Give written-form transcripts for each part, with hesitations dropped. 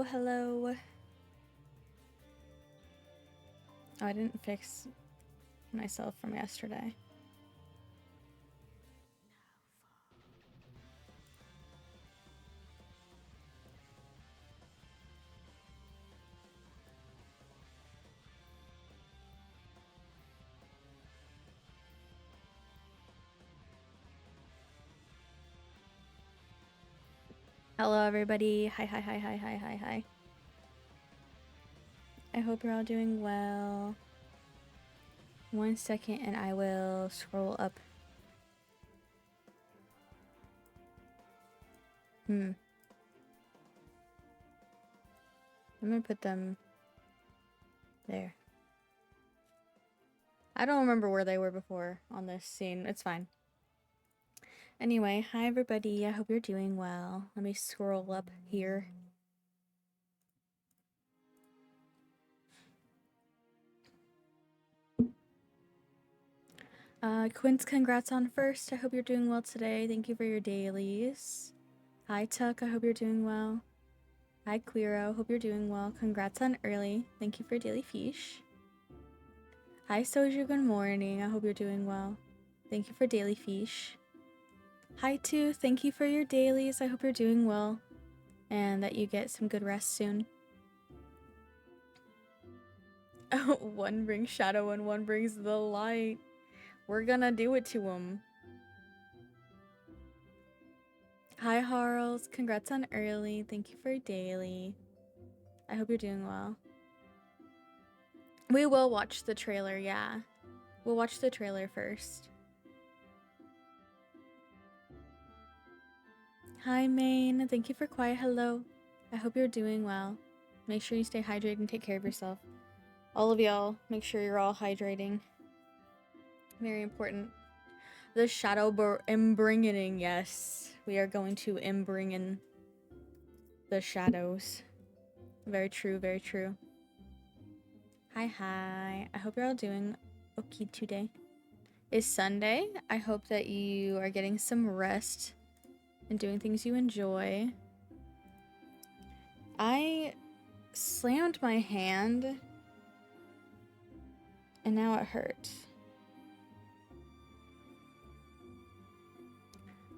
Hello, hello. Oh, I didn't fix myself from yesterday. Hello, everybody. Hi, hi, hi, hi, hi, hi, hi. I hope you're all doing well. 1 second and I will scroll up. I'm gonna put them there. I don't remember where they were before on this scene. It's fine. Anyway, hi everybody. I hope you're doing well. Let me scroll up here. Quince, congrats on first. I hope you're doing well today. Thank you for your dailies. Hi, Tuck. I hope you're doing well. Hi, Queero. Hope you're doing well. Congrats on early. Thank you for daily fish. Hi, Soju. Good morning. I hope you're doing well. Thank you for daily fish. Hi, Tooth. Thank you for your dailies. I hope you're doing well and that you get some good rest soon. One brings shadow and one brings the light. We're gonna do it to him. Hi, Harls. Congrats on early. Thank you for daily. I hope you're doing well. We will watch the trailer, yeah. We'll watch the trailer first. Hi, Maine. Thank you for quiet hello. I hope you're doing well. Make sure you stay hydrated and take care of yourself. All of y'all, make sure you're all hydrating. Very important. The shadow bringing, yes. We are going to bring in the shadows. Very true, very true. Hi, hi. I hope you're all doing okay today. It's Sunday. I hope that you are getting some rest and doing things you enjoy. I slammed my hand and now it hurts.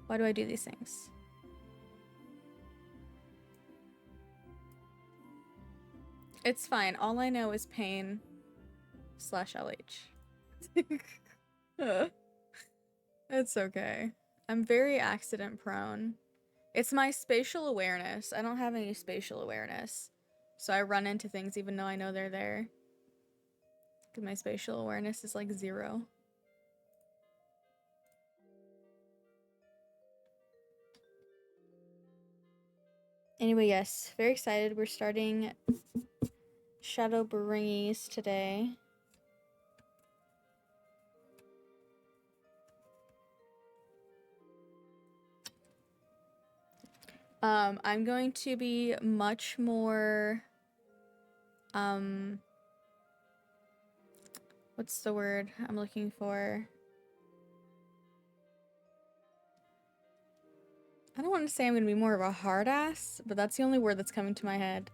Why do I do these things? It's fine. All I know is pain / LH. It's okay. I'm very accident prone. It's my spatial awareness. I don't have any spatial awareness. So I run into things even though I know they're there. Because my spatial awareness is like 0. Anyway, yes. Very excited. We're starting Shadowbringers today. I'm going to be much more, what's the word I'm looking for? I don't want to say I'm going to be more of a hard ass, but that's the only word that's coming to my head.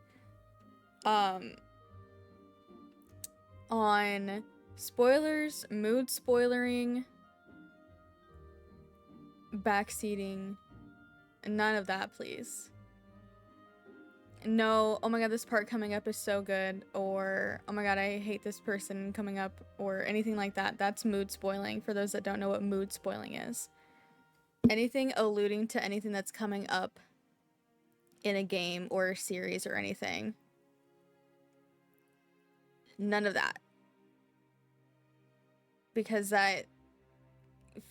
On spoilers, mood spoilering, backseating, none of that, please. No, oh my god, this part coming up is so good, or oh my god, I hate this person coming up, or anything like that. That's mood spoiling, for those that don't know what mood spoiling is. Anything alluding to anything that's coming up in a game or a series or anything. None of that. Because that,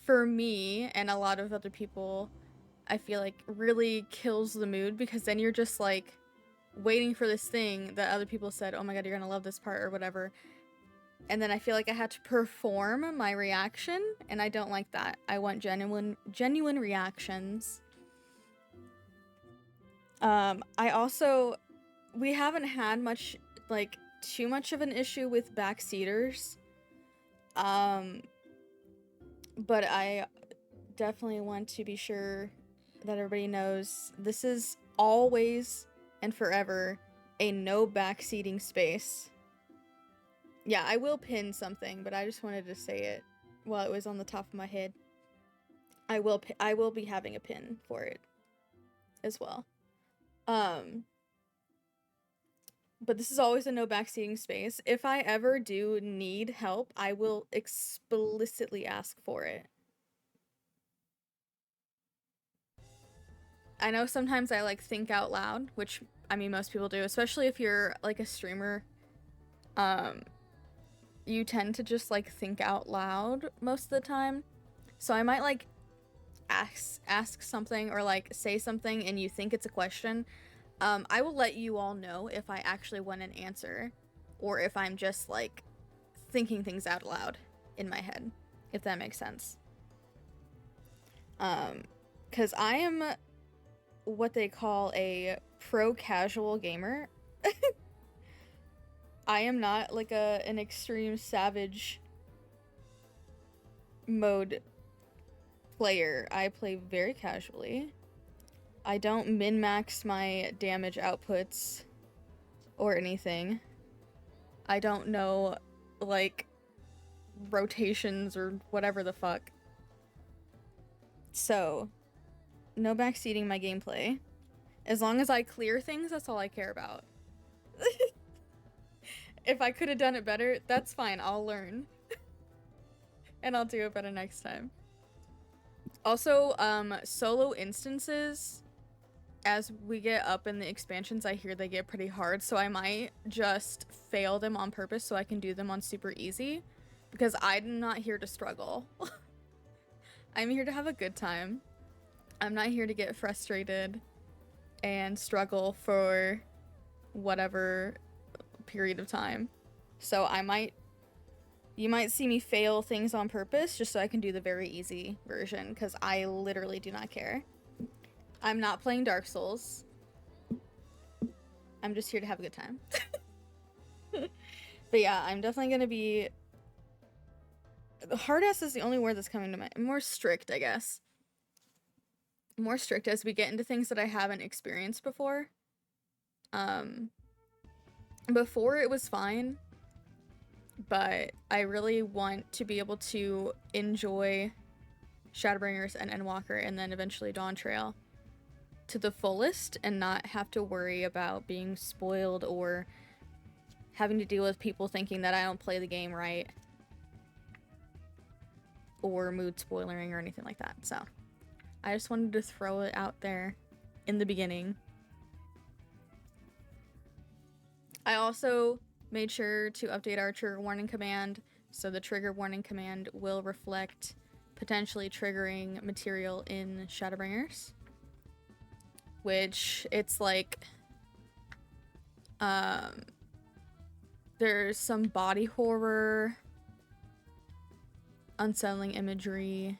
for me and a lot of other people, I feel like really kills the mood, because then you're just like waiting for this thing that other people said, oh my god, you're gonna love this part or whatever, and then I feel like I have to perform my reaction, and I don't like that. I want genuine reactions. We haven't had much, like, too much of an issue with backseaters, but I definitely want to be sure that everybody knows this is always and forever a no backseating space. Yeah, I will pin something, but I just wanted to say it while it was on the top of my head. I will be having a pin for it as well. But this is always a no backseating space. If I ever do need help, I will explicitly ask for it. I know sometimes I like think out loud, which I mean most people do, especially if you're like a streamer. You tend to just like think out loud most of the time. So I might like ask something or like say something and you think it's a question. I will let you all know if I actually want an answer or if I'm just like thinking things out loud in my head, if that makes sense. Because I am what they call a pro casual gamer. I am not like an extreme savage mode player. I play very casually. I don't min-max my damage outputs or anything. I don't know, like, rotations or whatever the fuck. So, no backseating my gameplay. As long as I clear things, that's all I care about. If I could have done it better, that's fine. I'll learn. And I'll do it better next time. Also, solo instances, as we get up in the expansions, I hear they get pretty hard, so I might just fail them on purpose so I can do them on super easy, because I'm not here to struggle. I'm here to have a good time. I'm not here to get frustrated and struggle for whatever period of time. So you might see me fail things on purpose just so I can do the very easy version, because I literally do not care. I'm not playing Dark Souls. I'm just here to have a good time. But yeah, I'm definitely gonna be... Hard-ass is the only word that's coming to mind. More strict, I guess. More strict as we get into things that I haven't experienced before. Before it was fine, but I really want to be able to enjoy Shadowbringers and Endwalker and then eventually Dawn Trail to the fullest and not have to worry about being spoiled or having to deal with people thinking that I don't play the game right or mood spoiling or anything like that. So I just wanted to throw it out there in the beginning. I also made sure to update our trigger warning command, so the trigger warning command will reflect potentially triggering material in Shadowbringers, which it's like there's some body horror, unsettling imagery,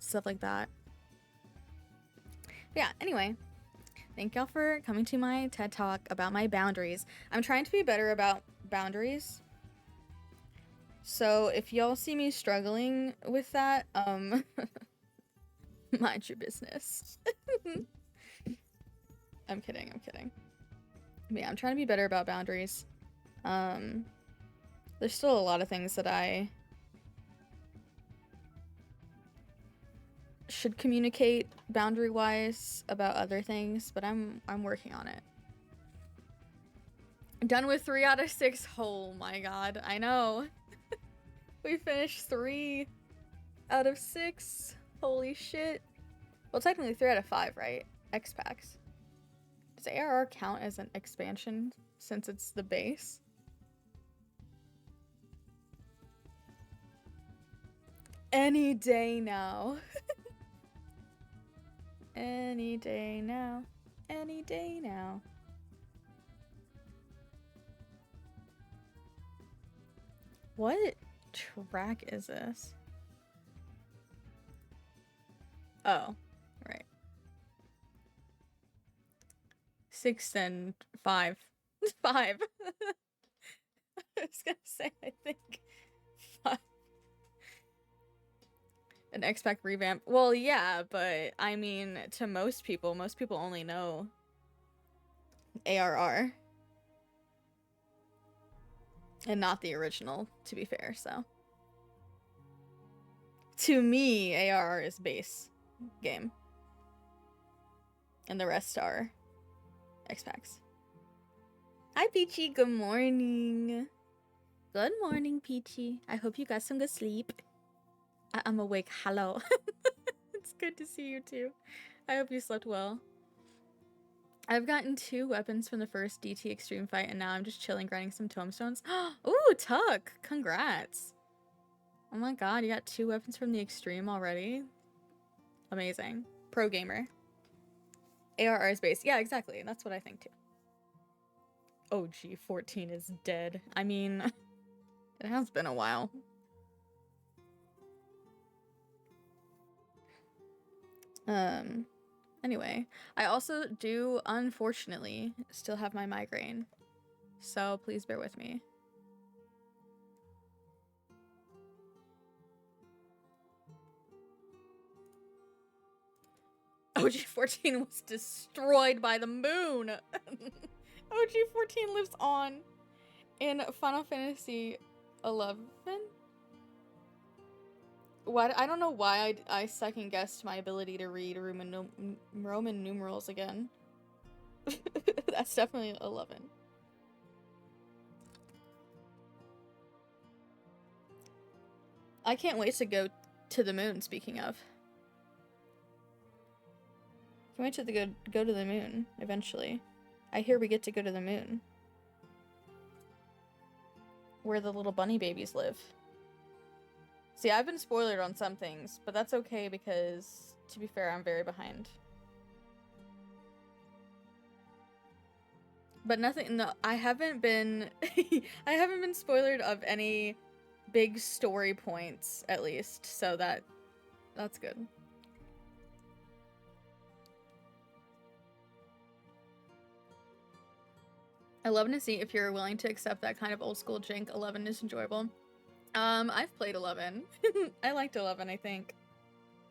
stuff like that. But yeah, anyway, thank y'all for coming to my TED Talk about my boundaries. I'm trying to be better about boundaries. So if y'all see me struggling with that, mind your business. I'm kidding. But yeah, I'm trying to be better about boundaries. There's still a lot of things that I should communicate boundary-wise about other things, but I'm working on it. Done with 3 out of 6. Oh my god, I know. We finished 3 out of 6. Holy shit. Well, technically 3 out of 5, right? X-Packs. Does ARR count as an expansion since it's the base? Any day now. Any day now. Any day now. What track is this? Oh, right. 6 and 5. 5. I was gonna say, I think 5. An X-Pac revamp. Well, yeah, but I mean, to most people only know ARR. And not the original, to be fair, so. To me, ARR is base game. And the rest are X-Packs. Hi, Peachy. Good morning. Good morning, Peachy. I hope you got some good sleep. I'm awake. Hello. It's good to see you, too. I hope you slept well. I've gotten 2 weapons from the first DT Extreme fight, and now I'm just chilling, grinding some tomestones. Ooh, Tuck! Congrats! Oh my god, you got 2 weapons from the Extreme already? Amazing. Pro gamer. ARR is base. Yeah, exactly. That's what I think, too. OG 14 is dead. I mean, it has been a while. Anyway, I also do, unfortunately, still have my migraine. So please bear with me. OG-14 was destroyed by the moon! OG-14 lives on in Final Fantasy 11? What? I don't know why I second-guessed my ability to read Roman numerals again. That's definitely 11. I can't wait to go to the moon, speaking of. Can't wait to go to the moon, eventually. I hear we get to go to the moon. Where the little bunny babies live. See, I've been spoiled on some things, but that's okay because, to be fair, I'm very behind. But nothing, no, I haven't been, I haven't been spoiled of any big story points, at least, so that's good. I love to see if you're willing to accept that kind of old school jank. 11 is enjoyable. I've played 11. I liked 11, I think.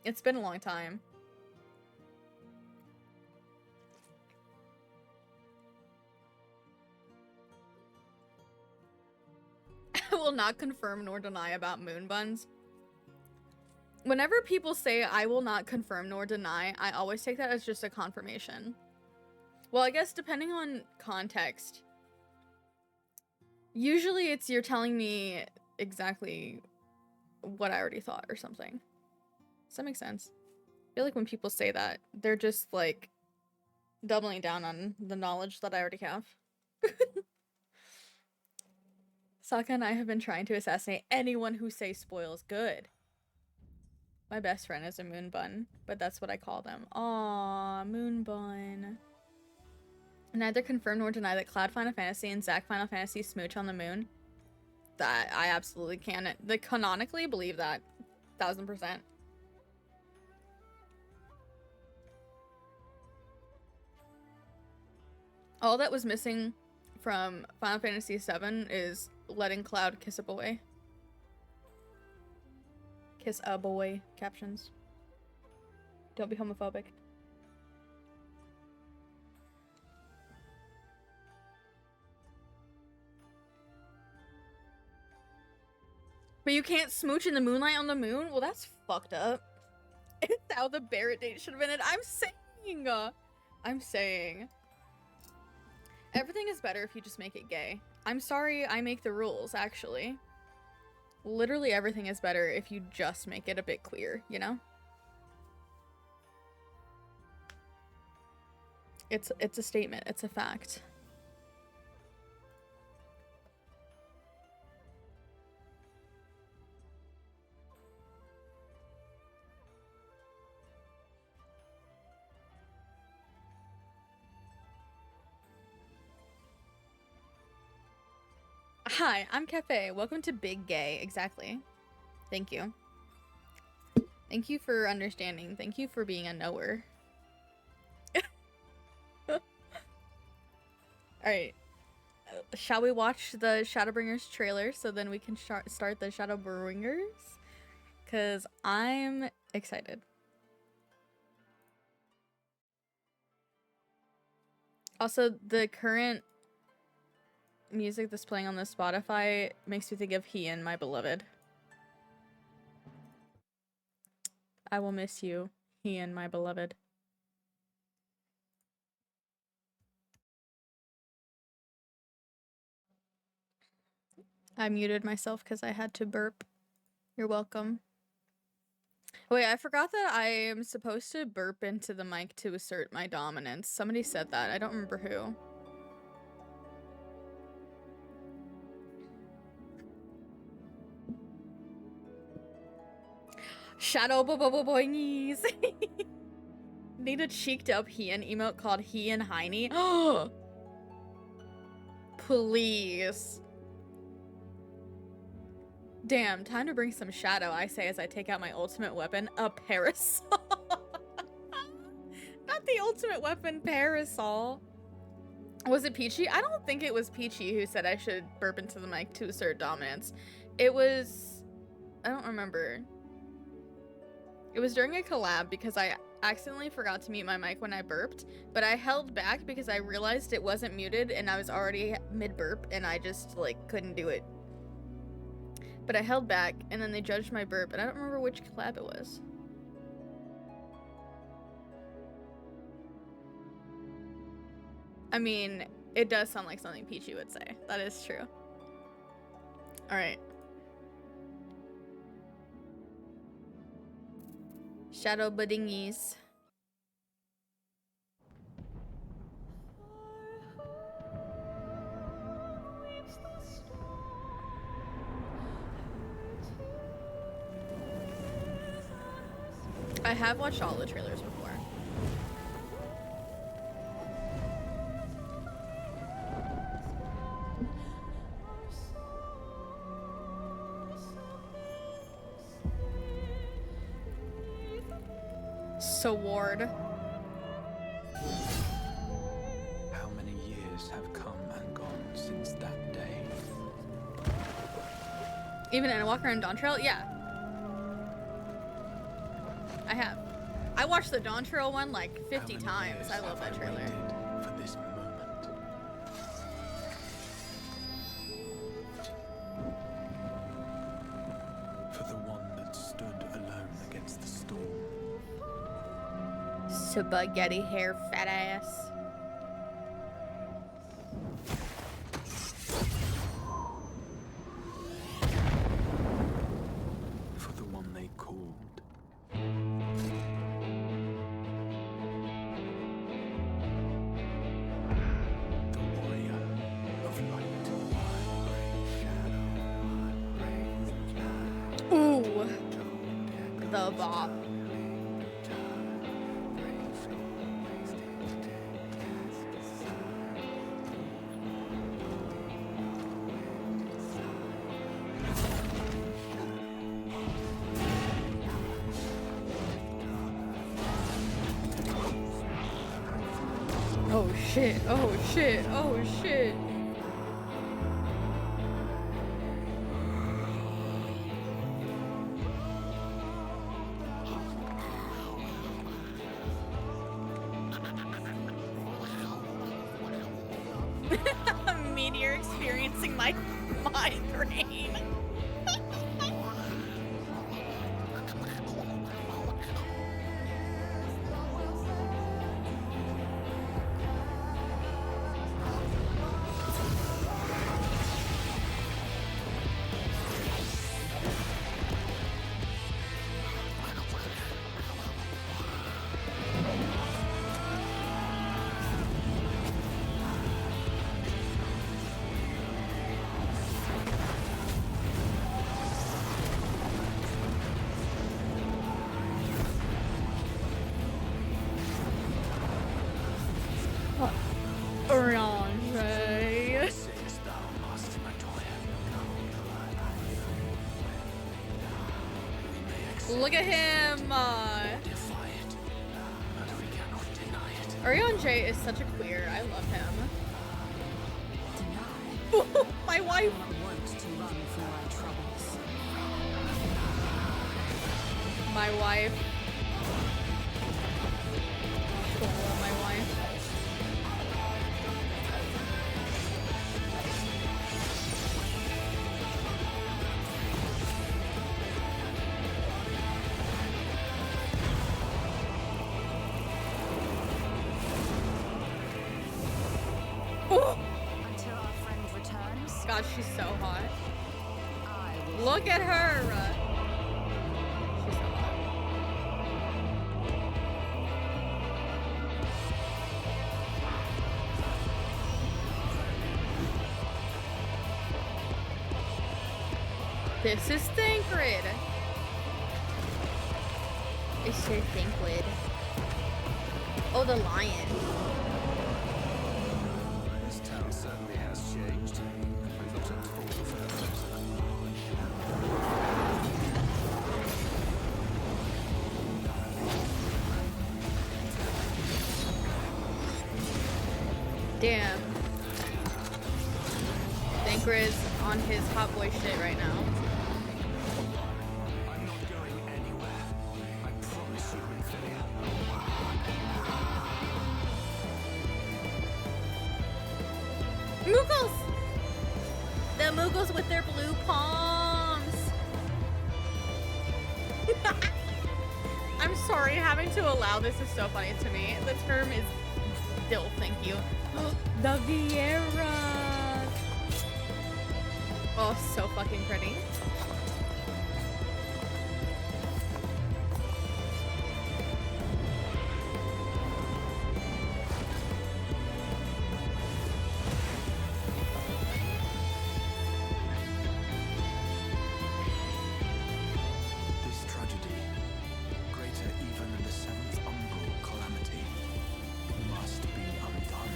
It's been a long time. I will not confirm nor deny about moon buns. Whenever people say I will not confirm nor deny, I always take that as just a confirmation. Well, I guess depending on context. Usually it's you're telling me exactly what I already thought or something. Does that make sense? I feel like when people say that, they're just like doubling down on the knowledge that I already have. Sokka and I have been trying to assassinate anyone who says spoils good. My best friend is a moon bun, but that's what I call them. Aww, moon bun. Neither confirm nor deny that Cloud Final Fantasy and Zack Final Fantasy smooch on the moon. That I absolutely can. They canonically believe that. 1000%. All that was missing from Final Fantasy VII is letting Cloud kiss a boy. Kiss a boy captions. Don't be homophobic. But you can't smooch in the moonlight on the moon? Well, that's fucked up. It's how the Barrett date should have been. I'm saying. Everything is better if you just make it gay. I'm sorry I make the rules, actually. Literally everything is better if you just make it a bit queer, you know? It's a statement. It's a fact. Hi, I'm Cafe. Welcome to Big Gay. Exactly. Thank you. Thank you for understanding. Thank you for being a knower. Alright. Shall we watch the Shadowbringers trailer so then we can start the Shadowbringers? Because I'm excited. Also, the current music that's playing on the Spotify makes me think of He and My Beloved. I will miss you, He and My Beloved. I muted myself because I had to burp. You're welcome. Wait, I forgot that I am supposed to burp into the mic to assert my dominance. Somebody said that. I don't remember who. Shadowbringers. Need a cheeked up Heian emote called Heian Heiny. Oh, please. Damn, time to bring some shadow, I say as I take out my ultimate weapon, a parasol. Not the ultimate weapon, parasol. Was it Peachy? I don't think it was Peachy who said I should burp into the mic to assert dominance. It was... I don't remember. It was during a collab because I accidentally forgot to mute my mic when I burped, but I held back because I realized it wasn't muted and I was already mid-burp and I just, like, couldn't do it. But I held back, and then they judged my burp, and I don't remember which collab it was. I mean, it does sound like something Peachy would say. That is true. Alright. Shadowbringers. I have watched all the trailers before. Sword. How many years have come and gone since that day? Even in a Walker and Dawn Trail? Yeah. I have. I watched the Dawn Trail one like 50 times. I love that trailer. For this moment. For the one that stood alone against the storm. Spaghetti hair, fat ass. For the one they called. The warrior of light. Ooh. The bop. Oh shit, oh shit, oh shit. Meteor experiencing my migraine. Look at him! Orion J is such a queer. I love him. My wife! My wife. Oh, my wife. God, she's so hot. Look at her. She's so hot. This is Thancred. It's Sir Thancred. Oh, the lion. This town certainly has changed. I'm not at all for Damn. Thancred's on his hot boy shit right now. I'm not going anywhere. I promise you, Ophelia. Moogles! The Moogles with their blue palms. I'm sorry, having to allow this is so funny to me. The term is still, thank you. The Vieira. Oh, so fucking pretty. This tragedy, greater even than the seventh umbral calamity, must be undone.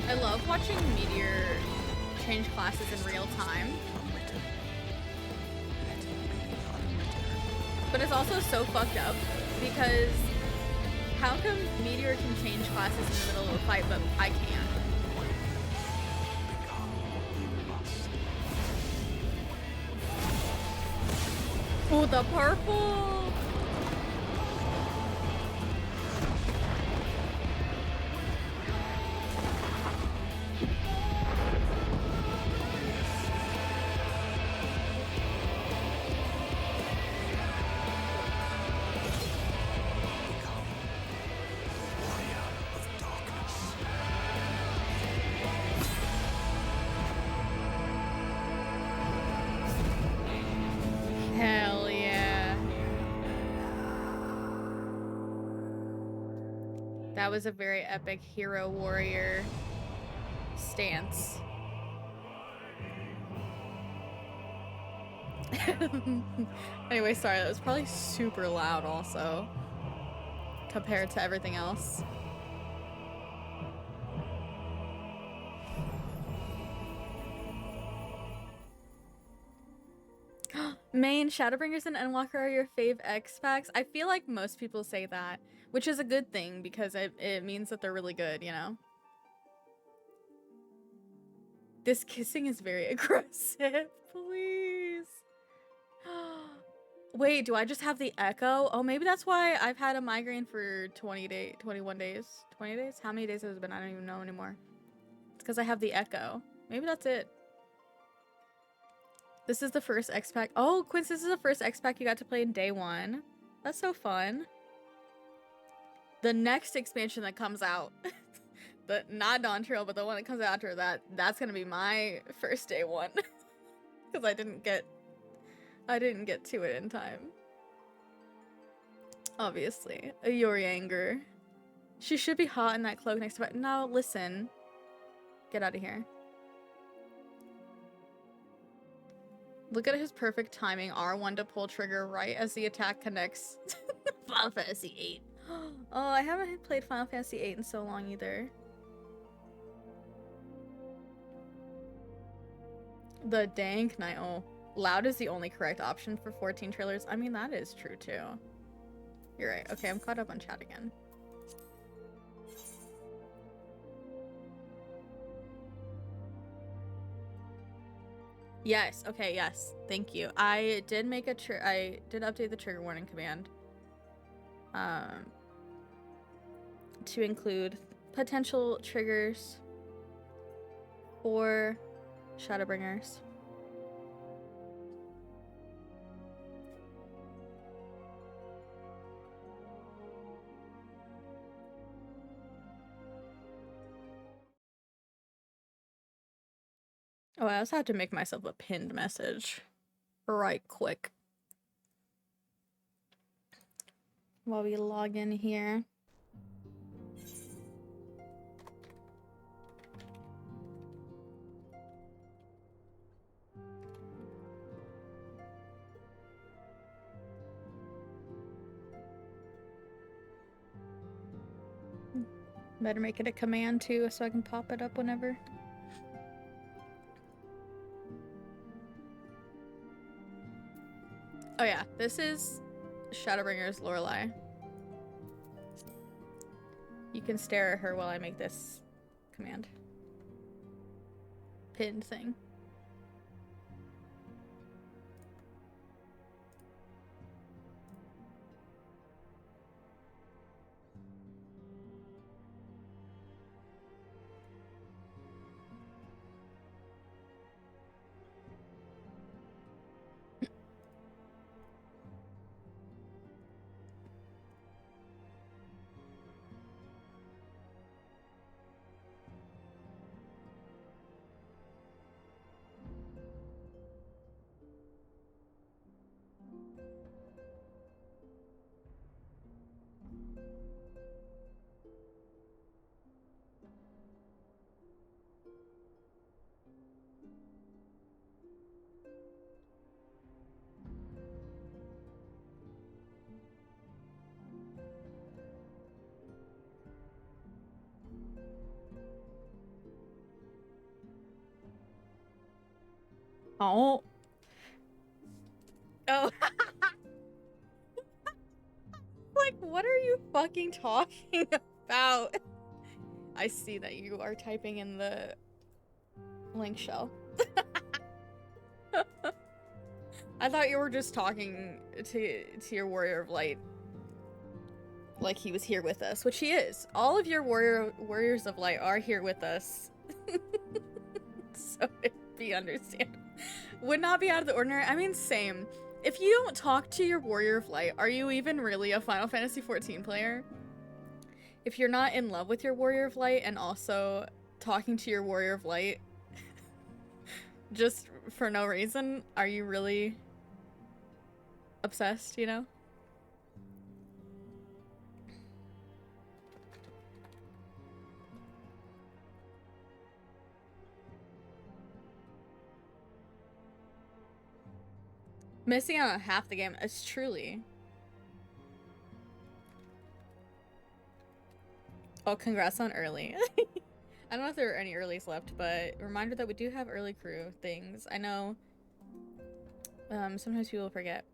I love watching Meteor change classes in real time, Unwritten. Let it be unwritten. but it's also so fucked up because how come Meteor can change classes in the middle of a fight, but I can't? Become you must. Oh, the purple! Become warrior of darkness. Hell yeah. That was a very epic hero warrior stance. Anyway, sorry, that was probably super loud also compared to everything else. Main, Shadowbringers and Endwalker are your fave X packs. I feel like most people say that, which is a good thing because it means that they're really good, you know? This kissing is very aggressive. Please. Wait, do I just have the echo? Oh, maybe that's why I've had a migraine for 21 days. 20 days? How many days has it been? I don't even know anymore. It's because I have the echo. Maybe that's it. This is the first X pack. Oh, Quince, this is the first X pack you got to play in day one. That's so fun. The next expansion that comes out, not Dawn Trail, but the one that comes after that, that's gonna be my first day one. Because I didn't get to it in time. Obviously. A Yori anger. She should be hot in that cloak next to it. No, listen. Get out of here. Look at his perfect timing. R1 to pull trigger right as the attack connects. Final Fantasy VIII. Oh, I haven't played Final Fantasy VIII in so long either. The dank night. Oh, loud is the only correct option for 14 trailers. I mean, that is true too. You're right. Okay, I'm caught up on chat again. Yes. Okay. Yes. Thank you. I did make a I did update the trigger warning command. To include potential triggers for Shadowbringers. Oh, I also have to make myself a pinned message right quick while we log in here. Better make it a command too so I can pop it up whenever. Oh yeah, this is Shadowbringers Lorelei. You can stare at her while I make this command. Pinned thing. Oh. Oh. Like, what are you fucking talking about? I see that you are typing in the link shell. I thought you were just talking to your Warrior of Light like he was here with us, which he is. All of your Warriors of Light are here with us. So it'd be understandable. Would not be out of the ordinary. I mean, same. If you don't talk to your Warrior of Light, are you even really a Final Fantasy XIV player? If you're not in love with your Warrior of Light and also talking to your Warrior of Light just for no reason, are you really obsessed, you know? Missing out on half the game is truly. Oh, congrats on early. I don't know if there are any earlies left, but reminder that we do have early crew things. I know sometimes people forget.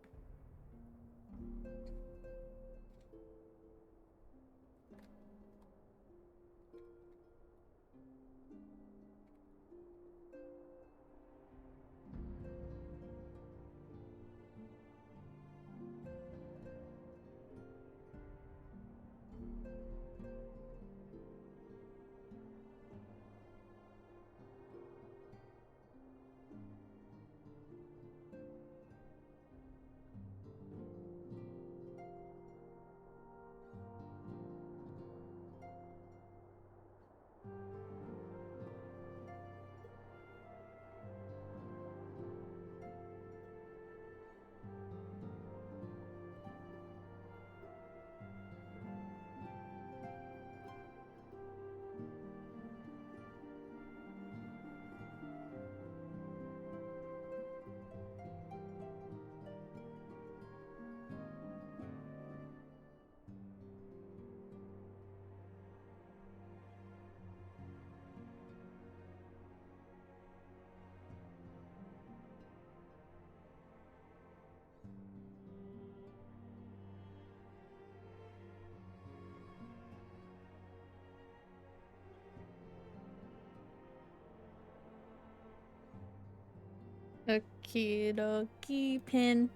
Okie dokie pin.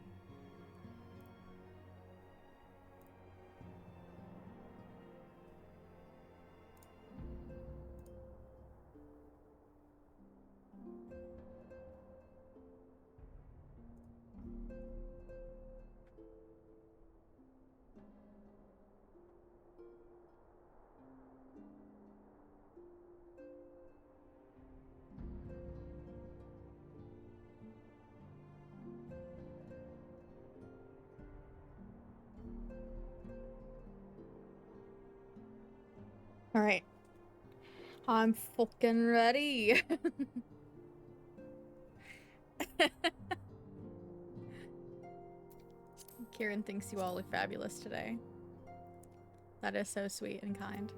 Alright. I'm fucking ready. Kieran thinks you all look fabulous today. That is so sweet and kind.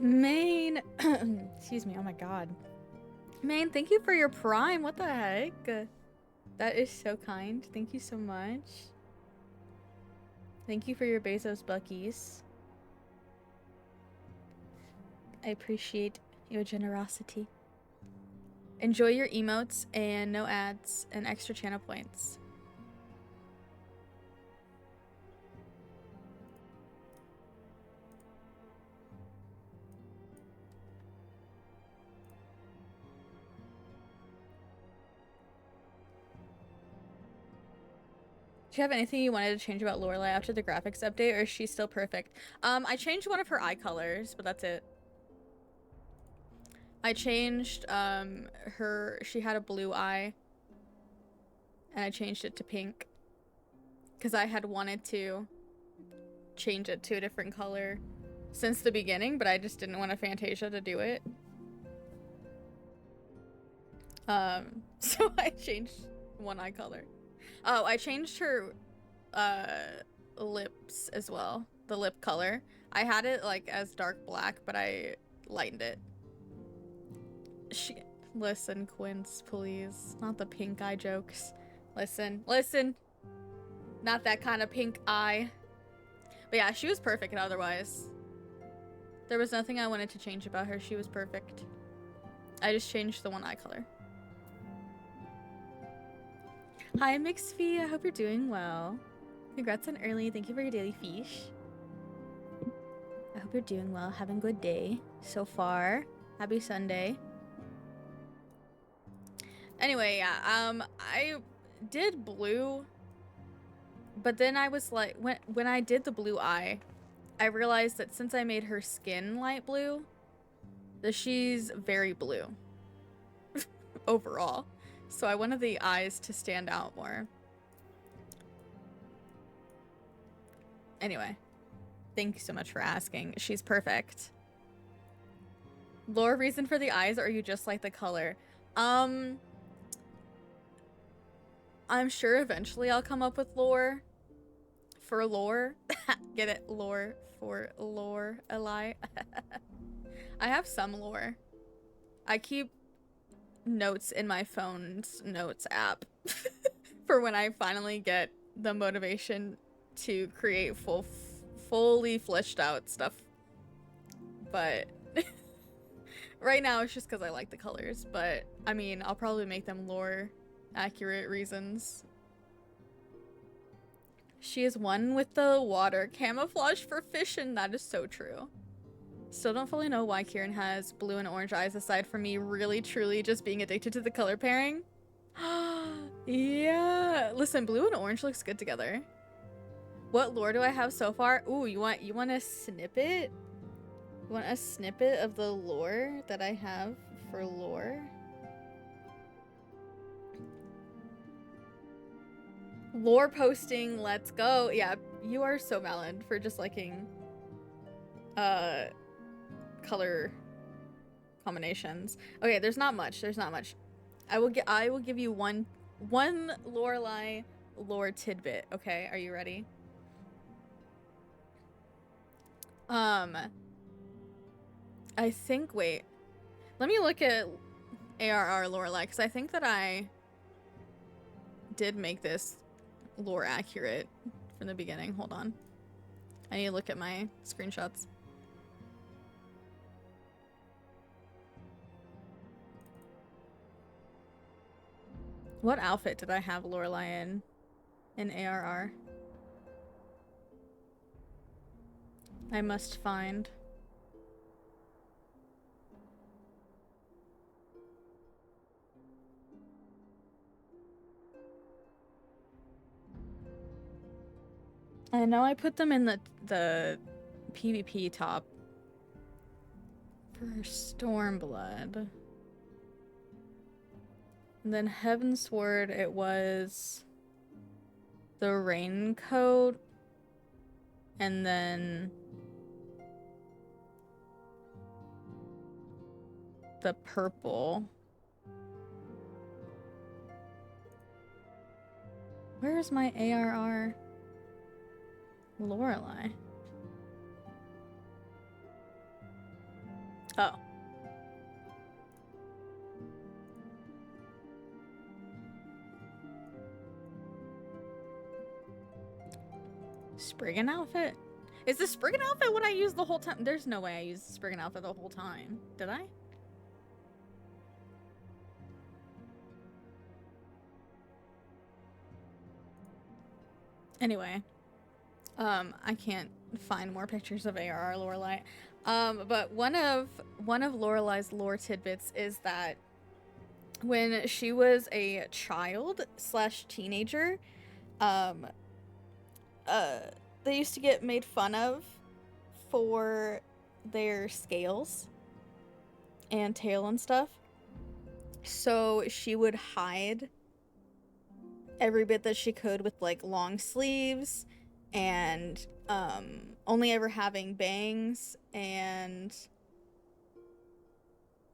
Maine, excuse me, oh my god. Maine, thank you for your prime. What the heck? That is so kind. Thank you so much. Thank you for your Bezos Buckies. I appreciate your generosity. Enjoy your emotes and no ads and extra channel points. Do you have anything you wanted to change about Lorelai after the graphics update, or is she still perfect? I changed one of her eye colors, but that's it. I changed she had a blue eye, and I changed it to pink because I had wanted to change it to a different color since the beginning, but I just didn't want a Fantasia to do it. So I changed one eye color. Oh, I changed her lips as well. The lip color. I had it like as dark black, but I lightened it. Listen, Quince, please. Not the pink eye jokes. Listen. Not that kind of pink eye. But yeah, she was perfect otherwise. There was nothing I wanted to change about her. She was perfect. I just changed the one eye color. Hi, MixFee. I hope you're doing well. Congrats on early. Thank you for your daily fish. I hope you're doing well. Having a good day so far. Happy Sunday. Anyway, yeah, I did blue, but then I was like, when I did the blue eye, I realized that since I made her skin light blue, that she's very blue overall. So I wanted the eyes to stand out more. Anyway, thank you so much for asking. She's perfect. Lore reason for the eyes, or are you just like the color? I'm sure eventually I'll come up with lore. For lore. Get it? Lore for lore. I have some lore. I keep notes in my phone's notes app for when I finally get the motivation to create fully fleshed out stuff. But right now it's just because I like the colors. But I mean, I'll probably make them lore accurate reasons. She is one with the water. Camouflage for fishing. That is so true. Still don't fully know why Kieran has blue and orange eyes aside from me really truly just being addicted to the color pairing. Yeah. Listen, blue and orange looks good together. What lore do I have so far? Ooh, you want a snippet? You want a snippet of the lore that I have for lore? Lore posting, let's go. Yeah, you are so valid for just liking color combinations. Okay, there's not much. I will give you one Lorelai lore tidbit. Okay, are you ready? I think, wait. Let me look at ARR Lorelai, because I think that I did make this lore accurate from the beginning. Hold on. I need to look at my screenshots. What outfit did I have Lorelai in ARR? I must find. I know I put them in the PvP top for Stormblood. And then Heavensward, it was the raincoat, and then the purple. Where's my ARR Lorelei? Oh. Spriggan outfit? Is the Spriggan outfit what I used the whole time? There's no way I used the Spriggan outfit the whole time. Did I? Anyway. I can't find more pictures of ARR Lorelei. But one of Lorelei's lore tidbits is that when she was a child slash teenager, they used to get made fun of for their scales and tail and stuff. So she would hide every bit that she could with like long sleeves and only ever having bangs and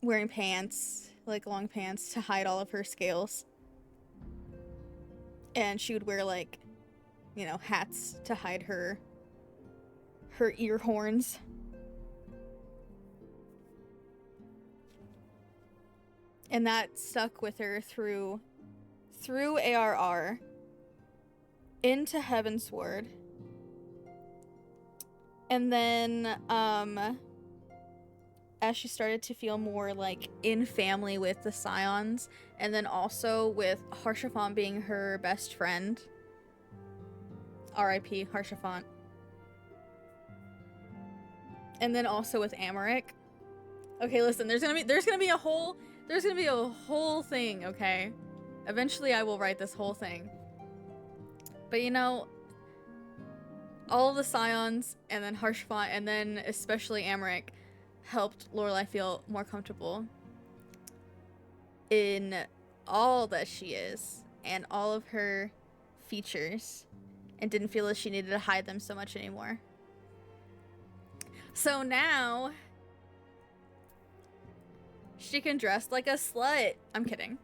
wearing pants, like long pants, to hide all of her scales. And she would wear like, you know, hats to hide her ear horns. And that stuck with her through ARR into Heavensward. And then as she started to feel more like in family with the Scions, and then also with Haurchefant being her best friend. R.I.P. Haurchefant. And then also with Amaric. Okay, listen, there's gonna be a whole thing, okay? Eventually I will write this whole thing. But you know, all of the Scions and then Haurchefant and then especially Amaric helped Lorelei feel more comfortable in all that she is and all of her features, and didn't feel as she needed to hide them so much anymore. So now she can dress like a slut. I'm kidding.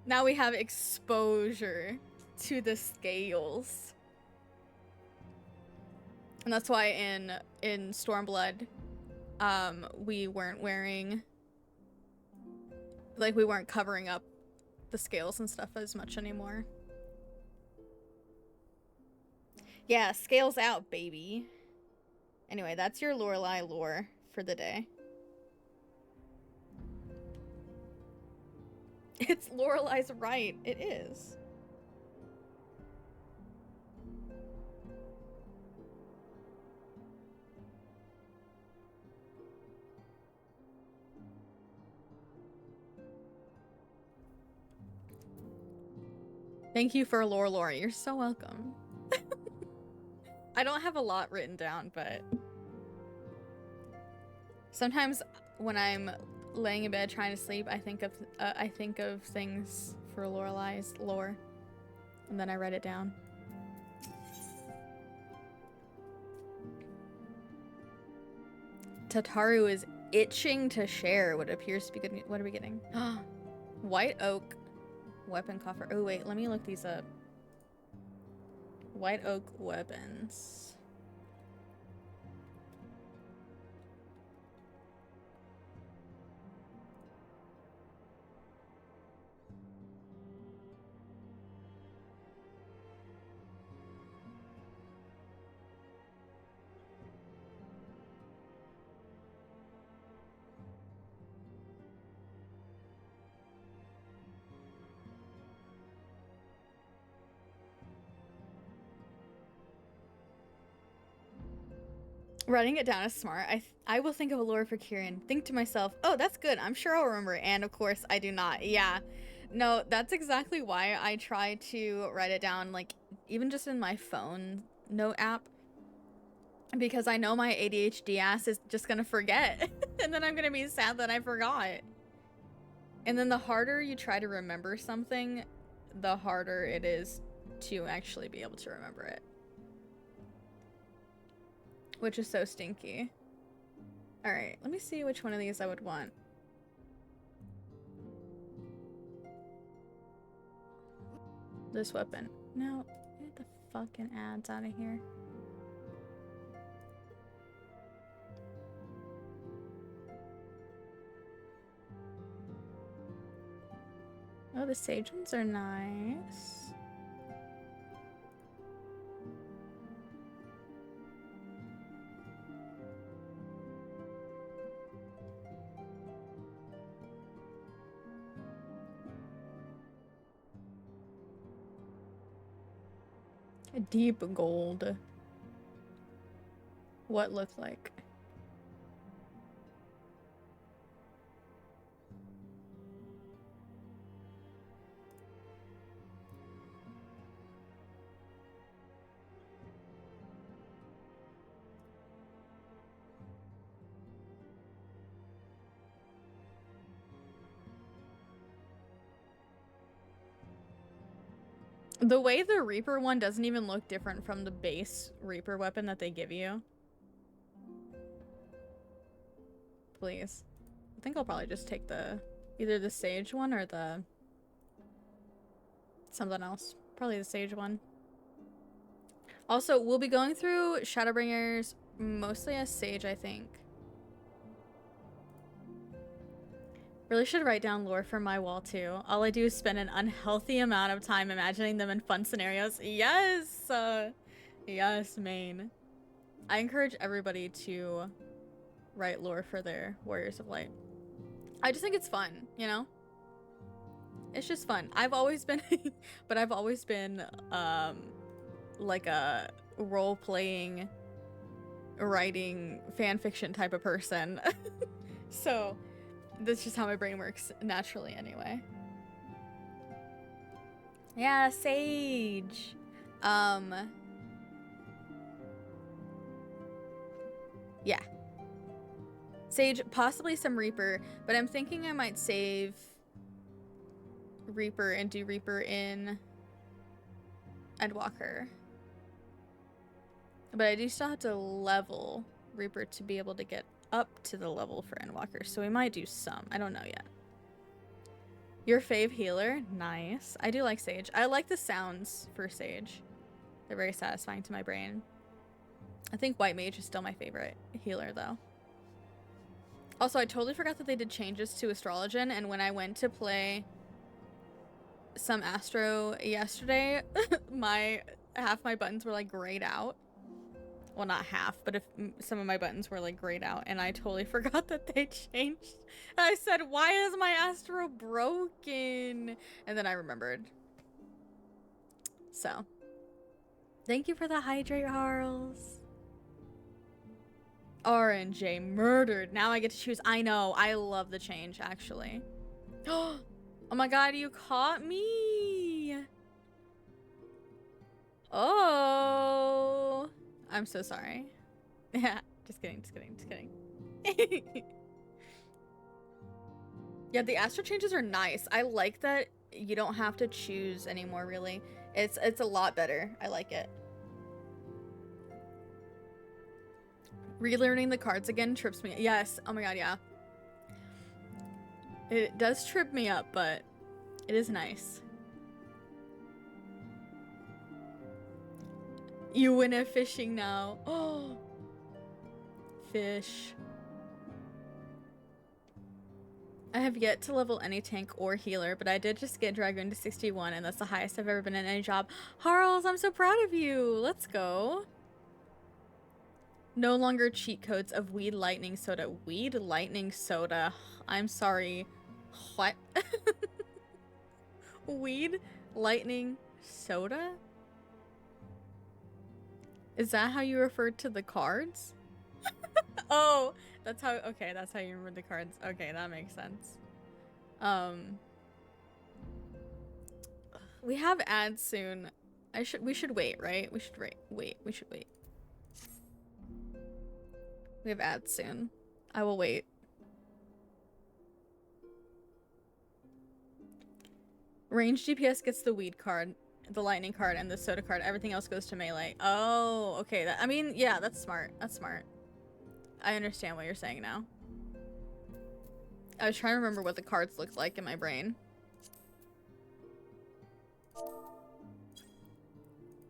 Now we have exposure to the scales. And that's why in Stormblood, we weren't wearing, like, we weren't covering up the scales and stuff as much anymore. Yeah, scales out, baby. Anyway, that's your Lorelei lore for the day. It's Lorelei's right. It is. Thank you for lore. You're so welcome. I don't have a lot written down, but sometimes when I'm laying in bed trying to sleep, I think of things for Lorelei's lore, and then I write it down. Tataru is itching to share what appears to be good. What are we getting? White oak weapon coffer. Oh wait, let me look these up. White oak weapons. Writing it down is smart. I will think of a lore for Kieran. Think to myself, oh, that's good. I'm sure I'll remember it. And of course, I do not. Yeah. No, that's exactly why I try to write it down, like, even just in my phone note app, because I know my ADHD ass is just gonna forget. And then I'm gonna be sad that I forgot. And then the harder you try to remember something, the harder it is to actually be able to remember it. Which is so stinky. Alright, let me see which one of these I would want. This weapon. No, get the fucking ads out of here. Oh, the sage ones are nice. A deep gold. What looked like? The way the Reaper one doesn't even look different from the base Reaper weapon that they give you. Please. I think I'll probably just take either the sage one or the something else. Probably the sage one. Also, we'll be going through Shadowbringers mostly as sage, I think. Really should write down lore for my wall too. All I do is spend an unhealthy amount of time imagining them in fun scenarios. Yes! Yes, main. I encourage everybody to write lore for their Warriors of Light. I just think it's fun, you know? It's just fun. I've always been, but I've always been, like a role-playing, writing fanfiction type of person. So that's just how my brain works naturally anyway. Yeah, sage. Yeah. Sage, possibly some Reaper, but I'm thinking I might save Reaper and do Reaper in Endwalker. But I do still have to level Reaper to be able to get up to the level for Endwalker, so we might do some. I don't know yet. Your fave healer? Nice. I do like Sage. I like the sounds for Sage. They're very satisfying to my brain. I think White Mage is still my favorite healer, though. Also, I totally forgot that they did changes to Astrologian, and when I went to play some Astro yesterday, half my buttons were like grayed out. Well, not half, but if some of my buttons were like grayed out, and I totally forgot that they changed. And I said, why is my Astro broken? And then I remembered. So, thank you for the hydrate, Harls. RNJ murdered. Now I get to choose. I know. I love the change, actually. Oh my god, you caught me. Oh. I'm so sorry. Yeah, just kidding, just kidding, just kidding. Yeah, the Astro changes are nice. I like that you don't have to choose anymore, really. It's a lot better. I like it. Relearning the cards again trips me. Yes. Oh my god, yeah. It does trip me up, but it is nice. You win at fishing now. Oh. Fish. I have yet to level any tank or healer, but I did just get Dragoon to 61, and that's the highest I've ever been in any job. Harls, I'm so proud of you. Let's go. No longer cheat codes of Weed Lightning Soda. Weed Lightning Soda. I'm sorry. What? Weed Lightning Soda? Is that how you referred to the cards? Oh, that's how, okay, that's how you remember the cards. Okay, that makes sense. We have ads soon. We should wait, right? We should wait. We should wait. We have ads soon. I will wait. Range GPS gets the weed card, the lightning card, and the soda card. Everything else goes to melee. Oh, okay. I mean, yeah, that's smart. That's smart. I understand what you're saying now. I was trying to remember what the cards looked like in my brain.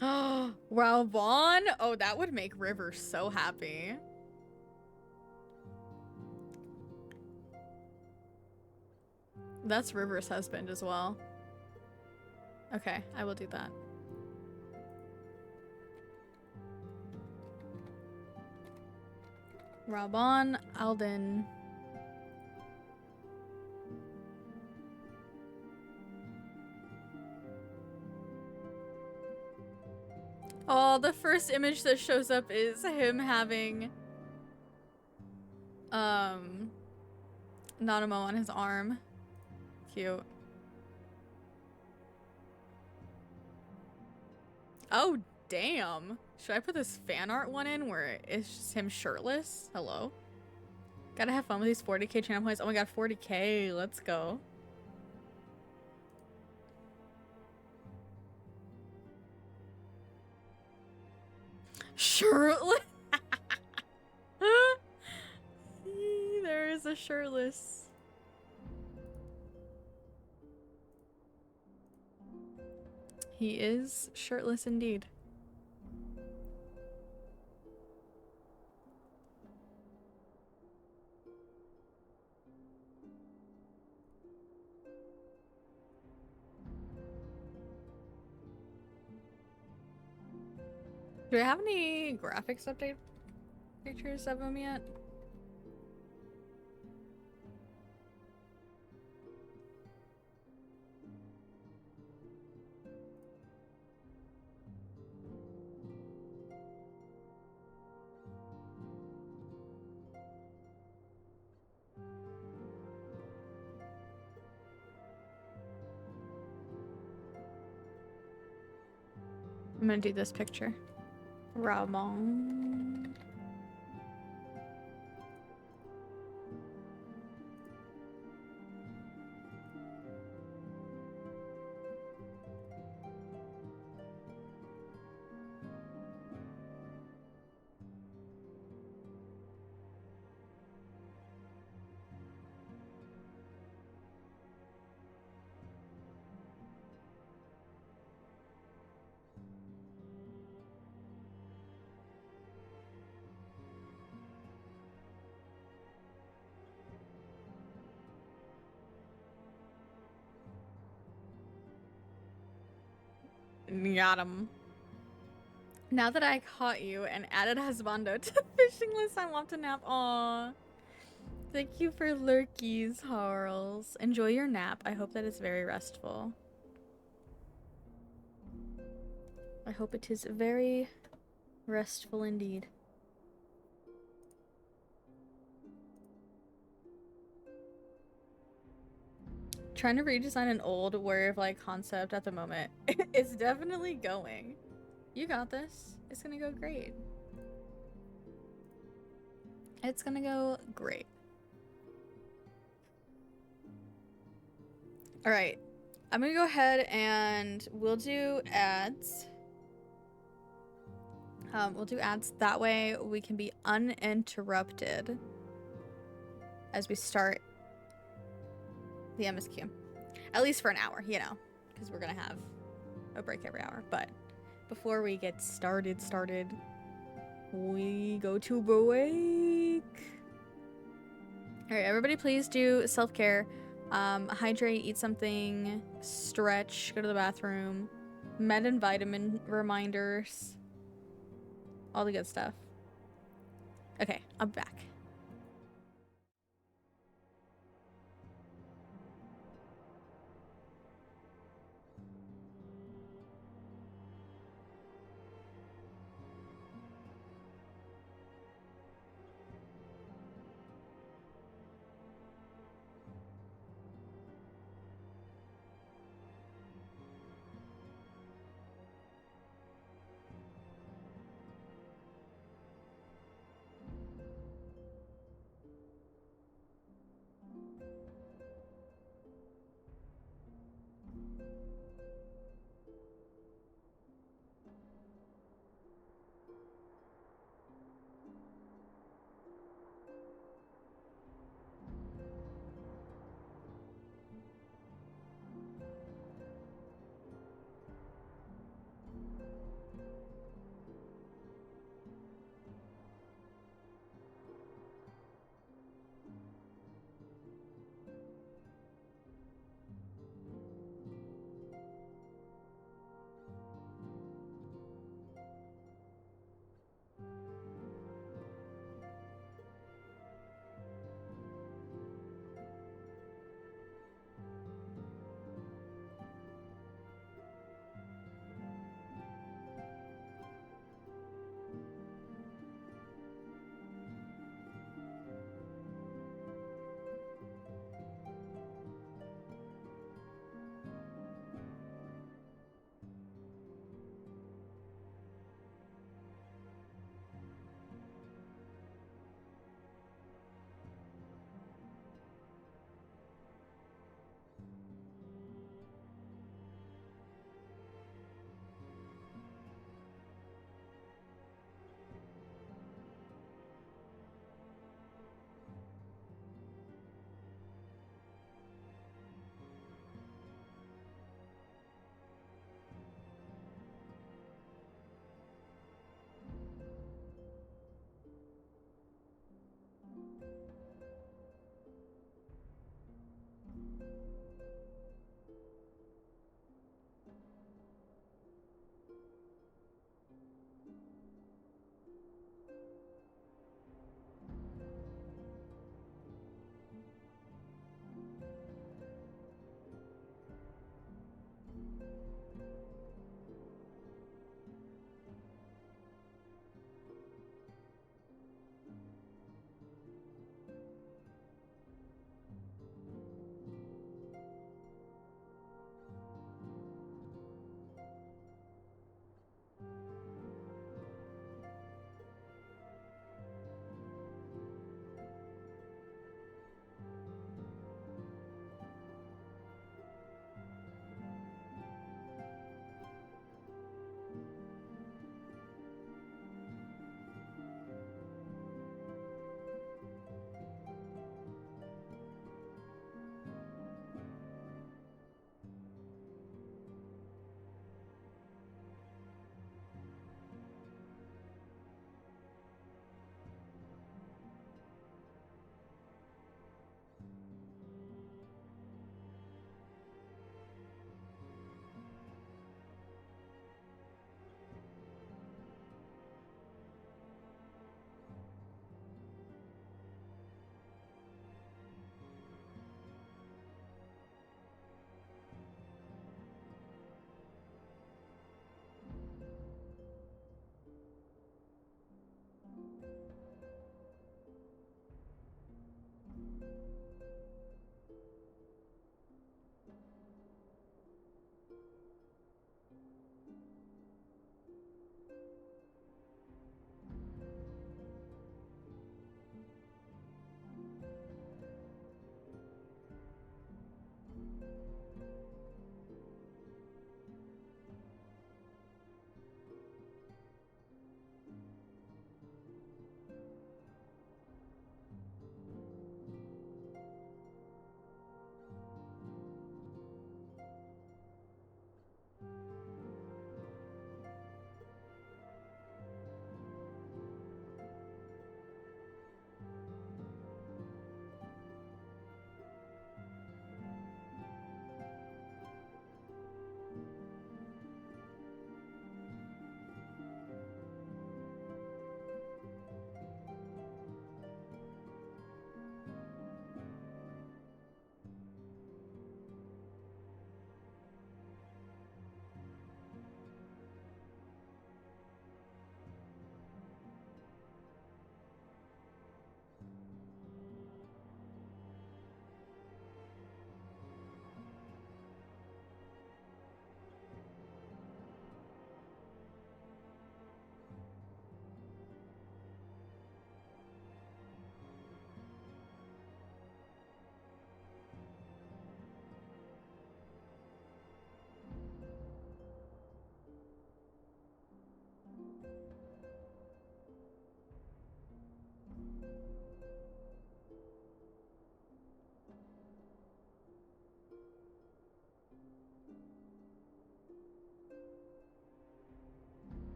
Oh, wow, Vaughn! Oh, that would make River so happy. That's River's husband as well. Okay, I will do that. Rabon Alden. Oh, the first image that shows up is him having Nanamo on his arm. Cute. Oh, damn. Should I put this fan art one in where it's just him shirtless? Hello? Gotta have fun with these 40k channel points. Oh my god, 40k. Let's go. Shirtless? There is a shirtless. He is shirtless indeed. Do I have any graphics update pictures of him yet? I'm gonna do this picture. Ramon. Got him. Now that I caught you and added Husbando to the fishing list, I want to nap. Aww. Thank you for lurkies, Harls. Enjoy your nap. I hope that it's very restful. I hope it is very restful indeed. Trying to redesign an old Warrior of Light concept at the moment. It's definitely going. You got this. It's gonna go great. It's gonna go great. Alright. I'm gonna go ahead and we'll do ads. We'll do ads. That way we can be uninterrupted as we start the MSQ. At least for an hour, you know, because we're gonna have a break every hour. But before we get started, we go to break. All right, everybody, please do self-care. Hydrate, eat something, stretch, go to the bathroom, med and vitamin reminders, all the good stuff. Okay, I'm back.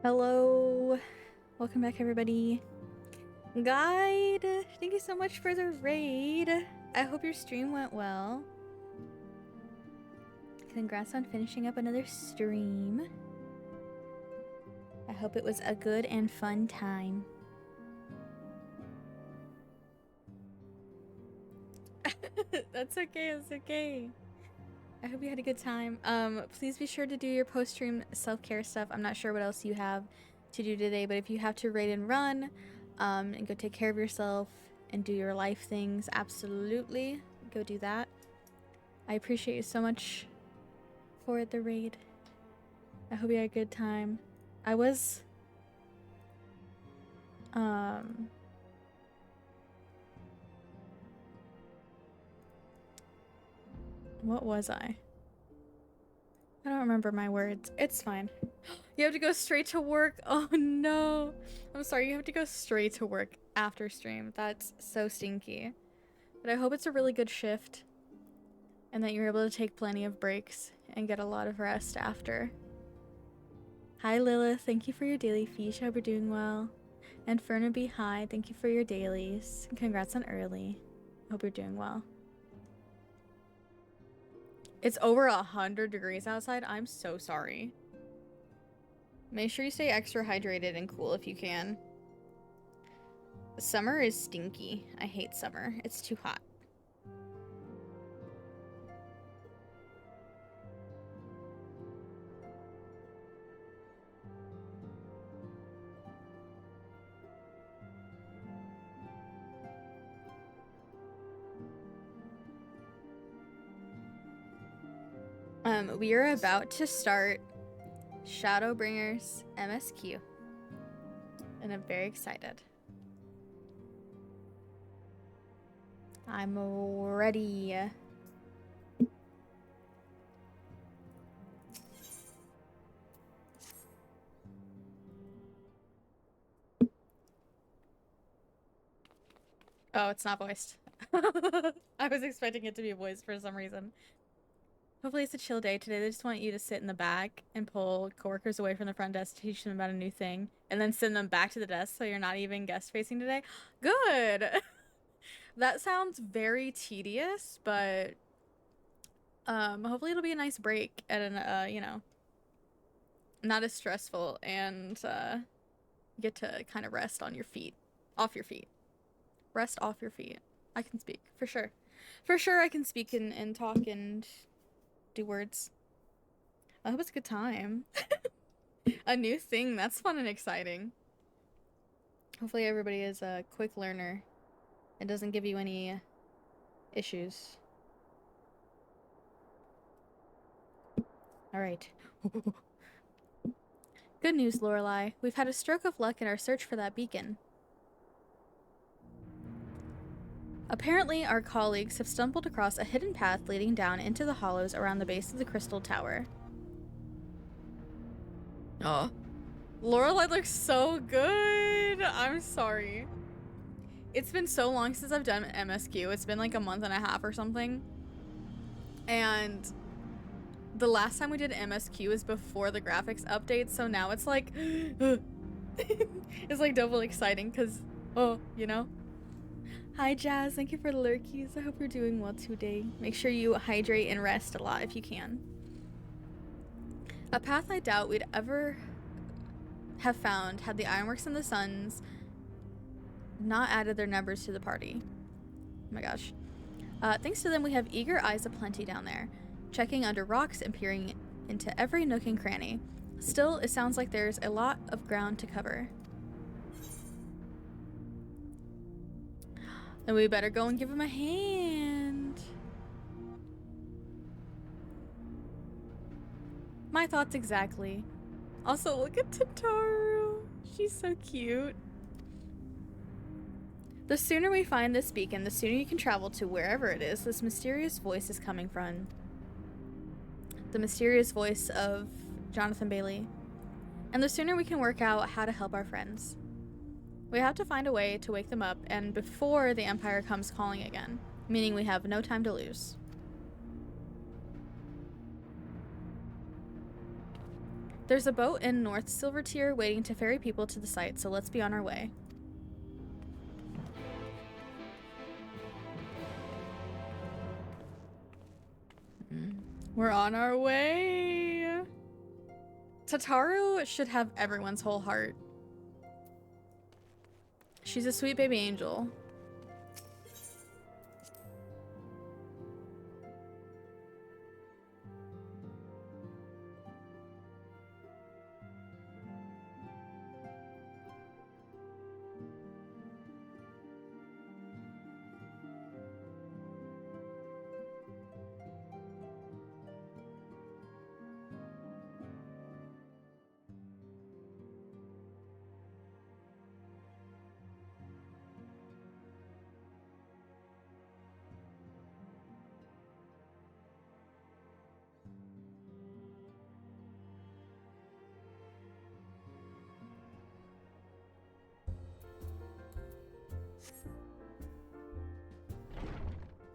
Hello. Welcome back, everybody. Guide, thank you so much for the raid. I hope your stream went well. Congrats on finishing up another stream. I hope it was a good and fun time. That's okay, that's okay. I hope you had a good time. Please be sure to do your post-stream self-care stuff. I'm not sure what else you have to do today, but if you have to raid and run, and go take care of yourself and do your life things, absolutely go do that. I appreciate you so much for the raid. I hope you had a good time. I was what was I don't remember my words. It's fine. You have to go straight to work. Oh no. I'm sorry, you have to go straight to work after stream. That's so stinky. But I hope it's a really good shift and that you're able to take plenty of breaks and get a lot of rest after. Hi Lilith, thank you for your daily feast. I hope you're doing well. And Fernaby, hi, thank you for your dailies. Congrats on early. Hope you're doing well. It's over 100 degrees outside. I'm so sorry. Make sure you stay extra hydrated and cool if you can. Summer is stinky. I hate summer. It's too hot. We are about to start Shadowbringers MSQ. And I'm very excited. I'm ready. Oh, it's not voiced. I was expecting it to be voiced for some reason. Hopefully it's a chill day today. They just want you to sit in the back and pull coworkers away from the front desk to teach them about a new thing, and then send them back to the desk so you're not even guest facing today. Good. That sounds very tedious, but hopefully it'll be a nice break and you know, not as stressful, and get to kind of rest on your feet, off your feet. Rest off your feet. I can speak for sure. For sure, I can speak and talk and do words. I hope it's a good time. A new thing, that's fun and exciting. Hopefully everybody is a quick learner and doesn't give you any issues. All right. Good news, Lorelei. We've had a stroke of luck in our search for that beacon. Apparently, our colleagues have stumbled across a hidden path leading down into the hollows around the base of the Crystal Tower. Oh. Lorelei looks so good! I'm sorry. It's been so long since I've done MSQ. It's been like a month and a half or something. And the last time we did MSQ was before the graphics update, so now it's like... it's like double exciting because, oh, you know? Hi Jazz, thank you for the lurkies. I hope you're doing well today. Make sure you hydrate and rest a lot if you can. A path I doubt we'd ever have found had the Ironworks and the Suns not added their numbers to the party. Oh my gosh. Thanks to them, we have eager eyes aplenty down there, checking under rocks and peering into every nook and cranny. Still, it sounds like there's a lot of ground to cover. Then we better go and give him a hand. My thoughts exactly. Also, look at Tataru. She's so cute. The sooner we find this beacon, the sooner you can travel to wherever it is this mysterious voice is coming from. The mysterious voice of Jonathan Bailey. And the sooner we can work out how to help our friends. We have to find a way to wake them up, and before the Empire comes calling again, meaning we have no time to lose. There's a boat in North Silver Tier waiting to ferry people to the site, so let's be on our way. We're on our way. Tataru should have everyone's whole heart. She's a sweet baby angel.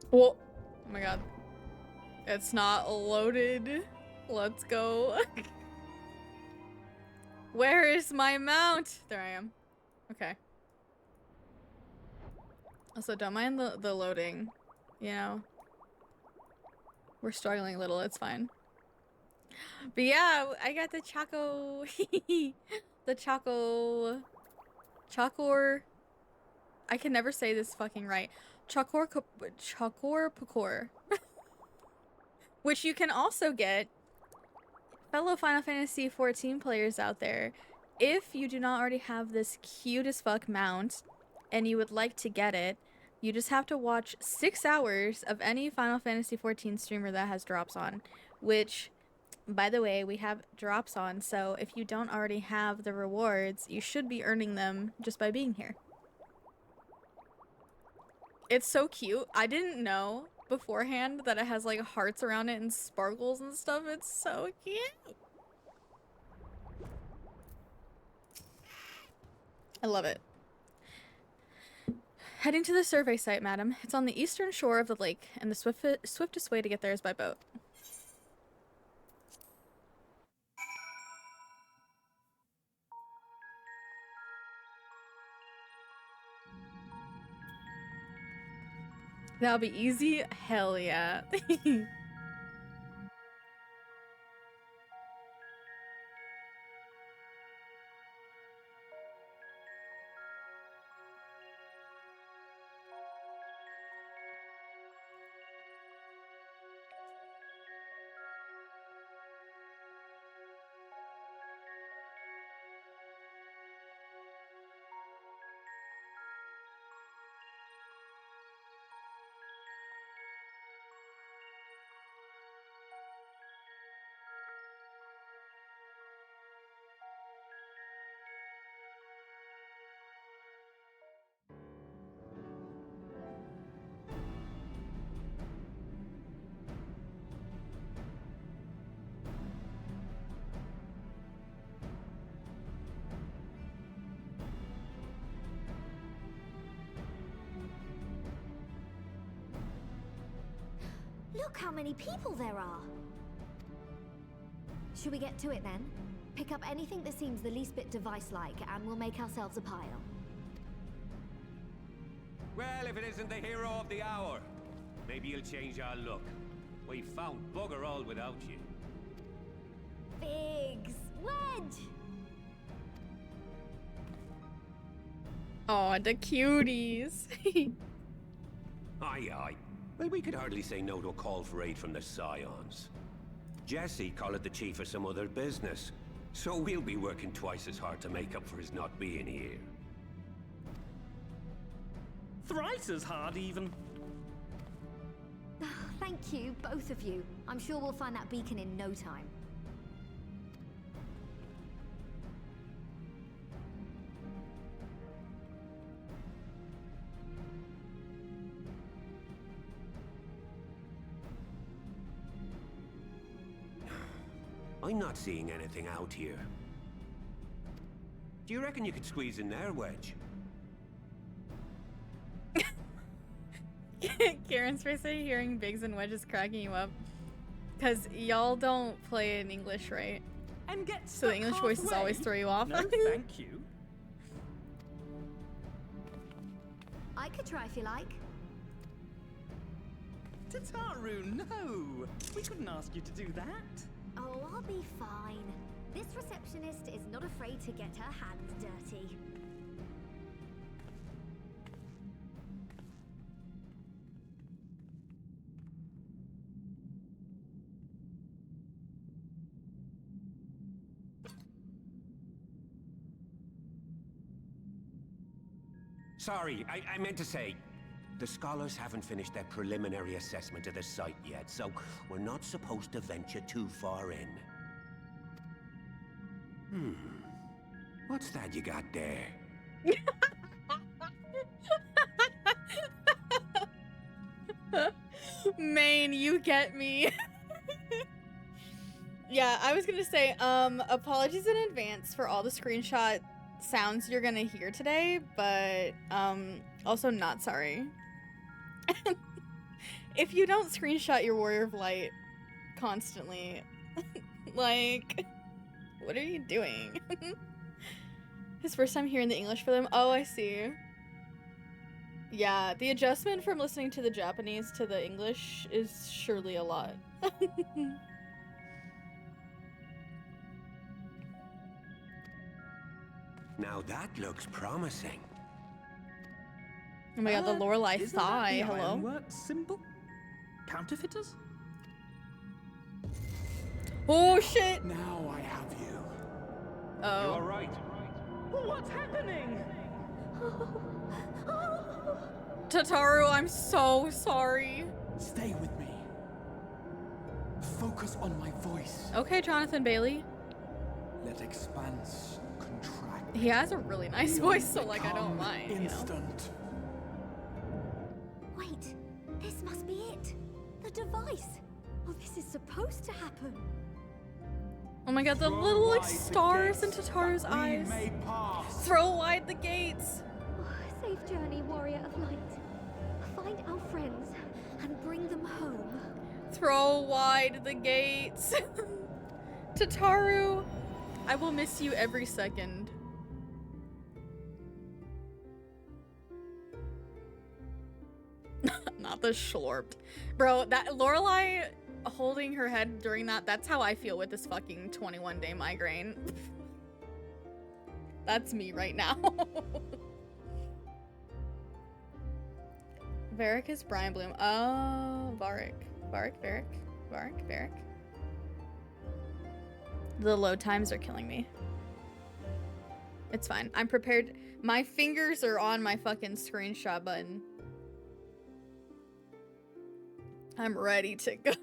Whoa. Oh my god. It's not loaded. Let's go. Where is my mount? There I am. Okay. Also, don't mind the loading. You know. We're struggling a little. It's fine. But yeah, I got the Choco... the Choco... Chocor... I can never say this fucking right. Chocor Pakor. Which you can also get, fellow Final Fantasy XIV players out there, if you do not already have this cute as fuck mount and you would like to get it, you just have to watch 6 hours of any Final Fantasy XIV streamer that has drops on, which, by the way, we have drops on, so if you don't already have the rewards, you should be earning them just by being here. It's so cute. I didn't know beforehand that it has like hearts around it and sparkles and stuff. It's so cute. I love it. Heading to the survey site, madam. It's on the eastern shore of the lake, and the swiftest way to get there is by boat. That'll be easy? Hell yeah. Look how many people there are! Should we get to it then? Pick up anything that seems the least bit device-like, and we'll make ourselves a pile. Well, if it isn't the hero of the hour, maybe you'll change our look. We found bugger all without you. Biggs! Wedge! Oh, the cuties. Aye, aye. Well, we could hardly say no to a call for aid from the Scions. Jesse called it the chief of some other business, so we'll be working twice as hard to make up for his not being here. Thrice as hard, even. Thank you, both of you. I'm sure we'll find that beacon in no time. I'm not seeing anything out here. Do you reckon you could squeeze in there, Wedge? Karen's face at hearing Biggs and Wedge is cracking you up. Because y'all don't play in English, right? and get So the stuck English voices halfway? always throw you off? No, thank you. I could try if you like. Tataru, no! We couldn't ask you to do that. Oh, I'll be fine. This receptionist is not afraid to get her hands dirty. Sorry, I meant to say, the scholars haven't finished their preliminary assessment of the site yet, so we're not supposed to venture too far in. What's that you got there? Maine, you get me. Yeah, I was gonna say, apologies in advance for all the screenshot sounds you're gonna hear today, but, also not sorry. If you don't screenshot your Warrior of Light constantly, like, what are you doing? His first time hearing the English for them? Oh, I see. Yeah, the adjustment from listening to the Japanese to the English is surely a lot. Now that looks promising. Oh my god, the Lorelei Isn't that thigh, the hello? ironwork symbol? Counterfeiters? Oh shit! Now I have you. Oh. right. What's happening? Tataru, I'm so sorry. Stay with me. Focus on my voice. Okay, Jonathan Bailey. Let expanse contract. He has a really nice Feel voice, so like I become don't mind, you know? instant. Wait, this must be it. The device. Oh, this is supposed to happen. Oh my god, the Throw little like wide the stars in gates Tataru's that we eyes. may pass. Throw wide the gates. Oh, safe journey, warrior of light. Find our friends and bring them home. Throw wide the gates. Tataru, I will miss you every second. Not the schlorped. Bro, that Lorelei holding her head during that's how I feel with this fucking 21-day migraine. That's me right now. Varric is Brian Bloom. Oh, Varric. Varric. The load times are killing me. It's fine. I'm prepared. My fingers are on my fucking screenshot button. I'm ready to go.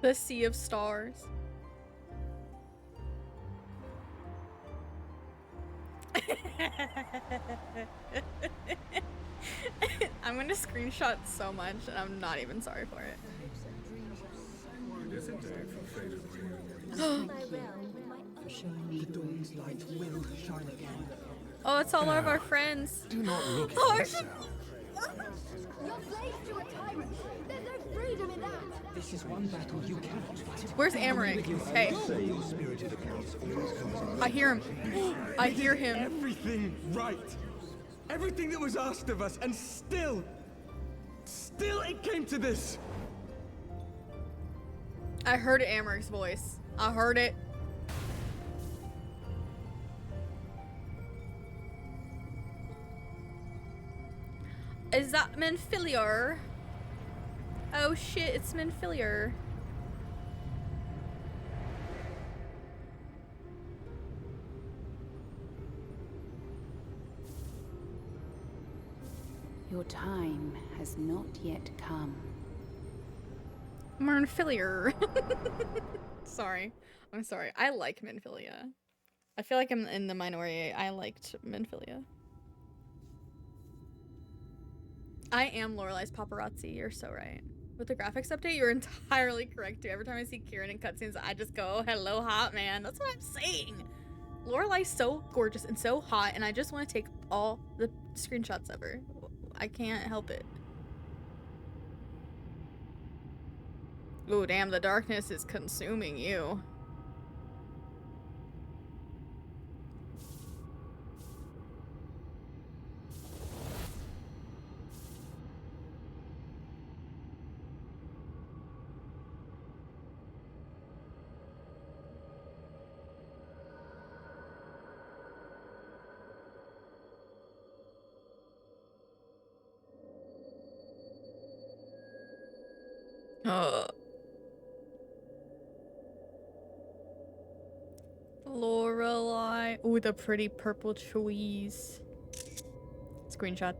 The Sea of Stars. I'm gonna screenshot so much and I'm not even sorry for it. Oh, it's all of our friends. Do not look at Oh, I yourself. You're slaves to a tyrant. There's no freedom in that. This is one battle you cannot fight. Where's Amaric? Hey. I hear him. I hear him. Everything right. Everything that was asked of us, and still it came to this. I heard Amaric's voice. I heard it. Is that Menfilior? Oh shit, it's Menfilior. Your time has not yet come. Menfilior. Sorry. I'm sorry. I like Menfilia. I feel like I'm in the minority. I liked Menfilia. I am Lorelei's paparazzi. You're so right. With the graphics update, you're entirely correct too. Every time I see Kieran in cutscenes, I just go, hello, hot man. That's what I'm saying. Lorelai's so gorgeous and so hot, and I just want to take all the screenshots of her. I can't help it. Oh, damn, the darkness is consuming you. Lorelai. Ooh, the pretty purple cheese. Screenshot.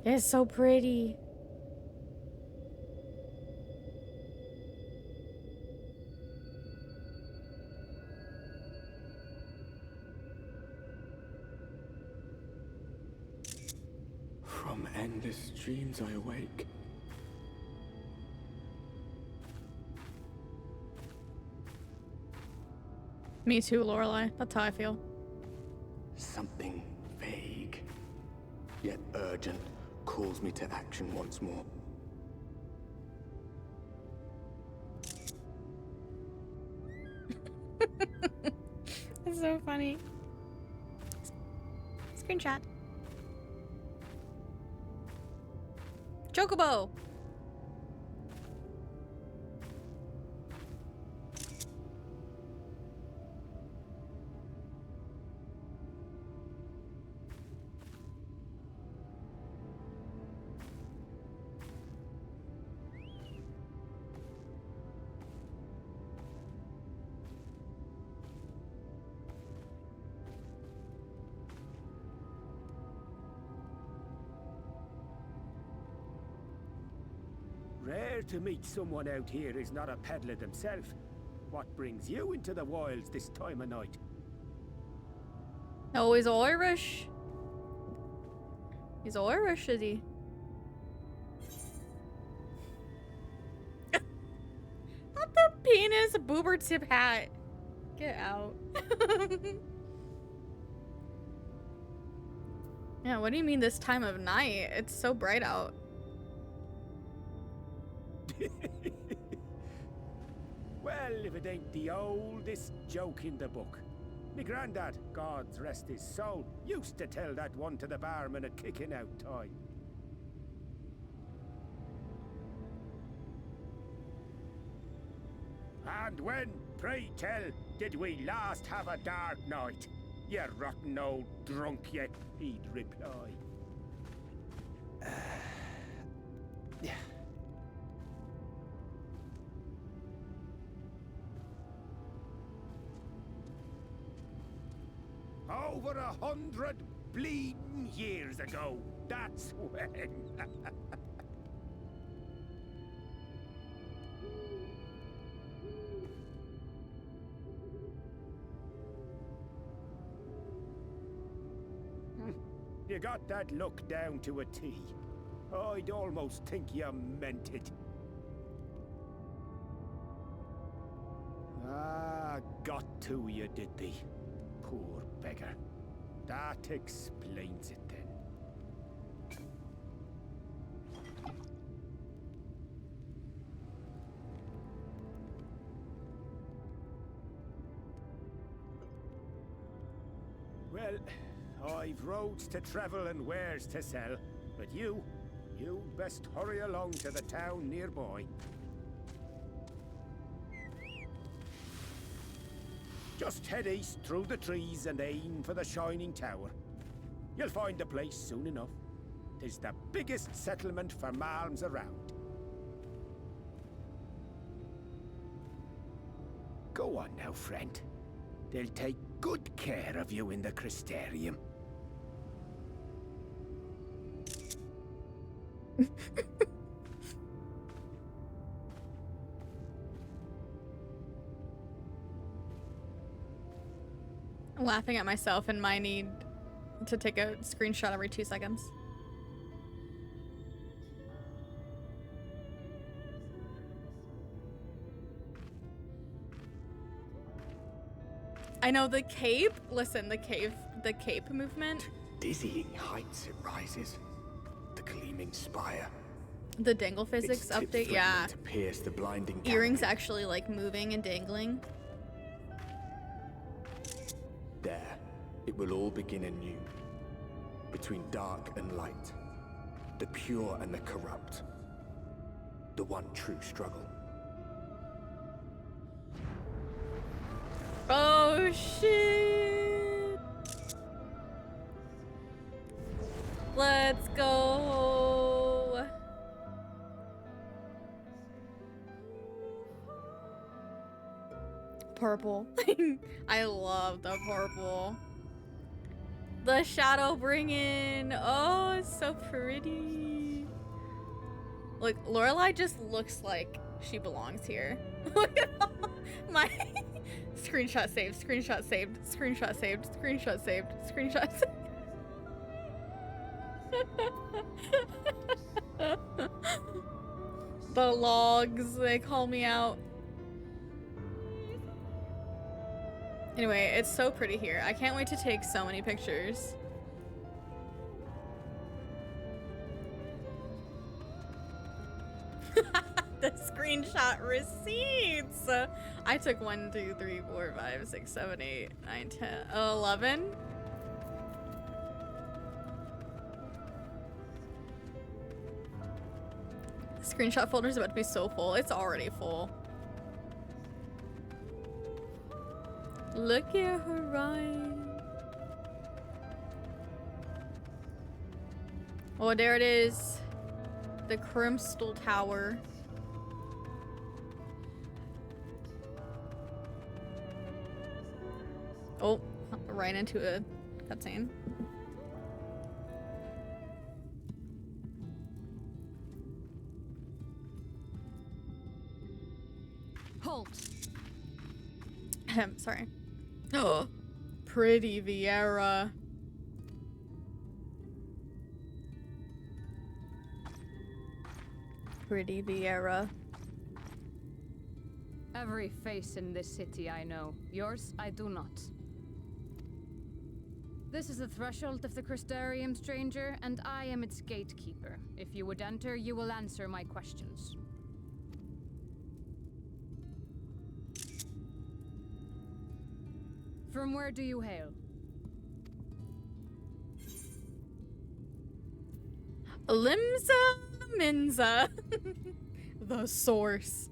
It's so pretty. From endless dreams I awake. Me too, Lorelai. That's how I feel. Something vague, yet urgent, calls me to action once more. It's so funny. Screenshot. Chocobo! Rare to meet someone out here who's not a peddler themselves. What brings you into the wilds this time of night? Oh, he's Irish. He's Irish, is he? Not the penis boober tip hat. Get out. Yeah, what do you mean this time of night? It's so bright out. Well, if it ain't the oldest joke in the book. Me granddad, God's rest his soul, used to tell that one to the barman at kicking out time. And when, pray tell, did we last have a dark night? You rotten old drunk, you, he'd reply. Yeah. Over 100 bleeding years ago, that's when. You got that look down to a T. I'd almost think you meant it. Ah, got to you, did they? Poor beggar. That explains it then. Well, I've roads to travel and wares to sell, but you best hurry along to the town nearby. Just head east through the trees and aim for the Shining Tower. You'll find the place soon enough. 'Tis the biggest settlement for malms around. Go on now, friend. They'll take good care of you in the Crystarium. I'm laughing at myself and my need to take a screenshot every 2 seconds. I know the cape. Listen, the cape movement. Dizzying heights it rises. The gleaming spire. The dangle physics update, yeah. To pierce the blinding Earrings canopy. actually like moving and dangling. There, it will all begin anew. Between dark and light. The pure and the corrupt. The one true struggle. Oh shit! Let's go! Purple. I love the purple. The shadowbringers. Oh, it's so pretty. Look, Lorelai just looks like she belongs here. Look at all my screenshot saved, screenshot saved, screenshot saved, screenshot saved, screenshot saved. The logs, they call me out. Anyway, it's so pretty here. I can't wait to take so many pictures. The screenshot receipts. I took 1, 2, 3, 4, 5, 6, 7, 8, 9, 10, 11. Screenshot folder's about to be so full. It's already full. Look at her ride. Oh, there it is. The Crystal Tower. Oh, right into a cutscene. Halt. Sorry. Oh, pretty Vieira. Pretty Vieira. Every face in this city I know. Yours, I do not. This is the threshold of the Crystarium, stranger, and I am its gatekeeper. If you would enter, you will answer my questions. From where do you hail? Limsa Minza. The source.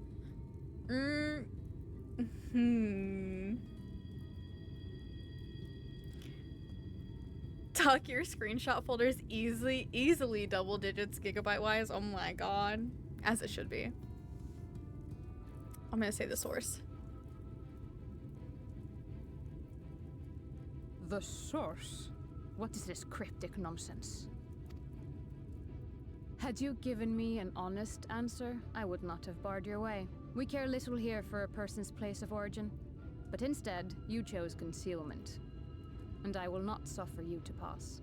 Tuck your screenshot folders easily double digits gigabyte wise. Oh my god. As it should be. I'm gonna say the source. The source? What is this cryptic nonsense? Had you given me an honest answer, I would not have barred your way. We care little here for a person's place of origin. But instead, you chose concealment. And I will not suffer you to pass.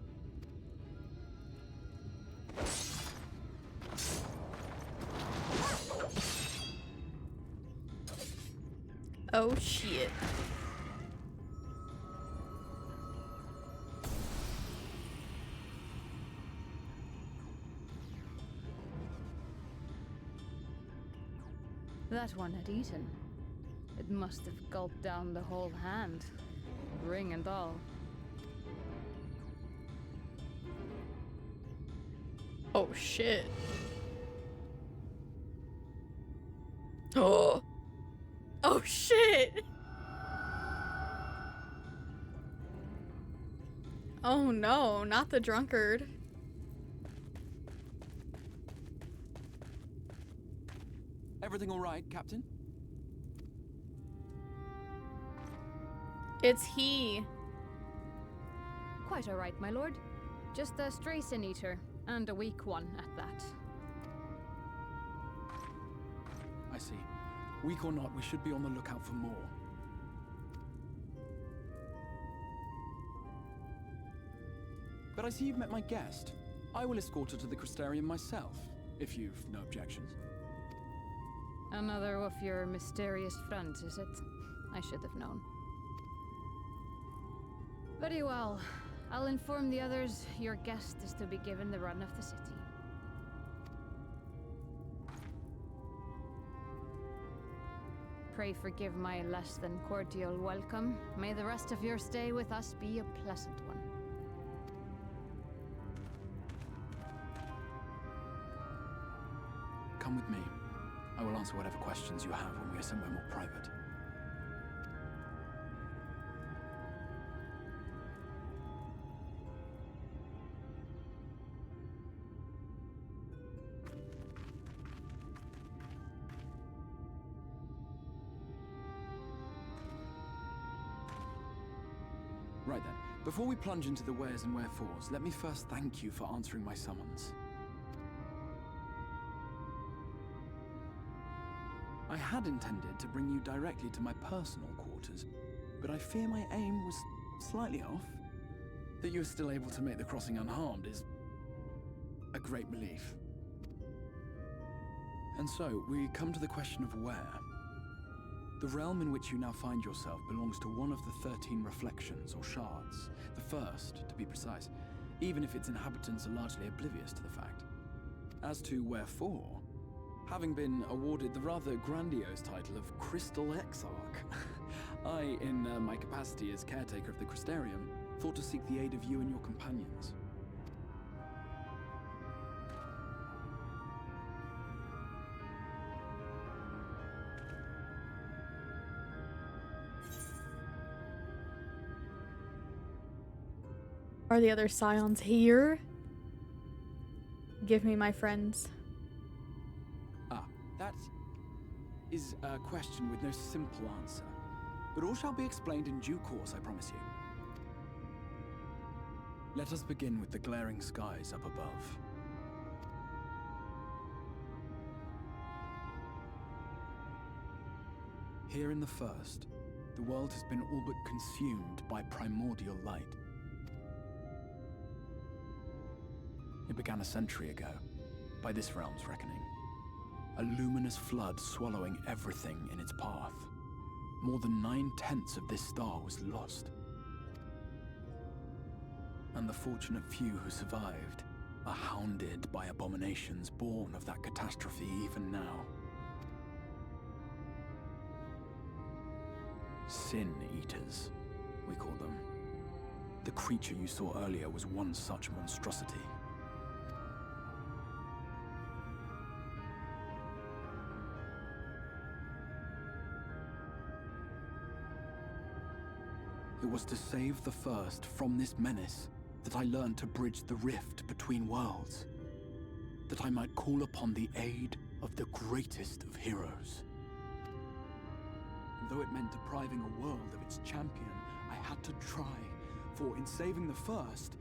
Oh shit. That one had eaten. It must have gulped down the whole hand, ring and all. Oh shit. Oh. Oh shit. Oh no, not the drunkard. Everything all right, Captain? It's he. Quite all right, my lord. Just a stray sin eater, and a weak one at that. I see. Weak or not, we should be on the lookout for more. But I see you've met my guest. I will escort her to the Crystarium myself, if you've no objections. Another of your mysterious friends, is it? I should have known. Very well. I'll inform the others your guest is to be given the run of the city. Pray forgive my less than cordial welcome. May the rest of your stay with us be a pleasant one. Come with me. I will answer whatever questions you have when we are somewhere more private. Right then, before we plunge into the wheres and wherefores, let me first thank you for answering my summons. I had intended to bring you directly to my personal quarters, but I fear my aim was slightly off. That you are still able to make the crossing unharmed is a great relief. And so, we come to the question of where. The realm in which you now find yourself belongs to one of the 13 reflections, or shards. The first, to be precise, even if its inhabitants are largely oblivious to the fact. As to wherefore, having been awarded the rather grandiose title of Crystal Exarch, I, in my capacity as caretaker of the Crystarium, thought to seek the aid of you and your companions. Are the other scions here? Give me my friends. Ah, that is a question with no simple answer. But all shall be explained in due course, I promise you. Let us begin with the glaring skies up above. Here in the first, the world has been all but consumed by primordial light. It began a century ago, by this realm's reckoning. A luminous flood swallowing everything in its path. More than 9/10 of this star was lost. And the fortunate few who survived are hounded by abominations born of that catastrophe even now. Sin Eaters, we call them. The creature you saw earlier was one such monstrosity. It was to save the first from this menace that I learned to bridge the rift between worlds. That I might call upon the aid of the greatest of heroes. And though it meant depriving a world of its champion, I had to try, for in saving the first,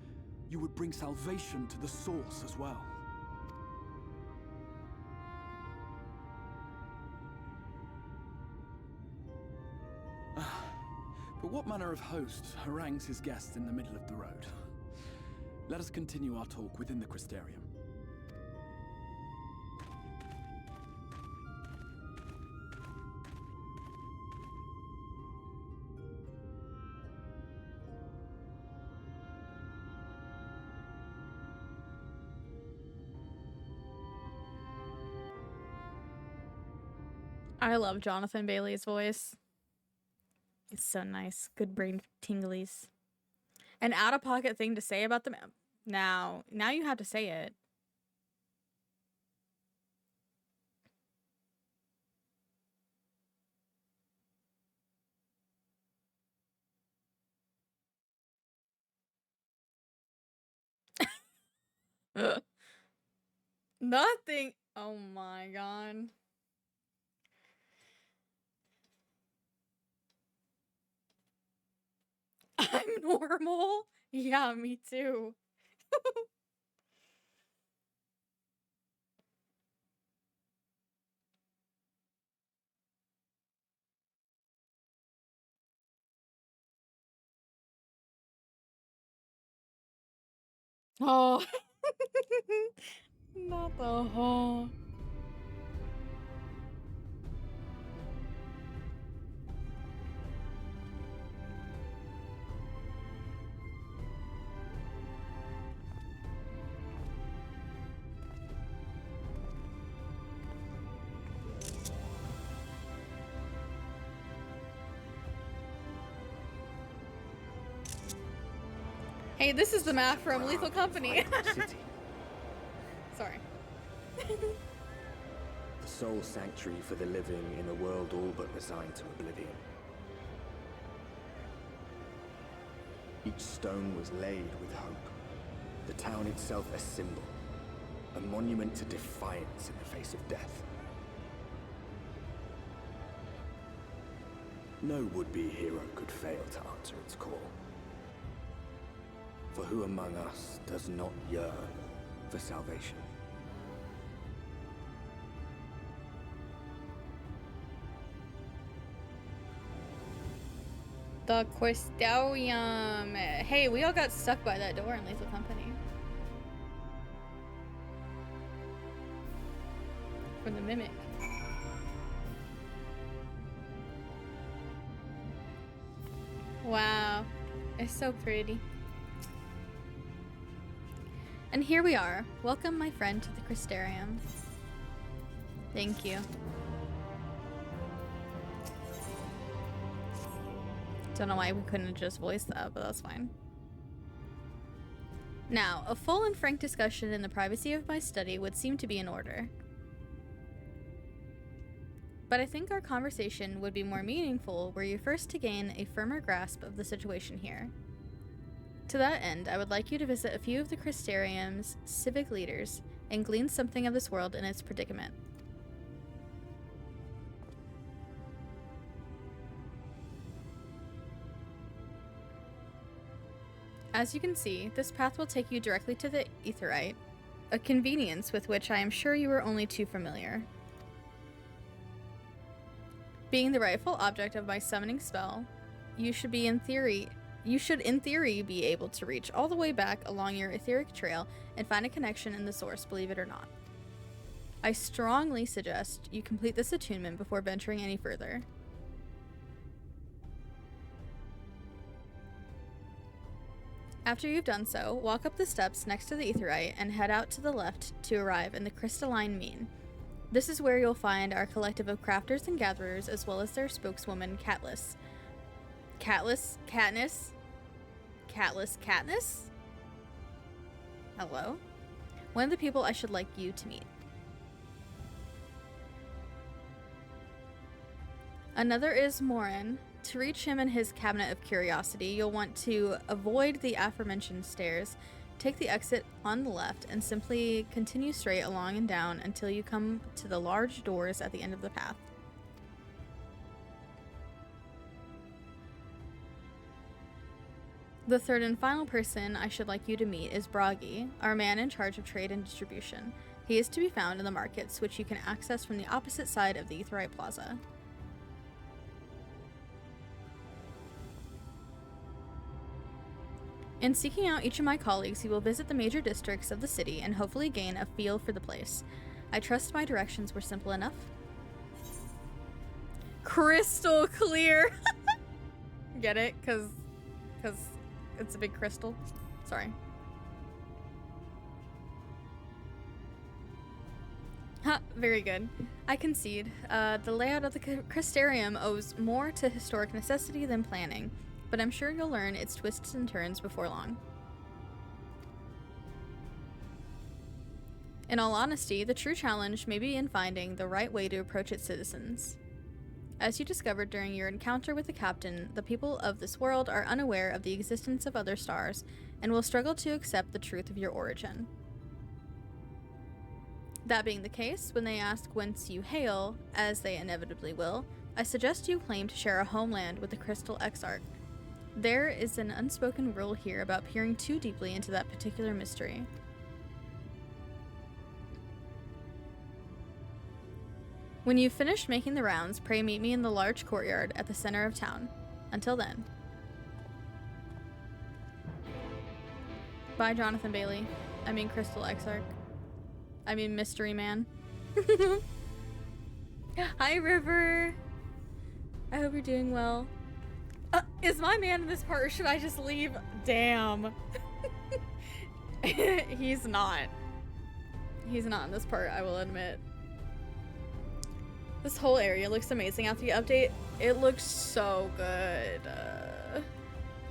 you would bring salvation to the source as well. But what manner of host harangues his guests in the middle of the road? Let us continue our talk within the Crystarium. I love Jonathan Bailey's voice. It's so nice. Good brain tinglies. An out-of-pocket thing to say about them. Now you have to say it. Nothing. Oh my god. I'm normal? Yeah, me too. Oh. Not the whole. Hey, this is the map from Lethal Company. Sorry. The sole sanctuary for the living in a world all but resigned to oblivion. Each stone was laid with hope. The town itself a symbol, a monument to defiance in the face of death. No would-be hero could fail to answer its call. For who among us does not yearn for salvation? The Questarium. Hey, we all got stuck by that door in Lethal Company. From the Mimic. Wow. It's so pretty. And here we are. Welcome, my friend, to the Crystarium. Thank you. Don't know why we couldn't just voice that, but that's fine. Now, a full and frank discussion in the privacy of my study would seem to be in order. But I think our conversation would be more meaningful were you first to gain a firmer grasp of the situation here. To that end, I would like you to visit a few of the Crystarium's civic leaders and glean something of this world and its predicament. As you can see, this path will take you directly to the Aetheryte, a convenience with which I am sure you are only too familiar. Being the rightful object of my summoning spell, you should in theory be able to reach all the way back along your etheric trail and find a connection in the source, believe it or not. I strongly suggest you complete this attunement before venturing any further. After you've done so, walk up the steps next to the Aetheryte and head out to the left to arrive in the Crystalline Mean. This is where you'll find our collective of crafters and gatherers, as well as their spokeswoman, Katniss. Katniss? Hello? One of the people I should like you to meet. Another is Morin. To reach him in his Cabinet of Curiosity, you'll want to avoid the aforementioned stairs, take the exit on the left, and simply continue straight along and down until you come to the large doors at the end of the path. The third and final person I should like you to meet is Bragi, our man in charge of trade and distribution. He is to be found in the markets, which you can access from the opposite side of the Aetheryte Plaza. In seeking out each of my colleagues, you will visit the major districts of the city and hopefully gain a feel for the place. I trust my directions were simple enough. Crystal clear! Get it? Cause it's a big crystal. Sorry. Ha, very good. I concede. The layout of the Crystarium owes more to historic necessity than planning, but I'm sure you'll learn its twists and turns before long. In all honesty, the true challenge may be in finding the right way to approach its citizens. As you discovered during your encounter with the captain, the people of this world are unaware of the existence of other stars and will struggle to accept the truth of your origin. That being the case, when they ask whence you hail, as they inevitably will, I suggest you claim to share a homeland with the Crystal Exarch. There is an unspoken rule here about peering too deeply into that particular mystery. When you've finished making the rounds, pray meet me in the large courtyard at the center of town. Until then. Bye, Jonathan Bailey. I mean, Crystal Exarch. I mean, Mystery Man. Hi, River. I hope you're doing well. Is my man in this part, or should I just leave? Damn. He's not. He's not in this part, I will admit. This whole area looks amazing after the update. It looks so good.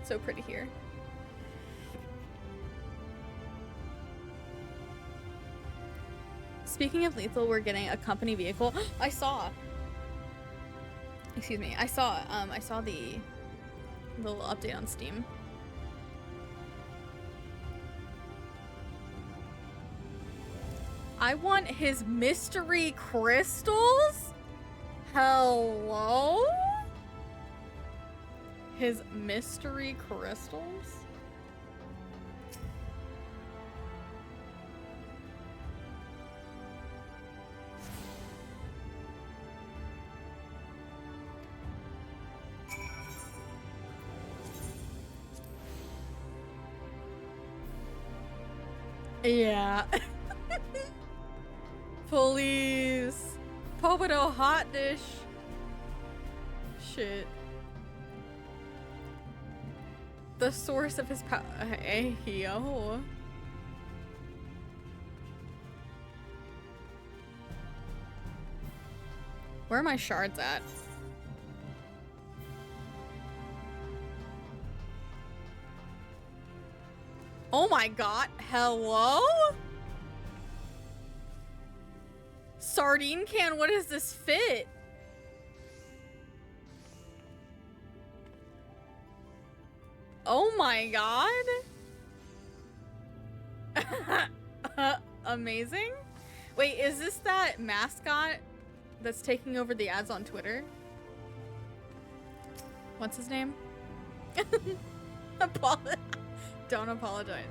So pretty here. Speaking of lethal, we're getting a company vehicle. I saw the little update on Steam. I want his mystery crystals? Hello? His mystery crystals? Yeah. Police. Pobodo hot dish. Shit. The source of his power. Hey, yo. Where are my shards at? Oh my god. Hello? Sardine can, what does this fit? Oh my god. Amazing. Wait, is this that mascot that's taking over the ads on Twitter? What's his name? Don't apologize.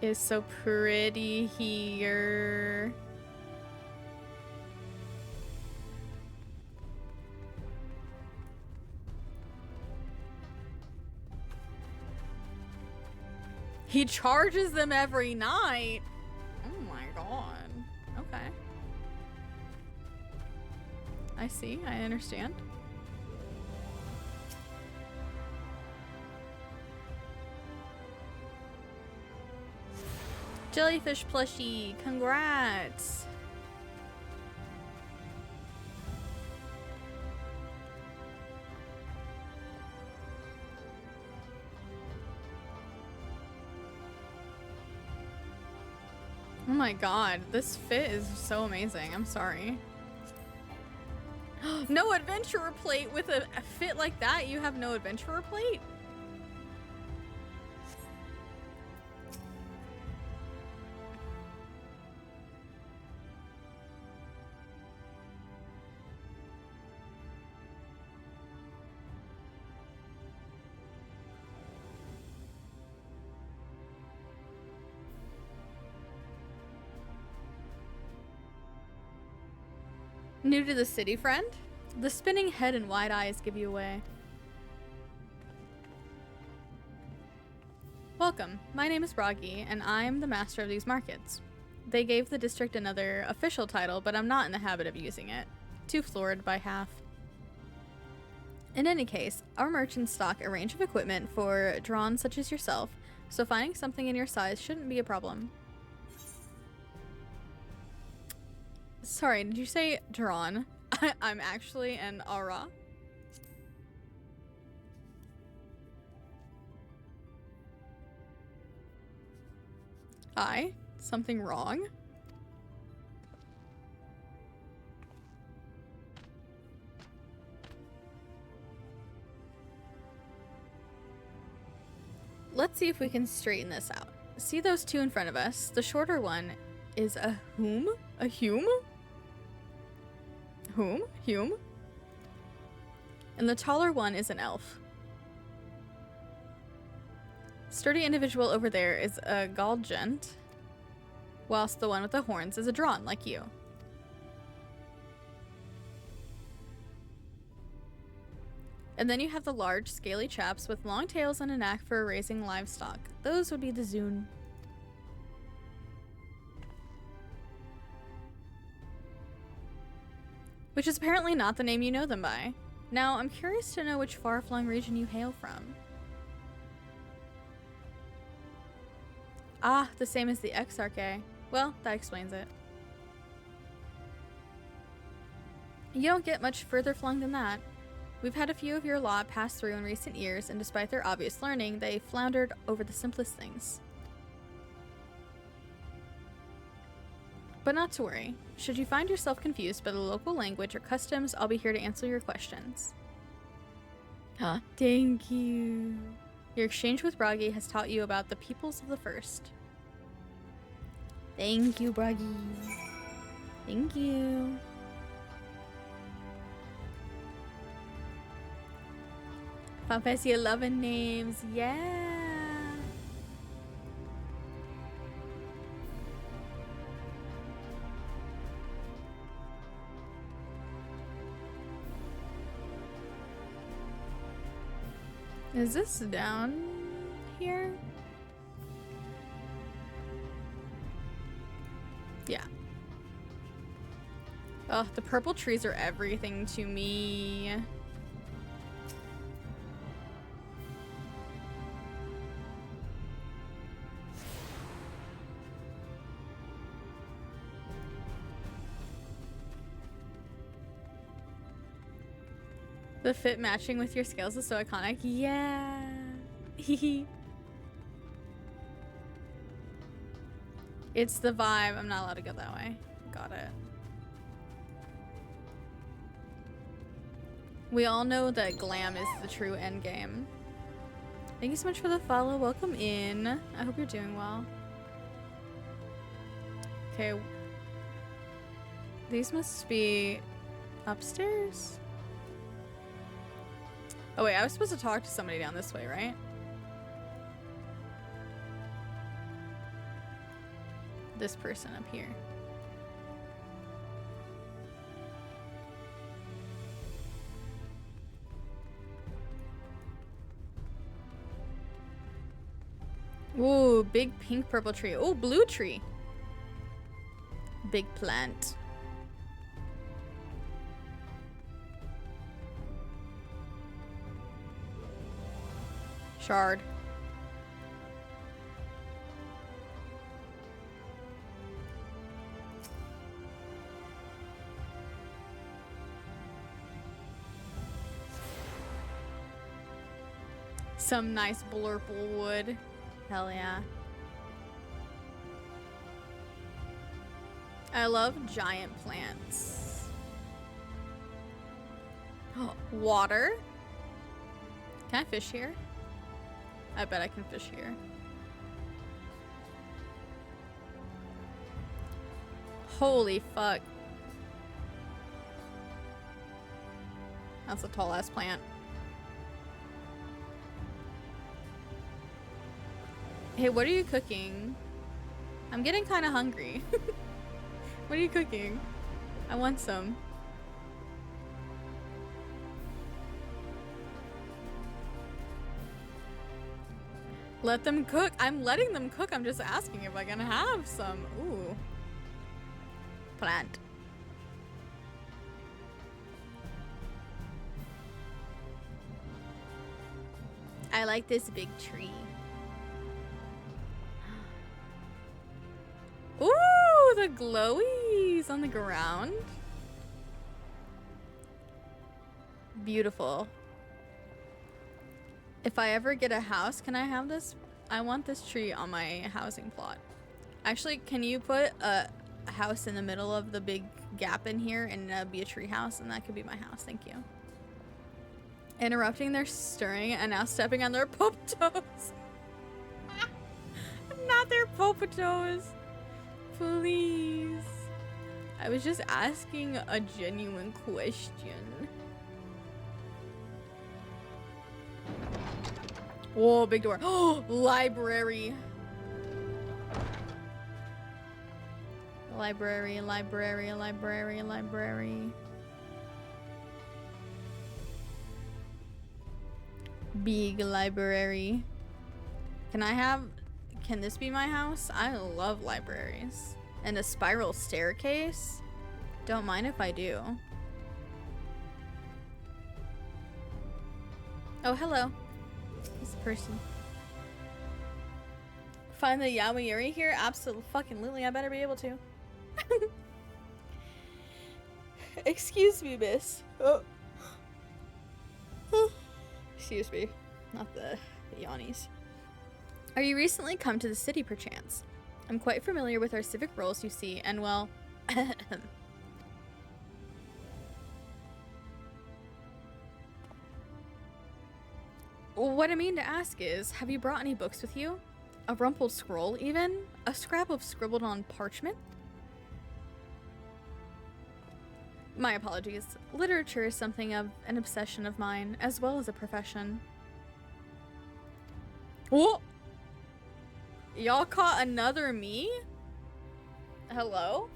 Is so pretty here. He charges them every night. Oh my god. Okay. I see. I understand. Jellyfish plushie. Congrats. Oh my god, this fit is so amazing. I'm sorry. No adventurer plate with a fit like that. You have no adventurer plate? New to the city, friend? The spinning head and wide eyes give you away. Welcome, my name is Bragi, and I'm the master of these markets. They gave the district another official title, but I'm not in the habit of using it. Too florid by half. In any case, our merchants stock a range of equipment for drawn such as yourself, so finding something in your size shouldn't be a problem. Sorry, did you say drawn? I'm actually an aura. Hi? Something wrong? Let's see if we can straighten this out. See those two in front of us? The shorter one is a whom? A hume? Whom? Hume? And the taller one is an elf. Sturdy individual over there is a Galgent, whilst the one with the horns is a Drawn, like you. And then you have the large, scaly chaps with long tails and a knack for raising livestock. Those would be the Zune. Which is apparently not the name you know them by. Now, I'm curious to know which far-flung region you hail from. Ah, the same as the Exarch. Well, that explains it. You don't get much further flung than that. We've had a few of your lot pass through in recent years, and despite their obvious learning, they floundered over the simplest things. But not to worry. Should you find yourself confused by the local language or customs, I'll be here to answer your questions. Huh? Thank you. Your exchange with Bragi has taught you about the peoples of the First. Thank you, Bragi. Thank you. Fantasy 11 names, yeah. Is this down here? Yeah. Oh, the purple trees are everything to me. The fit matching with your scales is so iconic. Yeah. It's the vibe. I'm not allowed to go that way. Got it. We all know that glam is the true end game. Thank you so much for the follow. Welcome in. I hope you're doing well. Okay. These must be upstairs? Oh wait, I was supposed to talk to somebody down this way, right? This person up here. Ooh, big pink purple tree. Oh, blue tree. Big plant. Shard. Some nice blurple wood. Hell yeah. I love giant plants. Oh, water? Can I fish here? I bet I can fish here. Holy fuck. That's a tall ass plant. Hey, what are you cooking? I'm getting kind of hungry. What are you cooking? I want some. Let them cook. I'm letting them cook. I'm just asking if I can have some. Ooh. Plant. I like this big tree. Ooh, the glowies on the ground. Beautiful. If I ever get a house, can I have this? I want this tree on my housing plot. Actually, can you put a house in the middle of the big gap in here and be a tree house? And that could be my house. Thank you. Interrupting their stirring and now stepping on their popotos. Not their popotos. Please. I was just asking a genuine question. Whoa, big door. Oh, library. Library, library, library, library. Big library. Can this be my house? I love libraries. And a spiral staircase? Don't mind if I do. Oh, hello. This person. Find the Yaoi here? Absolutely, I better be able to. Excuse me, miss. Oh. Excuse me. Not the yawnies. Are you recently come to the city, perchance? I'm quite familiar with our civic roles, you see, and well... What I mean to ask is, have you brought any books with you? A rumpled scroll, even? A scrap of scribbled on parchment? My apologies. Literature is something of an obsession of mine, as well as a profession. Whoa! Y'all caught another me? Hello?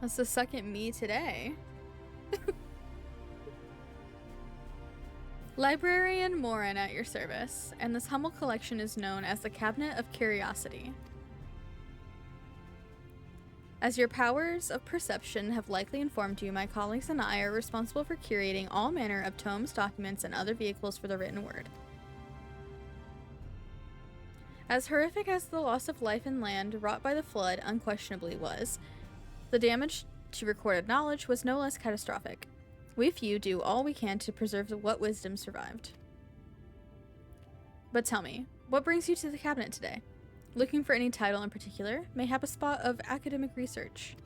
That's the second me today. Librarian Morin at your service, and this humble collection is known as the Cabinet of Curiosity. As your powers of perception have likely informed you, my colleagues and I are responsible for curating all manner of tomes, documents, and other vehicles for the written word. As horrific as the loss of life and land wrought by the flood unquestionably was, the damage to recorded knowledge was no less catastrophic. We few do all we can to preserve what wisdom survived. But tell me, what brings you to the cabinet today? Looking for any title in particular? Mayhap a spot of academic research?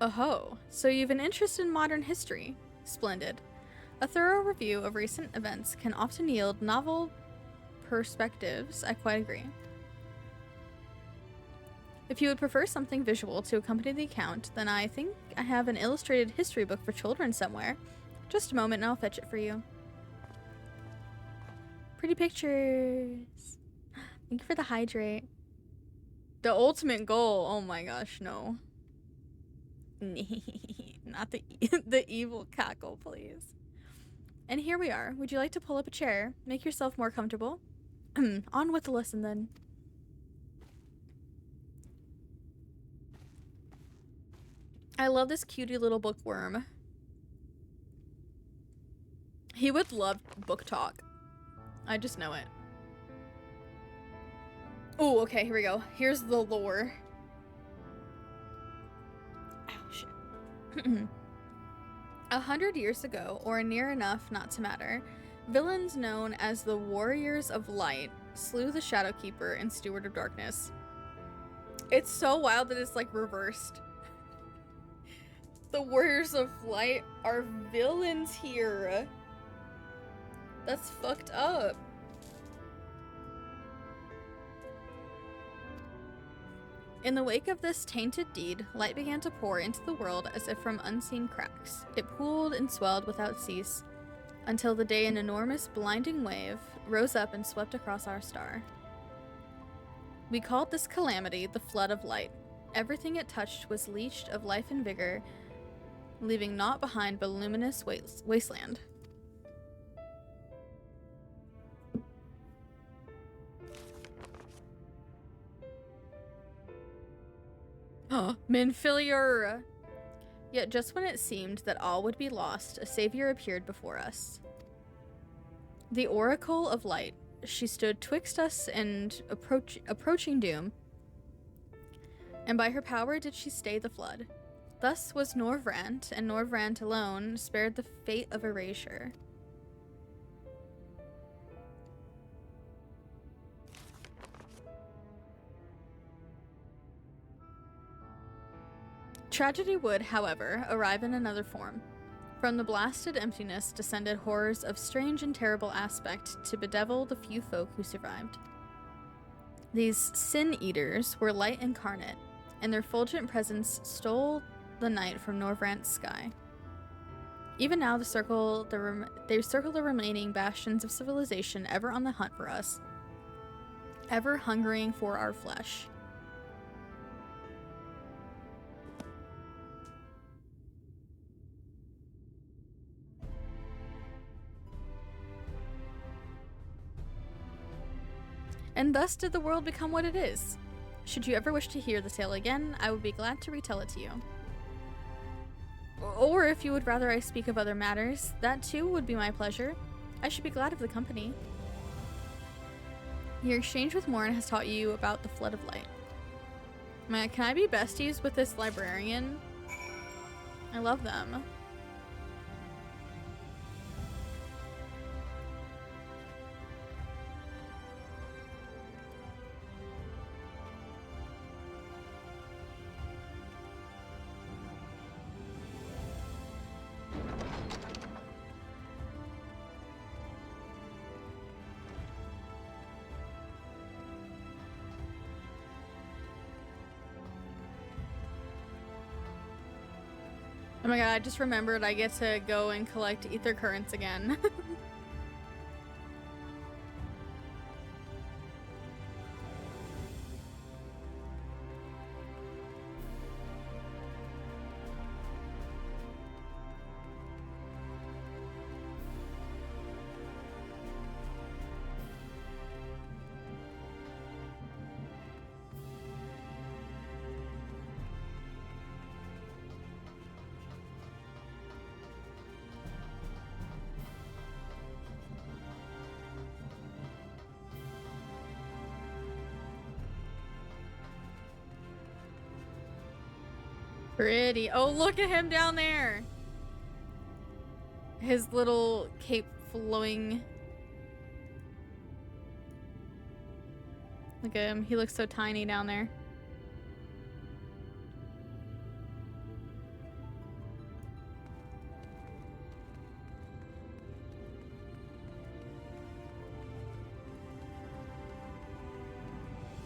Oh, so you've an interest in modern history. Splendid. A thorough review of recent events can often yield novel perspectives. I quite agree. If you would prefer something visual to accompany the account, then I think I have an illustrated history book for children somewhere. Just a moment and I'll fetch it for you. Pretty pictures. Thank you for the hydrate. The ultimate goal. Oh my gosh, no. Not the evil cackle, please. And here we are. Would you like to pull up a chair? Make yourself more comfortable. On with the lesson then. I love this cutie little bookworm. He would love book talk. I just know it. Oh, okay, here we go. Here's the lore. Oh, shit. 100 years ago, or near enough not to matter, villains known as the Warriors of Light slew the Shadowkeeper and Steward of Darkness. It's so wild that it's like reversed. The Warriors of Light are villains here. That's fucked up. In the wake of this tainted deed, light began to pour into the world as if from unseen cracks. It pooled and swelled without cease, until the day an enormous blinding wave rose up and swept across our star. We called this calamity the Flood of Light. Everything it touched was leached of life and vigor, leaving naught behind but luminous wasteland. Minfilior! Yet just when it seemed that all would be lost, a savior appeared before us. The Oracle of Light. She stood twixt us and approaching doom, and by her power did she stay the flood. Thus was Norvrant, and Norvrant alone spared the fate of erasure. Tragedy would, however, arrive in another form. From the blasted emptiness descended horrors of strange and terrible aspect to bedevil the few folk who survived. These sin-eaters were light incarnate, and their fulgent presence stole the night from Norvrant's sky. Even now, they circle the remaining bastions of civilization, ever on the hunt for us, ever hungering for our flesh. And thus did the world become what it is. Should you ever wish to hear the tale again, I would be glad to retell it to you. Or if you would rather I speak of other matters, that too would be my pleasure. I should be glad of the company. Your exchange with Morin has taught you about the Flood of Light. Man, can I be besties with this librarian? I love them. Oh my god, I just remembered I get to go and collect ether currents again. Pretty. Oh, look at him down there. His little cape flowing. Look at him. He looks so tiny down there.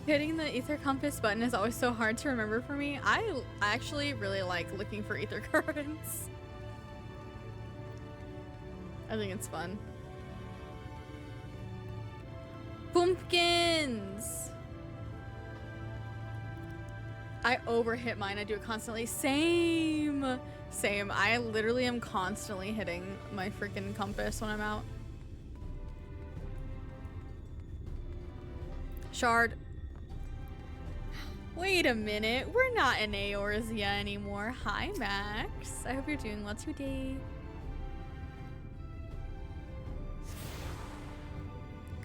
Hitting the ether compass button is always so hard to remember for me. I actually really like looking for ether currents. I think it's fun. Pumpkins! I overhit mine. I do it constantly. Same. Same. I literally am constantly hitting my freaking compass when I'm out. Shard. Wait a minute, we're not in Eorzea anymore. Hi, Max. I hope you're doing well today.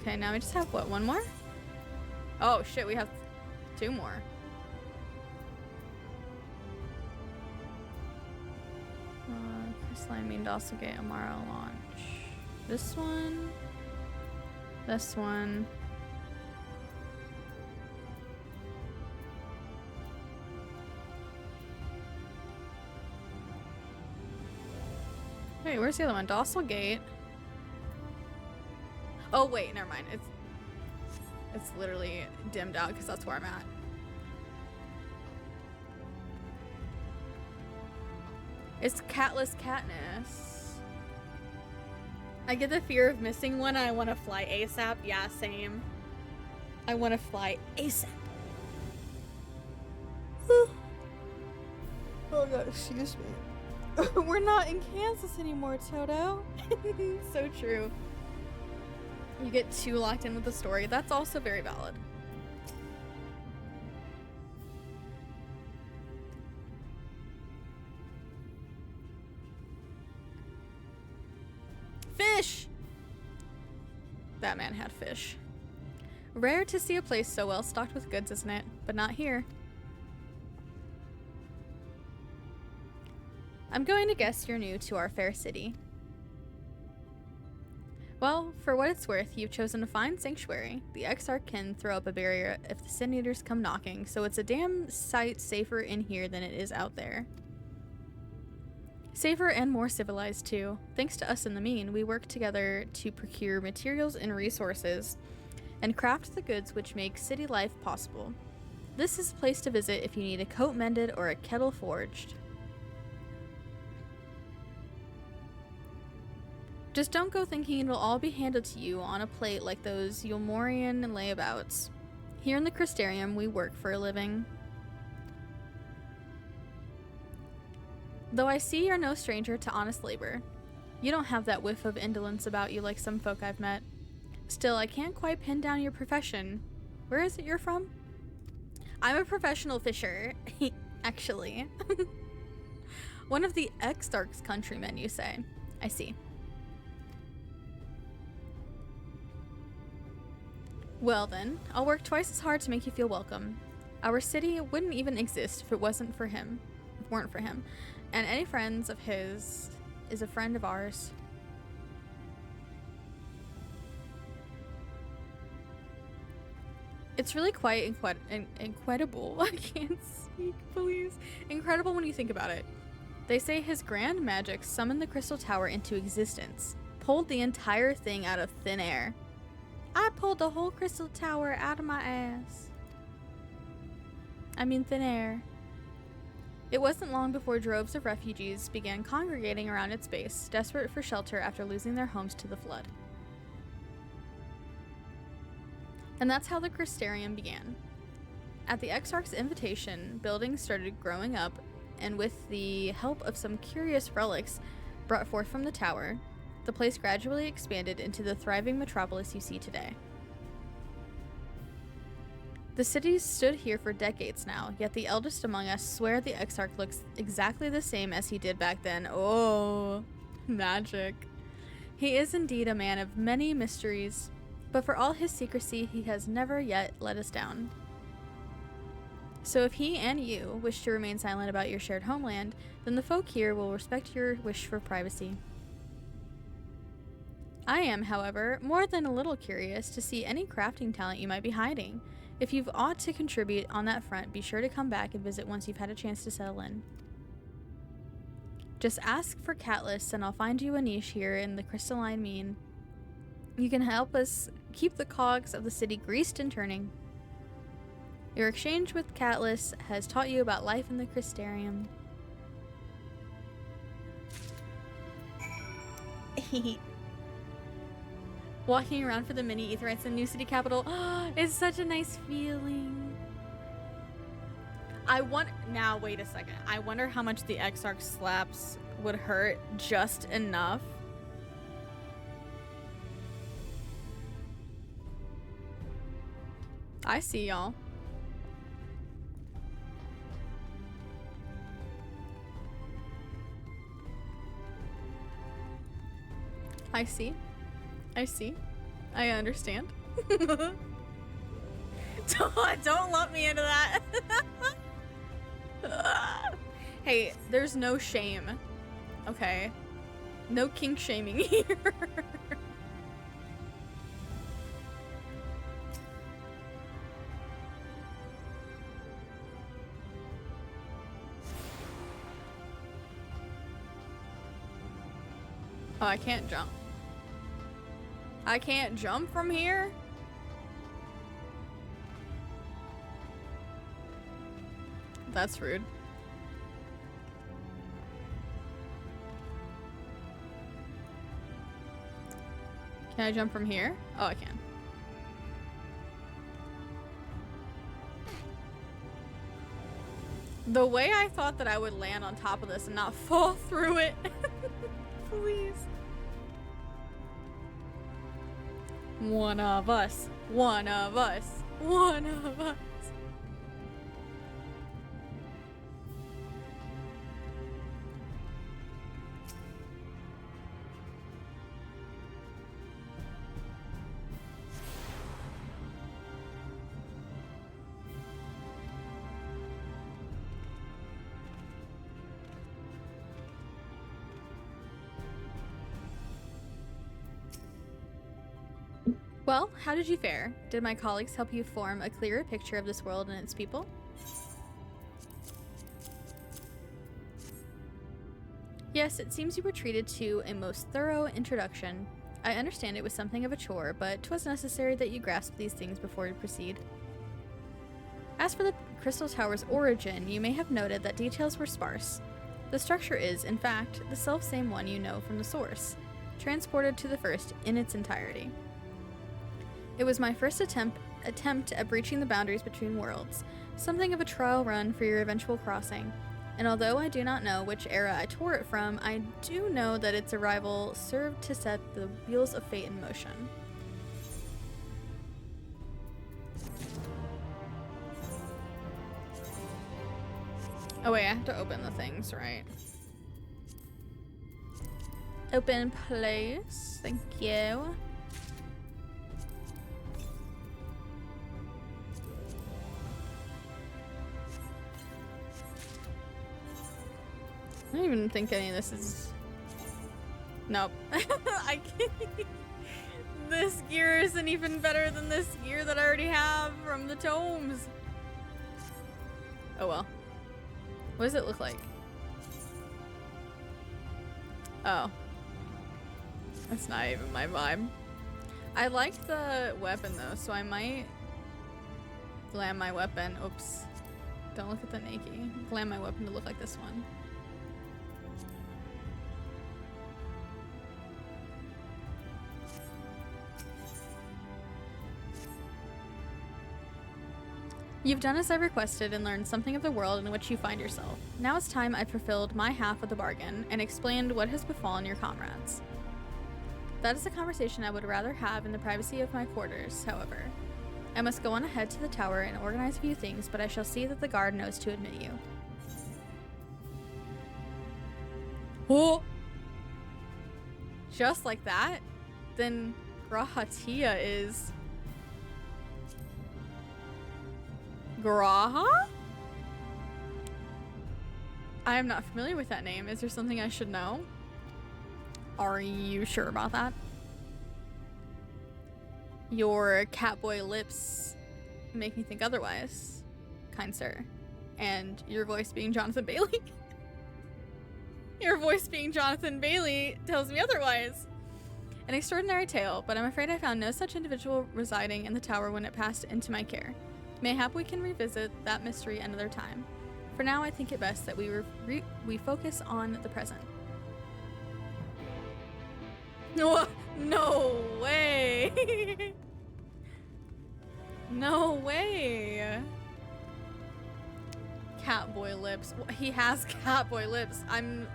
Okay, now we just have, what, one more? Oh, shit, we have two more. Crystalline Mean Dosselgate Amara launch. This one. This one. Wait, where's the other one? Dossel Oh wait, never mind. It's literally dimmed out because that's where I'm at. It's Catless Katniss. I get the fear of missing one. I want to fly ASAP. Yeah, same. I want to fly ASAP. Oh god, excuse me. We're not in Kansas anymore, Toto. So true. You get too locked in with the story. That's also very valid. Fish! That man had fish. Rare to see a place so well stocked with goods, isn't it? But not here. I'm going to guess you're new to our fair city. Well, for what it's worth, you've chosen a fine sanctuary. The Exarch can throw up a barrier if the Sin Eaters come knocking, so it's a damn sight safer in here than it is out there. Safer and more civilized, too. Thanks to us in the mean, we work together to procure materials and resources, and craft the goods which make city life possible. This is a place to visit if you need a coat mended or a kettle forged. Just don't go thinking it'll all be handed to you on a plate like those Yulmorian layabouts. Here in the Crystarium, we work for a living. Though I see you're no stranger to honest labor. You don't have that whiff of indolence about you like some folk I've met. Still, I can't quite pin down your profession. Where is it you're from? I'm a professional fisher, actually. One of the Exarch's countrymen, you say? I see. Well then, I'll work twice as hard to make you feel welcome. Our city wouldn't even exist if it weren't for him. And any friends of his is a friend of ours. It's really quite incredible. I can't speak, please. Incredible when you think about it. They say his grand magic summoned the Crystal Tower into existence, pulled the entire thing out of thin air. I pulled the whole Crystal Tower out of my ass. I mean thin air. It wasn't long before droves of refugees began congregating around its base, desperate for shelter after losing their homes to the flood. And that's how the Crystarium began. At the Exarch's invitation, buildings started growing up, and with the help of some curious relics brought forth from the tower, the place gradually expanded into the thriving metropolis you see today. The city's stood here for decades now, yet the eldest among us swear the Exarch looks exactly the same as he did back then. Oh, magic. He is indeed a man of many mysteries, but for all his secrecy, he has never yet let us down. So if he and you wish to remain silent about your shared homeland, then the folk here will respect your wish for privacy. I am, however, more than a little curious to see any crafting talent you might be hiding. If you've aught to contribute on that front, be sure to come back and visit once you've had a chance to settle in. Just ask for Catless and I'll find you a niche here in the crystalline mean. You can help us keep the cogs of the city greased and turning. Your exchange with Catless has taught you about life in the Crystarium. Walking around for the mini Aetherites in New City Capital. It's such a nice feeling. Now, wait a second. I wonder how much the Exarch slaps would hurt just enough. I see y'all. I see. I understand. Don't lump me into that. Hey, there's no shame. Okay? No kink shaming here. Oh, I can't jump. I can't jump from here? That's rude. Can I jump from here? Oh, I can. The way I thought that I would land on top of this and not fall through it. Please. One of us. One of us. One of us. Well, how did you fare? Did my colleagues help you form a clearer picture of this world and its people? Yes, it seems you were treated to a most thorough introduction. I understand it was something of a chore, but 'twas necessary that you grasp these things before you proceed. As for the Crystal Tower's origin, you may have noted that details were sparse. The structure is, in fact, the self-same one you know from the source. transported to the first in its entirety. It was my first attempt at breaching the boundaries between worlds, something of a trial run for your eventual crossing, and although I do not know which era I tore it from, I do know that its arrival served to set the wheels of fate in motion. Oh wait, I have to open the things, right? Open place, thank you. I don't even think any of this is... Nope. I can't... This gear isn't even better than this gear that I already have from the tomes. Oh well. What does it look like? Oh. That's not even my vibe. I like the weapon though, so I might glam my weapon. Oops. Don't look at the Nike. Glam my weapon to look like this one. You've done as I requested and learned something of the world in which you find yourself. Now it's time I've fulfilled my half of the bargain and explained what has befallen your comrades. That is a conversation I would rather have in the privacy of my quarters, however. I must go on ahead to the tower and organize a few things, but I shall see that the guard knows to admit you. Oh! Just like that? Then Grahatia is... Graha? I am not familiar with that name. Is there something I should know? Are you sure about that? Your catboy lips make me think otherwise, kind sir. And your voice being Jonathan Bailey? Your voice being Jonathan Bailey tells me otherwise. An extraordinary tale, but I'm afraid I found no such individual residing in the tower when it passed into my care. Mayhap we can revisit that mystery another time. For now, I think it best that we focus on the present. No way! No way! Catboy lips. He has catboy lips. I'm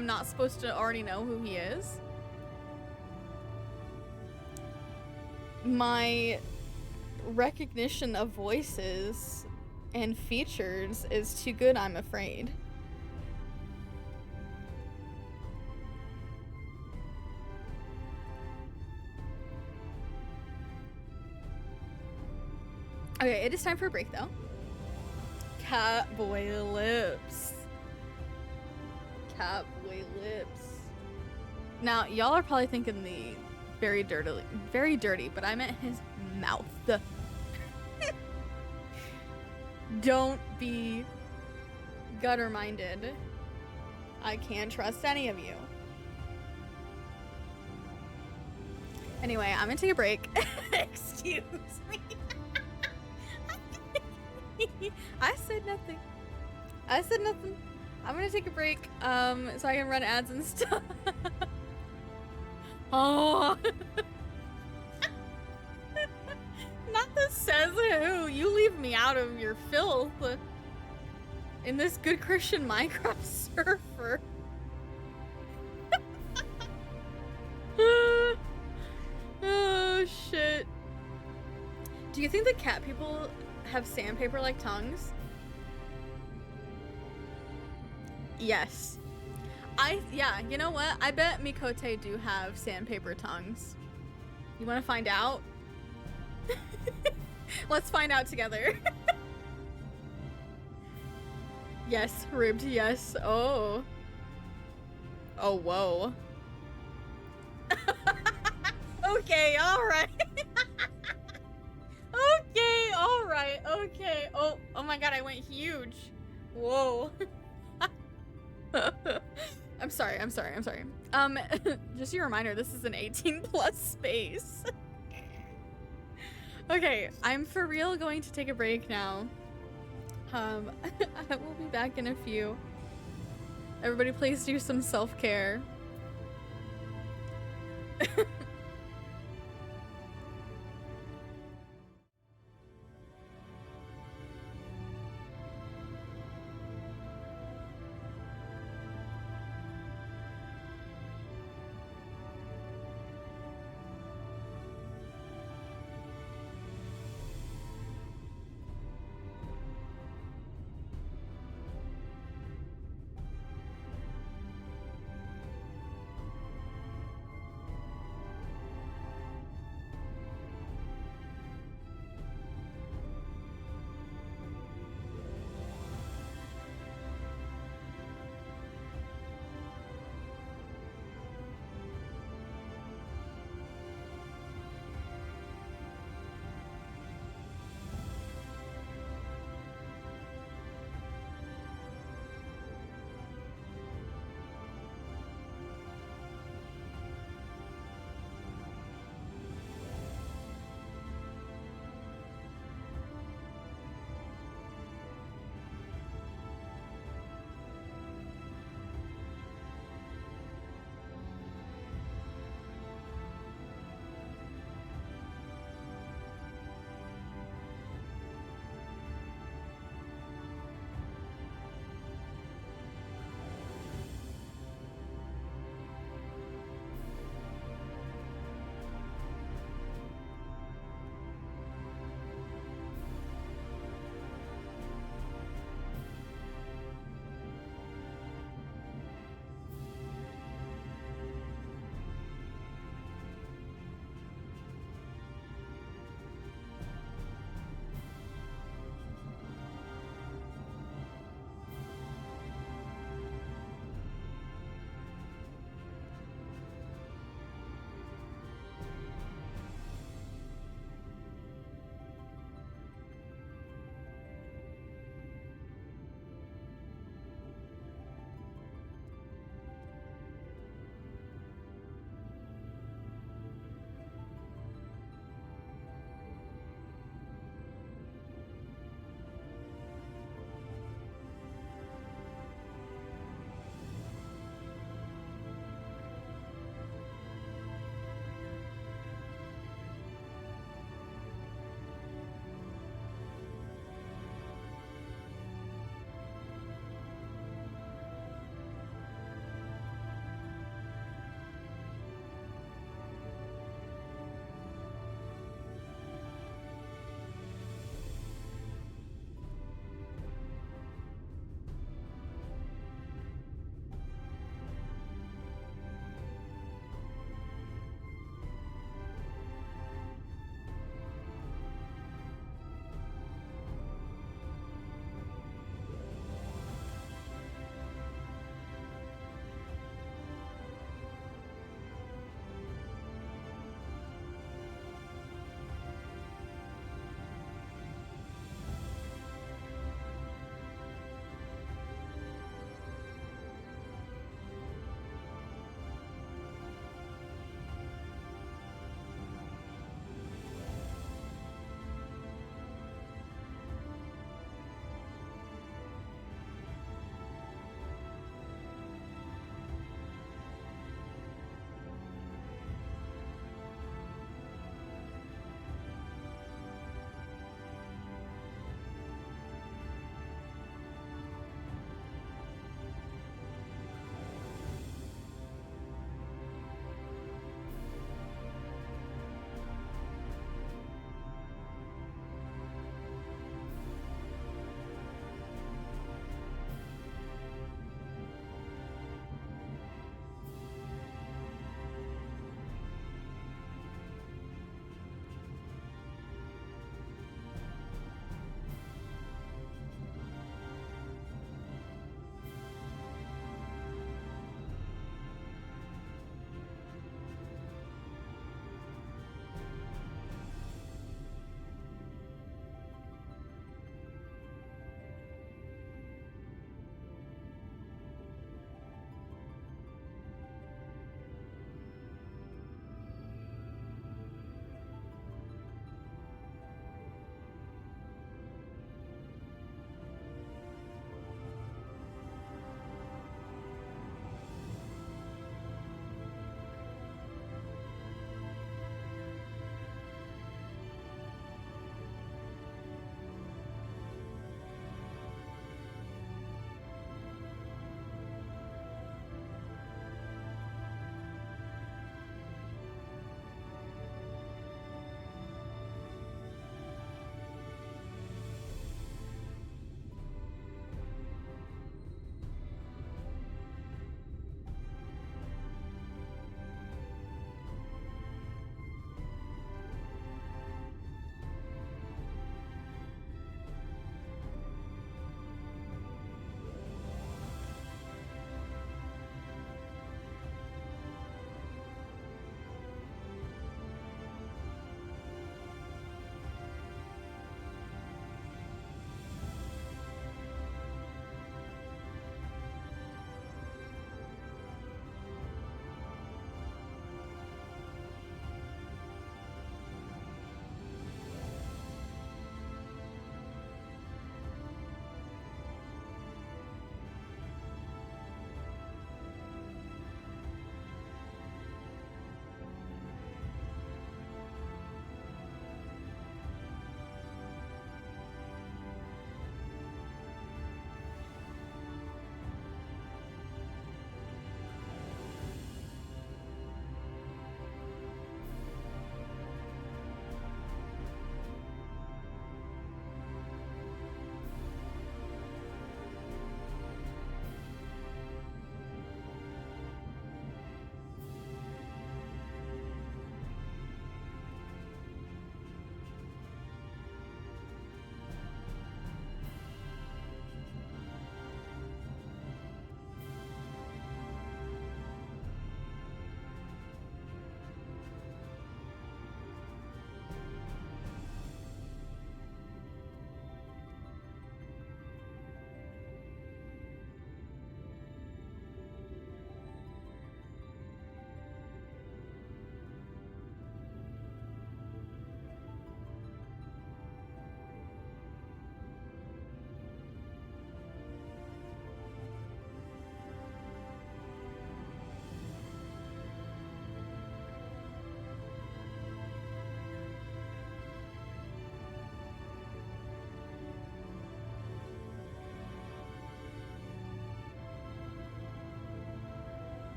not supposed to already know who he is. My recognition of voices and features is too good, I'm afraid. Okay, it is time for a break though. Catboy lips. Catboy lips. Now, y'all are probably thinking the very dirty, but I meant his mouth. Don't be gutter-minded. I can't trust any of you. Anyway, I'm gonna take a break. Excuse me. I said nothing. I'm gonna take a break, so I can run ads and stuff. Oh. Not the says who. You leave me out of your filth. In this good Christian Minecraft server. Oh shit. Do you think that cat people have sandpaper-like tongues? Yes. Yeah, you know what? I bet Mikote do have sandpaper tongues. You want to find out? Let's find out together. Yes, ribbed, yes. Oh. Oh, whoa. Okay, alright. Okay, alright, okay. Oh my god, I went huge. Whoa. I'm sorry. Just your reminder, this is an 18+ space. Okay, I'm for real going to take a break now. I will be back in a few. Everybody please do some self-care.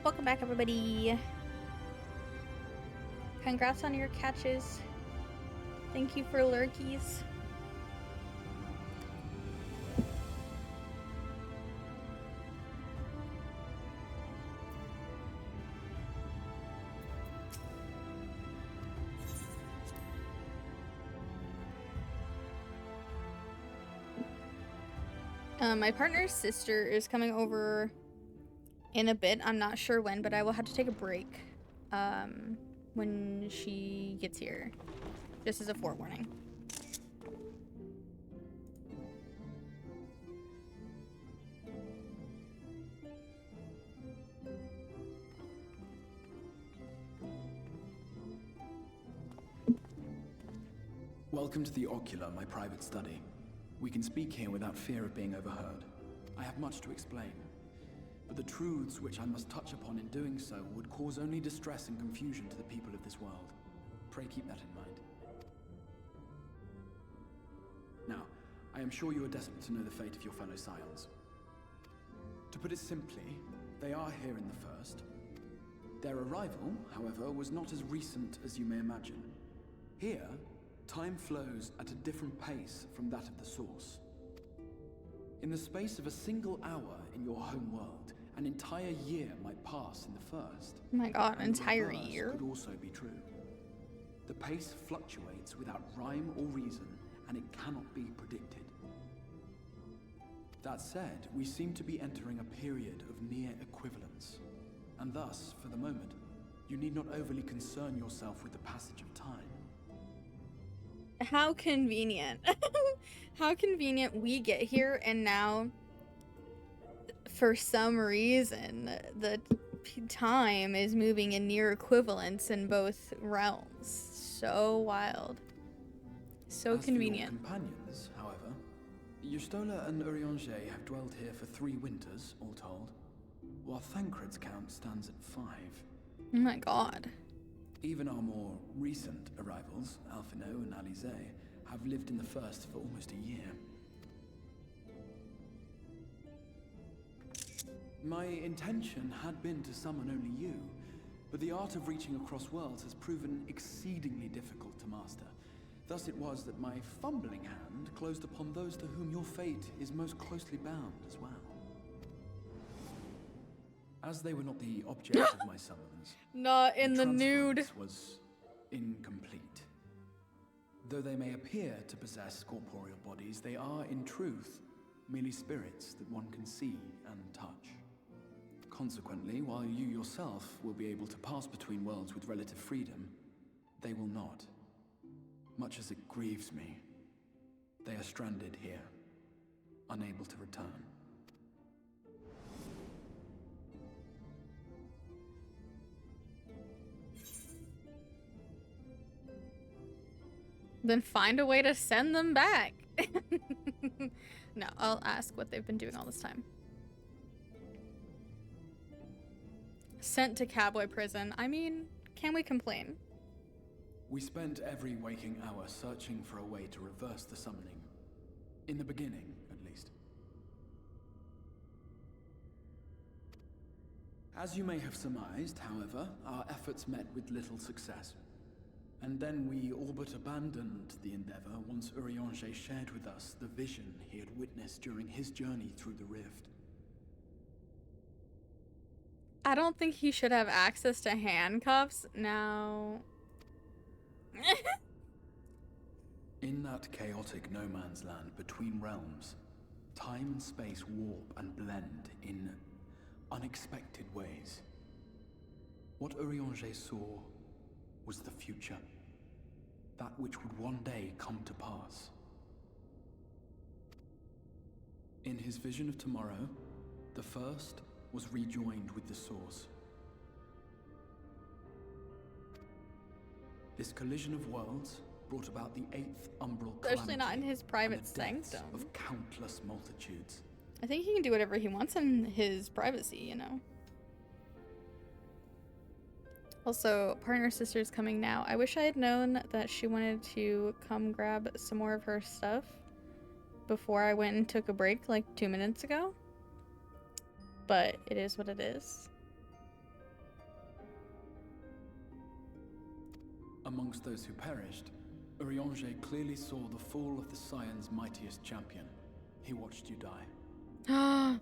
Welcome back, everybody. Congrats on your catches. Thank you for lurkies. My partner's sister is coming over in a bit. I'm not sure when, but I will have to take a break when she gets here, just as a forewarning. Welcome to the Ocular, my private study. We can speak here without fear of being overheard. I have much to explain, but the truths which I must touch upon in doing so would cause only distress and confusion to the people of this world. Pray keep that in mind. Now, I am sure you are desperate to know the fate of your fellow Scions. To put it simply, they are here in the First. Their arrival, however, was not as recent as you may imagine. Here, time flows at a different pace from that of the Source. In the space of a single hour in your home world, an entire year might pass in the First. Oh my god, an entire reverse year? Could also be true. The pace fluctuates without rhyme or reason, and it cannot be predicted. That said, we seem to be entering a period of near equivalence. And thus, for the moment, you need not overly concern yourself with the passage of time. How convenient. How convenient we get here and now, for some reason, the time is moving in near equivalence in both realms. So wild. So As convenient. For your companions, however, Yustola and Urianger have dwelled here for 3 winters, all told, while Thancred's count stands at 5. Oh my god. Even our more recent arrivals, Alphino and Alize, have lived in the First for almost a year. My intention had been to summon only you, but the art of reaching across worlds has proven exceedingly difficult to master. Thus it was that my fumbling hand closed upon those to whom your fate is most closely bound as well. As they were not the object of my summons, Not in the nude. transference was incomplete. Though they may appear to possess corporeal bodies, they are, in truth, merely spirits that one can see and touch. Consequently, while you yourself will be able to pass between worlds with relative freedom, they will not. Much as it grieves me, they are stranded here, unable to return. Then find a way to send them back. No, I'll ask what they've been doing all this time. Sent to cowboy prison. I mean, can we complain? We spent every waking hour searching for a way to reverse the summoning. In the beginning, at least. As you may have surmised, however, our efforts met with little success. And then we all but abandoned the endeavor once Urianger shared with us the vision he had witnessed during his journey through the rift. I don't think he should have access to handcuffs now. In that chaotic no man's land between realms, time and space warp and blend in unexpected ways. What Urianger saw was the future. That which would one day come to pass. In his vision of tomorrow, the First was rejoined with the Source. This collision of worlds brought about the 8th umbral calamity. Especially not in his private and the deaths sanctum. of countless multitudes. I think he can do whatever he wants in his privacy, you know. Also, partner sister's coming now. I wish I had known that she wanted to come grab some more of her stuff before I went and took a break like 2 minutes ago. But it is what it is. Amongst those who perished, Urianger clearly saw the fall of the Scion's mightiest champion. He watched you die.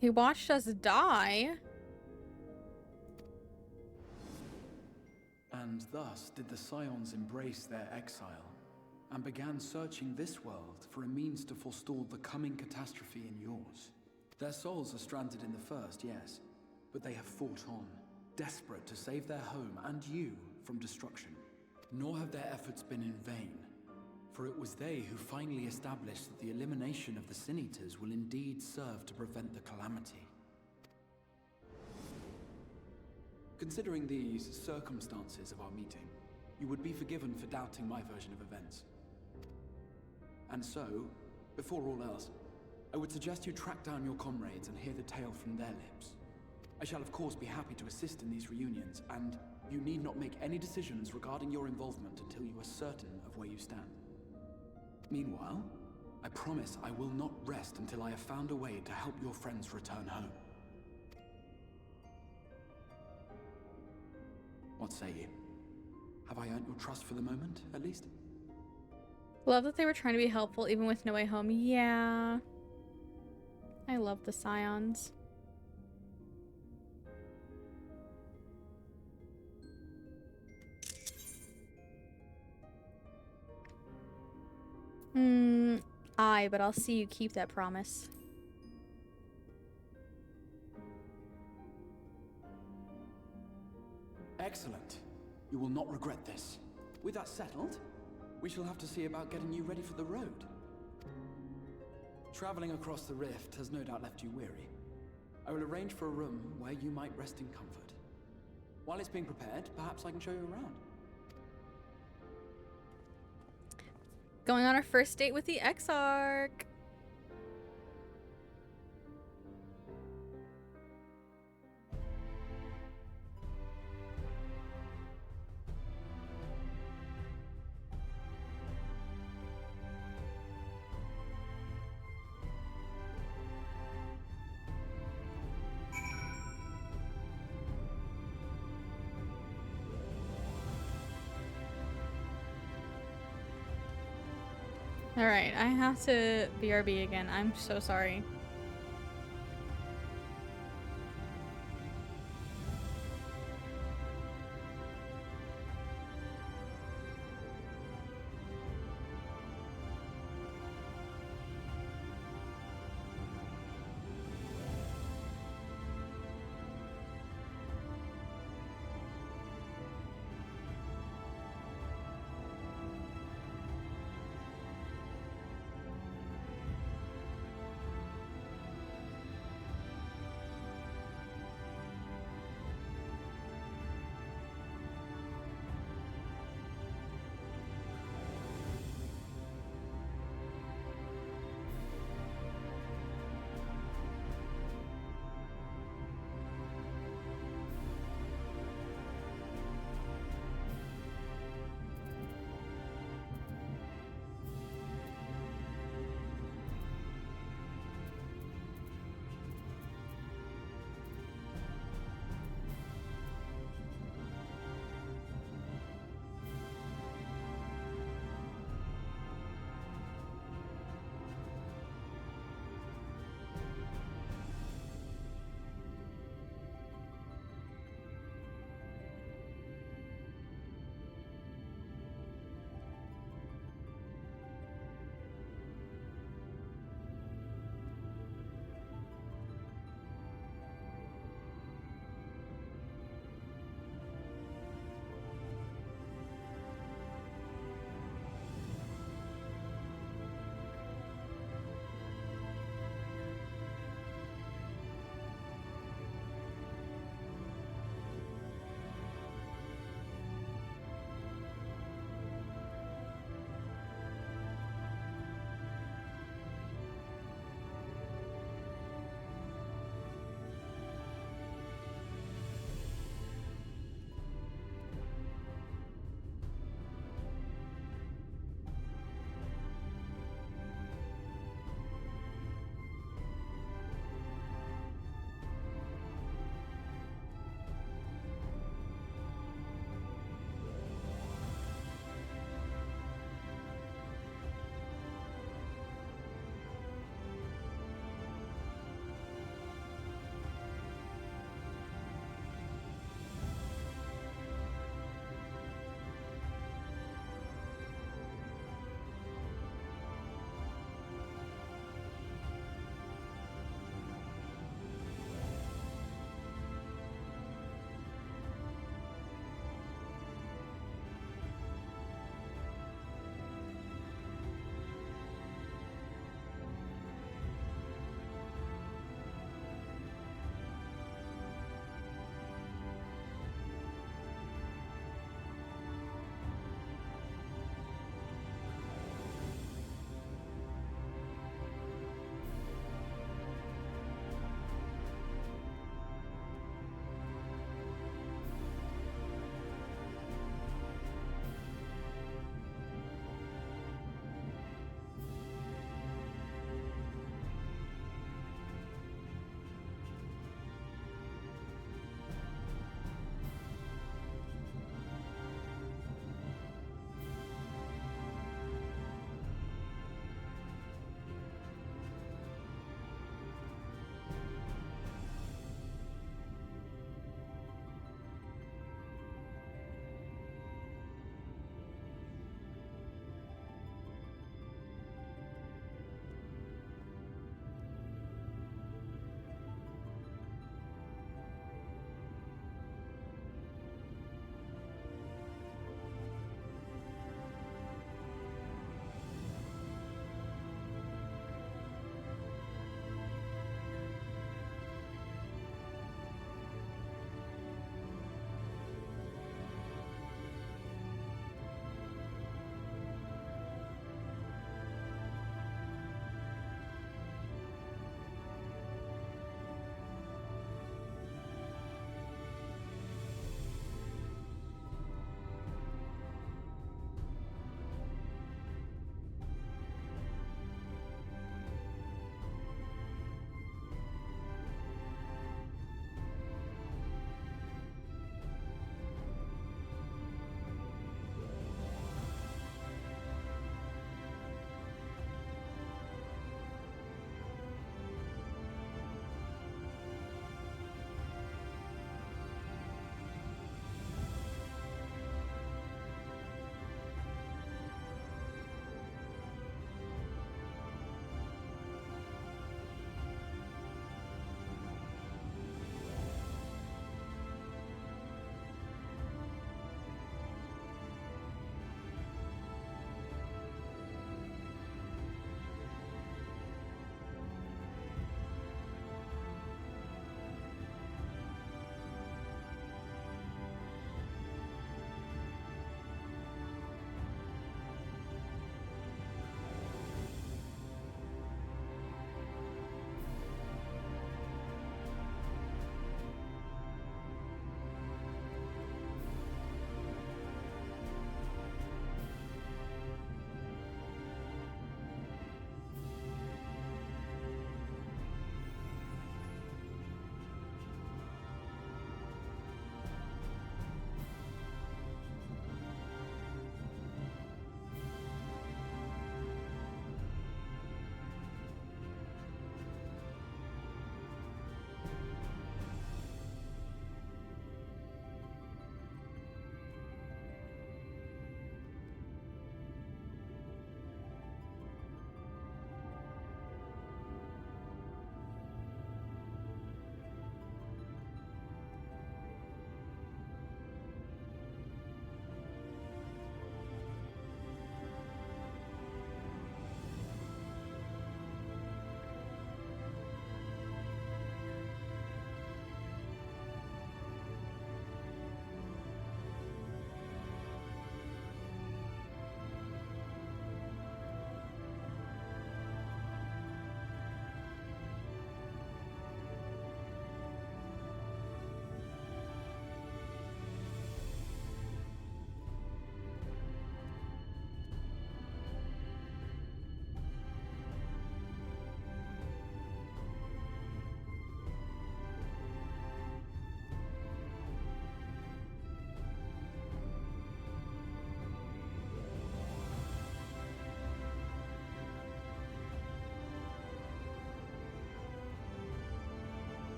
He watched us die? And thus did the Scions embrace their exile, and began searching this world for a means to forestall the coming catastrophe in yours. Their souls are stranded in the first, yes, but they have fought on, desperate to save their home and you from destruction. Nor have their efforts been in vain, for it was they who finally established that the elimination of the Sin Eaters will indeed serve to prevent the calamity. Considering these circumstances of our meeting, you would be forgiven for doubting my version of events. And so, before all else, I would suggest you track down your comrades and hear the tale from their lips. I shall of course be happy to assist in these reunions, and you need not make any decisions regarding your involvement until you are certain of where you stand. Meanwhile, I promise I will not rest until I have found a way to help your friends return home. What say you? Have I earned your trust for the moment, at least? Love that they were trying to be helpful even with No Way Home. Yeah. I love the Scions. Aye, but I'll see you keep that promise. Excellent. You will not regret this. With that settled, we shall have to see about getting you ready for the road. Traveling across the rift has no doubt left you weary. I will arrange for a room where you might rest in comfort. While it's being prepared, perhaps I can show you around. Going on our first date with the Exarch. Alright, I have to BRB again. I'm so sorry.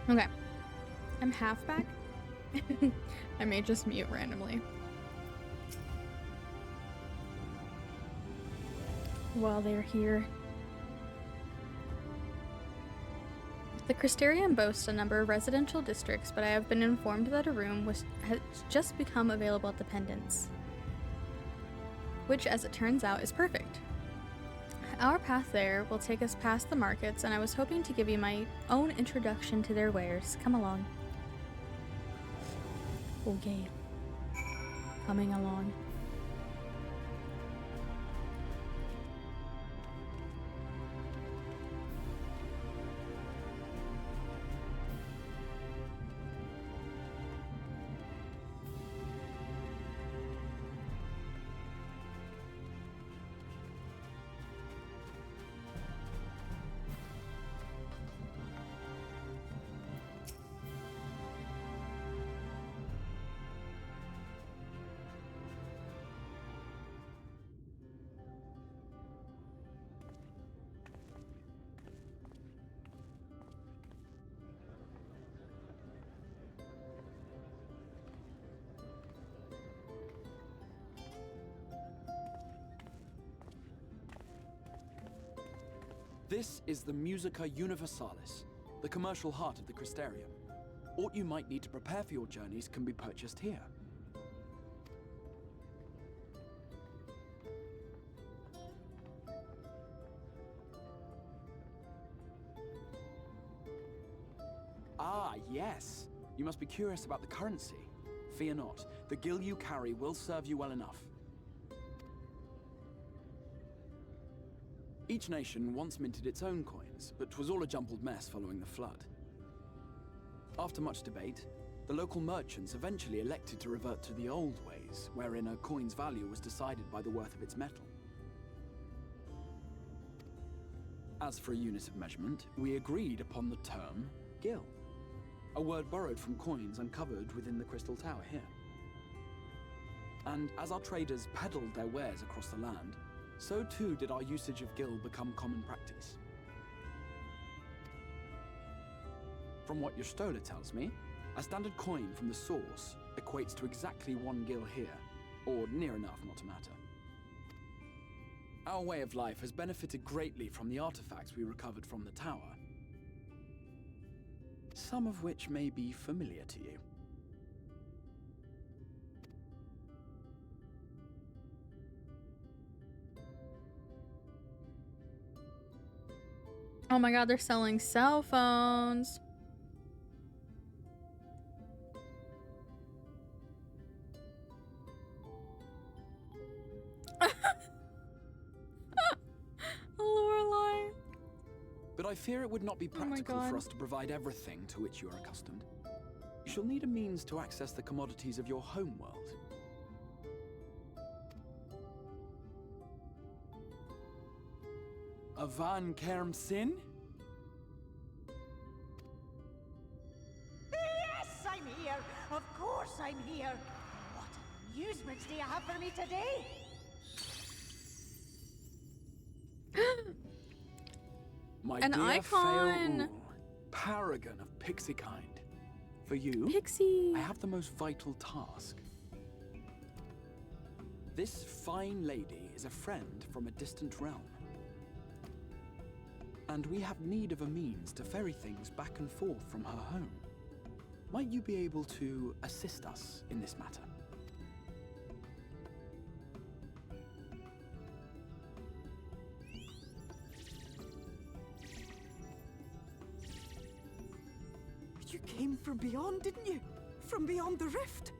Okay. I'm half back. I may just mute randomly. While they're here. The Crystarium boasts a number of residential districts, but I have been informed that a room has just become available at the Pendants, which, as it turns out, is perfect. Our path there will take us past the markets, and I was hoping to give you my own introduction to their wares. Come along. Okay. Coming along. This is the Musica Universalis, the commercial heart of the Crystarium. What you might need to prepare for your journeys can be purchased here. Ah, yes. You must be curious about the currency. Fear not. The gil you carry will serve you well enough. Each nation once minted its own coins, but 'twas all a jumbled mess following the flood. After much debate, the local merchants eventually elected to revert to the old ways, wherein a coin's value was decided by the worth of its metal. As for a unit of measurement, we agreed upon the term gil, a word borrowed from coins uncovered within the Crystal Tower here. And as our traders peddled their wares across the land, so too did our usage of gil become common practice. From what your stola tells me, a standard coin from the source equates to exactly 1 gil here, or near enough not to matter. Our way of life has benefited greatly from the artifacts we recovered from the tower, some of which may be familiar to you. Oh my god, they're selling cell phones. Lorelei. But I fear it would not be practical for us to provide everything to which you are accustomed. You shall need a means to access the commodities of your homeworld. Avan Kerm Sin? Yes, I'm here! Of course I'm here! What amusements do you have for me today? My An dear icon! Fail paragon of pixie kind. For you, Pixie! I have the most vital task. This fine lady is a friend from a distant realm. And we have need of a means to ferry things back and forth from her home. Might you be able to assist us in this matter? You came from beyond, didn't you? From beyond the rift?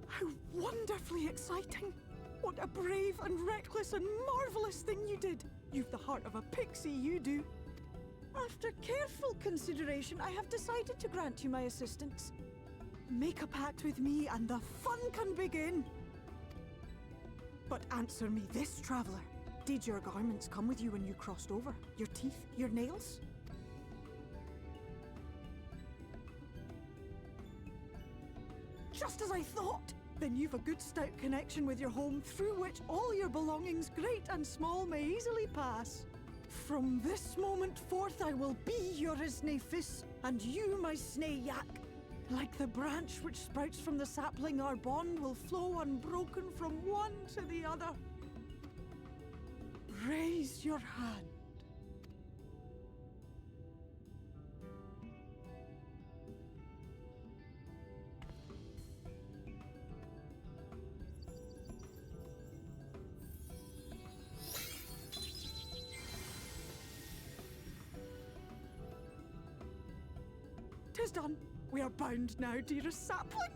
How wonderfully exciting! What a brave and reckless and marvelous thing you did! You've the heart of a pixie, you do. After careful consideration, I have decided to grant you my assistance. Make a pact with me and the fun can begin. But answer me this, traveler. Did your garments come with you when you crossed over? Your teeth? Your nails? Just as I thought! Then you've a good stout connection with your home through which all your belongings, great and small, may easily pass. From this moment forth I will be your Isne Fis, And you, my snay yak, like the branch which sprouts from the sapling, our bond will flow unbroken from one to the other. Raise your hand. Tis done. We are bound now, dearest sapling.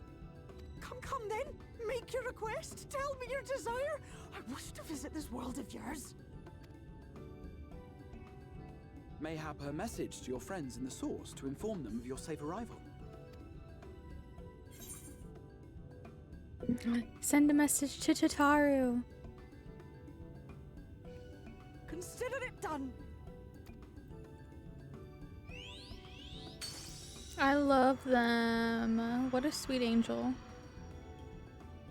Come then. Make your request. Tell me your desire. I wish to visit this world of yours. Mayhap a message to your friends in the Source to inform them of your safe arrival. Send a message to Tataru. Consider it done. I love them. What a sweet angel.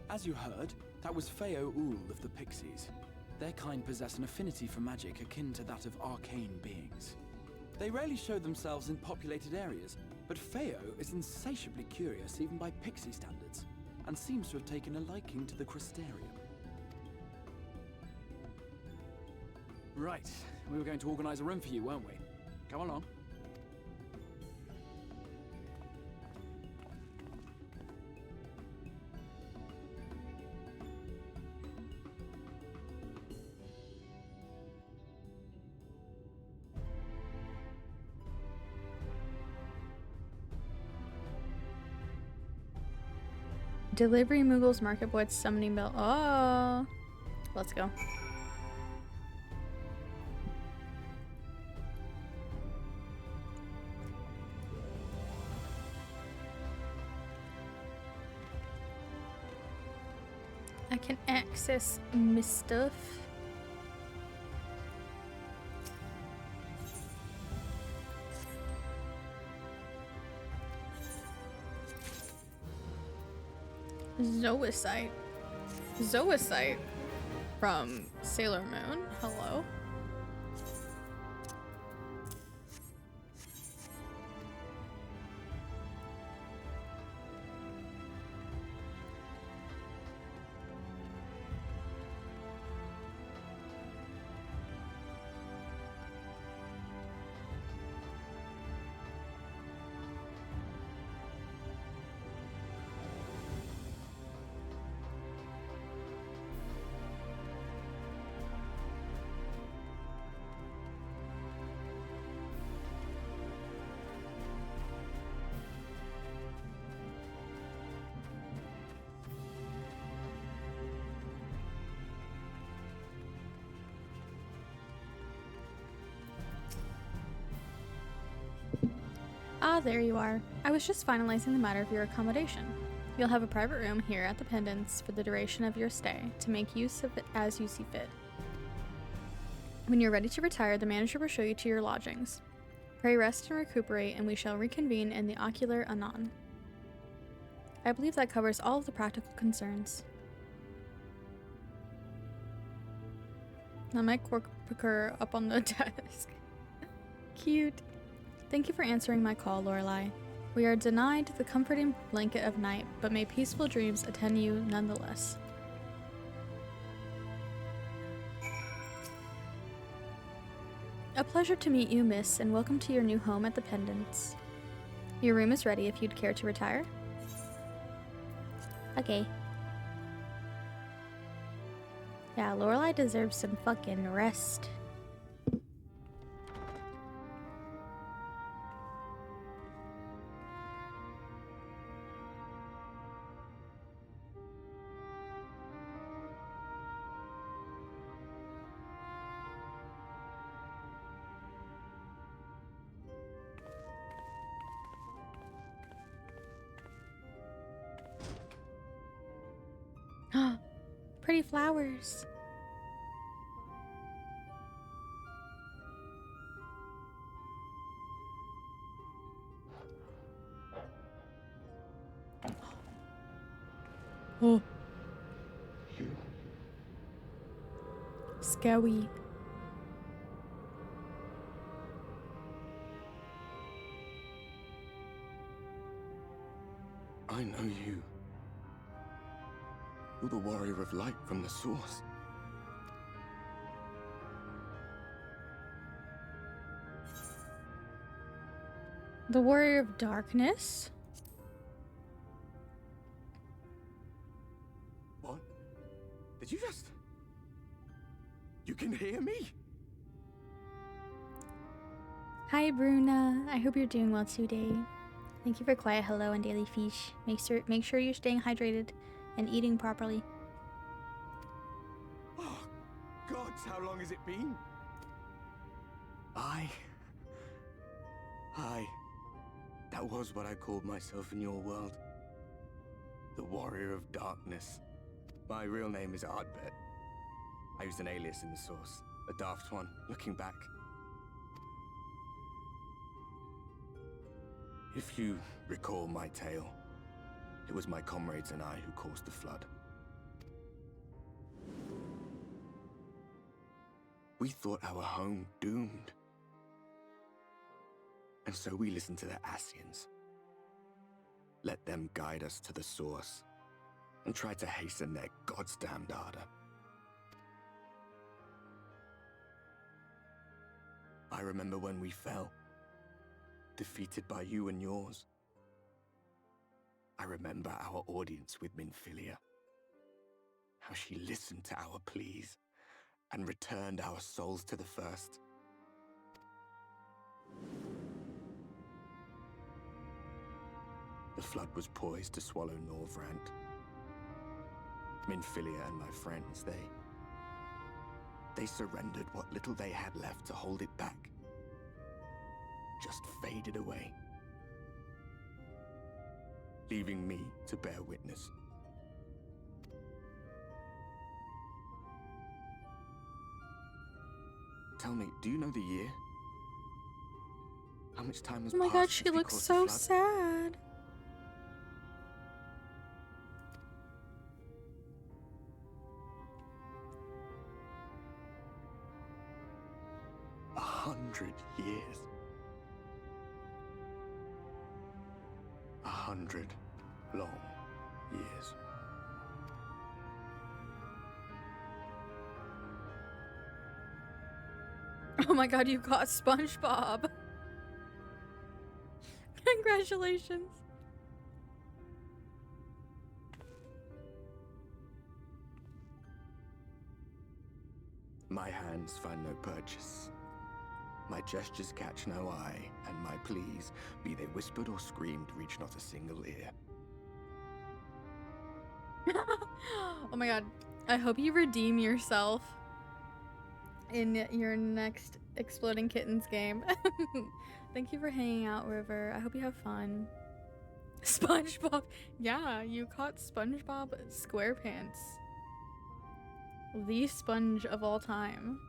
As you heard, that was Feo Ul of the Pixies. Their kind possess an affinity for magic akin to that of arcane beings. They rarely show themselves in populated areas, but Feo is insatiably curious even by Pixie standards, and seems to have taken a liking to the Crystarium. Right, we were going to organize a room for you, weren't we? Come along. Delivery Moogle's Market Boy's summoning bell. Oh, let's go. I can access my stuff. Zoisite. Zoisite from Sailor Moon. Hello. Ah, there you are. I was just finalizing the matter of your accommodation. You'll have a private room here at the Pendants for the duration of your stay, to make use of it as you see fit. When you're ready to retire, the manager will show you to your lodgings. Pray rest and recuperate, and we shall reconvene in the ocular anon. I believe that covers all of the practical concerns. Now my cork up on the desk. Cute. Thank you for answering my call, Lorelei. We are denied the comforting blanket of night, but may peaceful dreams attend you nonetheless. A pleasure to meet you, miss, and welcome to your new home at the Pendants. Your room is ready if you'd care to retire. Okay. Yeah, Lorelei deserves some fucking rest. Pretty flowers. Oh. Scary. I know you. You're the warrior of light from the source. The warrior of darkness? What? Did you just... You can hear me? Hi, Bruna. I hope you're doing well today. Thank you for quiet hello and daily fish. Make sure you're staying hydrated and eating properly. Oh, gods, how long has it been? That was what I called myself in your world. The Warrior of Darkness. My real name is Ardbert. I used an alias in the source. A daft one, looking back. If you recall my tale, it was my comrades and I who caused the flood. We thought our home doomed. And so we listened to the Ascians. Let them guide us to the source, and tried to hasten their goddamned ardor. I remember when we fell, defeated by you and yours. I remember our audience with Minfilia. How she listened to our pleas and returned our souls to the first. The flood was poised to swallow Norvrant. Minfilia and my friends, they surrendered what little they had left to hold it back. Just faded away, leaving me to bear witness. Tell me, do you know the year? How much time has passed? Oh my god, she looks so sad. $100 years. 100 long years. Oh my god, you got SpongeBob. Congratulations. My hands find no purchase. My gestures catch no eye, and my pleas, be they whispered or screamed, reach not a single ear. Oh my god. I hope you redeem yourself in your next Exploding Kittens game. Thank you for hanging out, River. I hope you have fun. SpongeBob. Yeah, you caught SpongeBob SquarePants. The sponge of all time.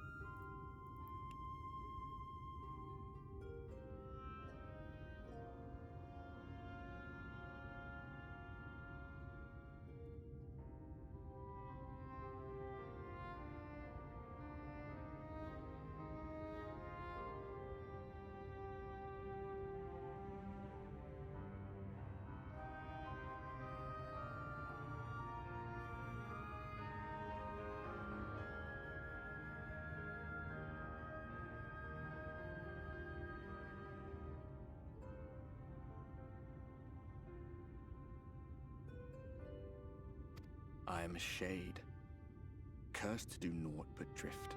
I am a shade, cursed to do naught but drift.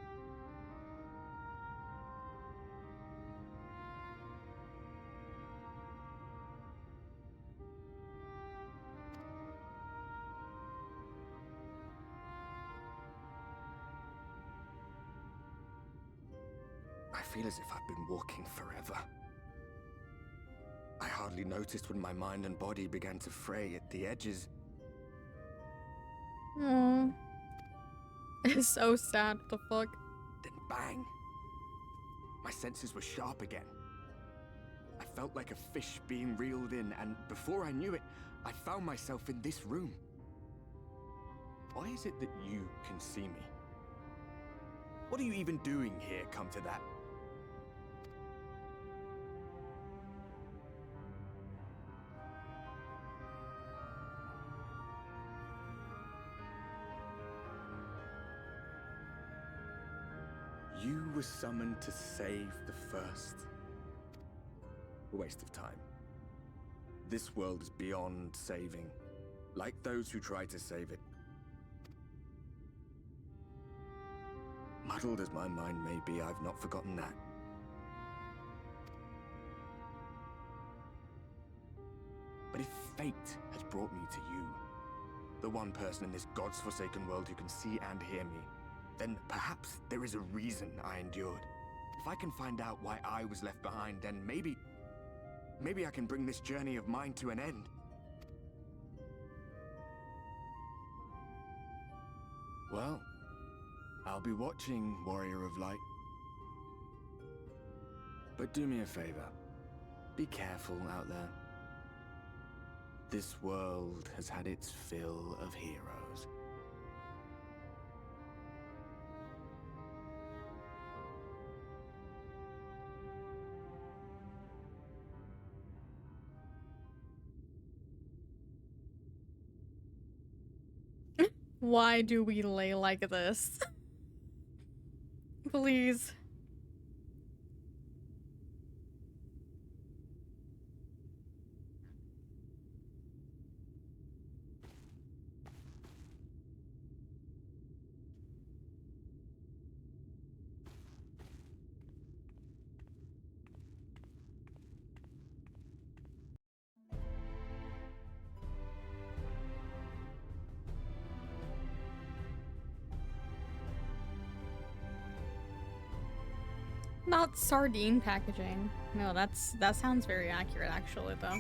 I feel as if I've been walking forever. I hardly noticed when my mind and body began to fray at the edges. Aww. It's so sad. What the fuck? Then bang! My senses were sharp again. I felt like a fish being reeled in, and before I knew it, I found myself in this room. Why is it that you can see me? What are you even doing here, come to that? You were summoned to save the first. A waste of time. This world is beyond saving, like those who try to save it. Muddled as my mind may be, I've not forgotten that. But if fate has brought me to you, the one person in this God's forsaken world who can see and hear me, then perhaps there is a reason I endured. If I can find out why I was left behind, then maybe I can bring this journey of mine to an end. Well, I'll be watching, Warrior of Light. But do me a favor. Be careful out there. This world has had its fill of heroes. Why do we lay like this? Please. Not sardine packaging. No, that sounds very accurate actually though.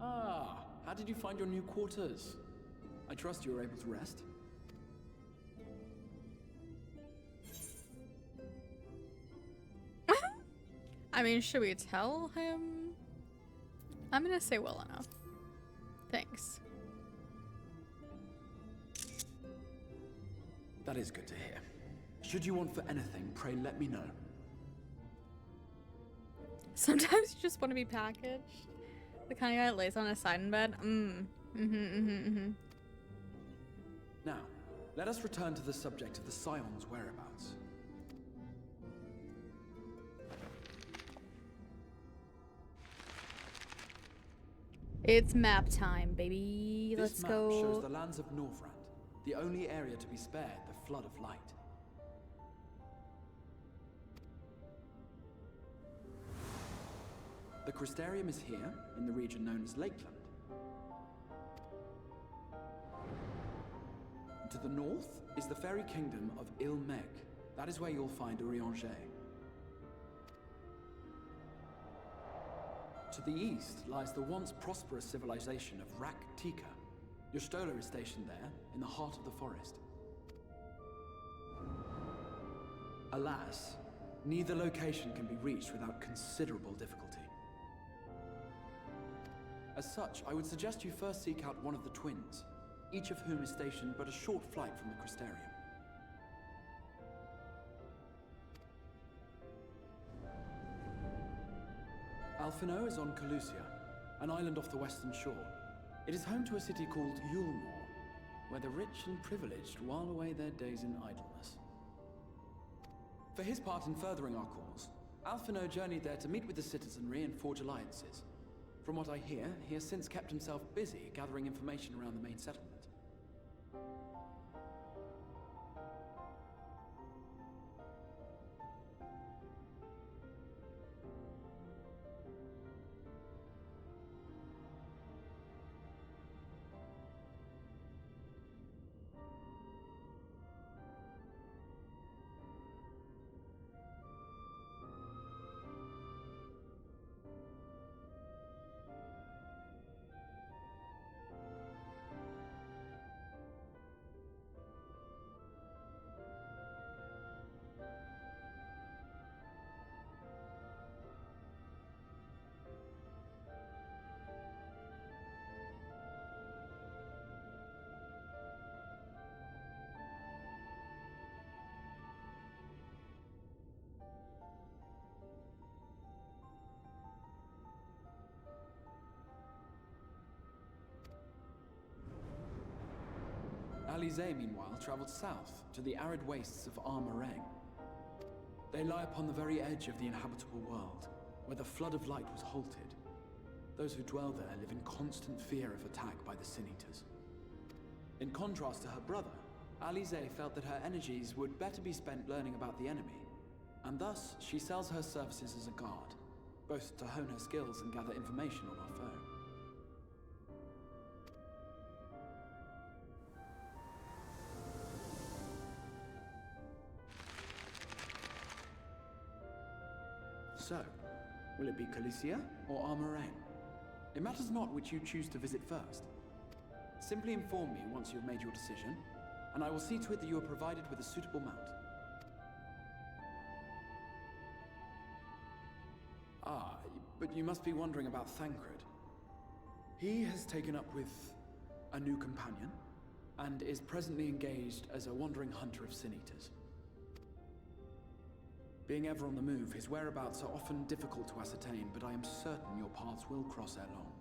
Ah, how did you find your new quarters? I trust you were able to rest? I mean, should we tell him? I'm gonna say well enough. Thanks. That is good to hear. Should you want for anything, pray let me know. Sometimes you just want to be packaged. The kind of guy that lays on his side in bed. Now, let us return to the subject of the Scion's whereabouts. It's map time, baby. Let's This map go. shows the lands of Northrend, the only area to be spared the flood of light. The Crystarium is here, in the region known as Lakeland. And to the north is the fairy kingdom of Il-Meg. That is where you'll find Urianger. To the east lies the once prosperous civilization of Rak-Tika. Your Stola is stationed there, in the heart of the forest. Alas, neither location can be reached without considerable difficulty. As such, I would suggest you first seek out one of the twins, each of whom is stationed but a short flight from the Crystarium. Alphino is on Calusia, an island off the western shore. It is home to a city called Yulmore, where the rich and privileged while away their days in idleness. For his part in furthering our cause, Alphino journeyed there to meet with the citizenry and forge alliances. From what I hear, he has since kept himself busy gathering information around the main settlement. Alize, meanwhile, traveled south to the arid wastes of Armarang. They lie upon the very edge of the inhabitable world, where the flood of light was halted. Those who dwell there live in constant fear of attack by the Sin Eaters. In contrast to her brother, Alize felt that her energies would better be spent learning about the enemy, and thus she sells her services as a guard, both to hone her skills and gather information on our foe. So, will it be Calicia or Armarang? It matters not which you choose to visit first. Simply inform me once you have made your decision, and I will see to it that you are provided with a suitable mount. Ah, but you must be wondering about Thancred. He has taken up with a new companion, and is presently engaged as a wandering hunter of Sin Eaters. Being ever on the move, his whereabouts are often difficult to ascertain, but I am certain your paths will cross ere long.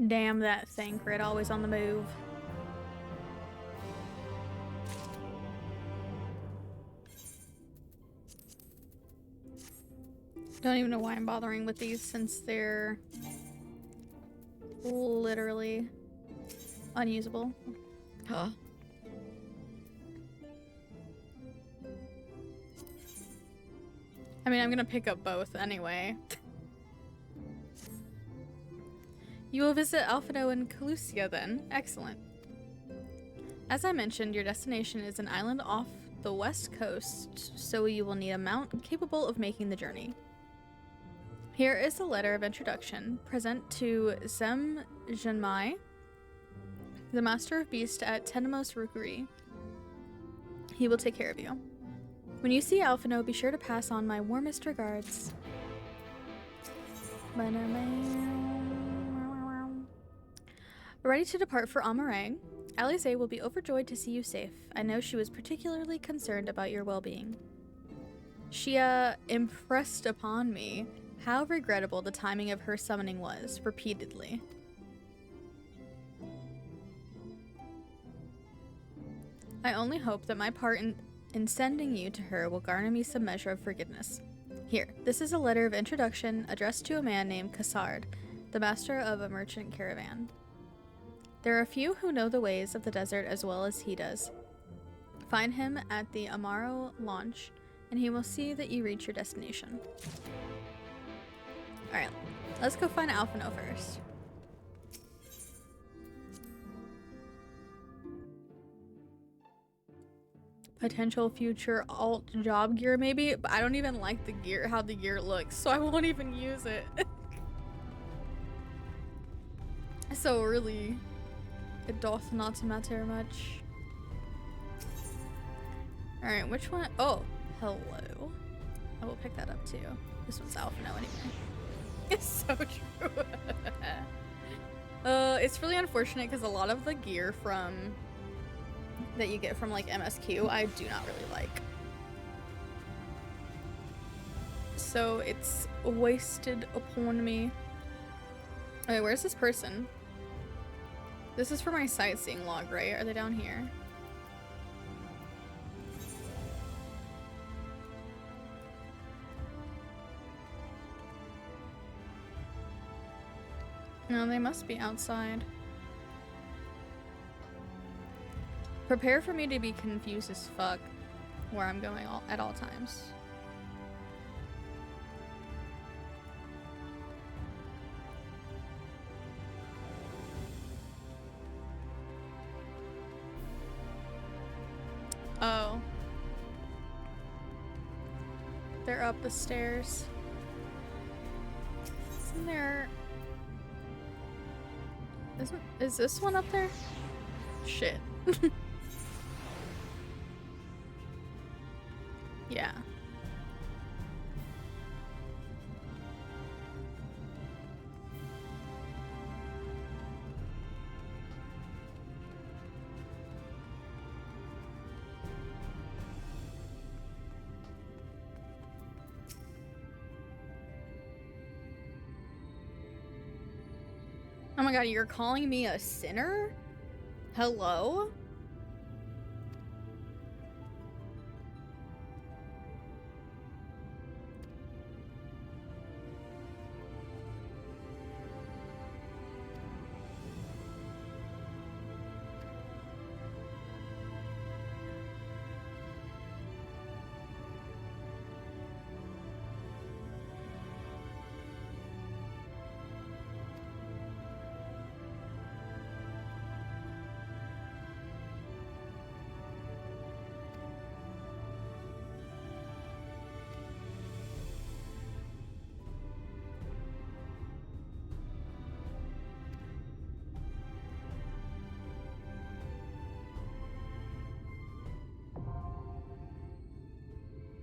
Damn that Thancred, always on the move. Don't even know why I'm bothering with these since they're literally unusable. Huh? I mean, I'm gonna pick up both anyway. You will visit Alphino and Calusia then. Excellent. As I mentioned, your destination is an island off the west coast, so you will need a mount capable of making the journey. Here is a letter of introduction. Present to Zem Zhenmai, the Master of Beast at Tenemos Rookery. He will take care of you. When you see Alphino, be sure to pass on my warmest regards. Ready to depart for Amarang, Alize will be overjoyed to see you safe. I know she was particularly concerned about your well-being. She impressed upon me how regrettable the timing of her summoning was, repeatedly. I only hope that my part in sending you to her will garner me some measure of forgiveness. Here, this is a letter of introduction addressed to a man named Cassard, the master of a merchant caravan. There are a few who know the ways of the desert as well as he does. Find him at the Amaro launch, and he will see that you reach your destination. Alright, let's go find Alphino first. Potential future alt job gear maybe, but I don't even like the gear, how the gear looks, so I won't even use it. So really, it doth not matter much. Alright, which one? Oh, hello. I will pick that up too. This one's Alphino anyway. It's so true. It's really unfortunate because a lot of the gear that you get from like MSQ, I do not really like. So it's wasted upon me. Okay, where's this person? This is for my sightseeing log, right? Are they down here? No, they must be outside. Prepare for me to be confused as fuck where I'm going at all times. Oh. They're up the stairs. Isn't there... Is this one up there? Shit. Yeah. god, you're calling me a sinner? Hello?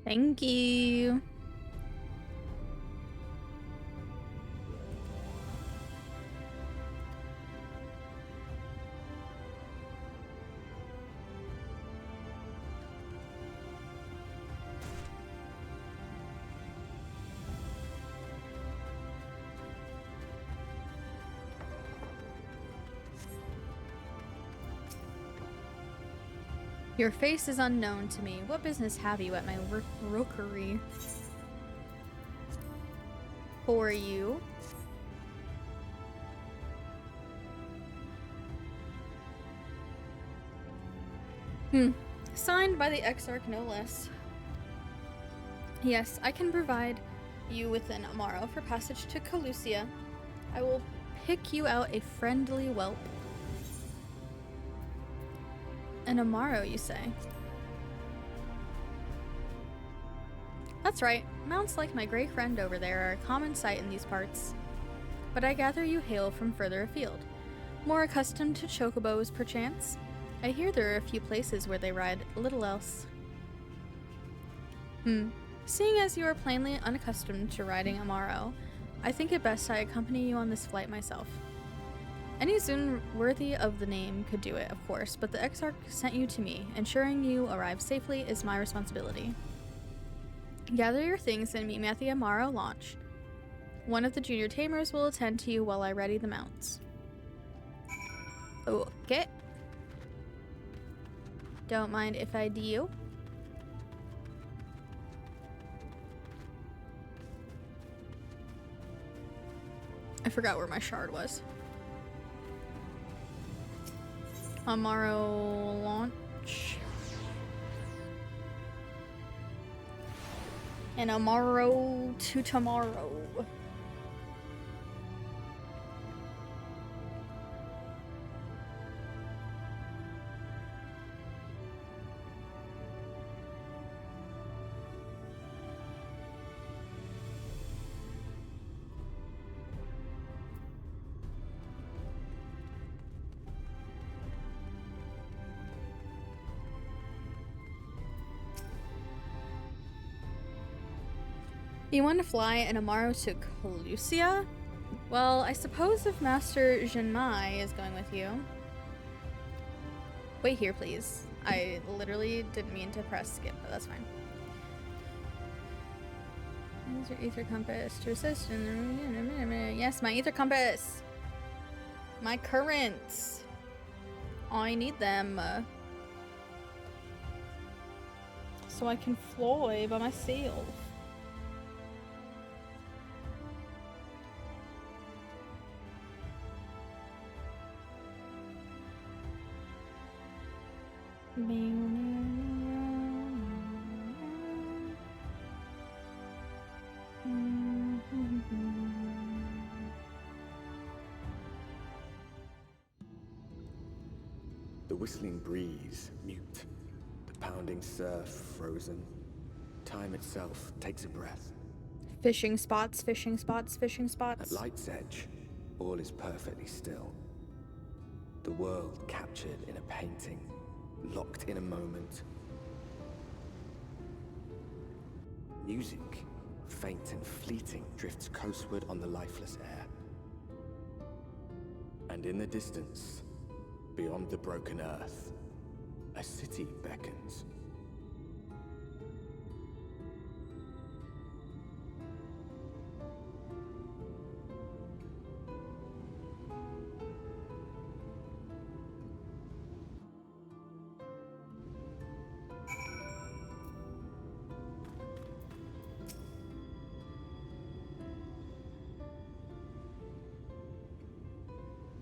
Thank you. Your face is unknown to me. What business have you at my rookery? For you? Signed by the Exarch, no less. Yes, I can provide you with an Amaro for passage to Calusia. I will pick you out a friendly whelp. An Amaro, you say? That's right. Mounts like my gray friend over there are a common sight in these parts. But I gather you hail from further afield. More accustomed to chocobos, perchance? I hear there are a few places where they ride little else. Seeing as you are plainly unaccustomed to riding Amaro, I think it best I accompany you on this flight myself. Any Zun worthy of the name could do it, of course, but the Exarch sent you to me. Ensuring you arrive safely is my responsibility. Gather your things and meet me at the Amaro launch. One of the junior tamers will attend to you while I ready the mounts. Okay. Don't mind if I do. I forgot where my shard was. Amaro launch. And Amaro to tomorrow. You want to fly an Amaro to Calusia? Well, I suppose if Master Jinmai is going with you. Wait here, please. I literally didn't mean to press skip, but that's fine. Use your ether compass to assist in the... Yes, my ether compass! My currents! I need them. So I can fly by myself. The whistling breeze, mute. The pounding surf, frozen. Time itself takes a breath. Fishing spots, fishing spots, fishing spots. At light's edge, all is perfectly still. The world captured in a painting, locked in a moment. Music, faint and fleeting, drifts coastward on the lifeless air. And in the distance, beyond the broken earth, a city beckons.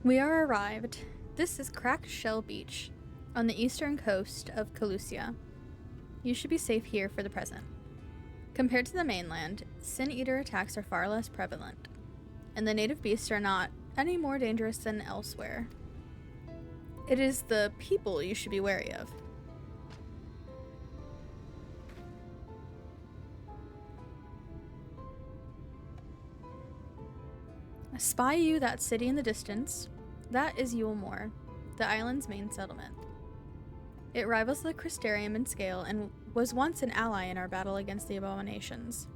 We are arrived. This is Cracked Shell Beach, on the eastern coast of Calusia. You should be safe here for the present. Compared to the mainland, Sin Eater attacks are far less prevalent, and the native beasts are not any more dangerous than elsewhere. It is the people you should be wary of. Spy you that city in the distance. That is Yulemoor, the island's main settlement. It rivals the Crystarium in scale and was once an ally in our battle against the abominations.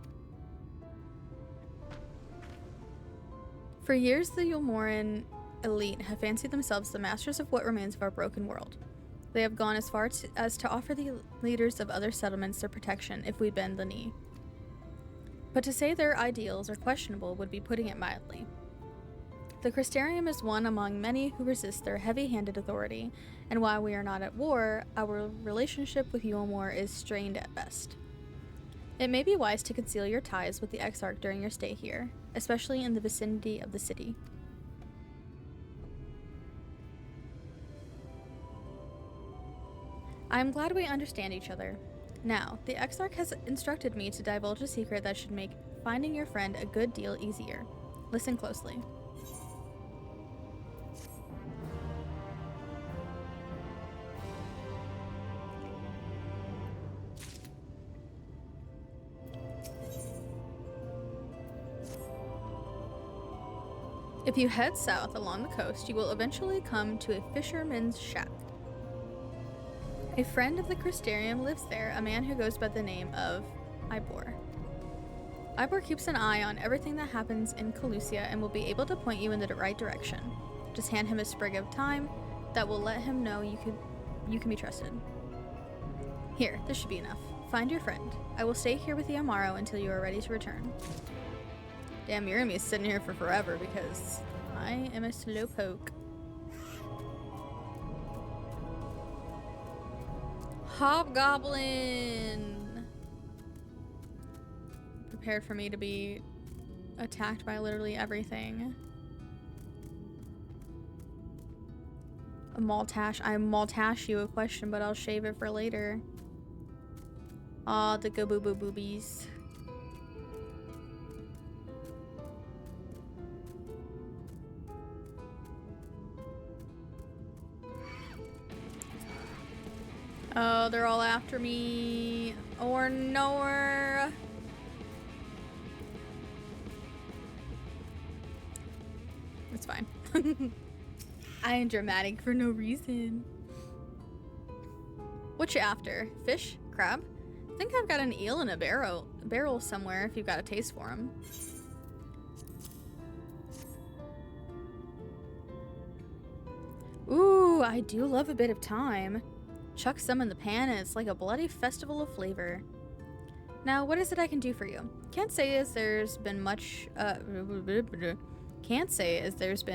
For years, the Yulemoran elite have fancied themselves the masters of what remains of our broken world. They have gone as far as to offer the leaders of other settlements their protection if we bend the knee. But to say their ideals are questionable would be putting it mildly. The Crystarium is one among many who resist their heavy-handed authority, and while we are not at war, our relationship with Yulemoor is strained at best. It may be wise to conceal your ties with the Exarch during your stay here, especially in the vicinity of the city. I am glad we understand each other. Now, the Exarch has instructed me to divulge a secret that should make finding your friend a good deal easier. Listen closely. If you head south along the coast, you will eventually come to a fisherman's shack. A friend of the Crystarium lives there, a man who goes by the name of Ivor. Ivor keeps an eye on everything that happens in Calusia and will be able to point you in the right direction. Just hand him a sprig of thyme that will let him know you can be trusted. Here, this should be enough. Find your friend. I will stay here with you tomorrow until you are ready to return. Damn, you're gonna be sitting here for forever because I am a slowpoke. Hobgoblin! Prepared for me to be attacked by literally everything. A Maltash. I Maltash you a question, but I'll shave it for later. Aw, the go boo boo boobies. Oh, they're all after me. Or nowhere. It's fine. I am dramatic for no reason. What you after? Fish? Crab? I think I've got an eel in a barrel somewhere if you've got a taste for them. Ooh, I do love a bit of thyme. Chuck some in the pan and it's like a bloody festival of flavor. Now, what is it I can do for you? Can't say as there's been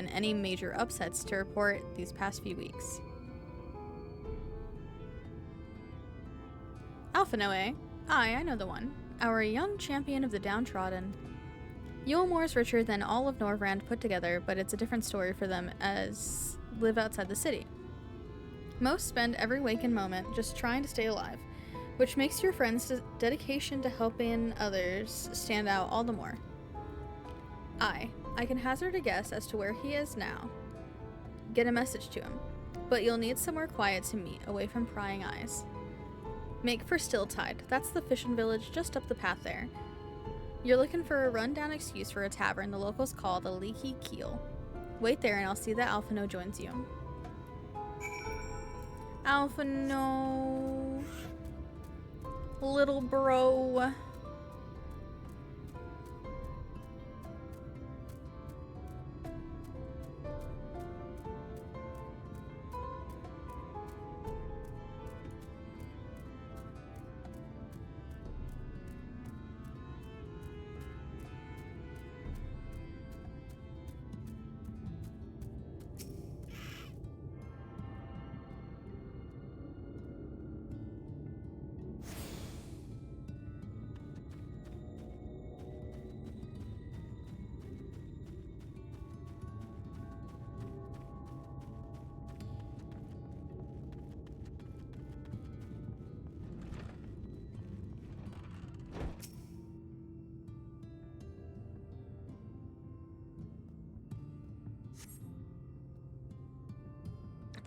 any major upsets to report these past few weeks. Alphinoe? Aye, I know the one. Our young champion of the downtrodden. Yulemoor is richer than all of Norvrand put together, but it's a different story for them as live outside the city. Most spend every waking moment just trying to stay alive, which makes your friend's dedication to helping others stand out all the more. I can hazard a guess as to where he is now. Get a message to him, but you'll need somewhere quiet to meet, away from prying eyes. Make for Stilltide, that's the fishing village just up the path there. You're looking for a rundown excuse for a tavern the locals call the Leaky Keel. Wait there and I'll see that Alphino joins you. Alphino. Little bro.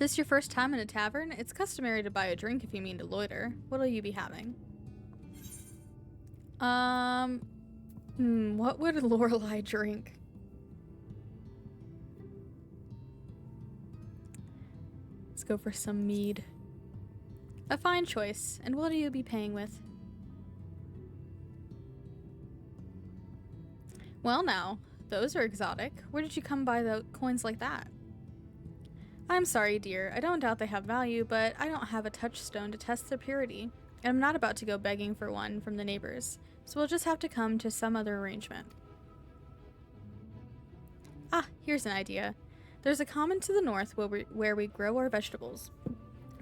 This your first time in a tavern? It's customary to buy a drink if you mean to loiter. What'll you be having? What would Lorelei drink? Let's go for some mead. A fine choice. And what will you be paying with? Well now, those are exotic. Where did you come by the coins like that? I'm sorry, dear. I don't doubt they have value, but I don't have a touchstone to test their purity. And I'm not about to go begging for one from the neighbors, so we'll just have to come to some other arrangement. Ah, here's an idea. There's a common to the north where we grow our vegetables,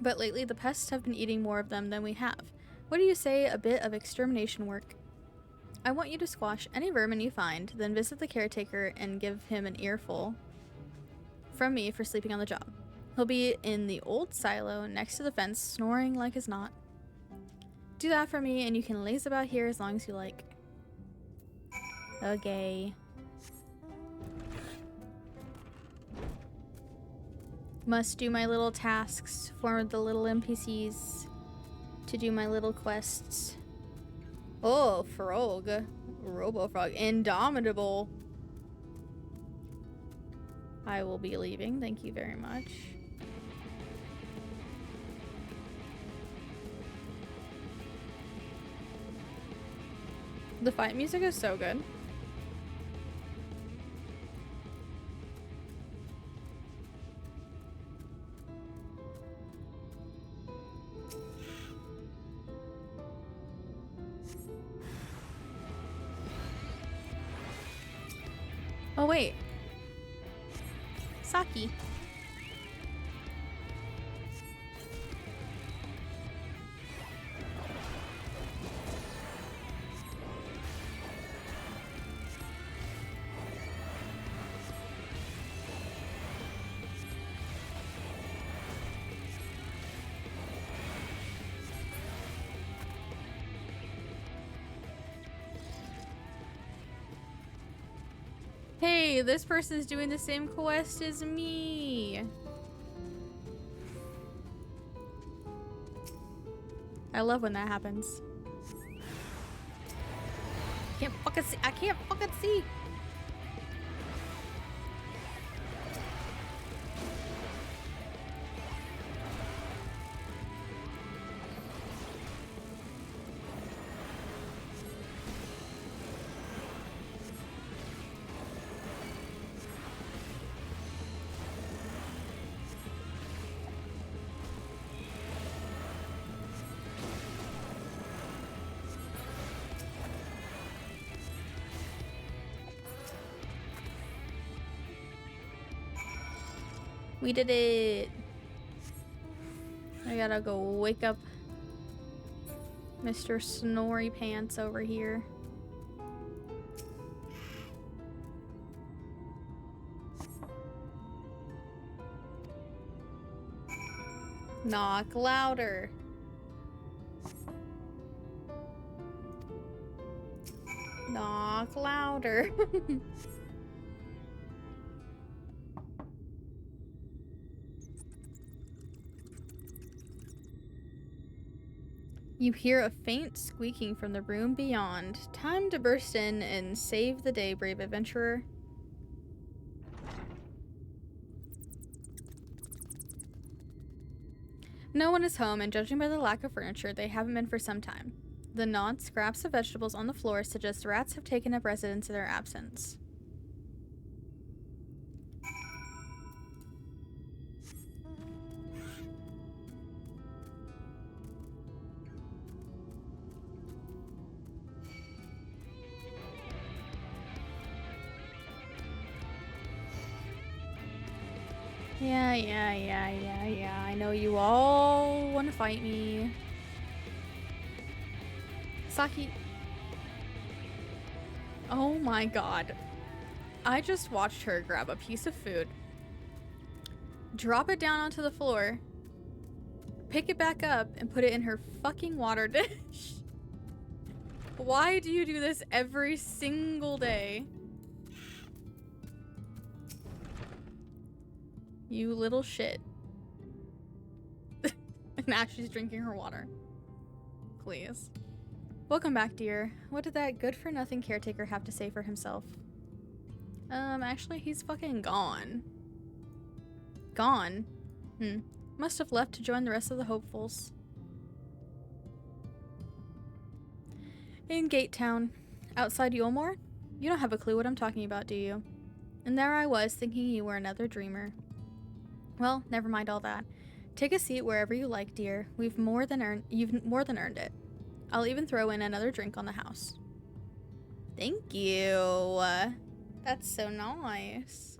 but lately the pests have been eating more of them than we have. What do you say a bit of extermination work? I want you to squash any vermin you find, then visit the caretaker and give him an earful from me for sleeping on the job. He'll be in the old silo next to the fence, snoring like as not. Do that for me, and you can laze about here as long as you like. Okay. Must do my little tasks for the little NPCs to do my little quests. Oh, frog. Robo-frog. Indomitable. I will be leaving. Thank you very much. The fight music is so good. Oh wait. Saki. Hey, this person's doing the same quest as me. I love when that happens. Can't fucking see. I can't fucking see. We did it. I gotta go wake up Mr. Snory Pants over here. Knock louder. Knock louder. You hear a faint squeaking from the room beyond. Time to burst in and save the day, brave adventurer. No one is home, and judging by the lack of furniture, they haven't been for some time. The gnawed scraps of vegetables on the floor suggest rats have taken up residence in their absence. Yeah. I know you all want to fight me. Saki. Oh my god. I just watched her grab a piece of food, drop it down onto the floor, pick it back up, and put it in her fucking water dish. Why do you do this every single day? You little shit. Now she's drinking her water. Please. Welcome back, dear. What did that good-for-nothing caretaker have to say for himself? Actually, he's fucking gone. Gone? Must have left to join the rest of the hopefuls. In Gate Town, outside Yulmore? You don't have a clue what I'm talking about, do you? And there I was, thinking you were another dreamer. Well, never mind all that. Take a seat wherever you like, dear. You've more than earned it. I'll even throw in another drink on the house. Thank you. That's so nice.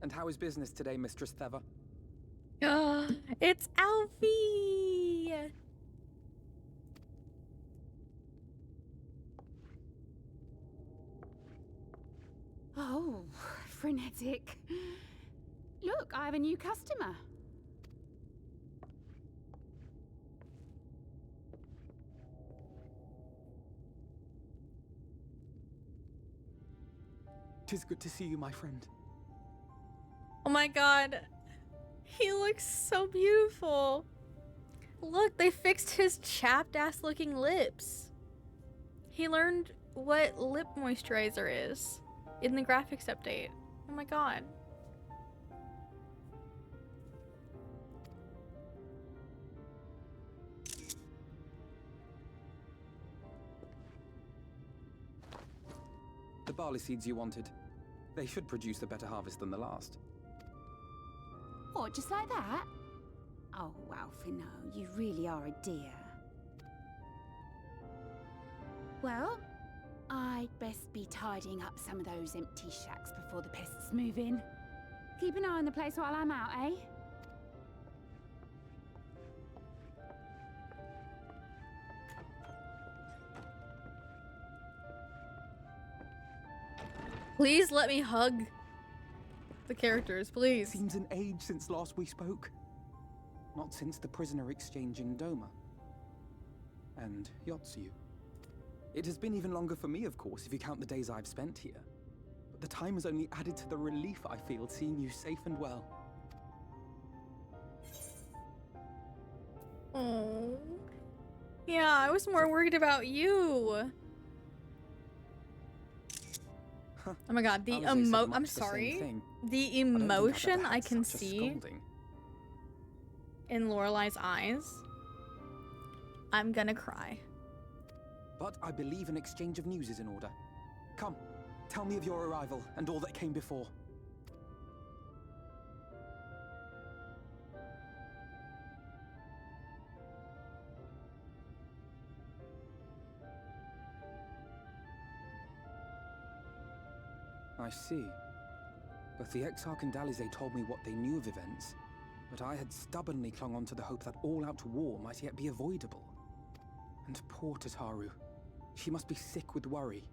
And how is business today, Mistress Theva? It's Alfie! Oh, frenetic. Look, I have a new customer. Tis good to see you, my friend. Oh my god. He looks so beautiful. Look, they fixed his chapped ass looking lips. He learned what lip moisturizer is in the graphics update. Oh my god. The barley seeds you wanted. They should produce a better harvest than the last. What, just like that? Oh, Alfino, you really are a dear. Well, I'd best be tidying up some of those empty shacks before the pests move in. Keep an eye on the place while I'm out, eh? Please let me hug the characters, please. Seems an age since last we spoke. Not since the prisoner exchange in Doma. And Yotsu. It has been even longer for me, of course, if you count the days I've spent here. But the time has only added to the relief I feel seeing you safe and well. Oh. Yeah, I was more worried about you. Oh my god, I'm sorry. The emotion I can see in Lorelai's eyes. I'm gonna cry. But I believe an exchange of news is in order. Come, tell me of your arrival and all that came before. I see. Both the Exarch and Dalize told me what they knew of events, but I had stubbornly clung on to the hope that all-out war might yet be avoidable. And poor Tataru. She must be sick with worry.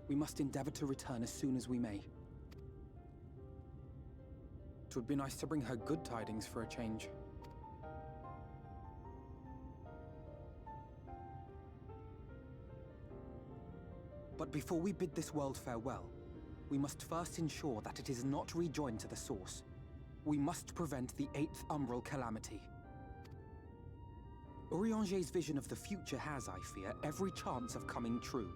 We must endeavor to return as soon as we may. It would be nice to bring her good tidings for a change. But before we bid this world farewell, we must first ensure that it is not rejoined to the source. We must prevent the 8th Umbral calamity. Urianger's vision of the future has, I fear, every chance of coming true.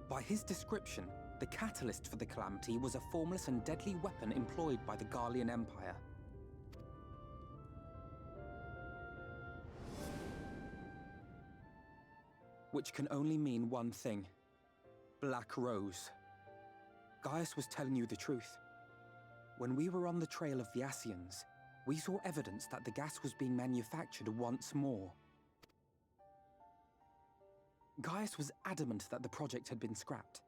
By his description, the catalyst for the calamity was a formless and deadly weapon employed by the Garlean Empire. Which can only mean one thing. Black Rose. Gaius was telling you the truth. When we were on the trail of the Ascians, we saw evidence that the gas was being manufactured once more. Gaius was adamant that the project had been scrapped,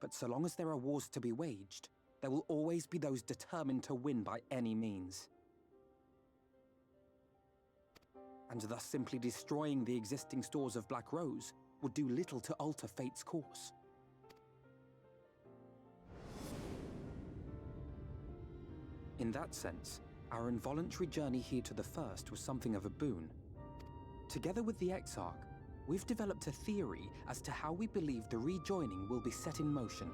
but so long as there are wars to be waged, there will always be those determined to win by any means. And thus simply destroying the existing stores of Black Rose would do little to alter fate's course. In that sense, our involuntary journey here to the First was something of a boon, Together with the Exarch, we've developed a theory as to how we believe the rejoining will be set in motion.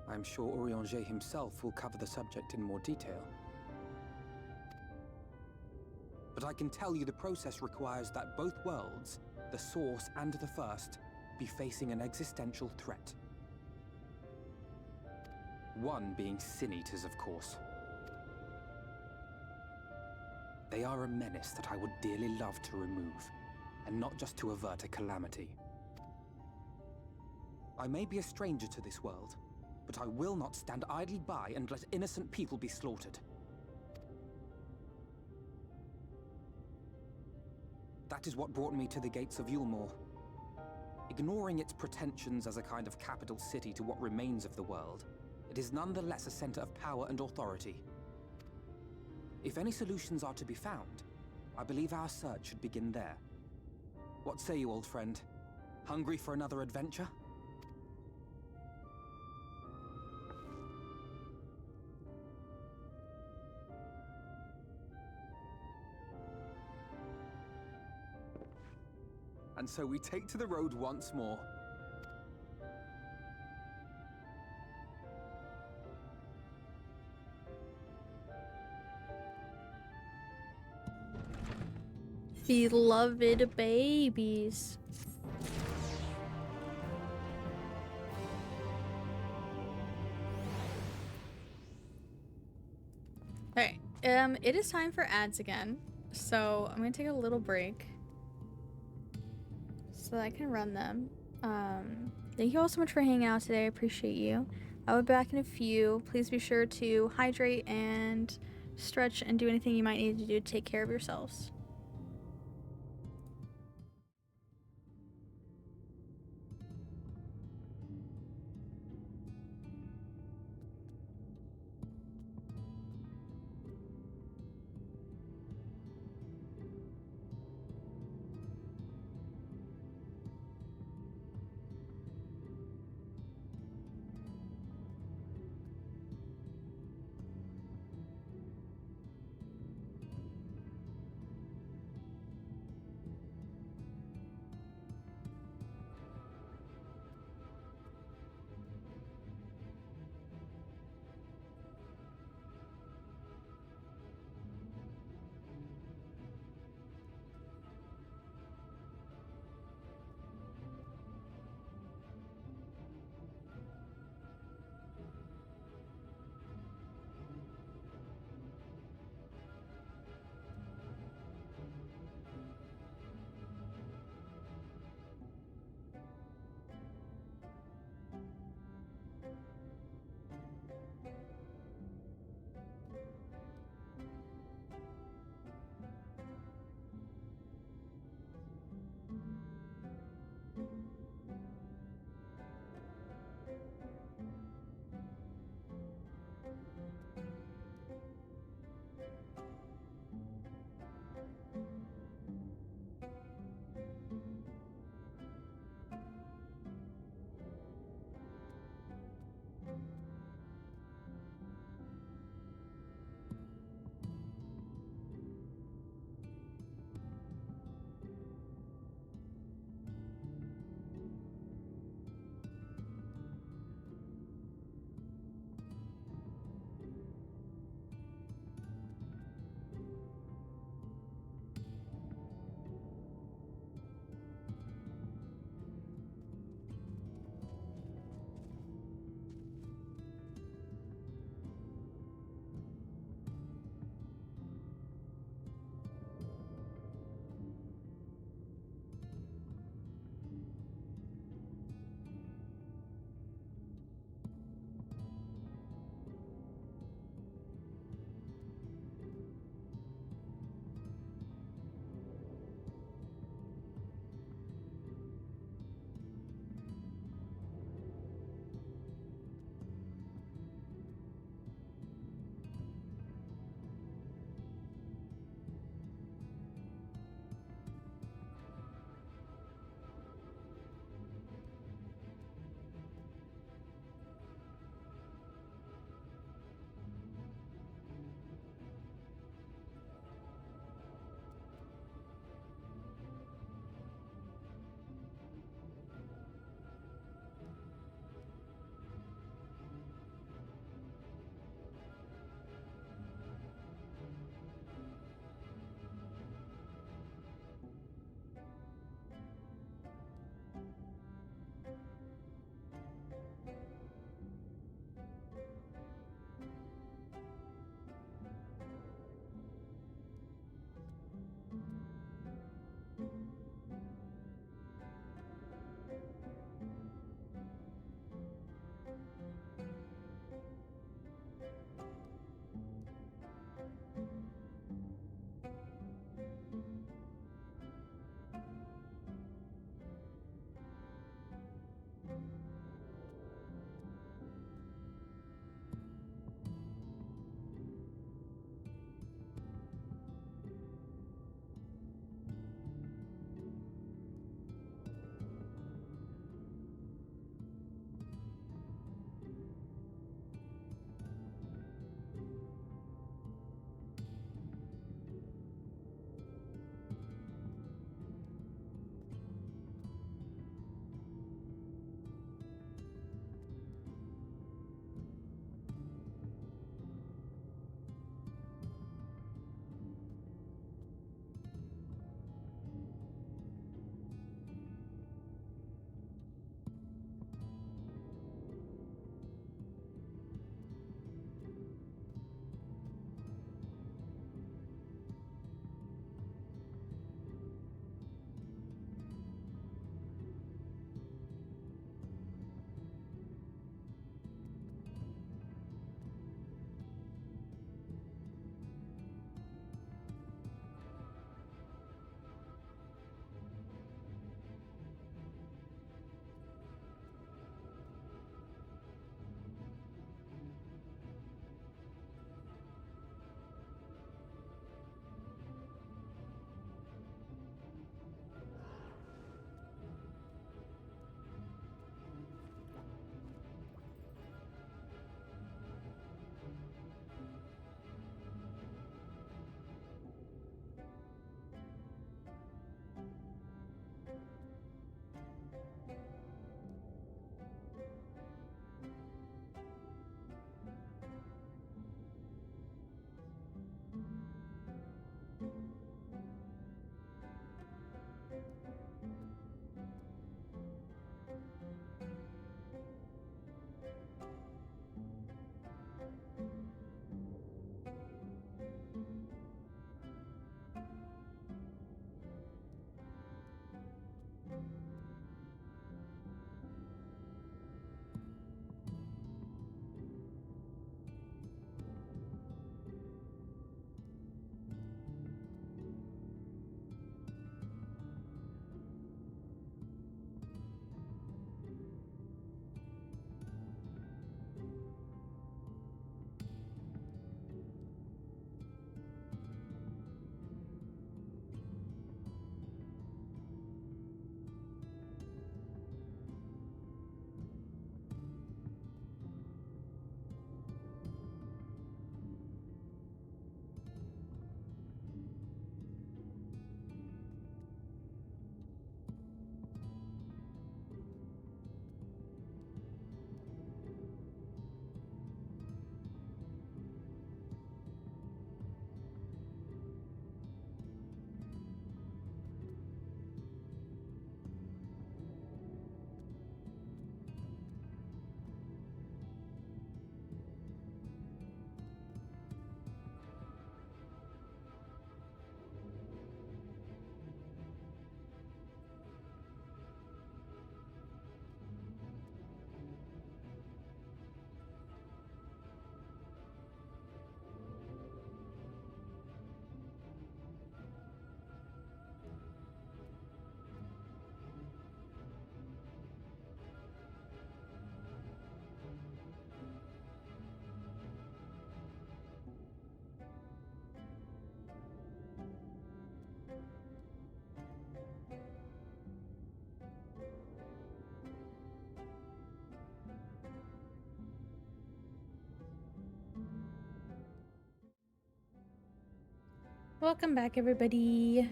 I'm sure Urianger himself will cover the subject in more detail. But I can tell you the process requires that both worlds, the Source and the First, be facing an existential threat. One being Sin Eaters, of course. They are a menace that I would dearly love to remove, and not just to avert a calamity. I may be a stranger to this world, but I will not stand idly by and let innocent people be slaughtered. That is what brought me to the gates of Yulmore. Ignoring its pretensions as a kind of capital city to what remains of the world, it is nonetheless a center of power and authority. If any solutions are to be found, I believe our search should begin there. What say you, old friend? Hungry for another adventure? And so we take to the road once more. Beloved babies. Alright, it is time for ads again. So I'm gonna take a little break so that I can run them. Thank you all so much for hanging out today. I appreciate you. I will be back in a few. Please be sure to hydrate and stretch and do anything you might need to do to take care of yourselves. Welcome back, everybody.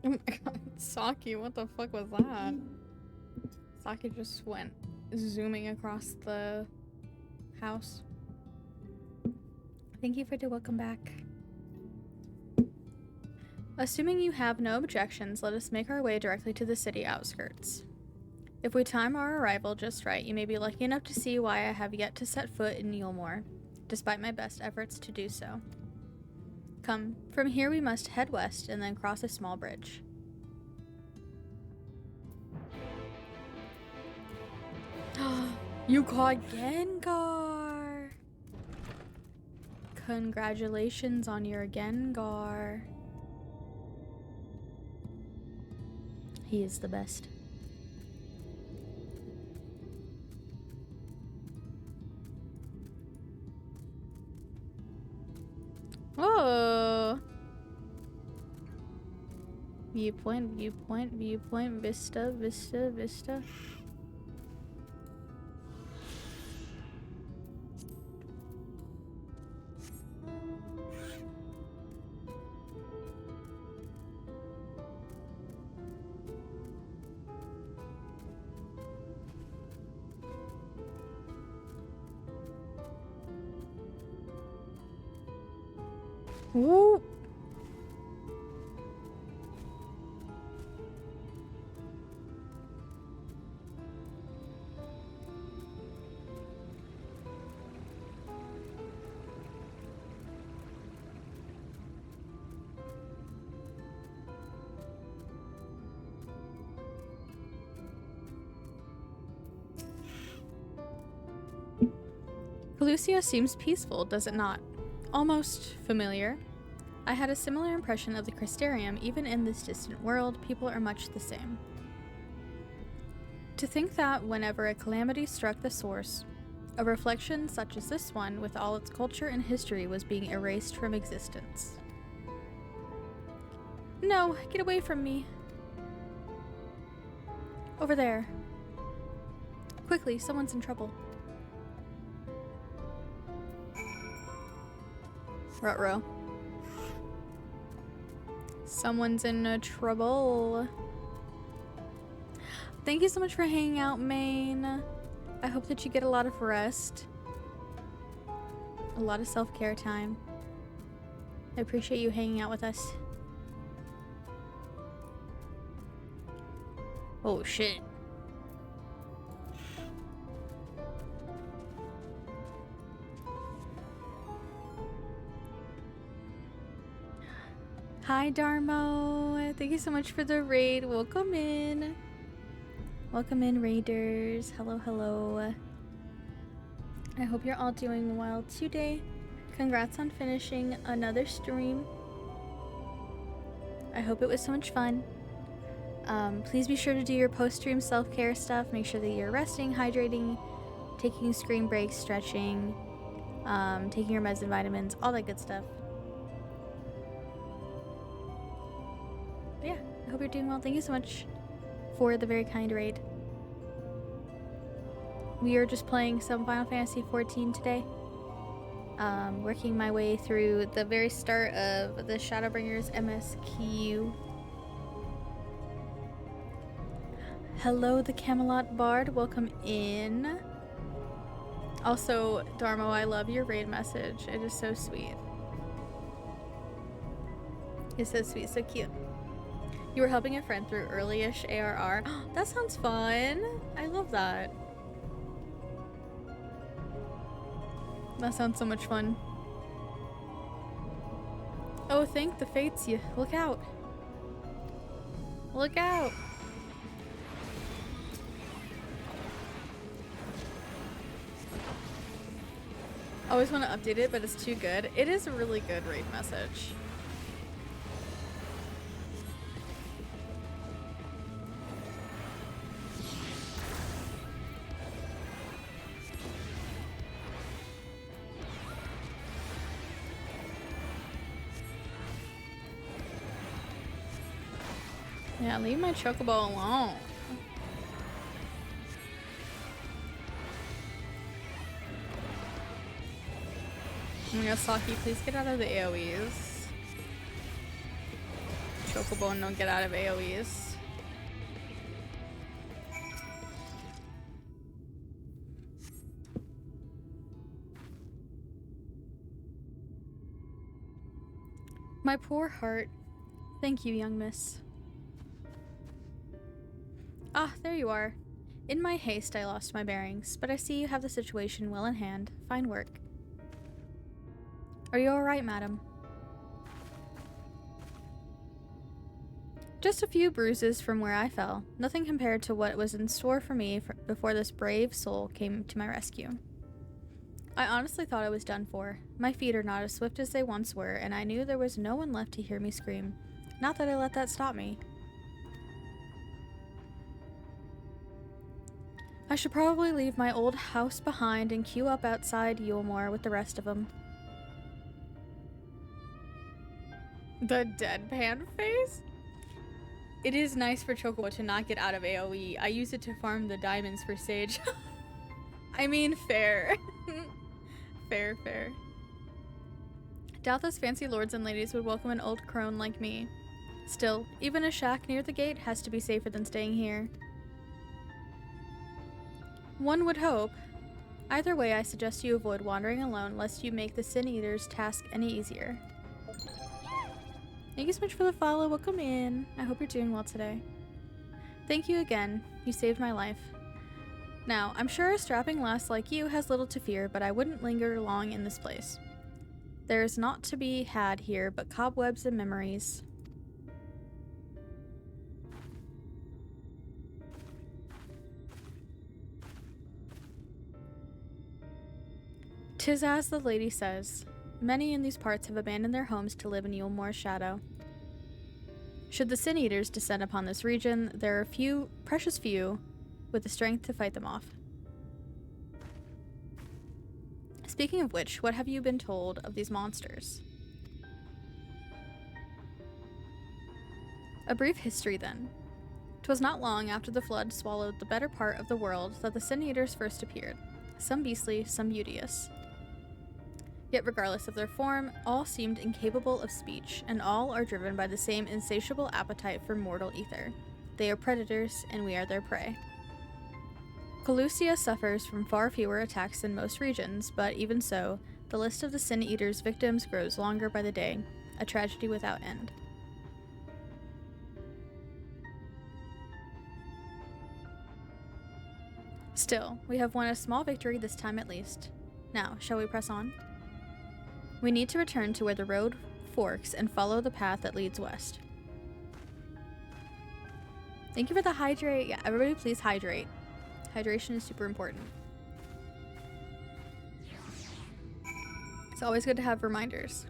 Oh my god, Saki, what the fuck was that? Saki just went zooming across the house. Thank you for the welcome back. Assuming you have no objections, let us make our way directly to the city outskirts. If we time our arrival just right, you may be lucky enough to see why I have yet to set foot in Yulmore, despite my best efforts to do so. Come, from here we must head west and then cross a small bridge. You caught Gengar! Congratulations on your Gengar. He is the best. Oh! Viewpoint, viewpoint, viewpoint, vista, vista, vista. Woo! Lucia seems peaceful, does it not? Almost familiar. I had a similar impression of the Crystarium. Even in this distant world, people are much the same. To think that whenever a calamity struck the source, a reflection such as this one, with all its culture and history, was being erased from existence. No, get away from me. Over there. Quickly, someone's in trouble. Ruh-roh. Someone's in trouble. Thank you so much for hanging out, Maine. I hope that you get a lot of rest. A lot of self-care time. I appreciate you hanging out with us. Oh, shit. Hi, Darmo. Thank you so much for the raid. Welcome in. Welcome in, raiders. Hello, hello. I hope you're all doing well today. Congrats on finishing another stream. I hope it was so much fun. Please be sure to do your post-stream self-care stuff. Make sure that you're resting, hydrating, taking screen breaks, stretching, taking your meds and vitamins, all that good stuff. But yeah, I hope you're doing well. Thank you so much for the very kind raid. We are just playing some Final Fantasy XIV today. Working my way through the very start of the Shadowbringers MSQ. Hello, the Camelot Bard. Welcome in. Also, Darmo, I love your raid message. It is so sweet. It's so sweet, so cute. You were helping a friend through early-ish ARR. That sounds fun. I love that. That sounds so much fun. Oh, thank the fates you. Look out. Look out. I always want to update it, but it's too good. It is a really good raid message. Yeah, leave my chocobo alone. Miyazaki, please get out of the AoEs. Chocobo, don't get out of AoEs. My poor heart. Thank you, young miss. Ah, there you are. In my haste, I lost my bearings, but I see you have the situation well in hand. Fine work. Are you alright, madam? Just a few bruises from where I fell. Nothing compared to what was in store for me before this brave soul came to my rescue. I honestly thought I was done for. My feet are not as swift as they once were, and I knew there was no one left to hear me scream. Not that I let that stop me. I should probably leave my old house behind and queue up outside Yulemore with the rest of them. The deadpan face? It is nice for Chocobo to not get out of AoE. I use it to farm the diamonds for Sage. I mean, fair. Fair, fair. Doubt those fancy lords and ladies would welcome an old crone like me. Still, even a shack near the gate has to be safer than staying here. One would hope. Either way, I suggest you avoid wandering alone lest you make the Sin Eater's task any easier. Thank you so much for the follow. Welcome in. I hope you're doing well today. Thank you again. You saved my life. Now, I'm sure a strapping lass like you has little to fear, but I wouldn't linger long in this place. There is naught to be had here but cobwebs and memories. "'Tis as the lady says. Many in these parts have abandoned their homes to live in Yulemore's shadow. Should the Sin Eaters descend upon this region, there are precious few, with the strength to fight them off. Speaking of which, what have you been told of these monsters?" A brief history then. 'Twas not long after the flood swallowed the better part of the world that the Sin Eaters first appeared, some beastly, some beauteous. Yet regardless of their form, all seemed incapable of speech, and all are driven by the same insatiable appetite for mortal ether. They are predators, and we are their prey. Colusia suffers from far fewer attacks than most regions, but even so, the list of the Sin Eater's victims grows longer by the day, a tragedy without end. Still, we have won a small victory this time at least. Now, shall we press on? We need to return to where the road forks and follow the path that leads west. Thank you for the hydrate. Yeah, everybody please hydrate. Hydration is super important. It's always good to have reminders.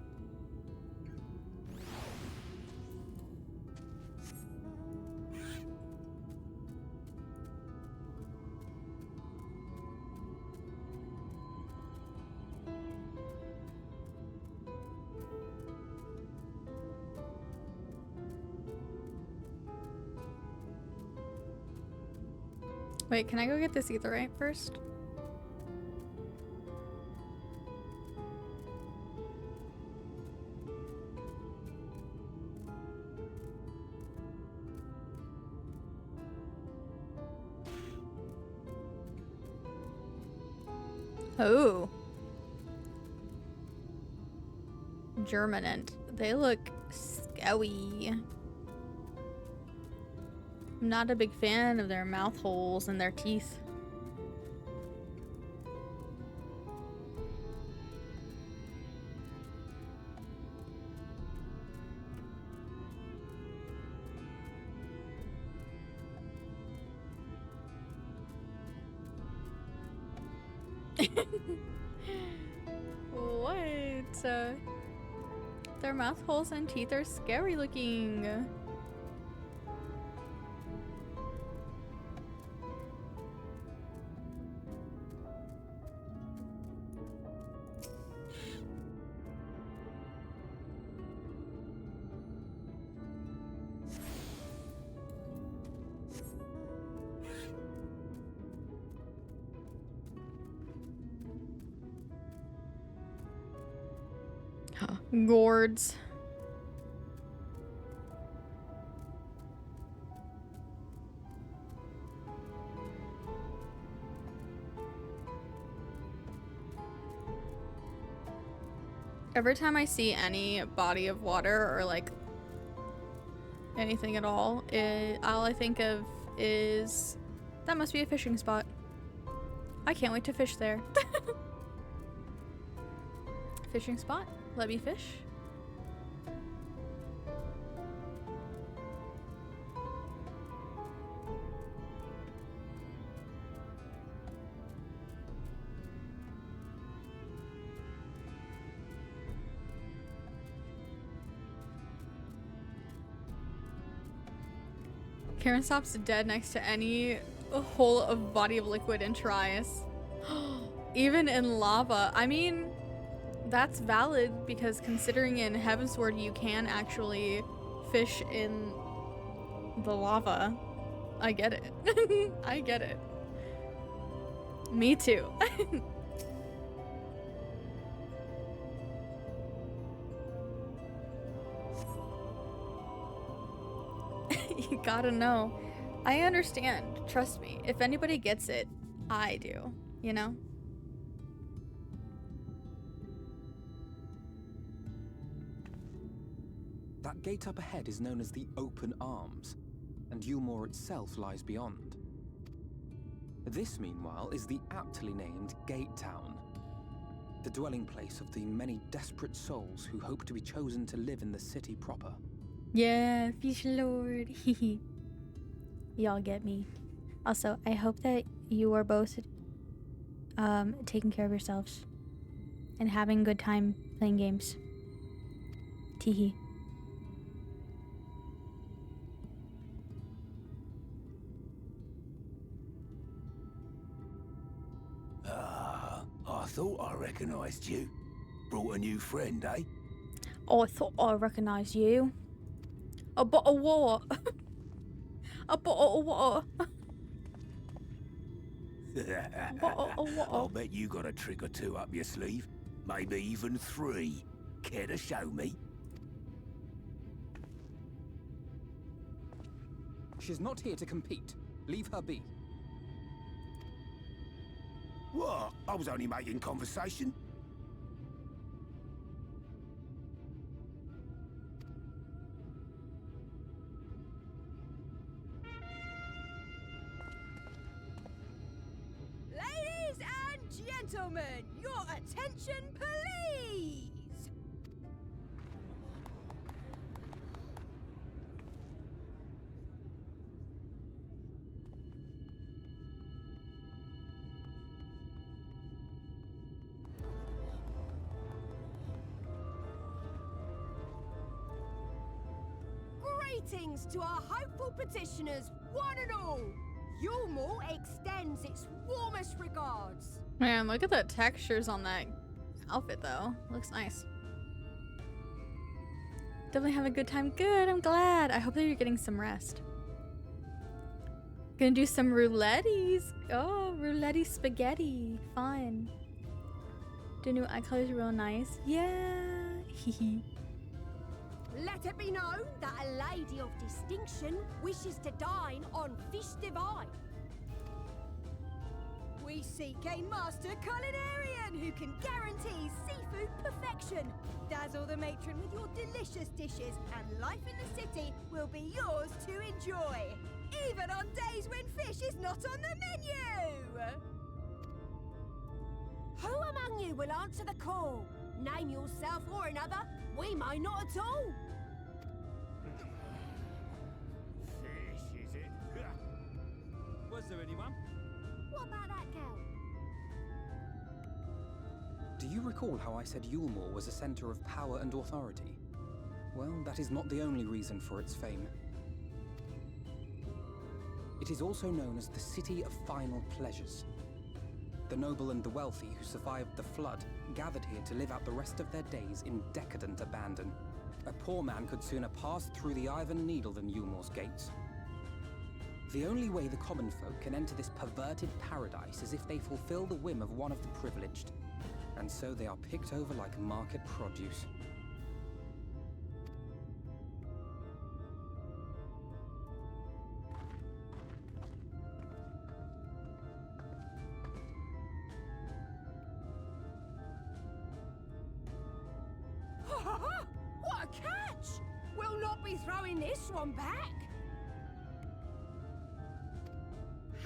Wait, can I go get this etherite first? Oh. Germinant. They look scary. I'm not a big fan of their mouth holes and their teeth. What? Their mouth holes and teeth are scary looking. Gourds. Every time I see any body of water or like anything at all I think of is that must be a fishing spot. I can't wait to fish there. Fishing spot? Let me fish. Karen stops dead next to any hole of body of liquid and tries. Even in lava. I mean, that's valid because considering in Heavensward you can actually fish in the lava. I get it. I get it. Me too. You gotta know. I understand. Trust me. If anybody gets it, I do. You know? That gate up ahead is known as the Open Arms, and Yulmore itself lies beyond. This, meanwhile, is the aptly named Gate Town, the dwelling place of the many desperate souls who hope to be chosen to live in the city proper. Yeah, Fish Lord. Y'all get me. Also, I hope that you are both taking care of yourselves and having a good time playing games. Teehee. I thought I recognized you. Brought a new friend, eh? Oh, I thought I recognized you. A bottle of water. A bottle of water. Bottle of water. I'll bet you got a trick or two up your sleeve. Maybe even 3. Care to show me? She's not here to compete. Leave her be. What? I was only making conversation. Ladies and gentlemen, your attention, please! Greetings to our hopeful petitioners, one and all! Yulmore extends its warmest regards. Man, look at the textures on that outfit though. Looks nice. Definitely have a good time. Good, I'm glad. I hope that you're getting some rest. Gonna do some roulettis. Oh, roulette spaghetti. Fun. The new eye colors are real nice. Yeah. Hehe. Let it be known that a lady of distinction wishes to dine on fish divine. We seek a master culinarian who can guarantee seafood perfection. Dazzle the matron with your delicious dishes, and life in the city will be yours to enjoy, even on days when fish is not on the menu. Who among you will answer the call? Name yourself or another. We might not at all. Fish, is it? Was there anyone? What about that girl? Do you recall how I said Yulmore was a center of power and authority? Well, that is not the only reason for its fame. It is also known as the City of Final Pleasures. The noble and the wealthy who survived the flood gathered here to live out the rest of their days in decadent abandon. A poor man could sooner pass through the Iron Needle than Yulmore's gates. The only way the common folk can enter this perverted paradise is if they fulfill the whim of one of the privileged. And so they are picked over like market produce. be throwing this one back.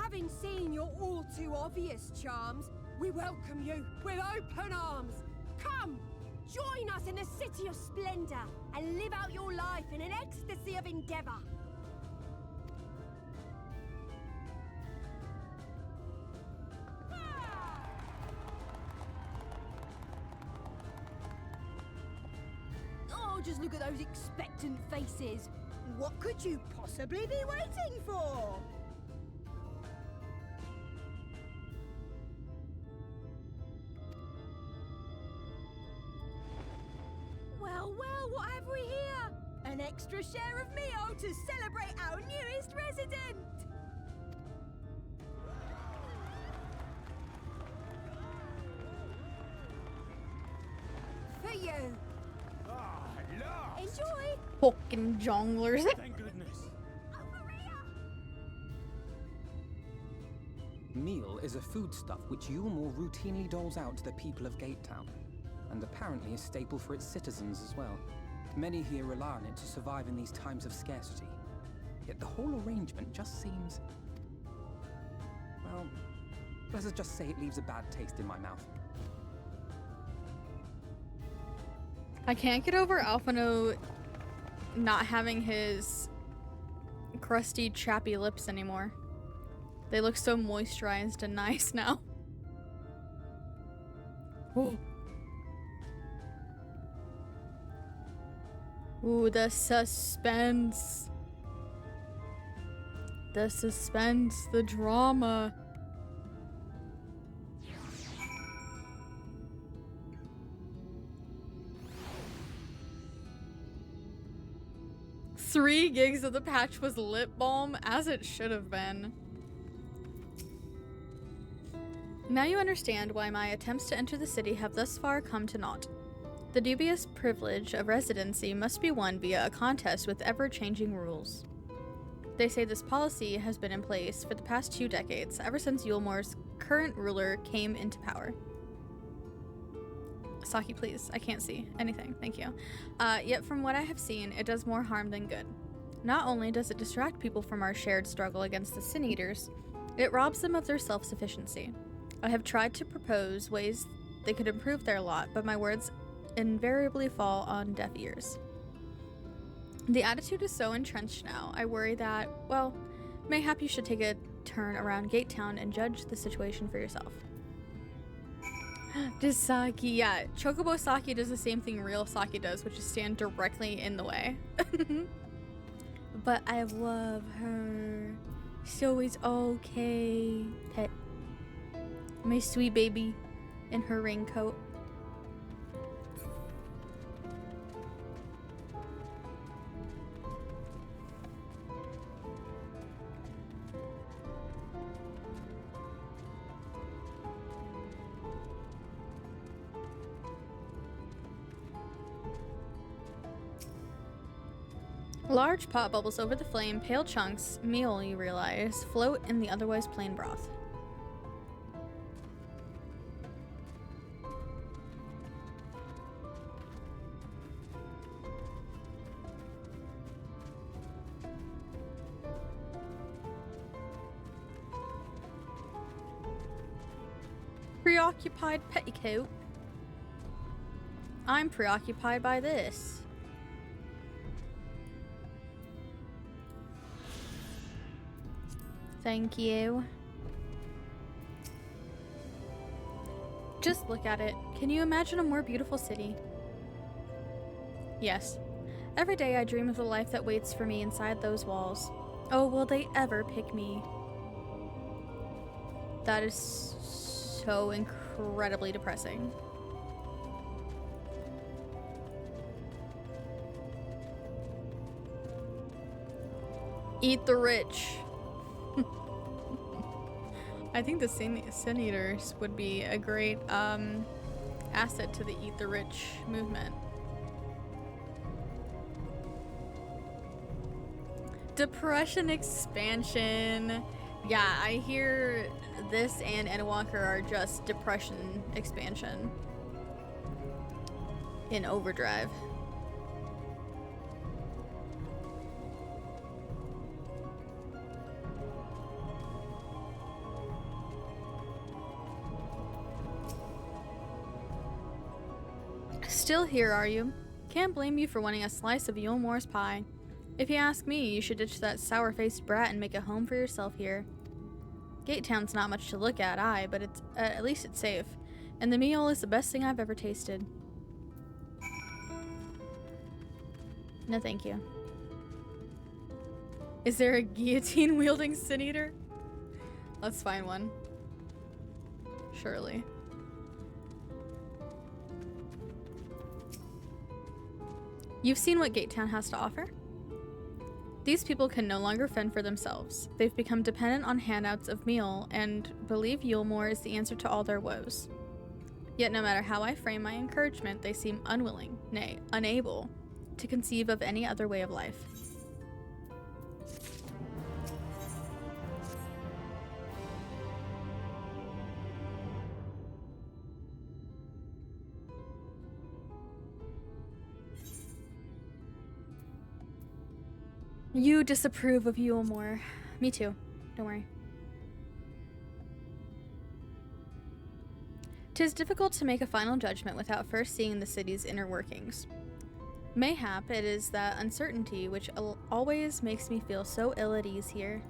Having seen your all too obvious charms, we welcome you with open arms. Come, join us in a city of splendor and live out your life in an ecstasy of endeavor. Oh, just look at those expectant faces. What could you possibly be waiting for? Well, well, what have we here? An extra share of meal to celebrate our newest resident! For you. Enjoy! Fucking jonglers. Thank goodness. Meal is a foodstuff which Yulmore routinely doles out to the people of Gatetown, and apparently a staple for its citizens as well. Many here rely on it to survive in these times of scarcity. Yet the whole arrangement just seems... well, let us just say it leaves a bad taste in my mouth. I can't get over Alphino not having his crusty, chappy lips anymore. They look so moisturized and nice now. Ooh. Ooh, the suspense. The suspense, the drama. $3 gigs of the patch was lip balm, as it should have been. Now you understand why my attempts to enter the city have thus far come to naught. The dubious privilege of residency must be won via a contest with ever-changing rules. They say this policy has been in place for the past 2 decades, ever since Yulmore's current ruler came into power. Saki, please. I can't see anything. Thank you. Yet from what I have seen, it does more harm than good. Not only does it distract people from our shared struggle against the Sin Eaters, it robs them of their self-sufficiency. I have tried to propose ways they could improve their lot, but my words invariably fall on deaf ears. The attitude is so entrenched now, I worry that, well, mayhap you should take a turn around Gatetown and judge the situation for yourself. Does Saki, yeah, Chocobo Saki does the same thing real Saki does, which is stand directly in the way. But I love her. So it's okay, pet. My sweet baby in her raincoat. Large pot bubbles over the flame, pale chunks, meal, you realize, float in the otherwise plain broth. Preoccupied petticoat. I'm preoccupied by this. Thank you. Just look at it. Can you imagine a more beautiful city? Yes. Every day I dream of the life that waits for me inside those walls. Oh, will they ever pick me? That is so incredibly depressing. Eat the rich. I think the Sin Eaters would be a great asset to the Eat the Rich movement. Depression expansion. Yeah, I hear this and Endwalker are just depression expansion in overdrive. Still here, are you? Can't blame you for wanting a slice of Yulmore's pie. If you ask me, you should ditch that sour-faced brat and make a home for yourself here. Gatetown's not much to look at, but it's at least it's safe. And the meal is the best thing I've ever tasted. No thank you. Is there a guillotine-wielding sin-eater? Let's find one. Surely. You've seen what Gatetown has to offer? These people can no longer fend for themselves. They've become dependent on handouts of meal and believe Yulmore is the answer to all their woes. Yet no matter how I frame my encouragement, they seem unwilling, nay, unable, to conceive of any other way of life. You disapprove of Yulmore. Me too. Don't worry. 'Tis difficult to make a final judgment without first seeing the city's inner workings. Mayhap it is that uncertainty which always makes me feel so ill at ease here.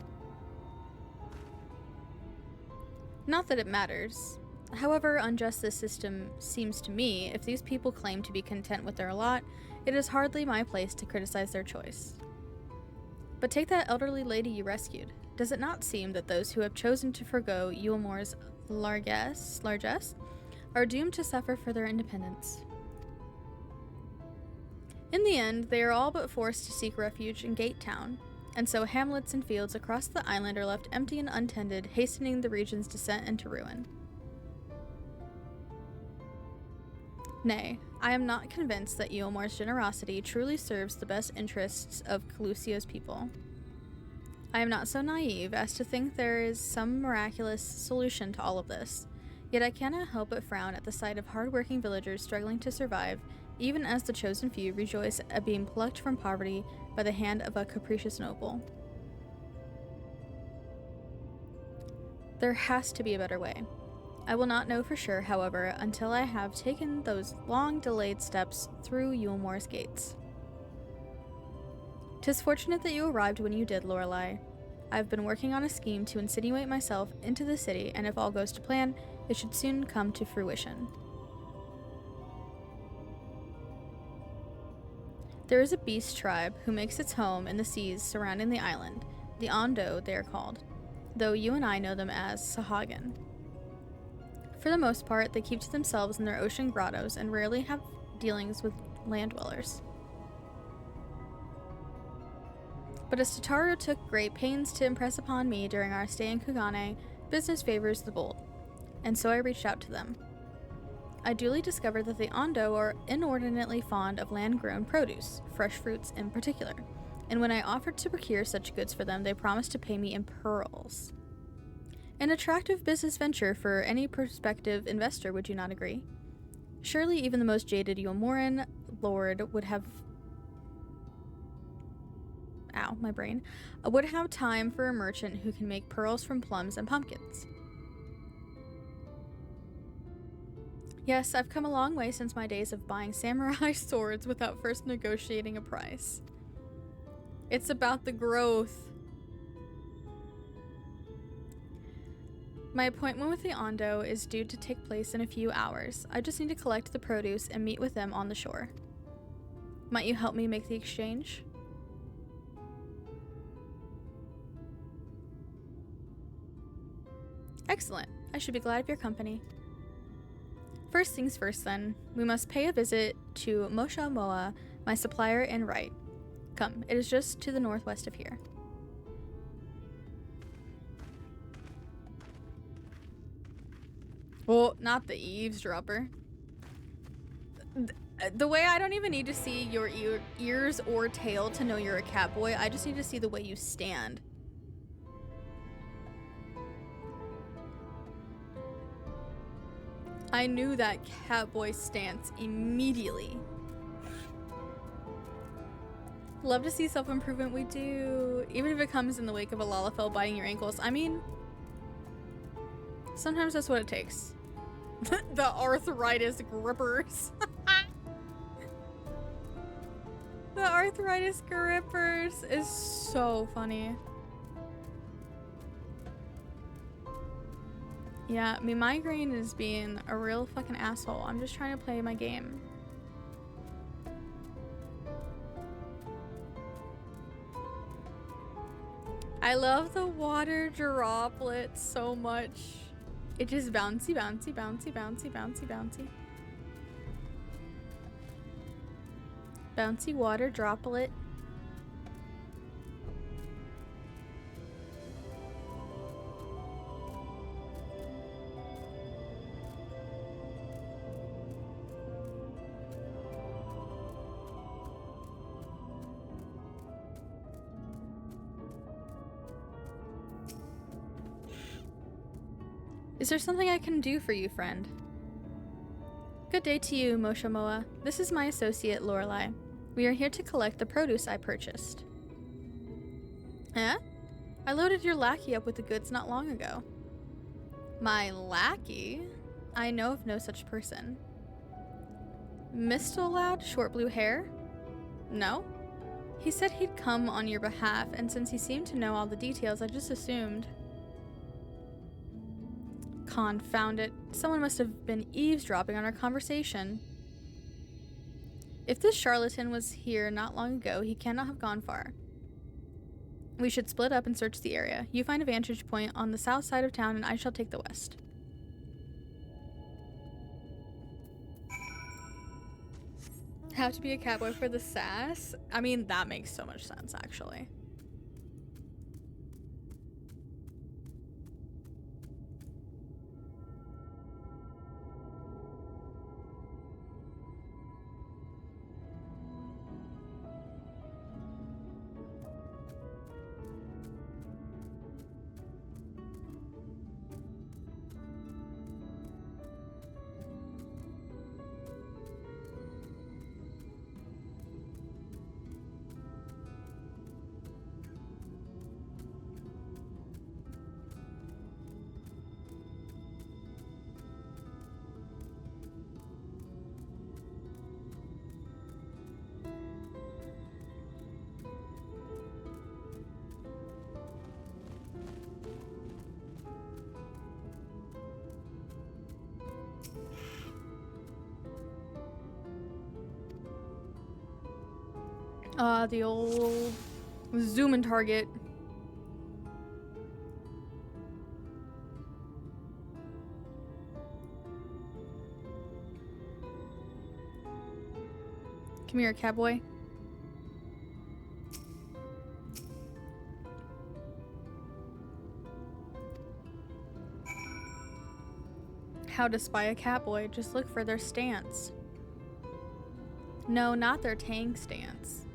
Not that it matters. However unjust this system seems to me, if these people claim to be content with their lot, it is hardly my place to criticize their choice. But take that elderly lady you rescued. Does it not seem that those who have chosen to forgo Yulmore's largesse are doomed to suffer for their independence? In the end, they are all but forced to seek refuge in Gatetown, and so hamlets and fields across the island are left empty and untended, hastening the region's descent into ruin. Nay, I am not convinced that Yulmore's generosity truly serves the best interests of Calusio's people. I am not so naive as to think there is some miraculous solution to all of this, yet I cannot help but frown at the sight of hard-working villagers struggling to survive, even as the chosen few rejoice at being plucked from poverty by the hand of a capricious noble. There has to be a better way. I will not know for sure, however, until I have taken those long-delayed steps through Yulmore's gates. 'Tis fortunate that you arrived when you did, Lorelei. I've been working on a scheme to insinuate myself into the city, and if all goes to plan, it should soon come to fruition. There is a beast tribe who makes its home in the seas surrounding the island. The Ondo, they are called, though you and I know them as Sahagin. For the most part, they keep to themselves in their ocean grottos and rarely have dealings with land dwellers. But as Tataru took great pains to impress upon me during our stay in Kugane, business favors the bold, and so I reached out to them. I duly discovered that the Ondo are inordinately fond of land-grown produce, fresh fruits in particular, and when I offered to procure such goods for them, they promised to pay me in pearls. An attractive business venture for any prospective investor, would you not agree? Surely even the most jaded Yulmoran lord would have... Ow, my brain. Would have time for a merchant who can make pearls from plums and pumpkins. Yes, I've come a long way since my days of buying samurai swords without first negotiating a price. It's about the growth. My appointment with the Ondo is due to take place in a few hours. I just need to collect the produce and meet with them on the shore. Might you help me make the exchange? Excellent. I should be glad of your company. First things first then, we must pay a visit to Mosha Moa, my supplier in Right. Come, it is just to the northwest of here. Well, not the eavesdropper. The way I don't even need to see your ears or tail to know you're a catboy, I just need to see the way you stand. I knew that catboy stance immediately. Love to see self-improvement, we do. Even if it comes in the wake of a Lalafell biting your ankles. I mean, sometimes that's what it takes. The arthritis grippers. The arthritis grippers is so funny. Yeah, I mean, migraine is being a real fucking asshole. I'm just trying to play my game. I love the water droplets so much. It just bouncy, bouncy, bouncy, bouncy, bouncy, bouncy. Bouncy water droplet. Is there something I can do for you, friend? Good day to you, Moshamoa. This is my associate, Lorelei. We are here to collect the produce I purchased. Eh? I loaded your lackey up with the goods not long ago. My lackey? I know of no such person. Mistle lad, short blue hair? No? He said he'd come on your behalf, and since he seemed to know all the details, I just assumed. Confound it. Someone must have been eavesdropping on our conversation. If this charlatan was here not long ago, he cannot have gone far. We should split up and search the area. You find a vantage point on the south side of town, and I shall take the west. Have to be a catboy for the sass? I mean, that makes so much sense, actually. The old zoom and target. Come here, catboy. How to spy a catboy? Just look for their stance. No, not their tank stance.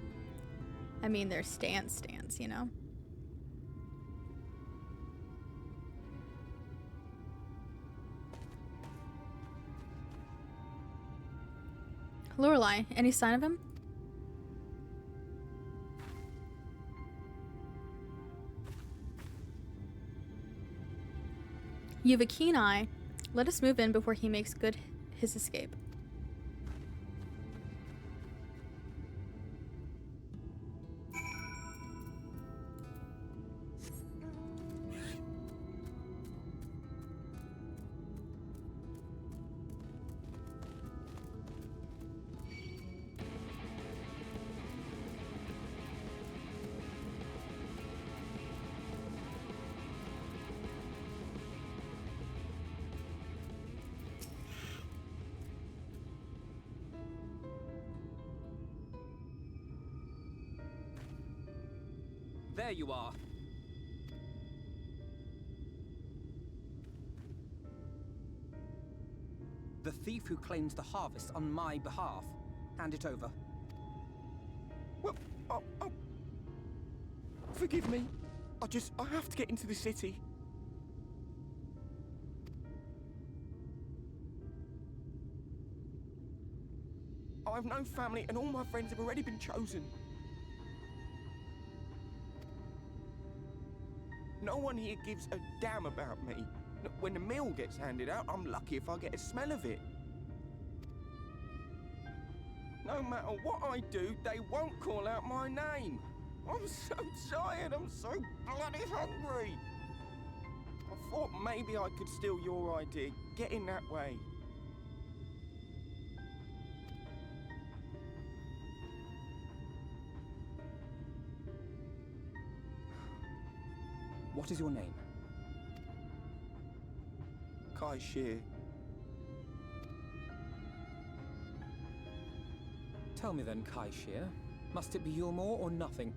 I mean their stance, you know? Lorelei, any sign of him? You have a keen eye. Let us move in before he makes good his escape. There you are. The thief who claims the harvest on my behalf. Hand it over. Well, forgive me. I have to get into the city. I have no family and all my friends have already been chosen. No one here gives a damn about me. When the meal gets handed out, I'm lucky if I get a smell of it. No matter what I do, they won't call out my name. I'm so tired, I'm so bloody hungry. I thought maybe I could steal your idea, get in that way. What is your name? Kai Shear. Tell me then, Kai Shear, must it be Yulmore or nothing?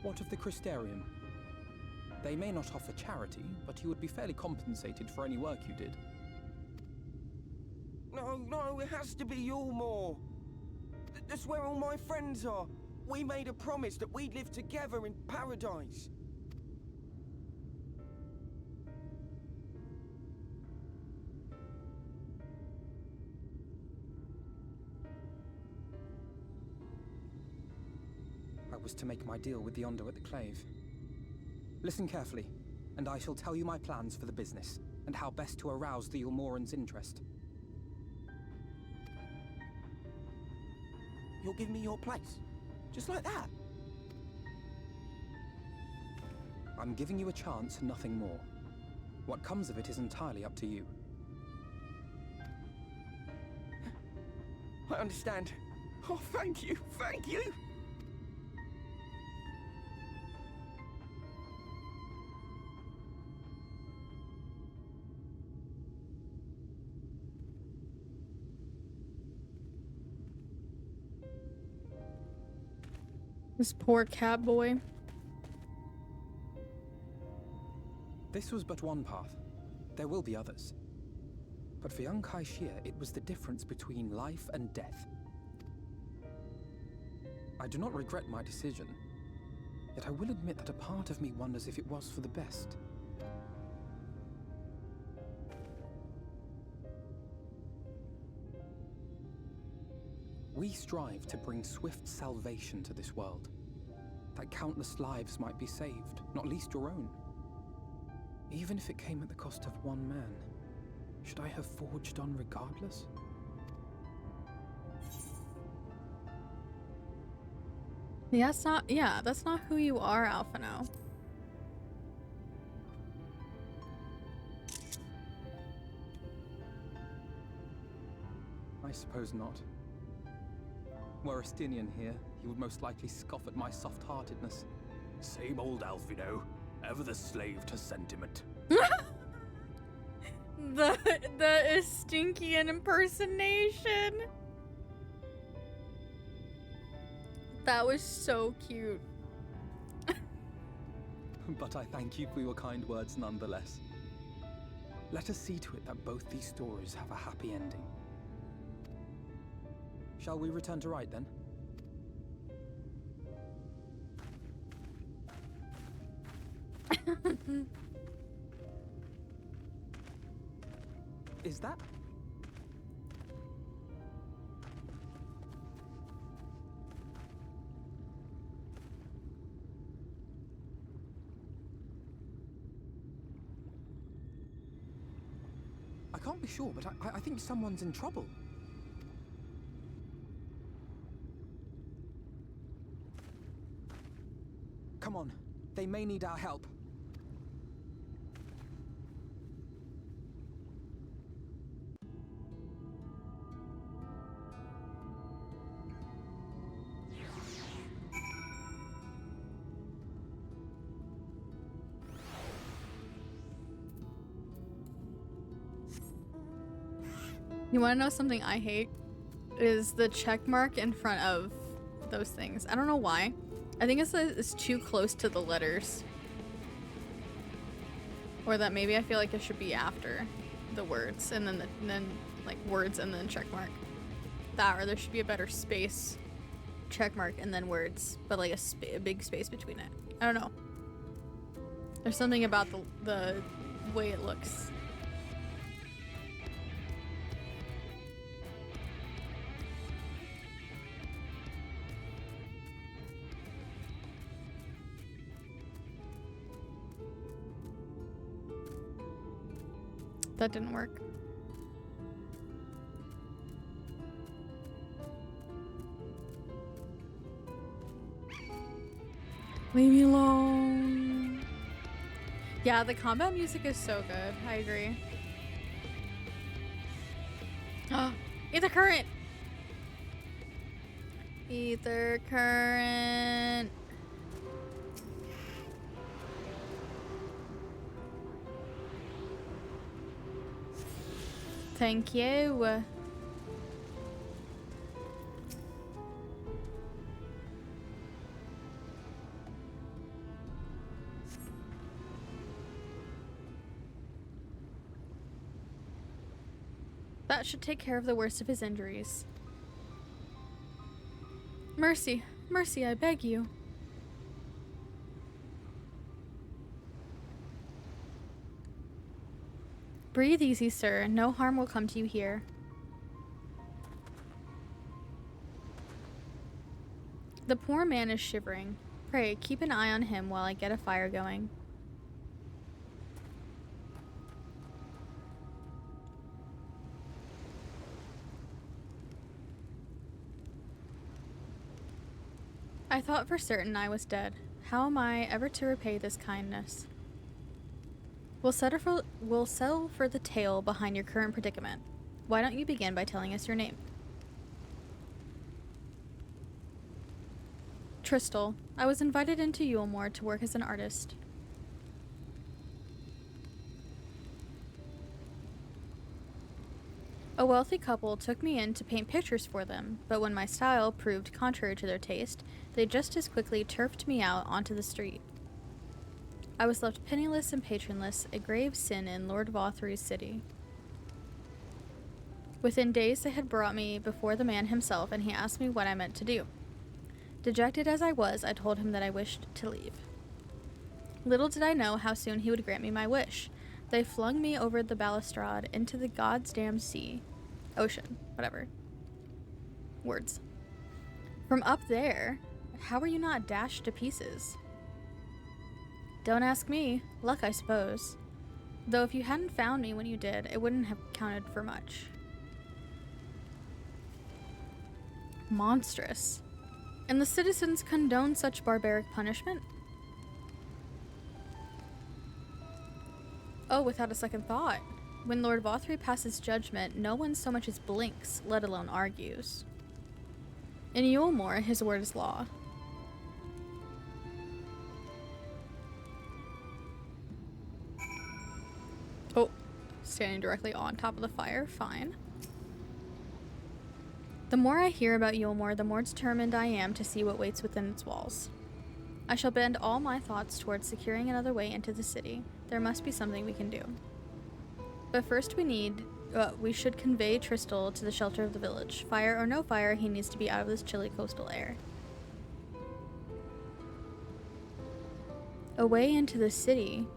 What of the Crystarium? They may not offer charity, but you would be fairly compensated for any work you did. No, it has to be Yulmore. That's where all my friends are. We made a promise that we'd live together in paradise. I was to make my deal with the Ondo at the Clave. Listen carefully, and I shall tell you my plans for the business, and how best to arouse the Yulmorans' interest. You'll give me your place? Just like that? I'm giving you a chance, nothing more. What comes of it is entirely up to you. I understand. Oh, thank you, thank you! This poor cat boy. This was but one path. There will be others. But for young Kai Shear, it was the difference between life and death. I do not regret my decision, yet I will admit that a part of me wonders if it was for the best. We strive to bring swift salvation to this world, that countless lives might be saved, not least your own. Even if it came at the cost of one man, should I have forged on regardless? That's not who you are, Alphino. I suppose not. Were Estinian here, he would most likely scoff at my soft-heartedness. Same old Alphino, ever the slave to sentiment. the Estinkian impersonation. That was so cute. But I thank you for your kind words nonetheless. Let us see to it that both these stories have a happy ending. Shall we return to Wright then? Is that? I can't be sure, but I think someone's in trouble. Come on, they may need our help. You want to know something I hate? Is the check mark in front of those things. I don't know why. I think it's too close to the letters. Or that maybe I feel like it should be after the words and then like words and then check mark. That, or there should be a better space, check mark and then words, but like a big space between it. I don't know. There's something about the way it looks. That didn't work. Leave me alone. Yeah, the combat music is so good. I agree. Ether current. Ether current. Thank you. That should take care of the worst of his injuries. Mercy, mercy, I beg you. Breathe easy, sir. No harm will come to you here. The poor man is shivering. Pray, keep an eye on him while I get a fire going. I thought for certain I was dead. How am I ever to repay this kindness? We'll settle for the tale behind your current predicament. Why don't you begin by telling us your name? Tristal. I was invited into Yulmore to work as an artist. A wealthy couple took me in to paint pictures for them, but when my style proved contrary to their taste, they just as quickly turfed me out onto the street. I was left penniless and patronless, a grave sin in Lord Vothry's city. Within days they had brought me before the man himself, and he asked me what I meant to do. Dejected as I was, I told him that I wished to leave. Little did I know how soon he would grant me my wish. They flung me over the balustrade into the goddamn sea. Ocean. Whatever. Words. From up there, how were you not dashed to pieces? Don't ask me. Luck, I suppose. Though if you hadn't found me when you did, it wouldn't have counted for much. Monstrous. And the citizens condone such barbaric punishment? Oh, without a second thought. When Lord Vothry passes judgment, no one so much as blinks, let alone argues. In Yulmore, his word is law. Oh, standing directly on top of the fire, fine. The more I hear about Yulmore, the more determined I am to see what waits within its walls. I shall bend all my thoughts towards securing another way into the city. There must be something we can do. But first we should convey Tristal to the shelter of the village. Fire or no fire, he needs to be out of this chilly coastal air. A way into the city.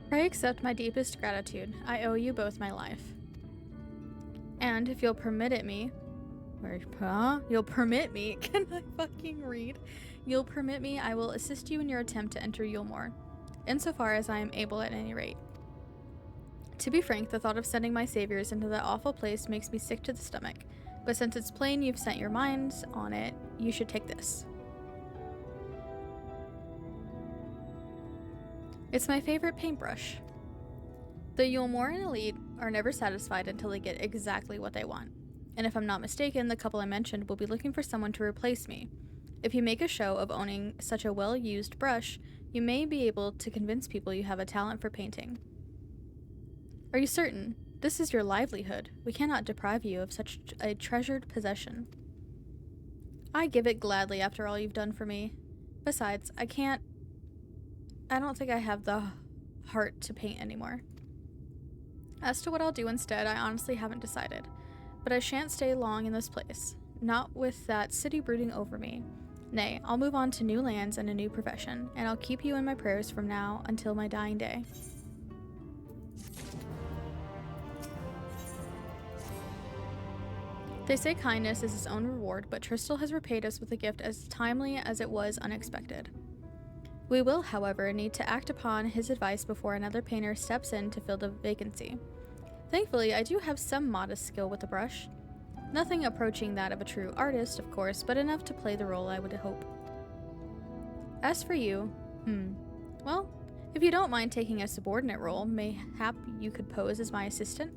Pray accept my deepest gratitude. I owe you both my life. And if you'll permit it me... You'll permit me? Can I fucking read? You'll permit me, I will assist you in your attempt to enter Yulmore, insofar as I am able at any rate. To be frank, the thought of sending my saviors into that awful place makes me sick to the stomach, but since it's plain you've set your minds on it, you should take this. It's my favorite paintbrush. The Yulmoran elite are never satisfied until they get exactly what they want. And if I'm not mistaken, the couple I mentioned will be looking for someone to replace me. If you make a show of owning such a well-used brush, You may be able to convince people you have a talent for painting. Are you certain? This is your livelihood. We cannot deprive you of such a treasured possession. I give it gladly after all you've done for me. Besides, I don't think I have the heart to paint anymore. As to what I'll do instead, I honestly haven't decided. But I shan't stay long in this place. Not with that city brooding over me. Nay, I'll move on to new lands and a new profession, and I'll keep you in my prayers from now until my dying day. They say kindness is its own reward, but Tristal has repaid us with a gift as timely as it was unexpected. We will, however, need to act upon his advice before another painter steps in to fill the vacancy. Thankfully, I do have some modest skill with the brush. Nothing approaching that of a true artist, of course, but enough to play the role, I would hope. As for you, well, if you don't mind taking a subordinate role, mayhap you could pose as my assistant?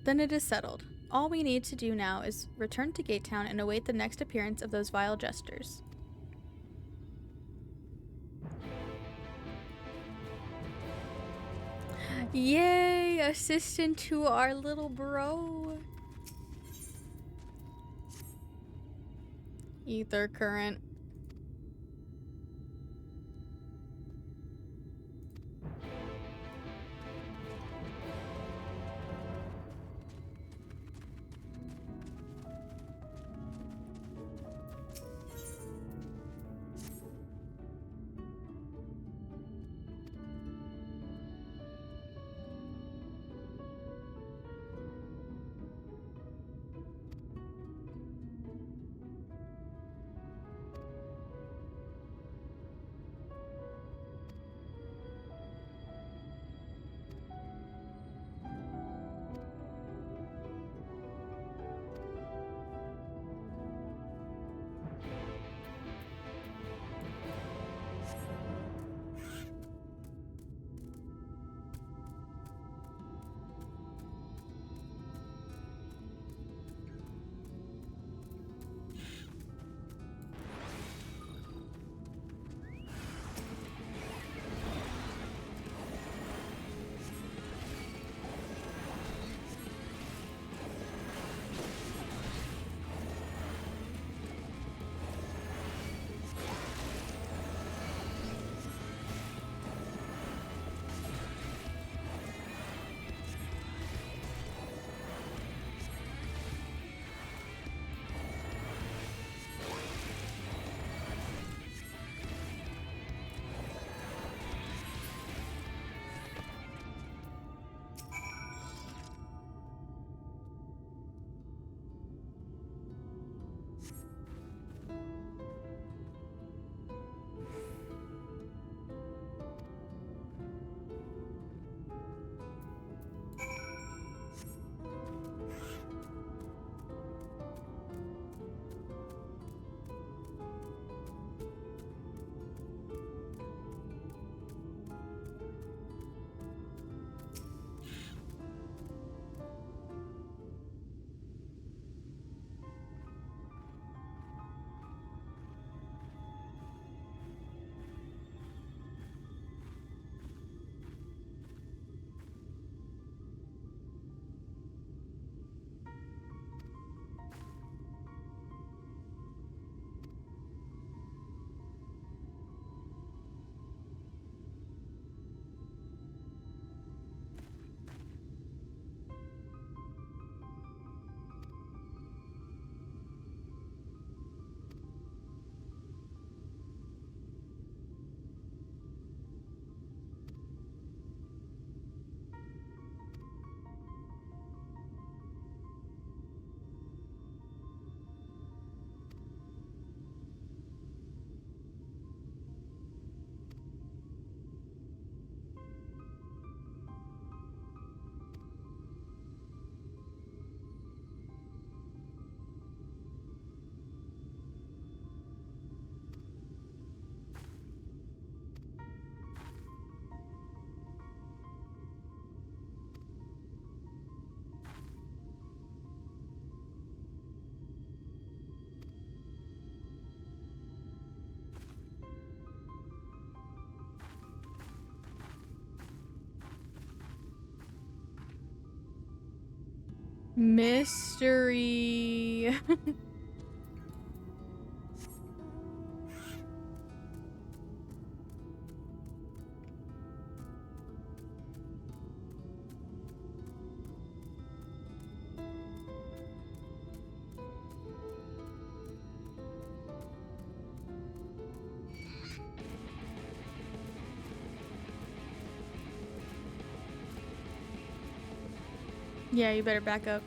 Then it is settled. All we need to do now is return to Gatetown and await the next appearance of those vile jesters. Yay! Assistant to our little bro. Ether current. Mystery. Yeah, you better back up.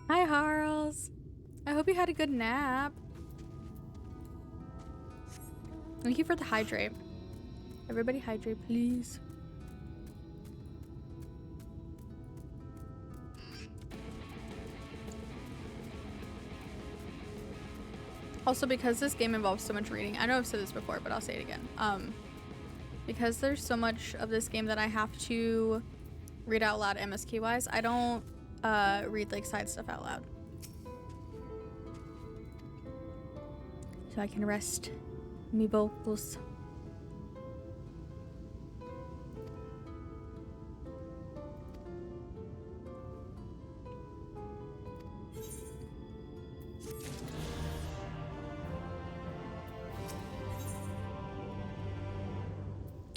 Hi, Harls. I hope you had a good nap. Thank you for the hydrate. Everybody hydrate, please. Also, because this game involves so much reading, I know I've said this before, but I'll say it again. Because there's so much of this game that I have to read out loud MSK wise, I don't read like side stuff out loud. So I can rest me vocals.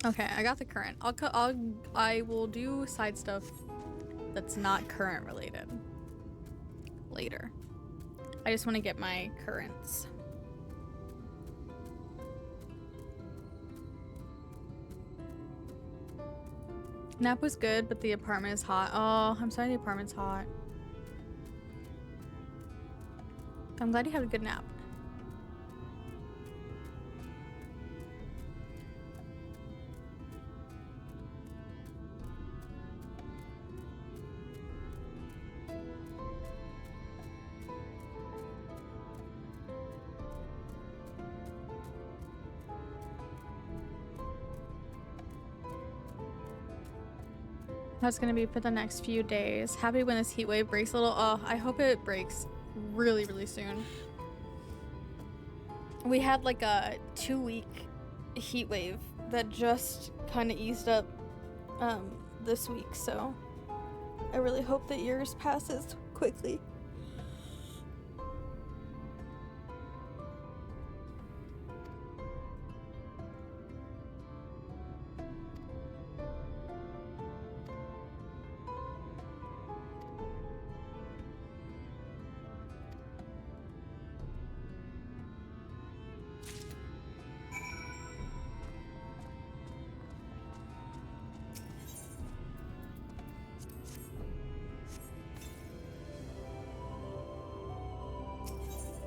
Okay, I got the current. I will do side stuff that's not current related later. I just want to get my currents. Nap was good, but the apartment is hot. Oh, I'm sorry the apartment's hot. I'm glad you had a good nap. That's gonna be for the next few days. Happy when this heat wave breaks a little. Oh, I hope it breaks really, really soon. We had like a 2-week heat wave that just kind of eased up this week, so I really hope that yours passes quickly.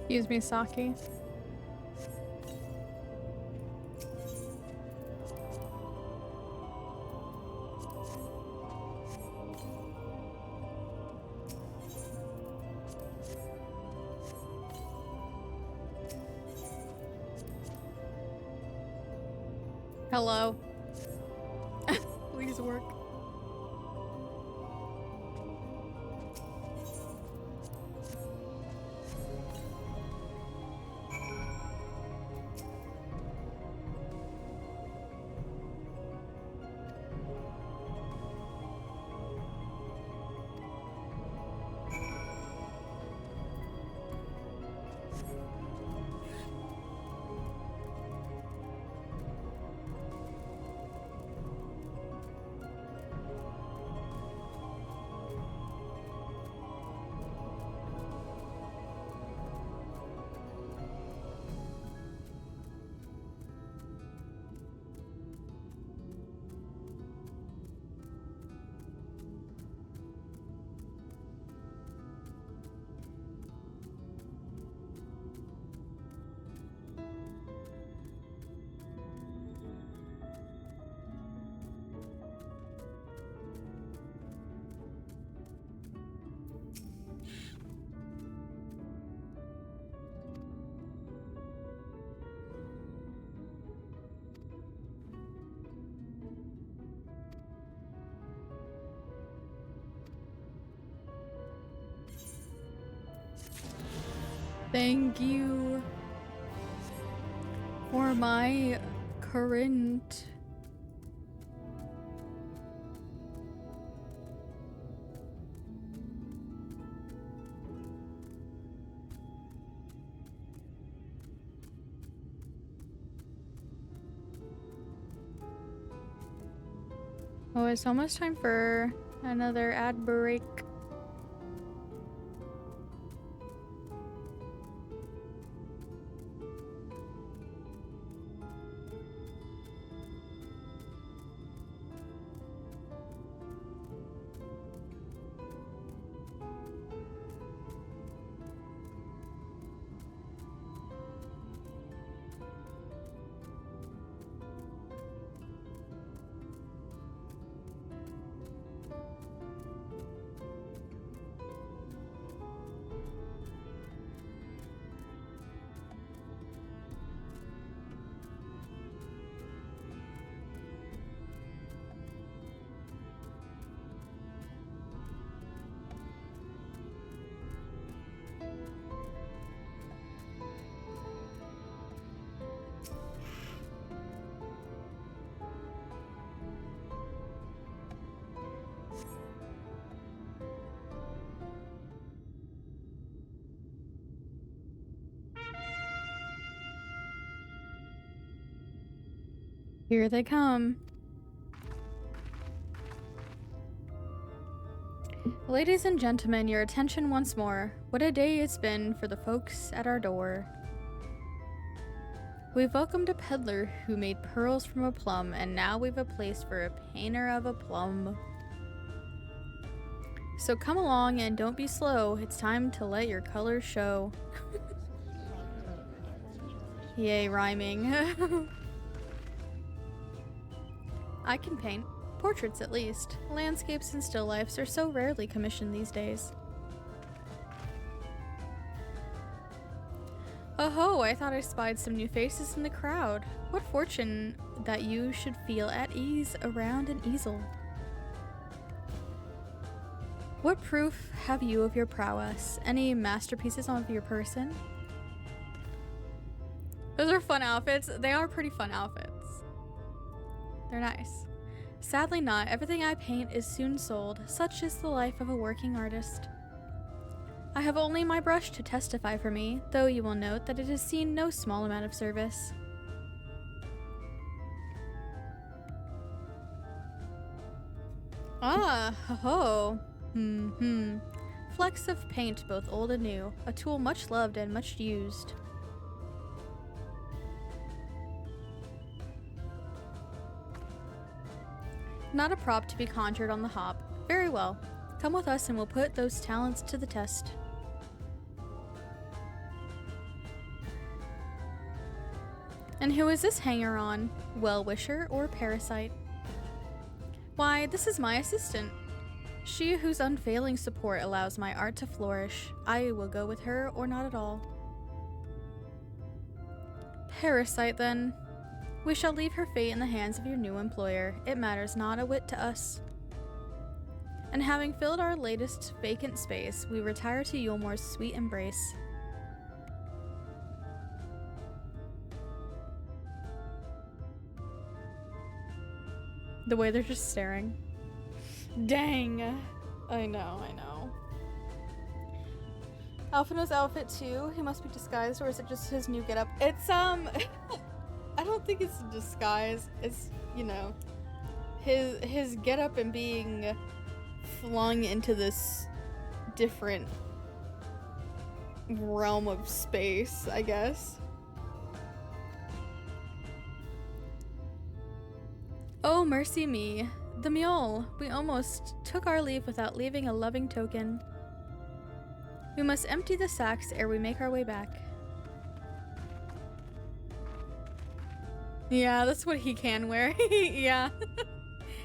Excuse me, Saki. Hello. Please work. Thank you for my current. Oh, it's almost time for another ad break. Here they come. Ladies and gentlemen, your attention once more. What a day it's been for the folks at our door. We've welcomed a peddler who made pearls from a plum, and now we've a place for a painter of a plum. So come along and don't be slow. It's time to let your colors show. Yay, rhyming. I can paint. Portraits, at least. Landscapes and still lifes are so rarely commissioned these days. Oh ho, I thought I spied some new faces in the crowd. What fortune that you should feel at ease around an easel. What proof have you of your prowess? Any masterpieces of your person? Those are fun outfits. They are pretty fun outfits. They're nice. Sadly not. Everything I paint is soon sold. Such is the life of a working artist. I have only my brush to testify for me, though you will note that it has seen no small amount of service. Ah, ho ho. Flecks of paint, both old and new. A tool much loved and much used. Not a prop to be conjured on the hop. Very well. Come with us and we'll put those talents to the test. And who is this hanger-on? Well-wisher or parasite? Why, this is my assistant. She whose unfailing support allows my art to flourish. I will go with her or not at all. Parasite, then. We shall leave her fate in the hands of your new employer. It matters not a whit to us. And having filled our latest vacant space, we retire to Yulmore's sweet embrace. The way they're just staring. Dang. I know. Alphina's outfit too. He must be disguised, or is it just his new getup? It's I don't think it's a disguise. It's, you know, his getup and being flung into this different realm of space, I guess. Oh, mercy me. The mule. We almost took our leave without leaving a loving token. We must empty the sacks ere we make our way back. Yeah, that's what he can wear. Yeah.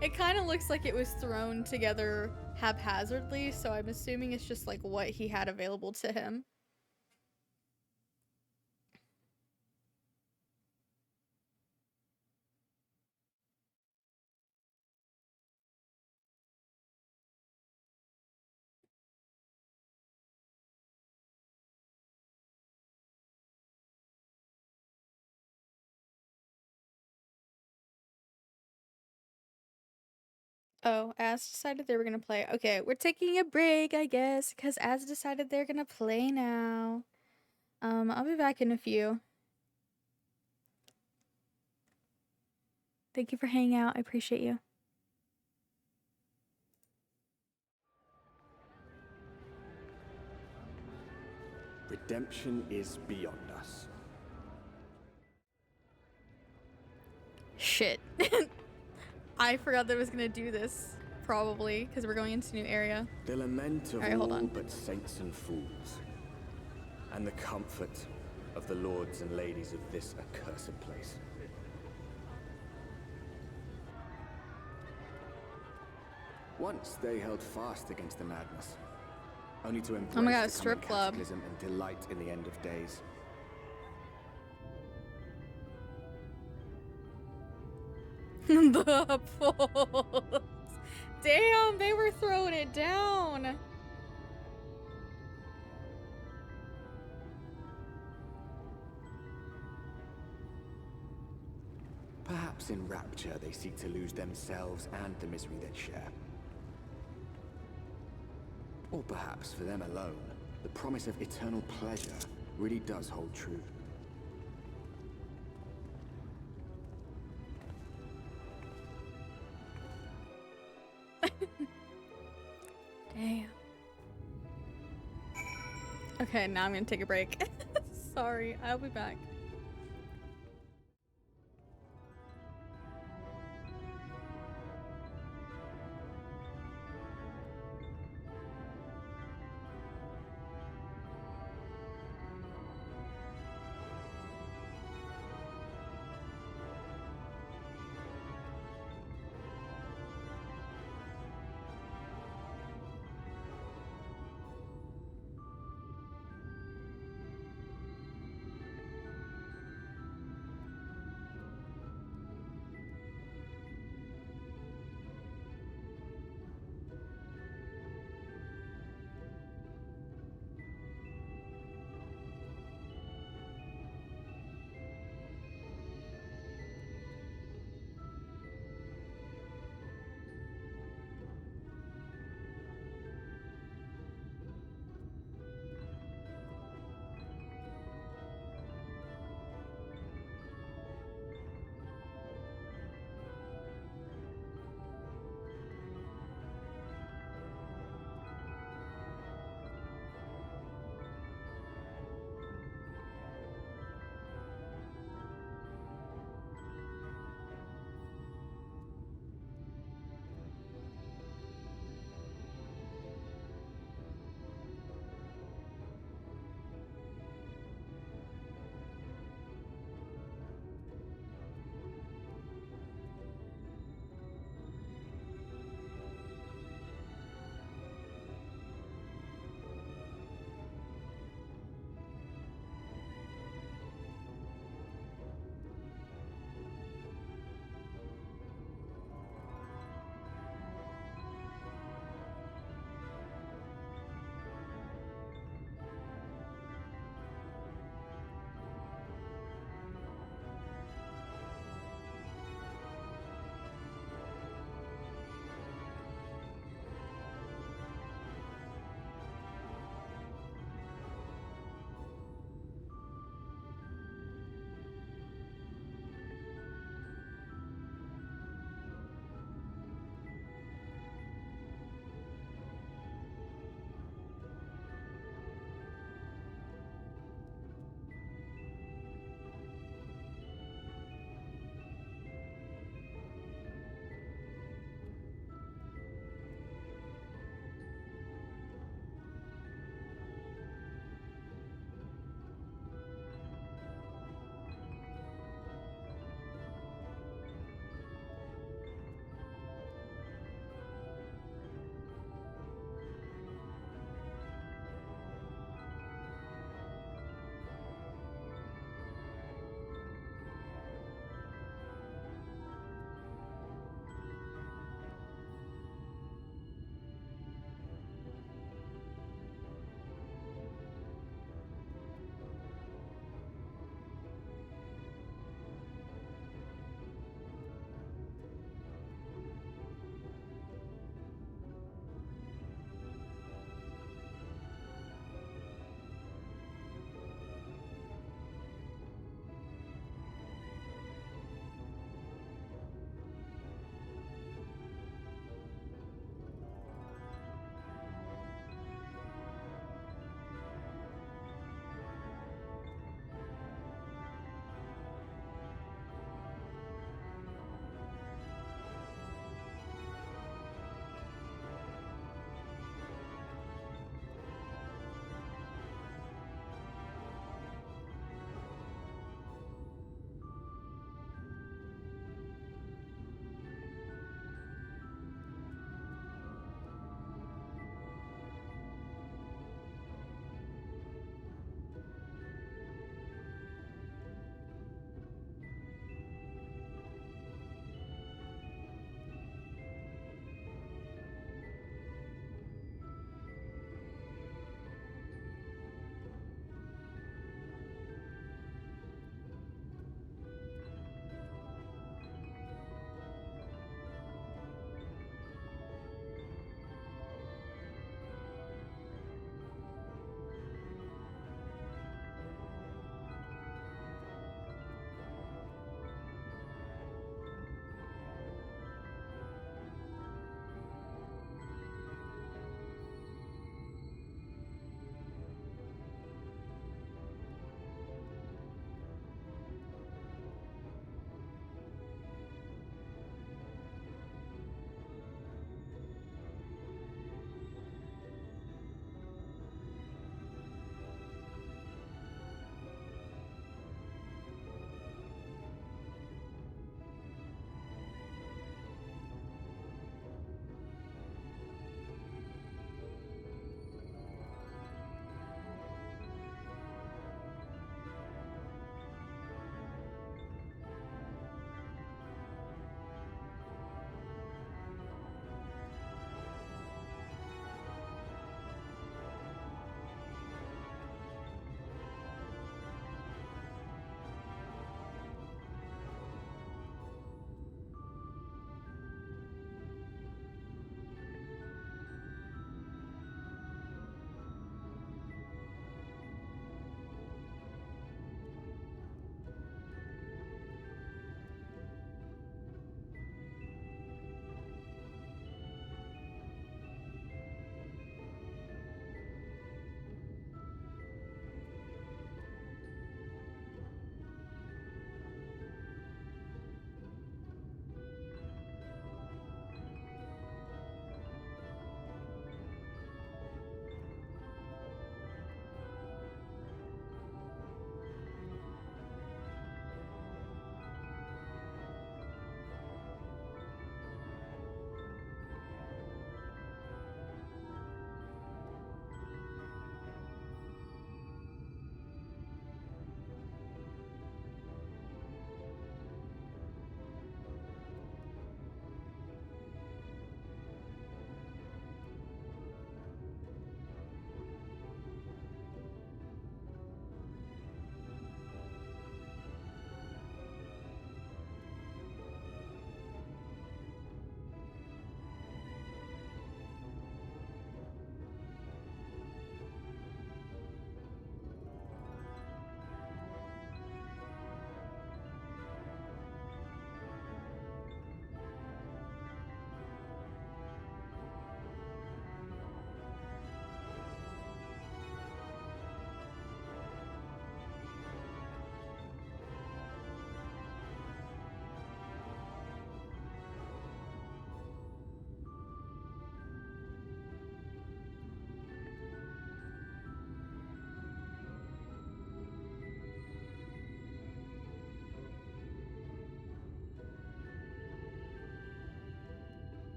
It kind of looks like it was thrown together haphazardly, so I'm assuming it's just like what he had available to him. Oh, Az decided they were gonna play. Okay, we're taking a break, I guess, because Az decided they're gonna play now. I'll be back in a few. Thank you for hanging out. I appreciate you. Redemption is beyond us. Shit. I forgot that I was gonna do this. Probably, because we're going into a new area. The lament of Alright, hold on. but saints and fools, and the comfort of the lords and ladies of this accursed place. Once they held fast against the madness, only to embrace Oh my god, the a strip coming club. cataclysm and delight in the end of days. The fools. Damn, they were throwing it down. Perhaps in rapture they seek to lose themselves and the misery they share. Or perhaps for them alone, the promise of eternal pleasure really does hold true. Damn. Okay, now I'm gonna take a break. Sorry, I'll be back.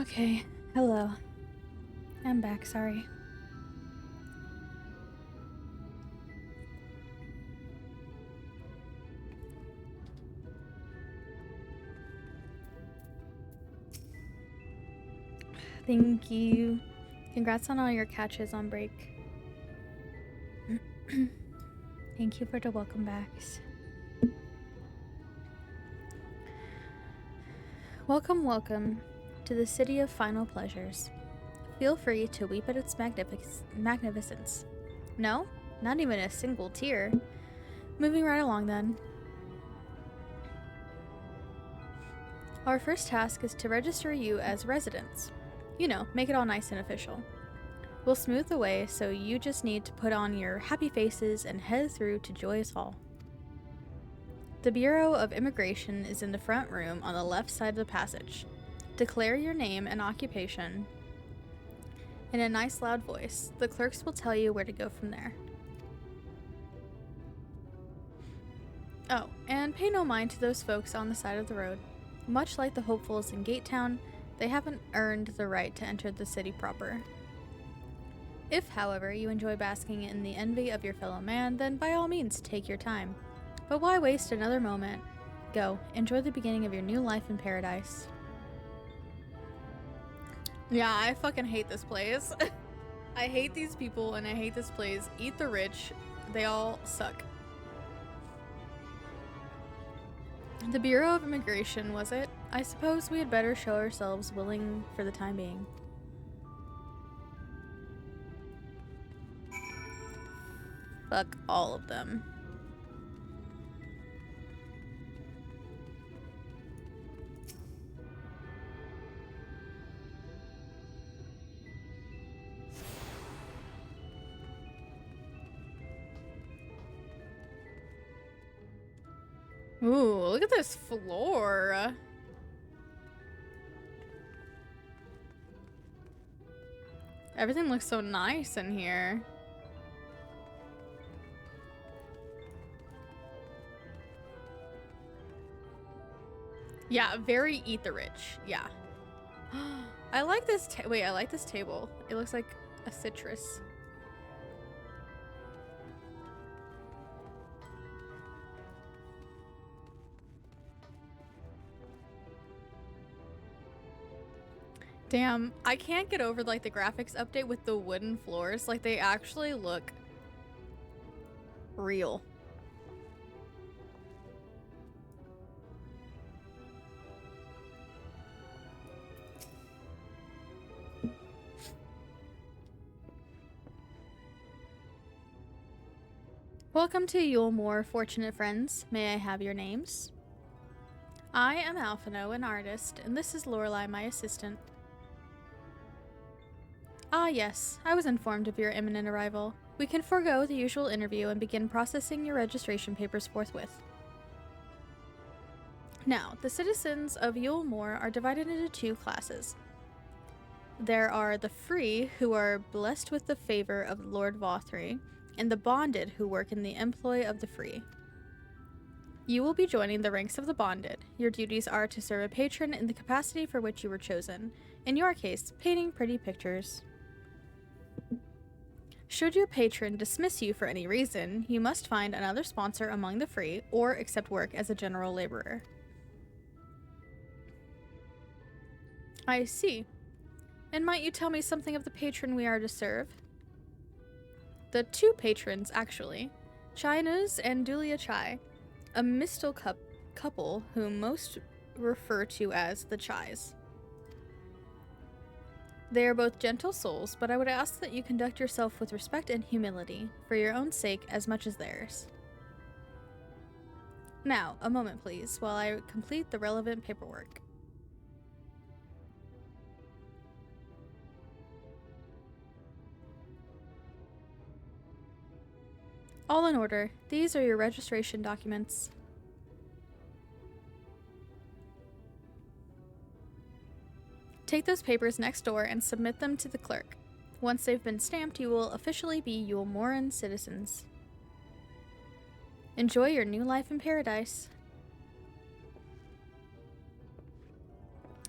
Okay, hello. I'm back, sorry. Thank you. Congrats on all your catches on break. Thank you for the welcome backs. Welcome, welcome to the city of final pleasures. Feel free to weep at its magnificence. No, not even a single tear. Moving right along then. Our first task is to register you as residents. You know, make it all nice and official. We'll smooth the way, so you just need to put on your happy faces and head through to Joyous Hall. The Bureau of Immigration is in the front room on the left side of the passage. Declare your name and occupation. In a nice loud voice, the clerks will tell you where to go from there. Oh, and pay no mind to those folks on the side of the road. Much like the hopefuls in Gatetown, they haven't earned the right to enter the city proper. If, however, you enjoy basking in the envy of your fellow man, then by all means take your time. But why waste another moment? Go, enjoy the beginning of your new life in paradise. Yeah, I fucking hate this place. I hate these people and I hate this place. Eat the rich. They all suck. The Bureau of Immigration, was it? I suppose we had better show ourselves willing for the time being. Fuck all of them. Ooh, look at this floor. Everything looks so nice in here. Yeah, very eat the rich. Yeah. I like this wait, I like this table. It looks like a citrus. Damn, I can't get over like the graphics update with the wooden floors. Like they actually look real. Welcome to Yulemoor, fortunate friends. May I have your names? I am Alphino, an artist, and this is Lorelei, my assistant. Ah yes, I was informed of your imminent arrival. We can forego the usual interview and begin processing your registration papers forthwith. Now, the citizens of Yulemoor are divided into two classes. There are the free, who are blessed with the favor of Lord Vothri, and the bonded, who work in the employ of the free. You will be joining the ranks of the bonded. Your duties are to serve a patron in the capacity for which you were chosen. In your case, painting pretty pictures. Should your patron dismiss you for any reason, you must find another sponsor among the free or accept work as a general laborer. I see. And might you tell me something of the patron we are to serve? The two patrons, actually. Chinus and Dulia Chai, a mistal couple whom most refer to as the Chais. They are both gentle souls, but I would ask that you conduct yourself with respect and humility, for your own sake as much as theirs. Now, a moment please, while I complete the relevant paperwork. All in order. These are your registration documents. Take those papers next door and submit them to the clerk. Once they've been stamped, you will officially be Yulemoran citizens. Enjoy your new life in paradise.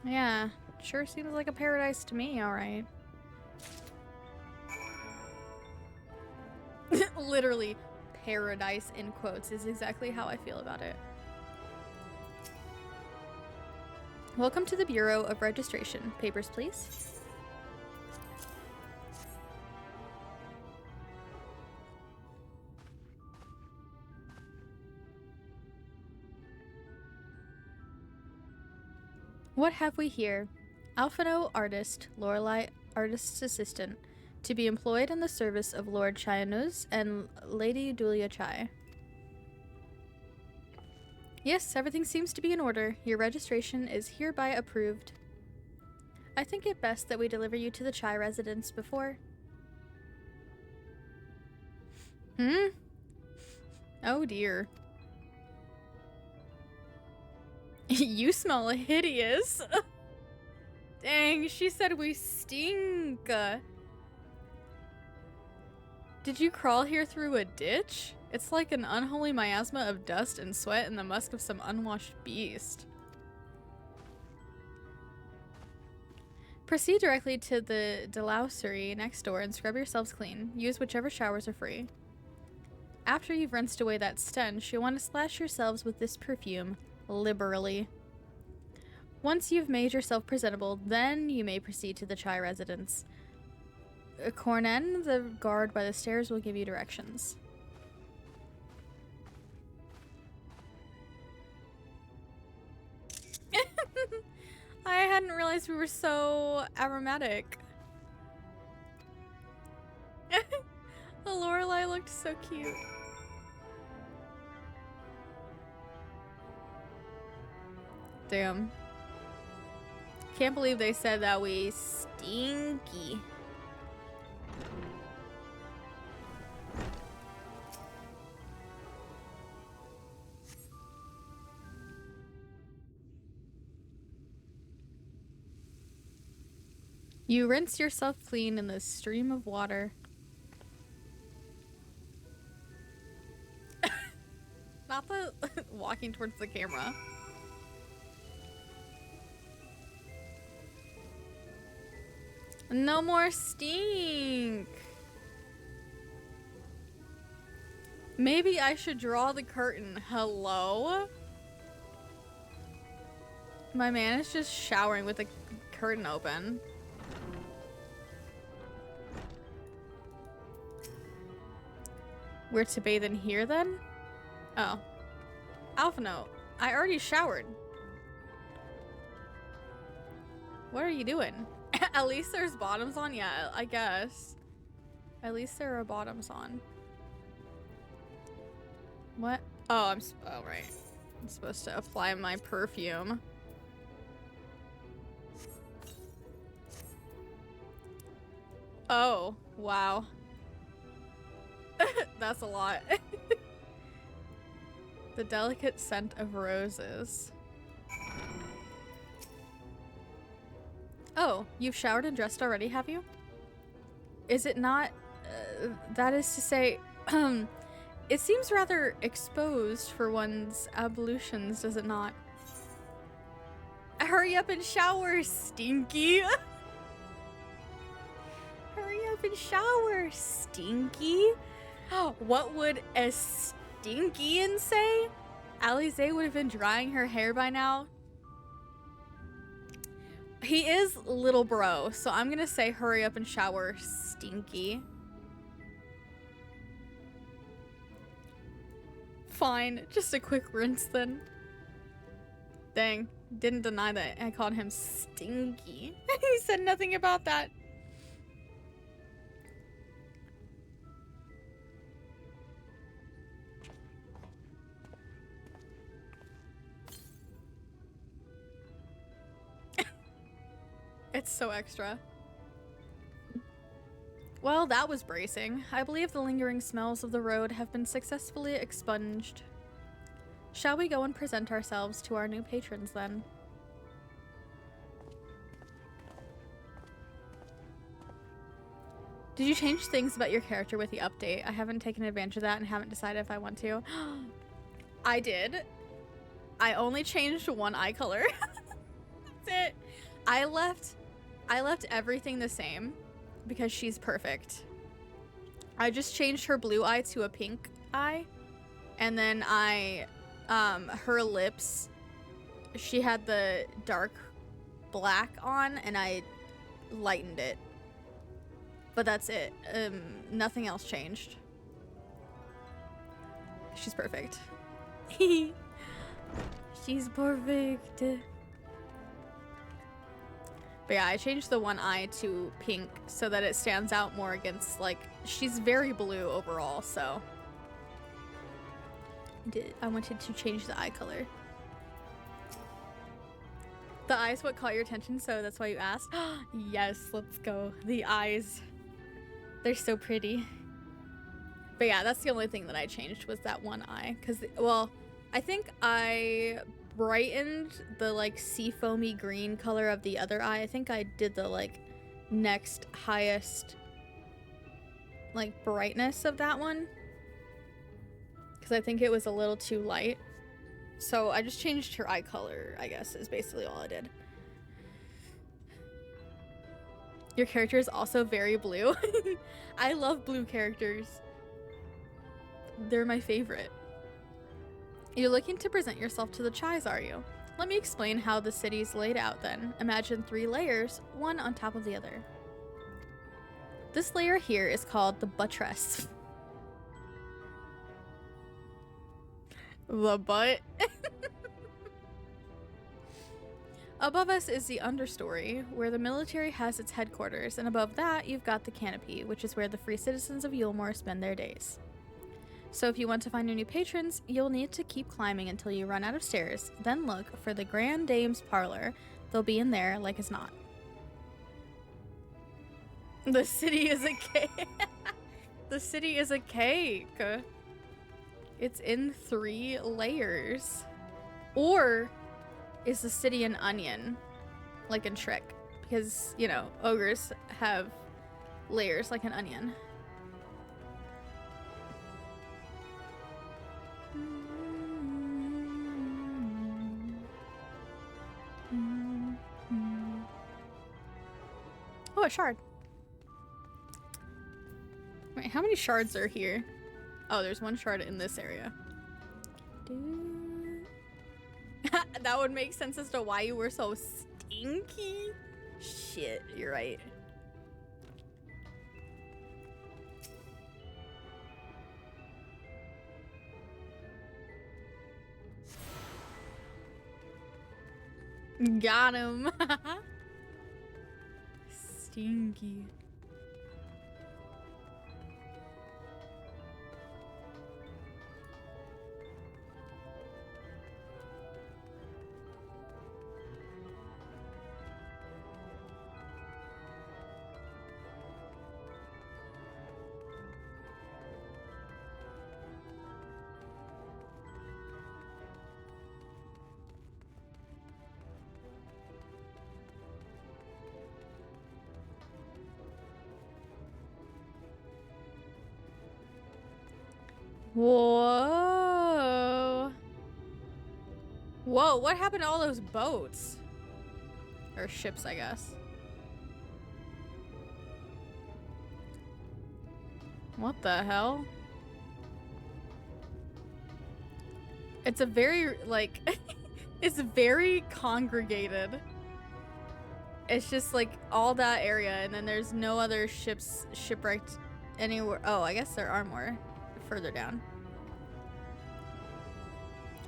Yeah, Sure seems like a paradise to me, alright. Literally, paradise in quotes is exactly how I feel about it. Welcome to the Bureau of Registration. Papers, please. What have we here? Alphino, artist, Lorelei, artist's assistant, to be employed in the service of Lord Chyanuz and Lady Dulia Chai. Yes, everything seems to be in order. Your registration is hereby approved. I think it best that we deliver you to the Chai residence before. Oh dear. You smell hideous. Dang, she said we stink. Did you crawl here through a ditch? It's like an unholy miasma of dust and sweat and the musk of some unwashed beast. Proceed directly to the delousery next door and scrub yourselves clean. Use whichever showers are free. After you've rinsed away that stench, you'll want to splash yourselves with this perfume liberally. Once you've made yourself presentable, then you may proceed to the Chai residence. Cornen, the guard by the stairs, will give you directions. I hadn't realized we were so aromatic. The Lorelei looked so cute. Damn. Can't believe they said that we stinky. You rinse yourself clean in the stream of water. Not the walking towards the camera. No more stink. Maybe I should draw the curtain. Hello? My man is just showering with the curtain open. We're to bathe in here then? Oh. Alphino, I already showered. What are you doing? At least there's bottoms on? Yeah, I guess. At least there are bottoms on. What? Oh, oh, right. I'm supposed to apply my perfume. Oh, wow. That's a lot. The delicate scent of roses. Oh, you've showered and dressed already, have you? Is it not, that is to say, it seems rather exposed for one's ablutions, does it not? Hurry up and shower, stinky! Hurry up and shower, stinky! What would a stinkian say? Alize would have been drying her hair by now. He is little bro, so I'm gonna say hurry up and shower, stinky. Fine, just a quick rinse then. Dang, didn't deny that I called him stinky. He said nothing about that. It's so extra. Well, that was bracing. I believe the lingering smells of the road have been successfully expunged. Shall we go and present ourselves to our new patrons then? Did you change things about your character with the update? I haven't taken advantage of that and haven't decided if I want to. I did. I only changed one eye color. That's it. I left everything the same because she's perfect. I just changed her blue eye to a pink eye, and then her lips, she had the dark black on and I lightened it, but that's it. Nothing else changed. She's perfect. She's perfect. But yeah, I changed the one eye to pink so that it stands out more against, like, she's very blue overall, so I wanted to change the eye color. The eyes what caught your attention, so that's why you asked? Yes, let's go. The eyes. They're so pretty. But yeah, that's the only thing that I changed was that one eye. Because, well, I think I brightened the, like, sea foamy green color of the other eye. I think I did the, like, next highest, like, brightness of that one. Because I think it was a little too light. So I just changed her eye color, I guess, is basically all I did. Your character is also very blue. I love blue characters. They're my favorite. You're looking to present yourself to the Chais, are you? Let me explain how the city's laid out then. Imagine 3 layers, one on top of the other. This layer here is called the buttress. The butt. Above us is the understory, where the military has its headquarters, and above that you've got the canopy, which is where the free citizens of Yulmore spend their days. So if you want to find your new patrons, you'll need to keep climbing until you run out of stairs, then look for the Grand Dame's parlor. They'll be in there like as not. The city is a cake. The city is a cake. It's in 3 layers. Or is the city an onion? Like in Shrek. Because, you know, ogres have layers like an onion. Oh, a shard. Wait, how many shards are here? Oh, there's 1 shard in this area. That would make sense as to why you were so stinky. Shit, you're right. Got him. Stinky. Whoa. Whoa, what happened to all those boats? Or ships, I guess. What the hell? It's a very, like, it's very congregated. It's just like all that area, and then there's no other ships shipwrecked anywhere. Oh, I guess there are more further down.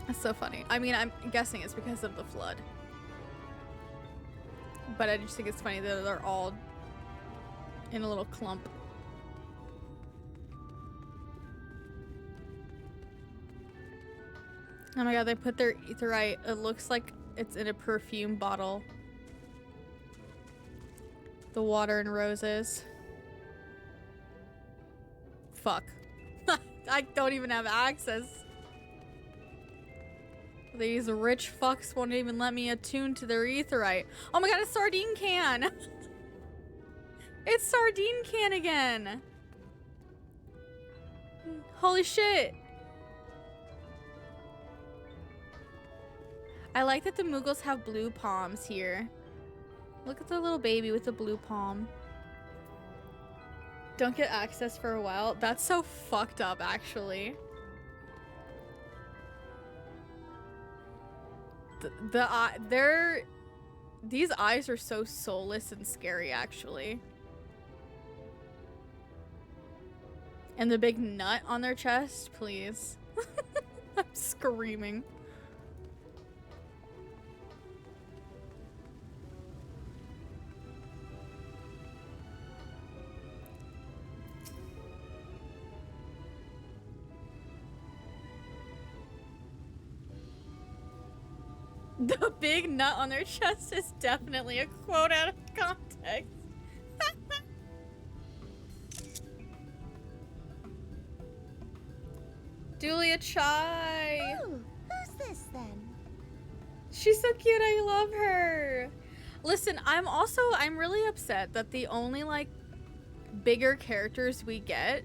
That's so funny. I mean, I'm guessing it's because of the flood. But I just think it's funny that they're all in a little clump. Oh my god, they put their etherite. It looks like it's in a perfume bottle. The water and roses. Fuck. I don't even have access. These rich fucks won't even let me attune to their etherite. Oh my god, a sardine can! It's sardine can again! Holy shit! I like that the Mughals have blue palms here. Look at the little baby with the blue palm. Don't get access for a while. That's so fucked up, actually. These eyes are so soulless and scary, actually. And the big nut on their chest, please. I'm screaming. The big nut on their chest is definitely a quote out of context. Julia Chai! Oh, who's this then? She's so cute, I love her! Listen, I'm really upset that the only, like, bigger characters we get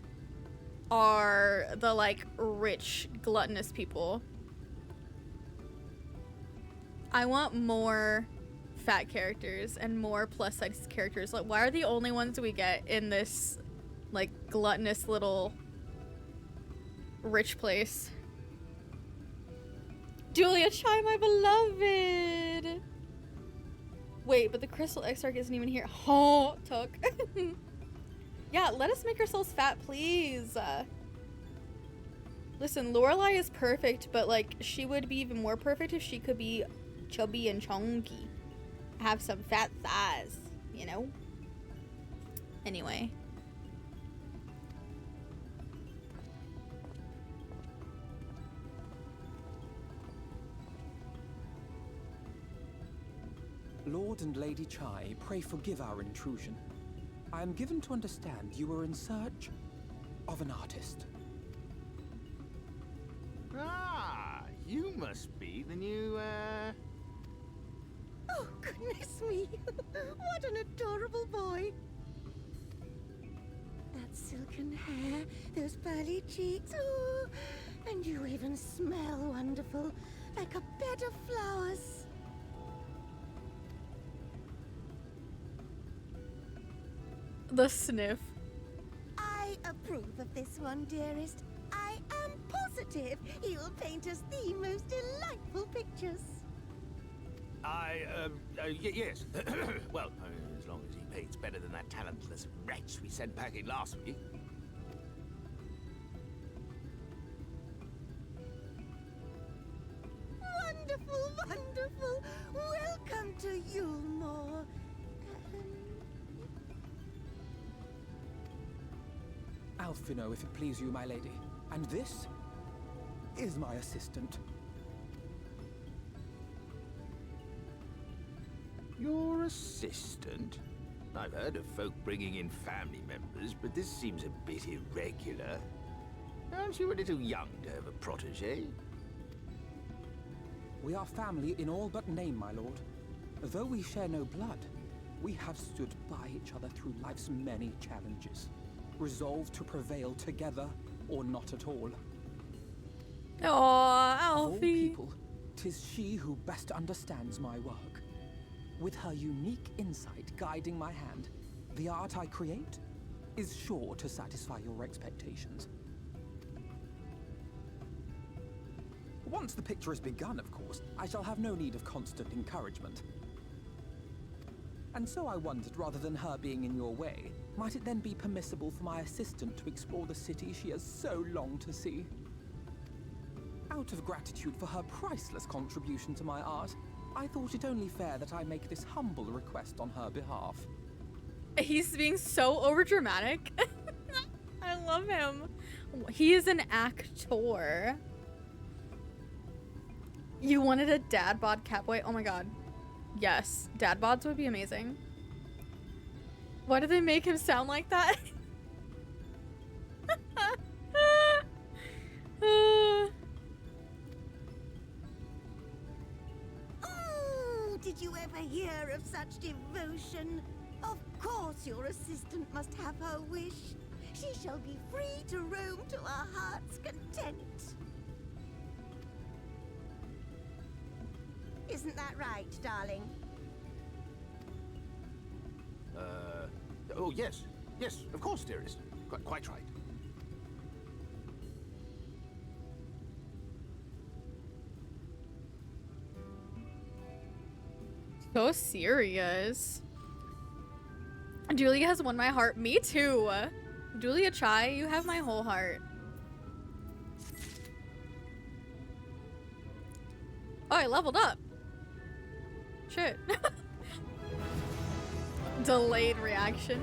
are the, like, rich, gluttonous people. I want more fat characters and more plus-size characters. Like, why are the only ones we get in this, like, gluttonous little rich place? Julia Chai, my beloved! Wait, but the Crystal Exarch isn't even here. Oh, Took. Yeah, let us make ourselves fat, please. Listen, Lorelai is perfect, but, like, she would be even more perfect if she could be chubby and chunky. Have some fat thighs, you know? Anyway. Lord and Lady Chai, pray forgive our intrusion. I am given to understand you were in search of an artist. Ah, you must be the new, Oh, goodness me. What an adorable boy. That silken hair, those pearly cheeks. Oh, and you even smell wonderful, like a bed of flowers. The sniff. I approve of this one, dearest. I am positive he'll paint us the most delightful pictures. Yes. Well, as long as he paints better than that talentless wretch we sent packing last week. Wonderful, wonderful. Welcome to Yulmore. Alphino, if it please you, my lady. And this is my assistant. Your assistant? I've heard of folk bringing in family members, but this seems a bit irregular. Aren't you a little young to have a protege? We are family in all but name, my lord. Though we share no blood, we have stood by each other through life's many challenges, resolved to prevail together or not at all. Aww, Alfie. Of all people, 'tis she who best understands my work. With her unique insight guiding my hand, the art I create is sure to satisfy your expectations. Once the picture is begun, of course, I shall have no need of constant encouragement. And so I wondered, rather than her being in your way, might it then be permissible for my assistant to explore the city she has so longed to see? Out of gratitude for her priceless contribution to my art, I thought it only fair that I make this humble request on her behalf. He's being so overdramatic. I love him. He is an actor. You wanted a dad bod catboy? Oh my god. Yes, dad bods would be amazing. Why did they make him sound like that? Oh, did you ever hear of such devotion? Of course your assistant must have her wish. She shall be free to roam to her heart's content. Isn't that right, darling? Oh, yes. Yes, of course, dearest. Quite right. So serious. Julia has won my heart. Me too. Julia Chai, you have my whole heart. Oh, I leveled up. Shit. Delayed reaction.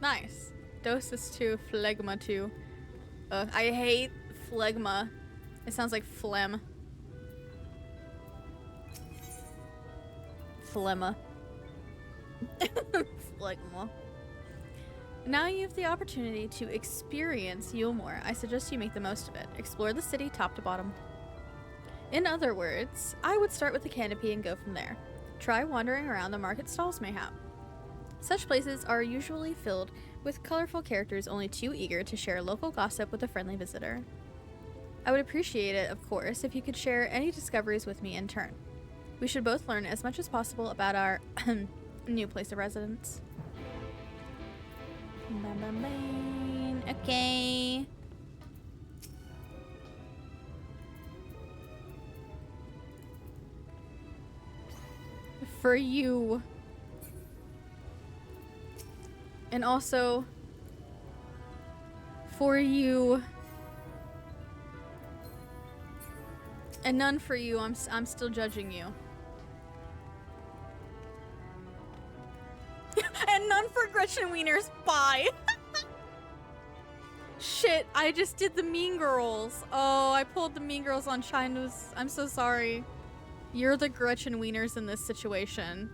Nice. Dosis 2, phlegma 2. I hate phlegma. It sounds like phlegm. Phlegma. Phlegma. Now you have the opportunity to experience Yulmore. I suggest you make the most of it. Explore the city top to bottom. In other words, I would start with the canopy and go from there. Try wandering around the market stalls mayhap. Such places are usually filled with colorful characters only too eager to share local gossip with a friendly visitor. I would appreciate it, of course, if you could share any discoveries with me in turn. We should both learn as much as possible about our new place of residence. Okay. For you. And also for you. And none for you. I'm still judging you. And none for Gretchen Wieners. Bye. Shit, I just did the Mean Girls. Oh, I pulled the Mean Girls on China's. I'm so sorry. You're the Gretchen Wieners in this situation.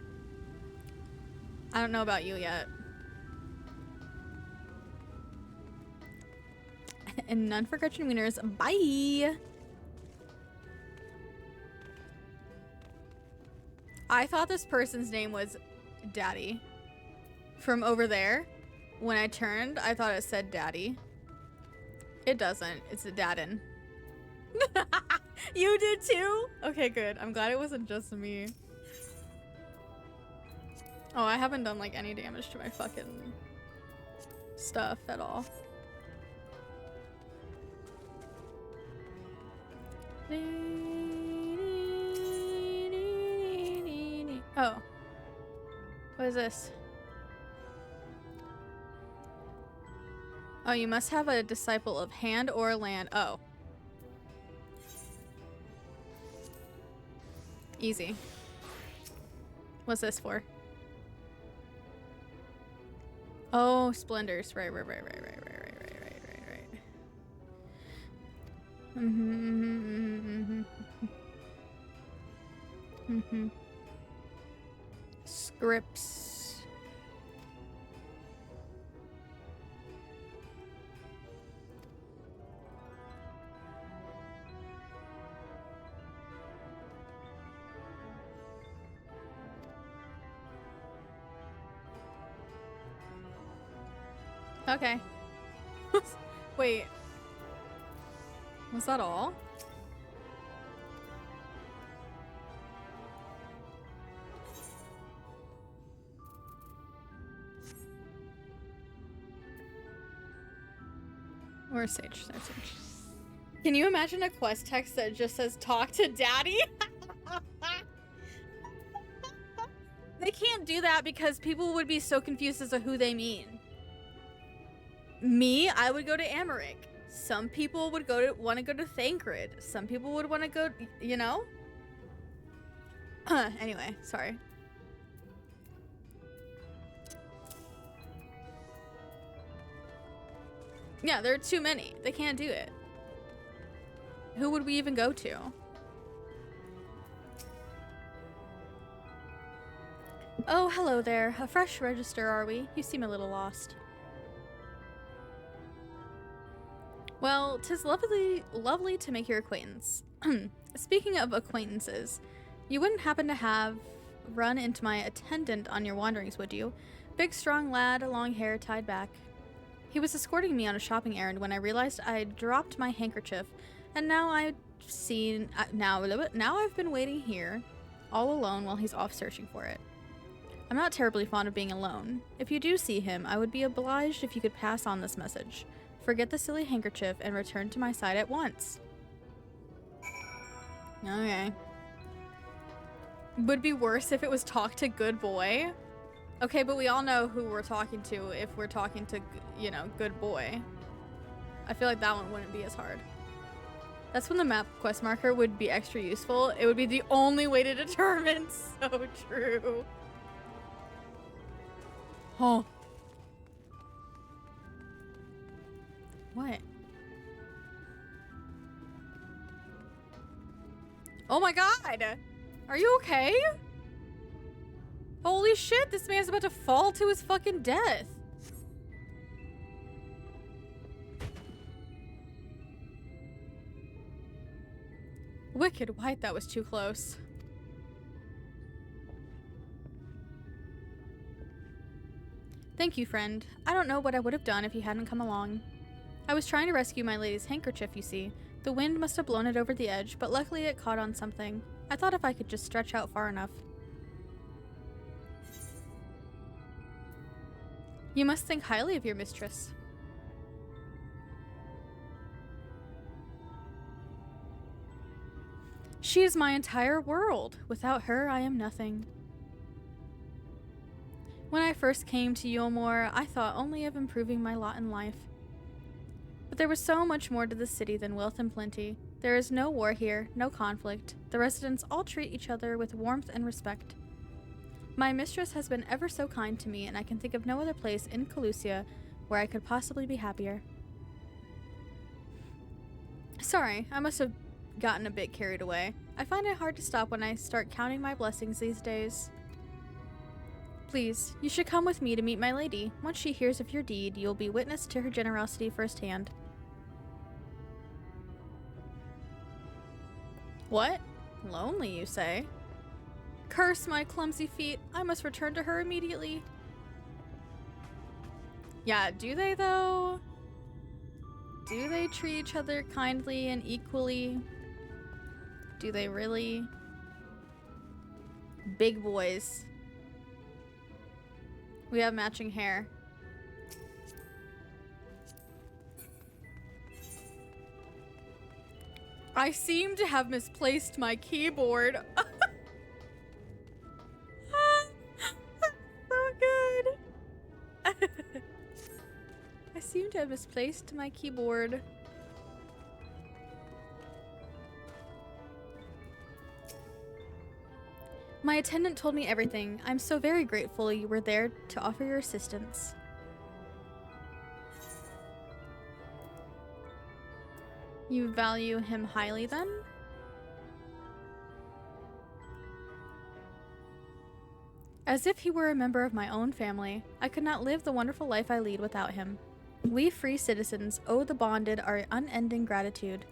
I don't know about you yet. And none for Gretchen Wieners. Bye. I thought this person's name was Daddy. From over there, when I turned, I thought it said Daddy. It doesn't. It's a Daddin. You did too? Okay, good. I'm glad it wasn't just me. Oh, I haven't done like any damage to my fucking stuff at all. Oh. What is this? Oh, you must have a disciple of hand or land. Oh. Easy. What's this for? Oh, splendors. Right. Scripts. Okay. Wait. Was that all? Where's Sage? There's Sage. Can you imagine a quest text that just says talk to daddy? They can't do that because people would be so confused as to who they mean. Me, I would go to Americ. Some people would want to go to Thancred. Some people would want to go, you know? Anyway, sorry. Yeah, there are too many. They can't do it. Who would we even go to? Oh, hello there. A fresh register, are we? You seem a little lost. Well, 'tis lovely to make your acquaintance. Speaking of acquaintances, you wouldn't happen to have run into my attendant on your wanderings, would you? Big, strong lad, long hair tied back. He was escorting me on a shopping errand when I realized I'd dropped my handkerchief, and now I seen now I've been waiting here all alone while he's off searching for it. I'm not terribly fond of being alone. If you do see him, I would be obliged if you could pass on this message. Forget the silly handkerchief and return to my side at once. Okay. Would be worse if it was talk to good boy. Okay, but we all know who we're talking to if we're talking to, you know, good boy. I feel like that one wouldn't be as hard. That's when the map quest marker would be extra useful. It would be the only way to determine. So true. Oh. What? Oh my god! Are you okay? Holy shit, this man's about to fall to his fucking death. Wicked white, that was too close. Thank you, friend. I don't know what I would have done if you hadn't come along. I was trying to rescue my lady's handkerchief, you see. The wind must have blown it over the edge, but luckily it caught on something. I thought if I could just stretch out far enough. You must think highly of your mistress. She is my entire world. Without her, I am nothing. When I first came to Yulmore, I thought only of improving my lot in life. But there was so much more to the city than wealth and plenty. There is no war here, no conflict. The residents all treat each other with warmth and respect. My mistress has been ever so kind to me, and I can think of no other place in Calusia where I could possibly be happier. Sorry, I must have gotten a bit carried away. I find it hard to stop when I start counting my blessings these days. Please, you should come with me to meet my lady. Once she hears of your deed, you'll be witness to her generosity firsthand. What? Lonely, you say? Curse my clumsy feet. I must return to her immediately. Yeah, do they though? Do they treat each other kindly and equally? Do they really? Big boys. We have matching hair. I seem to have misplaced my keyboard. So good. I seem to have misplaced my keyboard. My attendant told me everything. I'm so very grateful you were there to offer your assistance. You value him highly, then? As if he were a member of my own family, I could not live the wonderful life I lead without him. We free citizens owe the bonded our unending gratitude.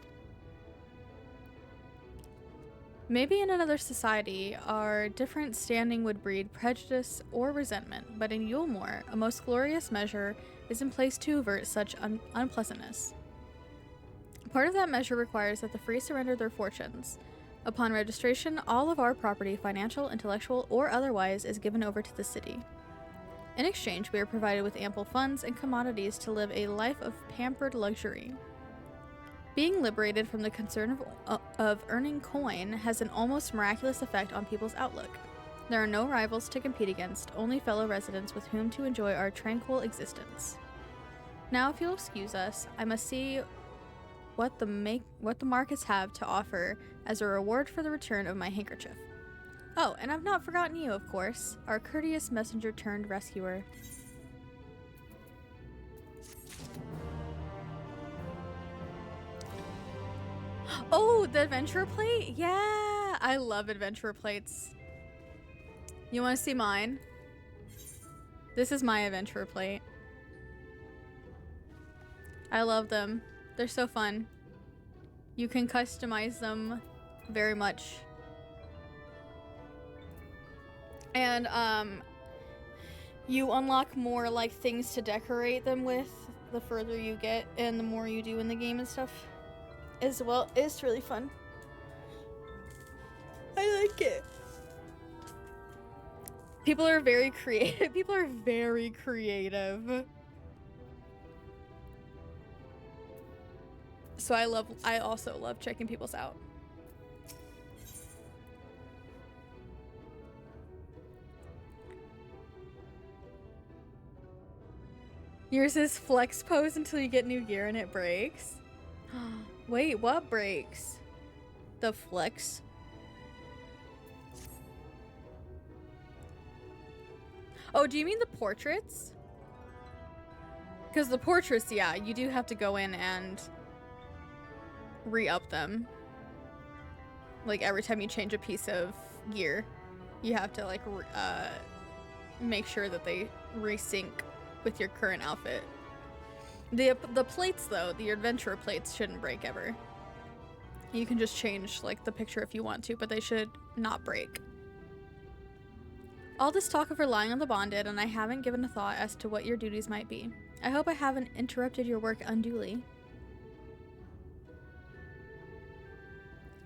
Maybe in another society, our different standing would breed prejudice or resentment, but in Yulmore, a most glorious measure is in place to avert such unpleasantness. Part of that measure requires that the free surrender their fortunes. Upon registration, all of our property, financial, intellectual, or otherwise, is given over to the city. In exchange, we are provided with ample funds and commodities to live a life of pampered luxury. Being liberated from the concern of earning coin has an almost miraculous effect on people's outlook. There are no rivals to compete against, only fellow residents with whom to enjoy our tranquil existence. Now, if you'll excuse us, I must see what the markets have to offer as a reward for the return of my handkerchief. Oh, and I've not forgotten you, of course, our courteous messenger turned rescuer. Oh, the adventurer plate? Yeah, I love adventurer plates. You want to see mine? This is my adventurer plate. I love them. They're so fun. You can customize them very much. And you unlock more like things to decorate them with the further you get and the more you do in the game and stuff. as well. It's really fun. I like it. People are very creative. People are very creative. So I also love checking people's out. Yours is flex pose until you get new gear and it breaks. Wait, what breaks? The flex? Oh, do you mean the portraits? Because the portraits, yeah, you do have to go in and re-up them. Like every time you change a piece of gear, you have to like make sure that they resync with your current outfit. The plates though, the adventurer plates shouldn't break ever. You can just change like the picture if you want to, but they should not break. All this talk of relying on the bonded, and I haven't given a thought as to what your duties might be. I hope I haven't interrupted your work unduly.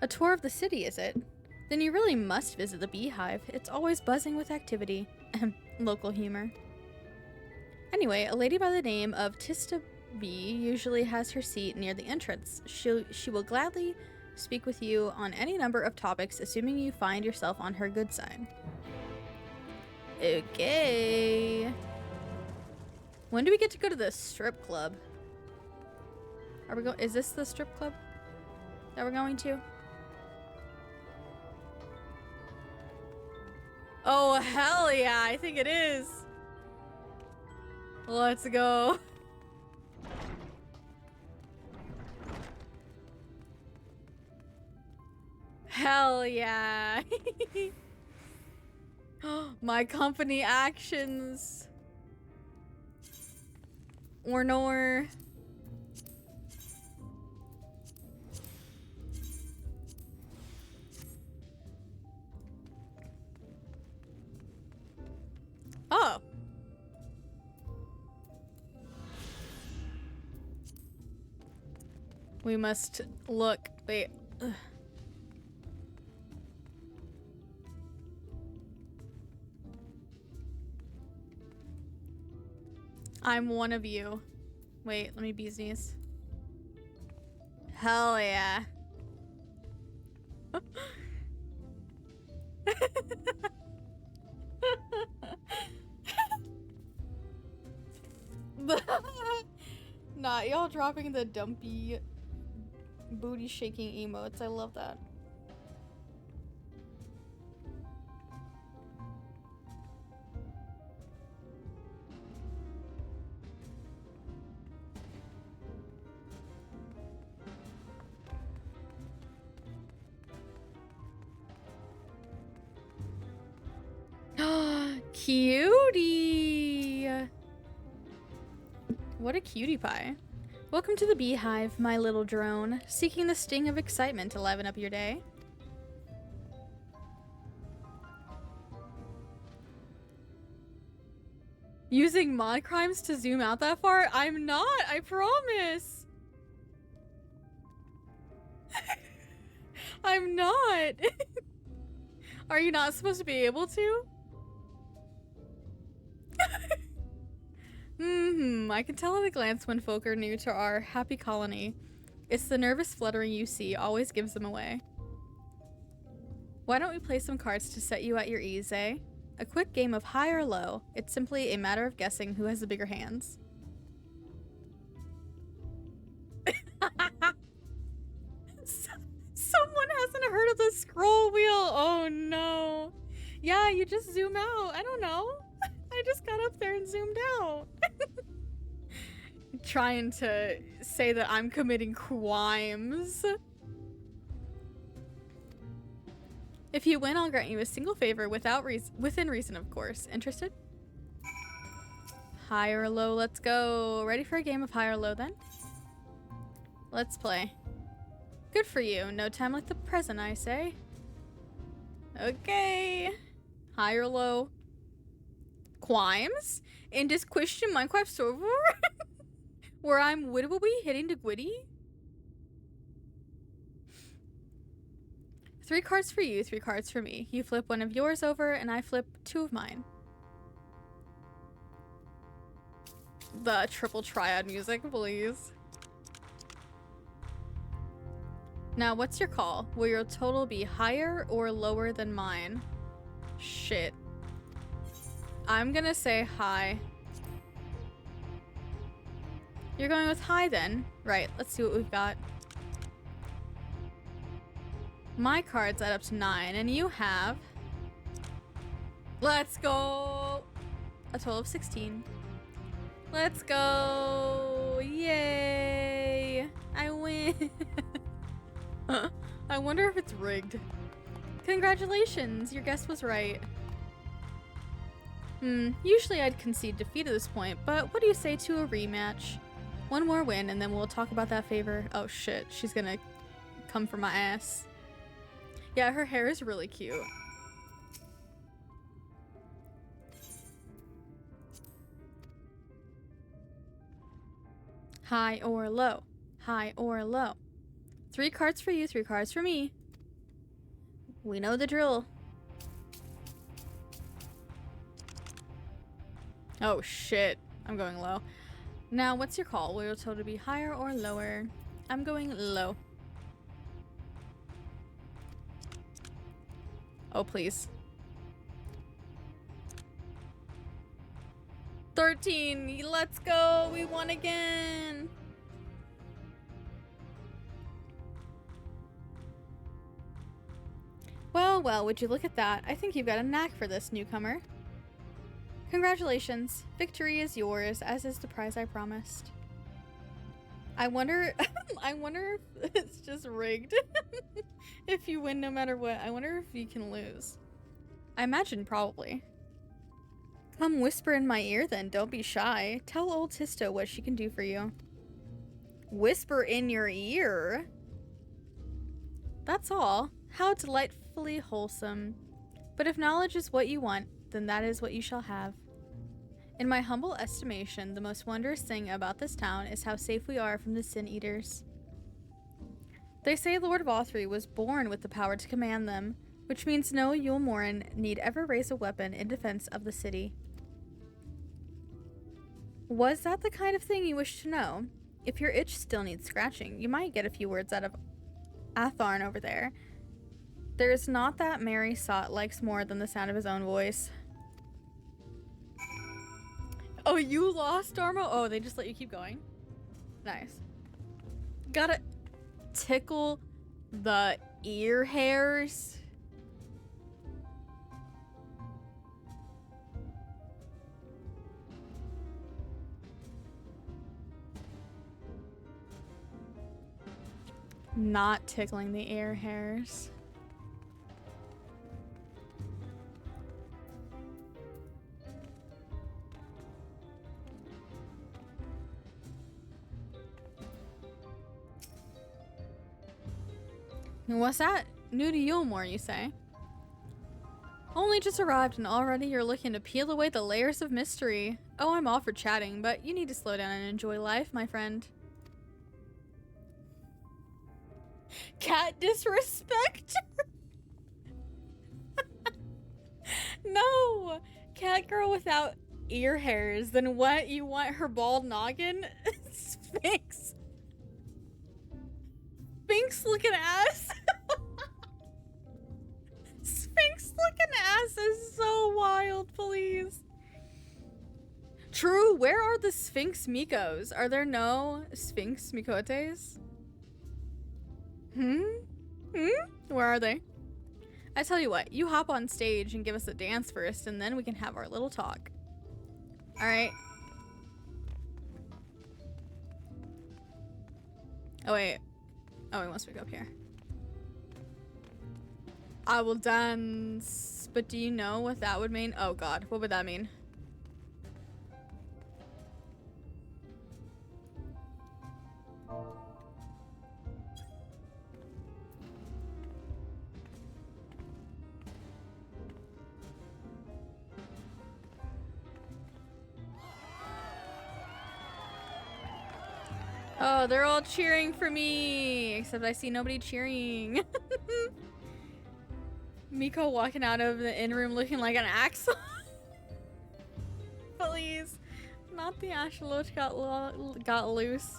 A tour of the city, is it? Then you really must visit the beehive. It's always buzzing with activity. Local humor. Anyway, a lady by the name of Tista Bee usually has her seat near the entrance. She will gladly speak with you on any number of topics, assuming you find yourself on her good side. Okay. When do we get to go to the strip club? Are we is this the strip club that we're going to? Oh, hell yeah, I think it is. Let's go. Hell yeah. My company actions. Or nor. Oh. We must look. Wait. Ugh. I'm one of you. Wait, let me bees knees. Hell yeah. Nah, y'all dropping the dumpy booty shaking emotes. I love that. Cutie! What a cutie pie. Welcome to the beehive, my little drone. Seeking the sting of excitement to liven up your day. Using mod crimes to zoom out that far? I'm not, I promise. I'm not. Are you not supposed to be able to? I can tell at a glance when folk are new to our happy colony. It's the nervous fluttering you see always gives them away. Why don't we play some cards to set you at your ease, eh? A quick game of high or low. It's simply a matter of guessing who has the bigger hands. Someone hasn't heard of the scroll wheel. Oh no. Yeah, you just zoom out. I don't know. I just got up there and zoomed out. Trying to say that I'm committing crimes. If you win, I'll grant you a single favor within reason, of course. Interested? High or low, let's go. Ready for a game of high or low then? Let's play. Good for you. No time like the present, I say. Okay. High or low? Quimes? In this question Minecraft server? Where I'm wittily hitting the gwitty? 3 cards for you, 3 cards for me. You flip one of yours over, and I flip 2 of mine. The triple triad music, please. Now, what's your call? Will your total be higher or lower than mine? Shit. I'm gonna say high. You're going with high then? Right, let's see what we've got. My cards add up to 9, and you have... Let's go! A total of 16. Let's go! Yay! I win! I wonder if it's rigged. Congratulations, your guess was right. Usually I'd concede defeat at this point, but what do you say to a rematch? One more win and then we'll talk about that favor. Oh shit, she's gonna come for my ass. Yeah, her hair is really cute. High or low? High or low? 3 cards for you, 3 cards for me. We know the drill. Oh shit, I'm going low. Now, what's your call? Will your total be higher or lower? I'm going low. Oh, please. 13, let's go, we won again. Well, well, would you look at that? I think you've got a knack for this, newcomer. Congratulations. Victory is yours, as is the prize I promised. I wonder I wonder if it's just rigged. If you win no matter what, I wonder if you can lose. I imagine probably. Come whisper in my ear then, don't be shy. Tell old Tisto what she can do for you. Whisper in your ear? That's all. How delightfully wholesome. But if knowledge is what you want, then that is what you shall have. In my humble estimation, the most wondrous thing about this town is how safe we are from the Sin Eaters. They say Lord Vothri was born with the power to command them, which means no Yulmoran need ever raise a weapon in defense of the city. Was that the kind of thing you wish to know? If your itch still needs scratching, you might get a few words out of Atharn over there. There's not that merry sot likes more than the sound of his own voice. Oh, you lost, Darmo? Oh, they just let you keep going? Nice. Gotta tickle the ear hairs. Not tickling the ear hairs. What's that? New to Yulmore, you say? Only just arrived and already you're looking to peel away the layers of mystery. Oh, I'm all for chatting, but you need to slow down and enjoy life, my friend. Cat disrespect? No! Cat girl without ear hairs. Then what? You want her bald noggin? Sphinx. Sphinx looking ass. Sphinx looking ass is so wild, please. True, where are the Sphinx Mikos? Are there no Sphinx Mikotes? Where are they? I tell you what, you hop on stage and give us a dance first, and then we can have our little talk. Alright. Oh, wait. Oh, he wants me to go up here. I will dance. But do you know what that would mean? Oh god, what would that mean? Oh, they're all cheering for me, except I see nobody cheering. Miko walking out of the inn room looking like an axle. Please. Not the Ashaloch got loose.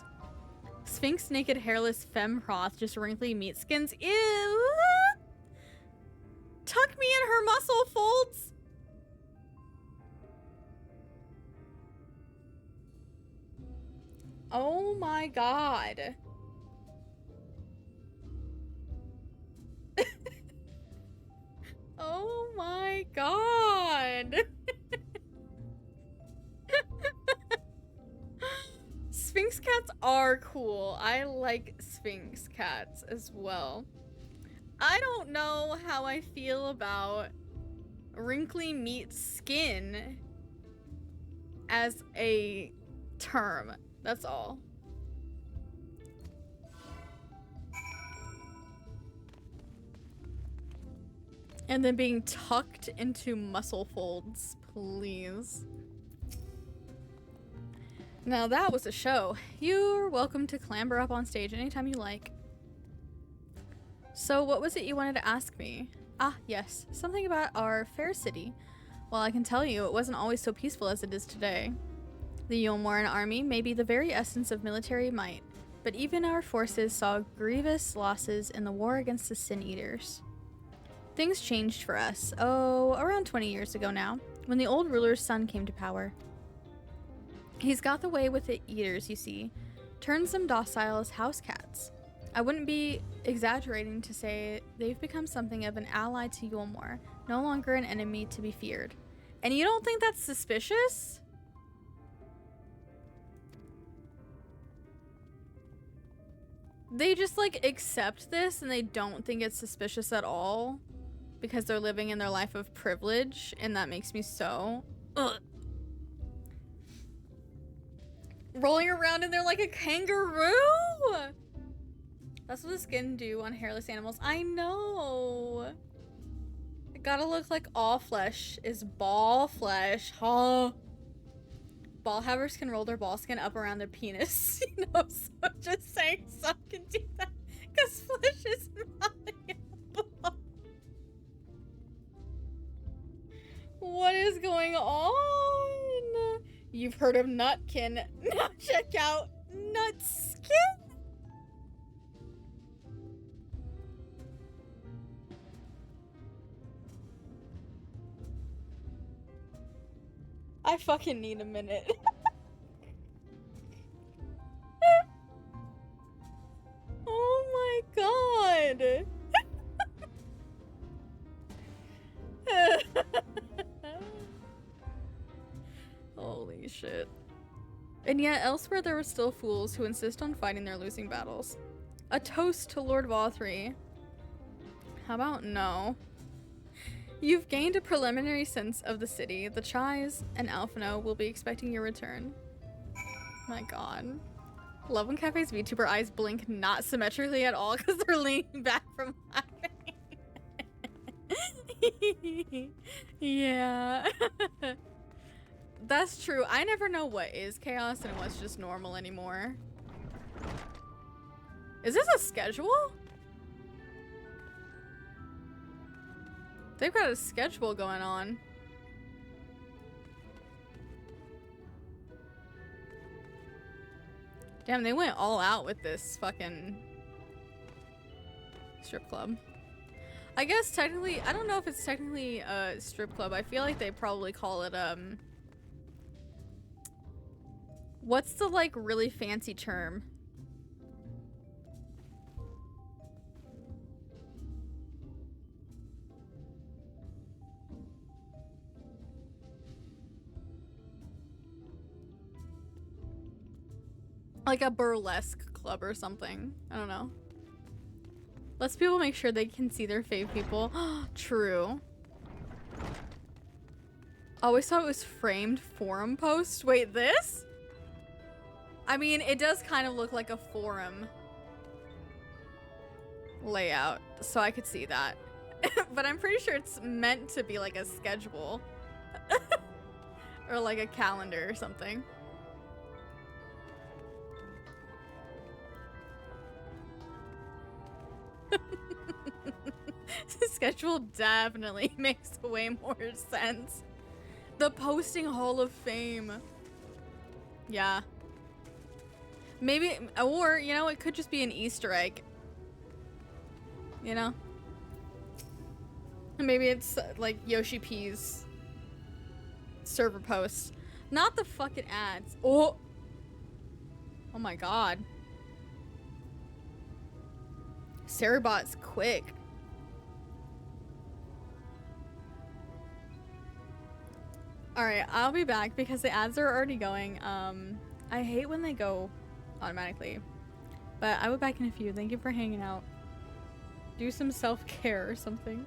Sphinx naked hairless femroth, just wrinkly meat skins. Ew! Tuck me in her muscle folds! Oh my god. Oh my god. Sphinx cats are cool. I like Sphinx cats as well. I don't know how I feel about wrinkly meat skin as a term. That's all. And then being tucked into muscle folds, please. Now that was a show. You're welcome to clamber up on stage anytime you like. So what was it you wanted to ask me? Ah, yes, something about our fair city. Well, I can tell you, it wasn't always so peaceful as it is today. The Yulmoran army may be the very essence of military might, but even our forces saw grievous losses in the war against the Sin Eaters. Things changed for us, around 20 years ago now, when the old ruler's son came to power. He's got the way with the Eaters, you see, turns them docile as house cats. I wouldn't be exaggerating to say they've become something of an ally to Yulmor, no longer an enemy to be feared. And you don't think that's suspicious? They just like accept this and they don't think it's suspicious at all because they're living in their life of privilege, and that makes me so rolling around in there like a kangaroo. That's what the skin do on hairless animals. I know. It gotta look like all flesh is ball flesh, huh? Ball havers can roll their ball skin up around their penis. You know, so I'm just saying some can do that because flesh is malleable. What is going on? You've heard of Nutkin. Now check out Nutskin. I fucking need a minute. Oh my god. Holy shit. And yet elsewhere there were still fools who insist on fighting their losing battles. A toast to Lord Vothri. How about no? You've gained a preliminary sense of the city. The Chais and Alphino will be expecting your return. My god. Love when Cafe's VTuber eyes blink not symmetrically at all because they're leaning back from laughing. Yeah. That's true. I never know what is chaos and what's just normal anymore. Is this a schedule? They've got a schedule going on. Damn, they went all out with this fucking strip club. I guess technically, I don't know if it's technically a strip club. I feel like they probably call it, what's the, like, really fancy term? Like a burlesque club or something. I don't know. Let's people make sure they can see their fave people. True. Always thought it was framed forum post. Wait, this? I mean, it does kind of look like a forum layout, so I could see that. But I'm pretty sure it's meant to be like a schedule. Or like a calendar or something. schedule definitely makes way more sense. The posting Hall of Fame. Yeah. Maybe, or, you know, it could just be an Easter egg. You know? Maybe it's like Yoshi P's server posts. Not the fucking ads. Oh! Oh my god. Cerebot's quick. Alright, I'll be back because the ads are already going. I hate when they go automatically. But I will be back in a few. Thank you for hanging out. Do some self-care or something.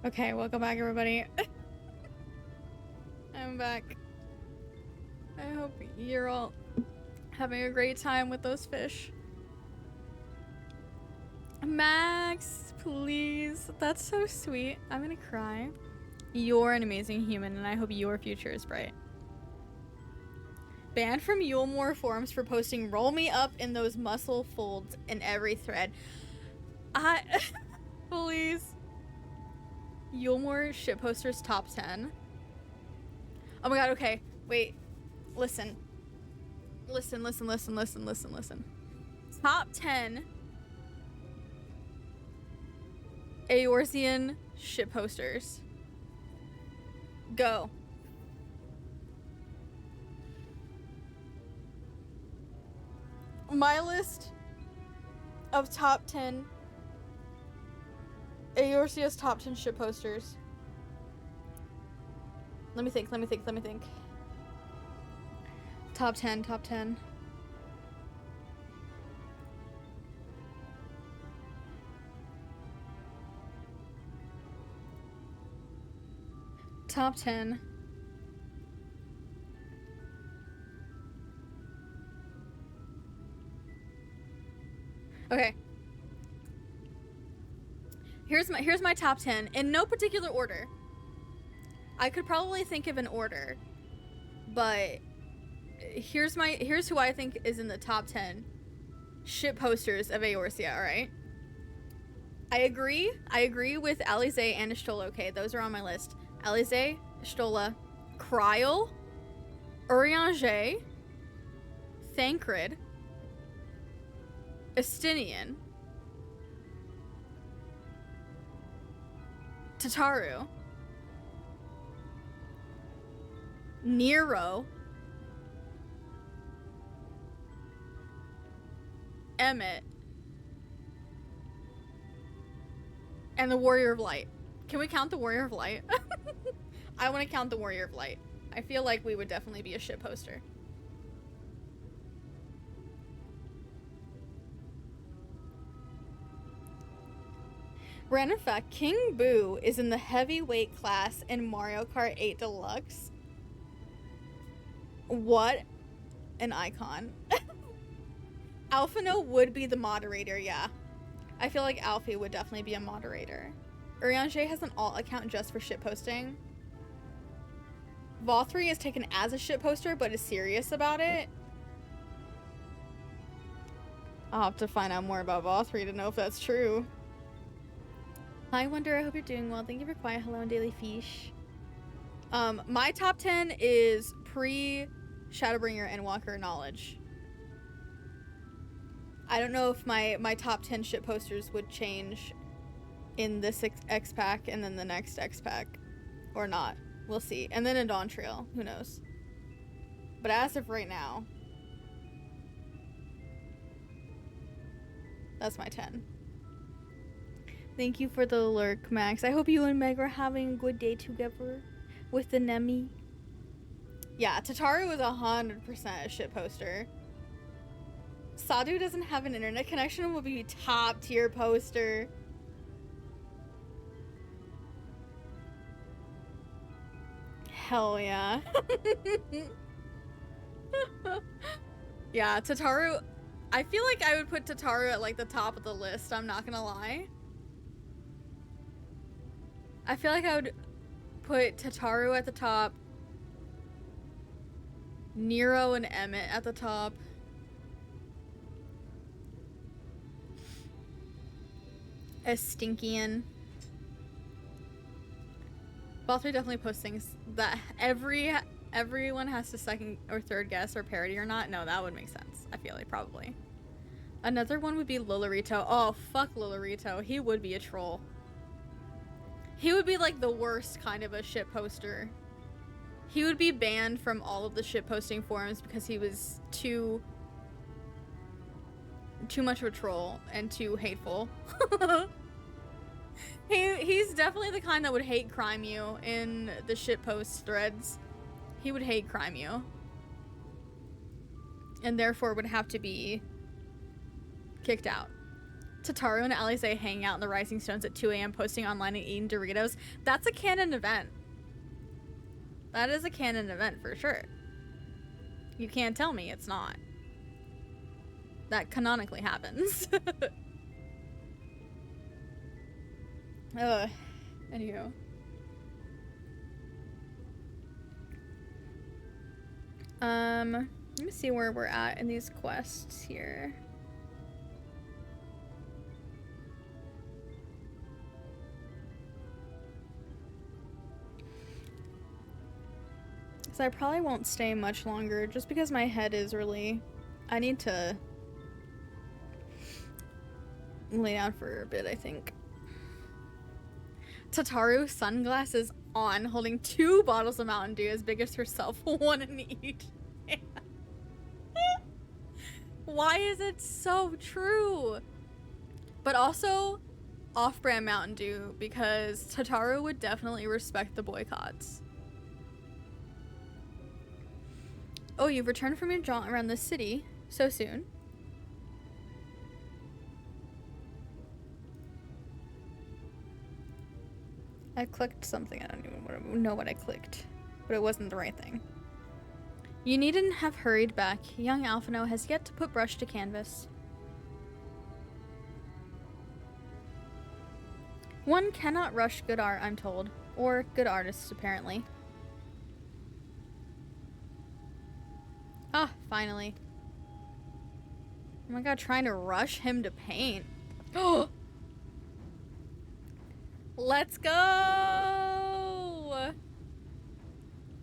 Okay, welcome back, everybody. I'm back. I hope you're all having a great time with those fish. Max, please. That's so sweet. I'm gonna cry. You're an amazing human, and I hope your future is bright. Banned from Yulemore forums for posting "roll me up in those muscle folds" in every thread. Please. Yulemore shitposters top 10. Oh my god, okay. Wait. Listen. Listen. Top 10 Eorzean shitposters. Go. My list of top 10 Eorzea's top 10 shitposters. Let me think. Top 10. Top 10. Okay. Here's my top 10 in no particular order. I could probably think of an order, but here's who I think is in the top 10 shit posters of Eorzea, alright? I agree with Alize and Y'shtola. Okay, those are on my list. Alize, Y'shtola, Kryl, Urianger, Thancred, Estinian, Tataru, Nero, Emmett, and the Warrior of Light. Can we count the Warrior of Light? I want to count the Warrior of Light. I feel like we would definitely be a shit poster. Random fact, King Boo is in the heavyweight class in Mario Kart 8 Deluxe. What an icon. Alphino would be the moderator, yeah. I feel like Alfie would definitely be a moderator. Urianger has an alt account just for shitposting. Vothri is taken as a shitposter but is serious about it. I'll have to find out more about Vothri to know if that's true. Hi Wonder, I hope you're doing well. Thank you for quiet. Hello and Daily Fish. My top 10 is pre Shadowbringer and Walker Knowledge. I don't know if my top 10 shit posters would change in this X pack and then the next X pack or not. We'll see. And then a Dawn Trail, who knows. But as of right now, that's my 10. Thank you for the lurk, Max. I hope you and Meg are having a good day together with the Nemi. Yeah, Tataru is 100% a shit poster. Sadu doesn't have an internet connection would be top tier poster. Hell yeah. Yeah, Tataru. I feel like I would put Tataru at like the top of the list, I'm not gonna lie. I feel like I would put Tataru at the top, Nero and Emmett at the top. Estinkian. Vothri definitely posts things that everyone has to second or third guess or parody or not. No, that would make sense. I feel like probably. Another one would be Lolorito. Oh, fuck Lolorito. He would be a troll. He would be like the worst kind of a shit poster. He would be banned from all of the shit posting forums because he was too much of a troll and too hateful. He's definitely the kind that would hate crime you in the shitpost threads. He would hate crime you. And therefore would have to be kicked out. Tataru and Alice hanging out in the Rising Stones at 2 a.m. posting online and eating Doritos. That's a canon event. That is a canon event for sure. You can't tell me it's not. That canonically happens. Anywho. Let me see where we're at in these quests here. So I probably won't stay much longer just because my head is really... I need to lay down for a bit, I think. Tataru, sunglasses on, holding 2 bottles of Mountain Dew as big as herself, one in each hand. Why is it so true? But also, off-brand Mountain Dew, because Tataru would definitely respect the boycotts. Oh, you've returned from your jaunt around the city so soon. I clicked something. I don't even know what I clicked, but it wasn't the right thing. You needn't have hurried back. Young Alphino has yet to put brush to canvas. One cannot rush good art, I'm told. Or good artists, apparently. Ah, finally. Oh my god, trying to rush him to paint. Oh! Let's go!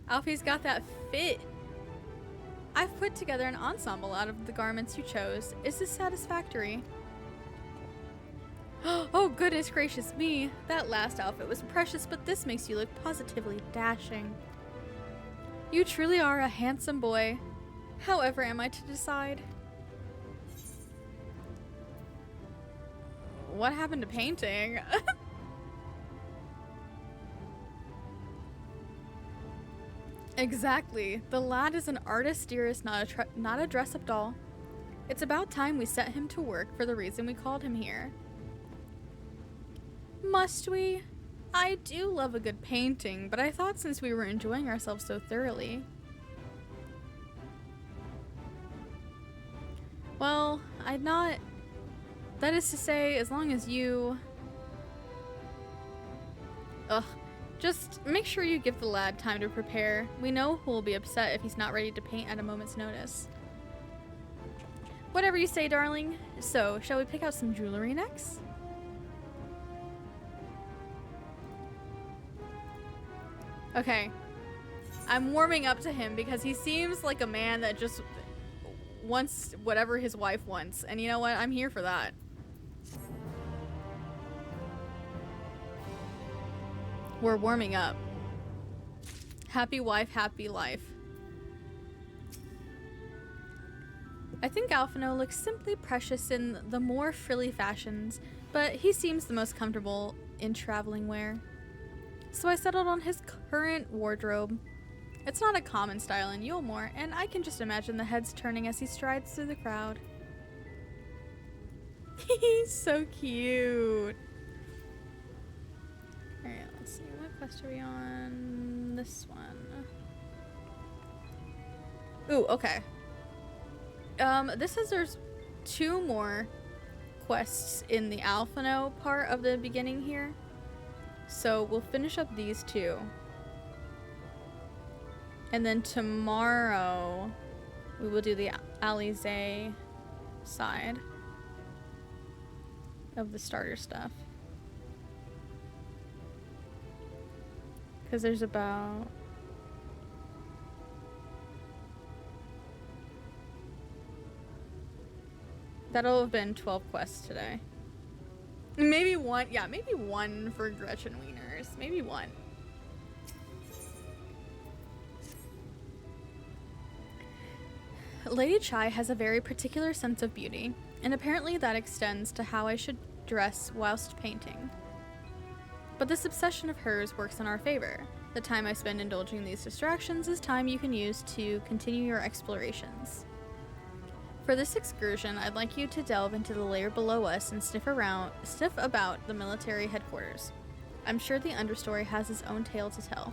Alfie's got that fit. I've put together an ensemble out of the garments you chose. Is this satisfactory? Oh, goodness gracious me. That last outfit was precious, but this makes you look positively dashing. You truly are a handsome boy. However am I to decide? What happened to painting? Exactly. The lad is an artist dearest, not a dress-up doll. It's about time we set him to work for the reason we called him here. Must we? I do love a good painting, but I thought since we were enjoying ourselves so thoroughly... Well, I'd not... That is to say, as long as you... Ugh. Just make sure you give the lad time to prepare. We know who will be upset if he's not ready to paint at a moment's notice. Whatever you say, darling. So, shall we pick out some jewelry next? Okay. I'm warming up to him because he seems like a man that just wants whatever his wife wants. And you know what? I'm here for that. We're warming up. Happy wife, happy life. I think Alphino looks simply precious in the more frilly fashions, but he seems the most comfortable in traveling wear. So I settled on his current wardrobe. It's not a common style in Yulemore, and I can just imagine the heads turning as he strides through the crowd. He's so cute. Alright, let's see. What quest are we on? This one. Ooh, okay. This says there's 2 more quests in the Alphino part of the beginning here. So we'll finish up these 2. And then tomorrow we will do the Alize side of the starter stuff. Because there's about... That'll have been 12 quests today. Maybe 1, yeah, maybe 1 for Gretchen Wieners. Maybe 1. Lady Chai has a very particular sense of beauty, and apparently that extends to how I should dress whilst painting. But this obsession of hers works in our favor. The time I spend indulging these distractions is time you can use to continue your explorations. For this excursion, I'd like you to delve into the layer below us and sniff about the military headquarters. I'm sure the understory has its own tale to tell.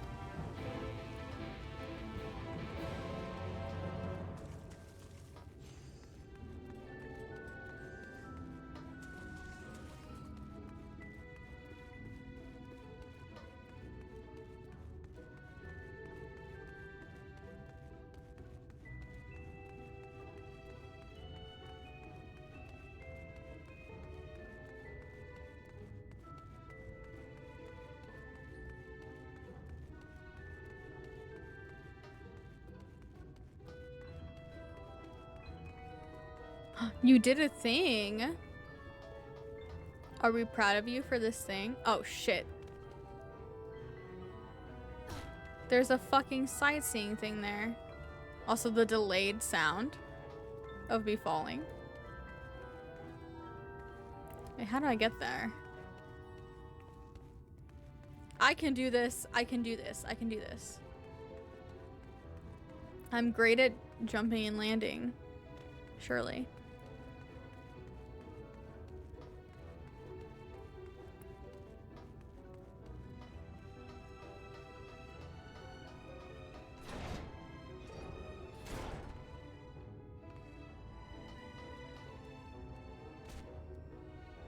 You did a thing. Are we proud of you for this thing? Oh shit. There's a fucking sightseeing thing there. Also the delayed sound of me falling. Wait, how do I get there? I can do this. I can do this. I can do this. I'm great at jumping and landing. Surely.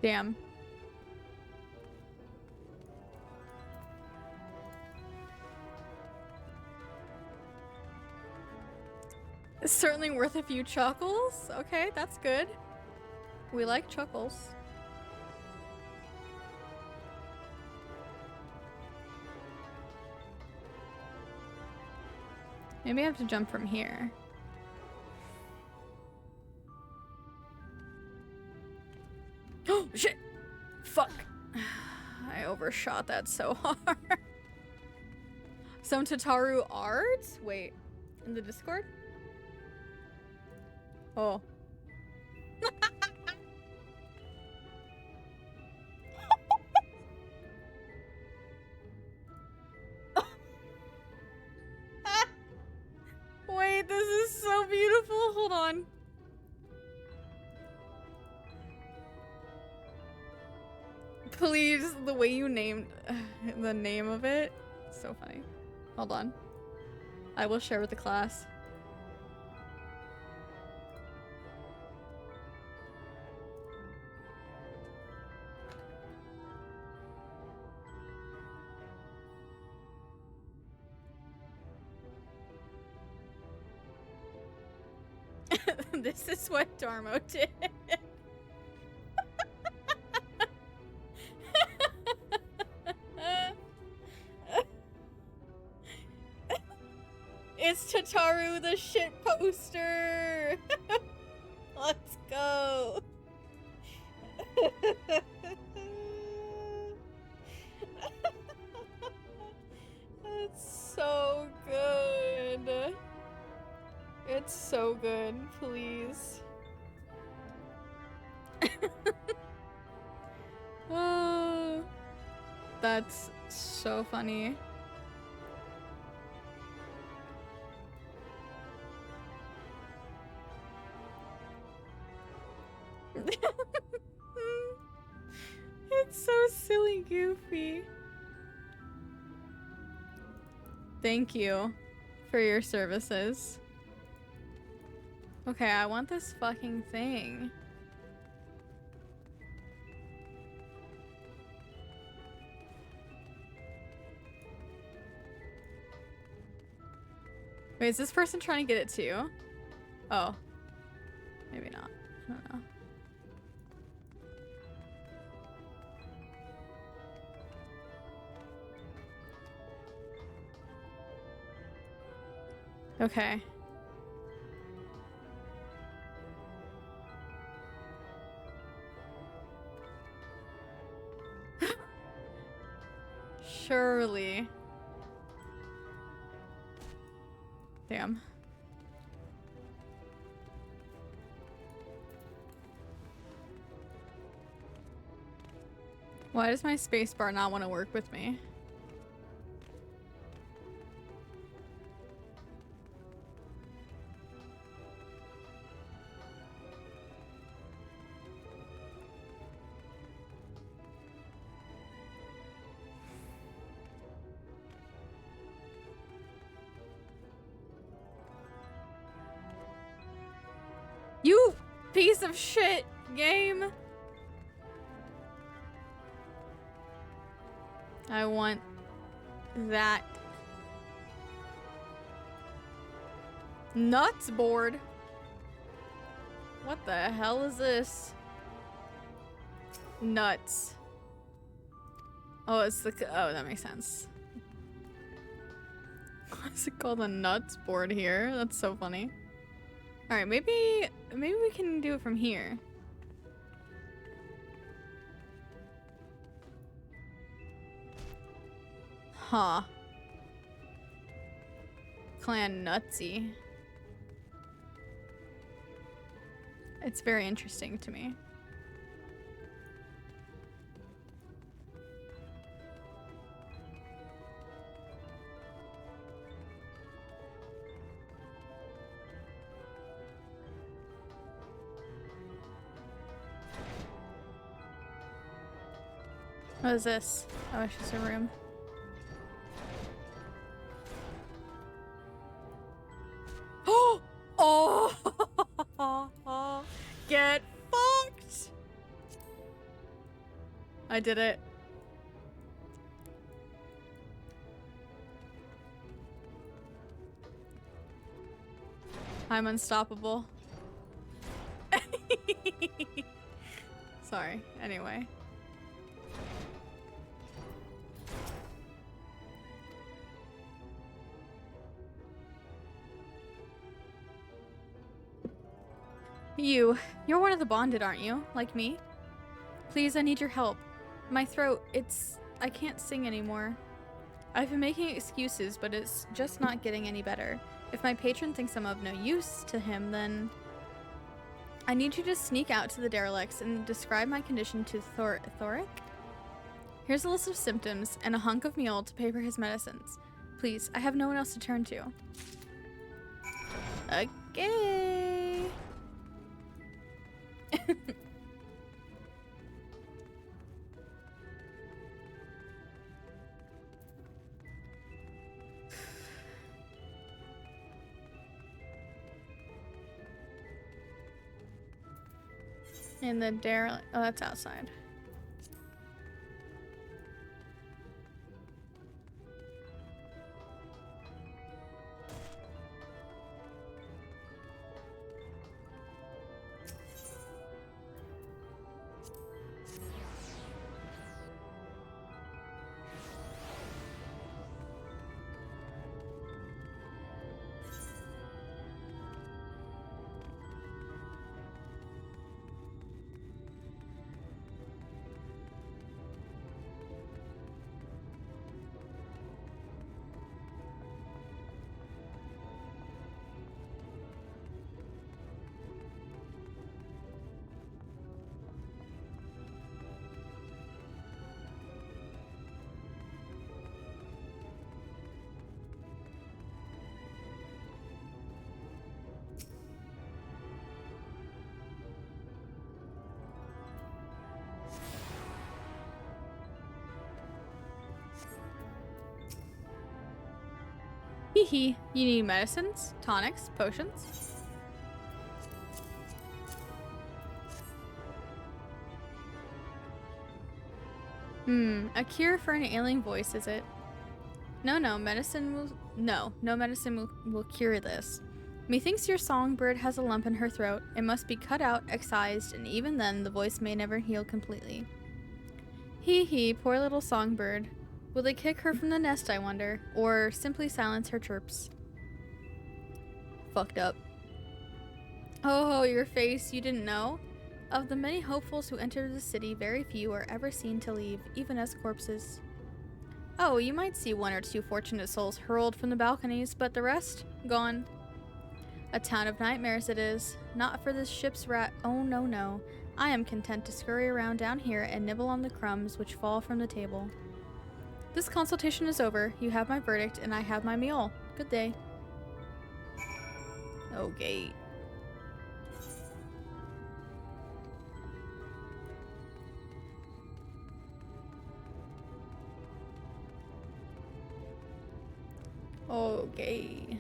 Damn. It's certainly worth a few chuckles. Okay, that's good. We like chuckles. Maybe I have to jump from here. Oh, shit! Fuck. I overshot that so hard. Some Tataru art? Wait, in the Discord? Oh. Wait, this is so beautiful. Hold on. Please, the way you named the name of it. So funny. Hold on. I will share with the class. This is what Darmo did. It's Tataru the shit poster. Let's go. It's so good. It's so good, please. Oh, that's so funny. It's so silly goofy. Thank you for your services. Okay, I want this fucking thing. Wait, is this person trying to get it too? Oh. Maybe not. I don't know. Okay. Surely. Damn. Why does my spacebar not want to work with me? You piece of shit, game. I want that. Nuts board. What the hell is this? Nuts. Oh, it's the, oh, that makes sense. What's it called? A nuts board here? That's so funny. All right, maybe we can do it from here. Huh. Clan Nutsy. It's very interesting to me. What is this? Oh, it's just a room. Oh! Get fucked! I did it. I'm unstoppable. Sorry. Anyway. You're one of the bonded, aren't you? Like me? Please, I need your help. My throat, I can't sing anymore. I've been making excuses, but it's just not getting any better. If my patron thinks I'm of no use to him, then I need you to sneak out to the derelicts and describe my condition to Thoric. Here's a list of symptoms and a hunk of meal to pay for his medicines. Please, I have no one else to turn to. Okay. In the derelict. Oh, that's outside. Hee. You need medicines, tonics, potions? A cure for an ailing voice, is it? No medicine will cure this. Methinks your songbird has a lump in her throat. It must be cut out, excised, and even then the voice may never heal completely. Hee, poor little songbird. Will they kick her from the nest, I wonder? Or simply silence her chirps? Fucked up. Oh, your face, you didn't know? Of the many hopefuls who entered the city, very few are ever seen to leave, even as corpses. Oh, you might see one or two fortunate souls hurled from the balconies, but the rest? Gone. A town of nightmares it is. Not for this ship's rat. Oh, no. I am content to scurry around down here and nibble on the crumbs which fall from the table. This consultation is over. You have my verdict, and I have my meal. Good day. Okay. Okay.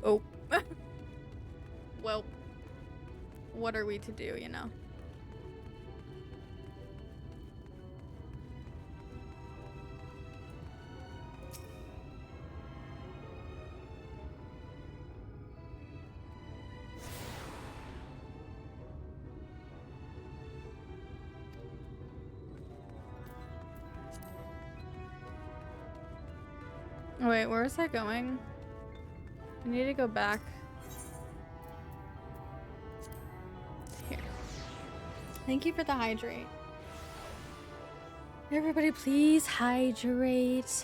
Oh. Well. what are we to do, you know? Oh, wait, where is that going? I need to go back. Here. Thank you for the hydrate. Everybody please hydrate.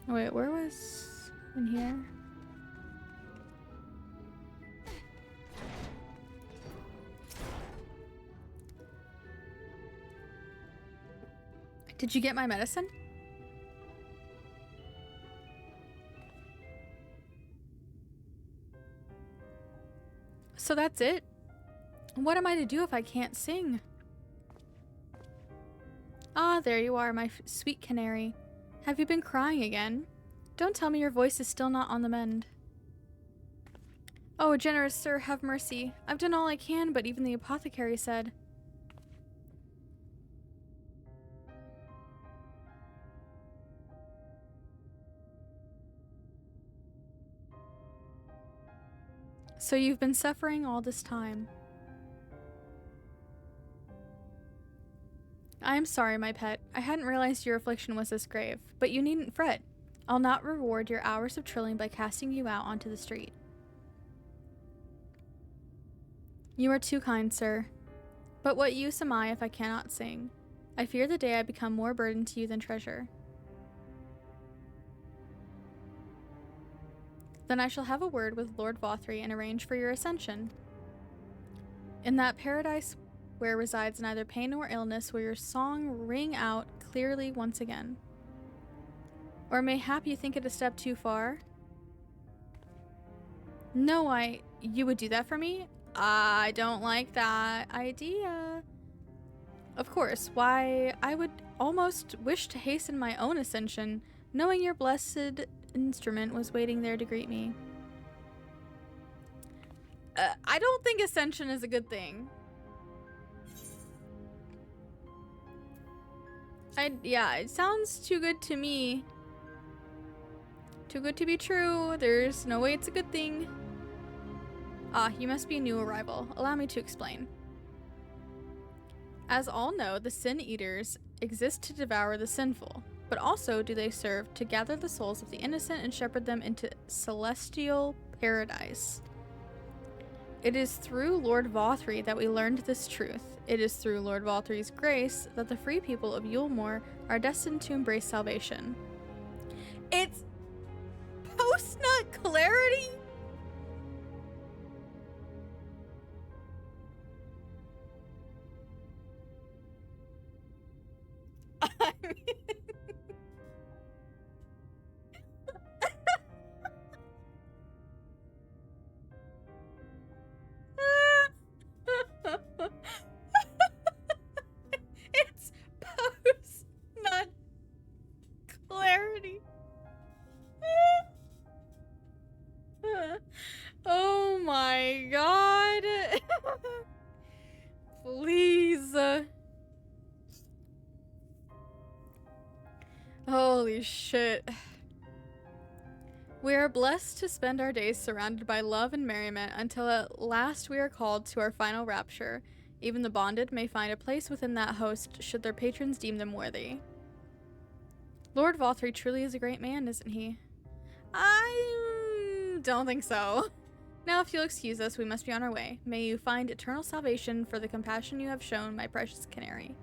Oh, wait, where was in here? Did you get my medicine? So that's it? What am I to do if I can't sing? Ah, there you are, my sweet canary. Have you been crying again? Don't tell me your voice is still not on the mend. Oh, generous sir, have mercy. I've done all I can, but even the apothecary said... So you've been suffering all this time. I am sorry, my pet. I hadn't realized your affliction was this grave, but you needn't fret. I'll not reward your hours of trilling by casting you out onto the street. You are too kind, sir. But what use am I if I cannot sing? I fear the day I become more burden to you than treasure. Then I shall have a word with Lord Vothry and arrange for your ascension. In that paradise where resides neither pain nor illness will your song ring out clearly once again. Or mayhap you think it a step too far? No, you would do that for me? I don't like that idea. Of course, why, I would almost wish to hasten my own ascension, knowing your blessed instrument was waiting there to greet me. I don't think ascension is a good thing. Yeah, it sounds too good to me. Too good to be true. There's no way it's a good thing. Ah, you must be a new arrival. Allow me to explain. As all know, the Sin Eaters exist to devour the sinful, but also do they serve to gather the souls of the innocent and shepherd them into celestial paradise. It is through Lord Vothry that we learned this truth. It is through Lord Vothry's grace that the free people of Yulemoor are destined to embrace salvation. It's post-nut clarity? I mean... It's post-nut clarity. Oh my god. Please. Holy shit. We are blessed to spend our days surrounded by love and merriment until at last we are called to our final rapture. Even the bonded may find a place within that host should their patrons deem them worthy. Lord Vothry truly is a great man, isn't he? I don't think so. Now, if you'll excuse us, we must be on our way. May you find eternal salvation for the compassion you have shown, my precious canary.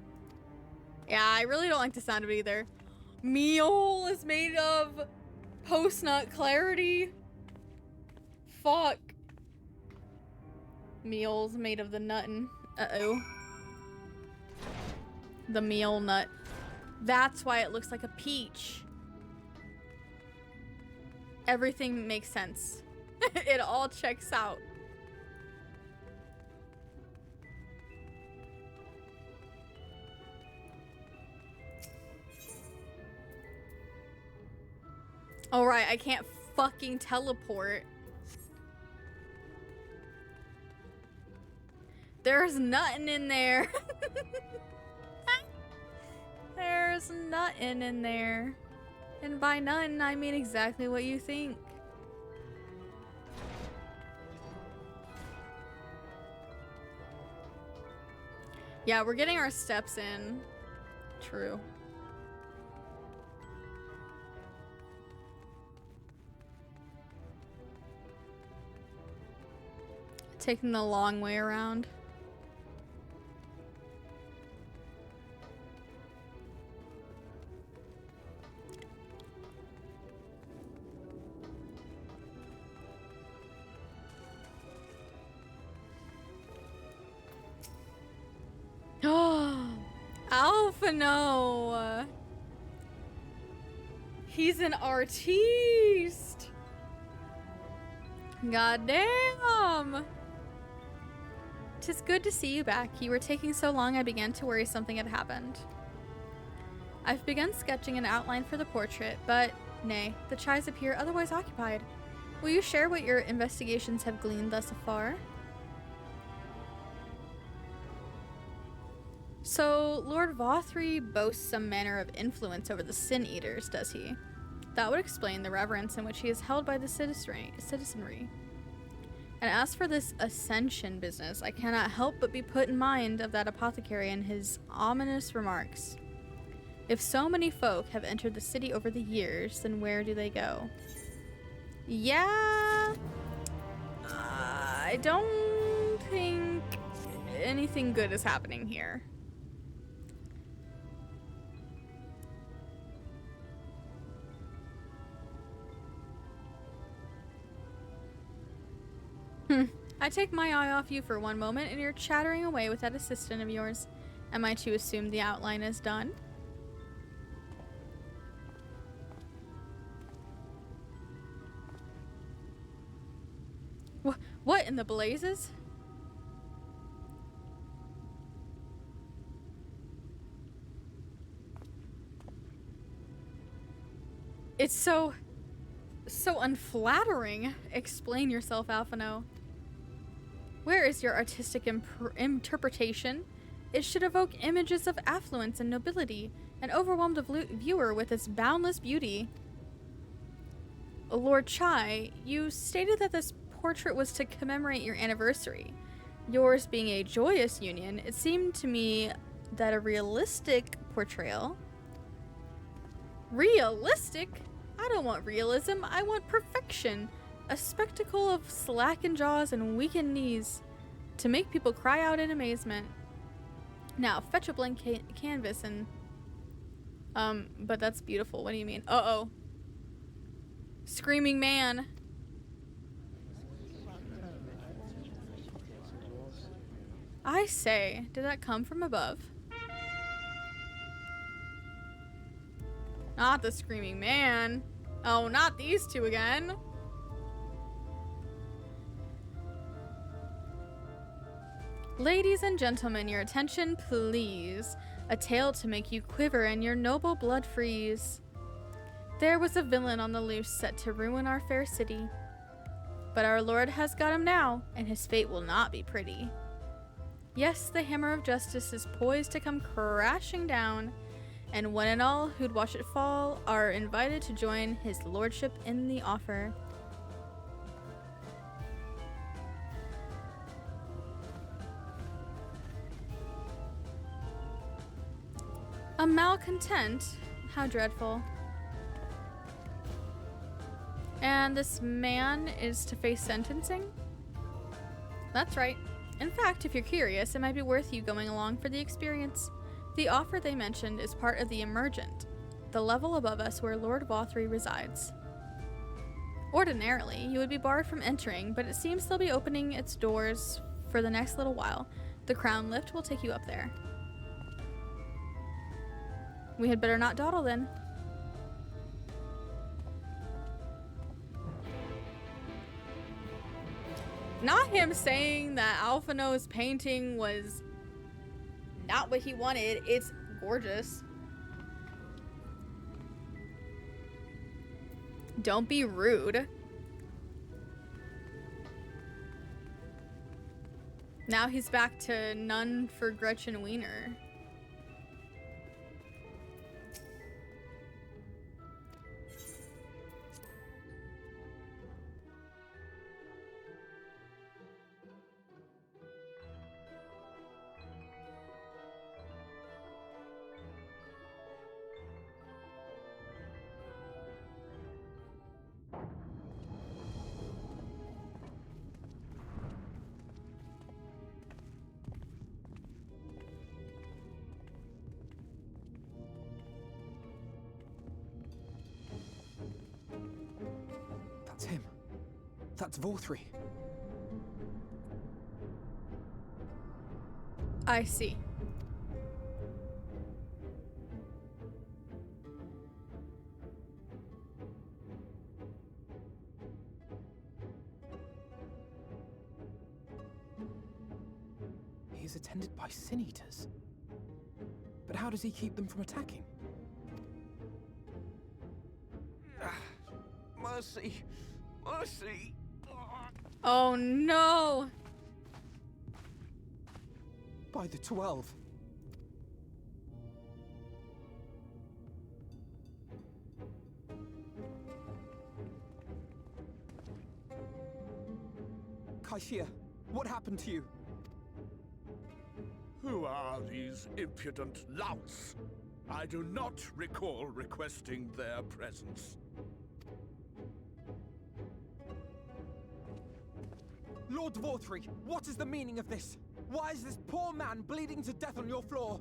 Yeah, I really don't like the sound of it either. Meal is made of post-nut clarity. Fuck. Meal's made of the nuttin'. Uh-oh. The meal nut. That's why it looks like a peach. Everything makes sense. It all checks out. All right, I can't fucking teleport. There's nothing in there. There's nothing in there. And by nothing, I mean exactly what you think. Yeah, we're getting our steps in. True. Taking the long way around. Oh, Alphino. He's an artiste. God damn. 'Tis good to see you back. You were taking so long I began to worry something had happened. I've begun sketching an outline for the portrait, but nay, the chies appear otherwise occupied. Will you share what your investigations have gleaned thus far? So, Lord Vothri boasts some manner of influence over the Sin Eaters, does he? That would explain the reverence in which he is held by the citizenry. And as for this ascension business, I cannot help but be put in mind of that apothecary and his ominous remarks. If so many folk have entered the city over the years, then where do they go? Yeah, I don't think anything good is happening here. I take my eye off you for one moment and you're chattering away with that assistant of yours. Am I to assume the outline is done? What in the blazes? It's so unflattering. Explain yourself, Alphino. Where is your artistic interpretation? It should evoke images of affluence and nobility, and overwhelm the viewer with its boundless beauty. Lord Chai, you stated that this portrait was to commemorate your anniversary. Yours being a joyous union, it seemed to me that a realistic portrayal... Realistic? I don't want realism, I want perfection. A spectacle of slackened jaws and weakened knees to make people cry out in amazement. Now, fetch a blank canvas and... but that's beautiful. What do you mean? Uh-oh. Screaming man. I say, did that come from above? Not the screaming man. Oh, not these two again. Ladies and gentlemen, your attention, please. A tale to make you quiver and your noble blood freeze. There was a villain on the loose set to ruin our fair city. But our Lord has got him now, and his fate will not be pretty. Yes, the hammer of justice is poised to come crashing down, and one and all who'd watch it fall are invited to join his lordship in the offer. A malcontent? How dreadful. And this man is to face sentencing? That's right. In fact, if you're curious, it might be worth you going along for the experience. The offer they mentioned is part of the Emergent, the level above us where Lord Vothri resides. Ordinarily, you would be barred from entering, but it seems they'll be opening its doors for the next little while. The crown lift will take you up there. We had better not dawdle then. Not him saying that Alphino's painting was not what he wanted. It's gorgeous. Don't be rude. Now he's back to none for Gretchen Wiener. That's him. That's Vorthri. I see. He is attended by sin eaters. But how does he keep them from attacking? Mercy! Mercy! Oh no! By the 12. Kaishia, what happened to you? Who are these impudent louts? I do not recall requesting their presence. Lord Vorthri, what is the meaning of this? Why is this poor man bleeding to death on your floor?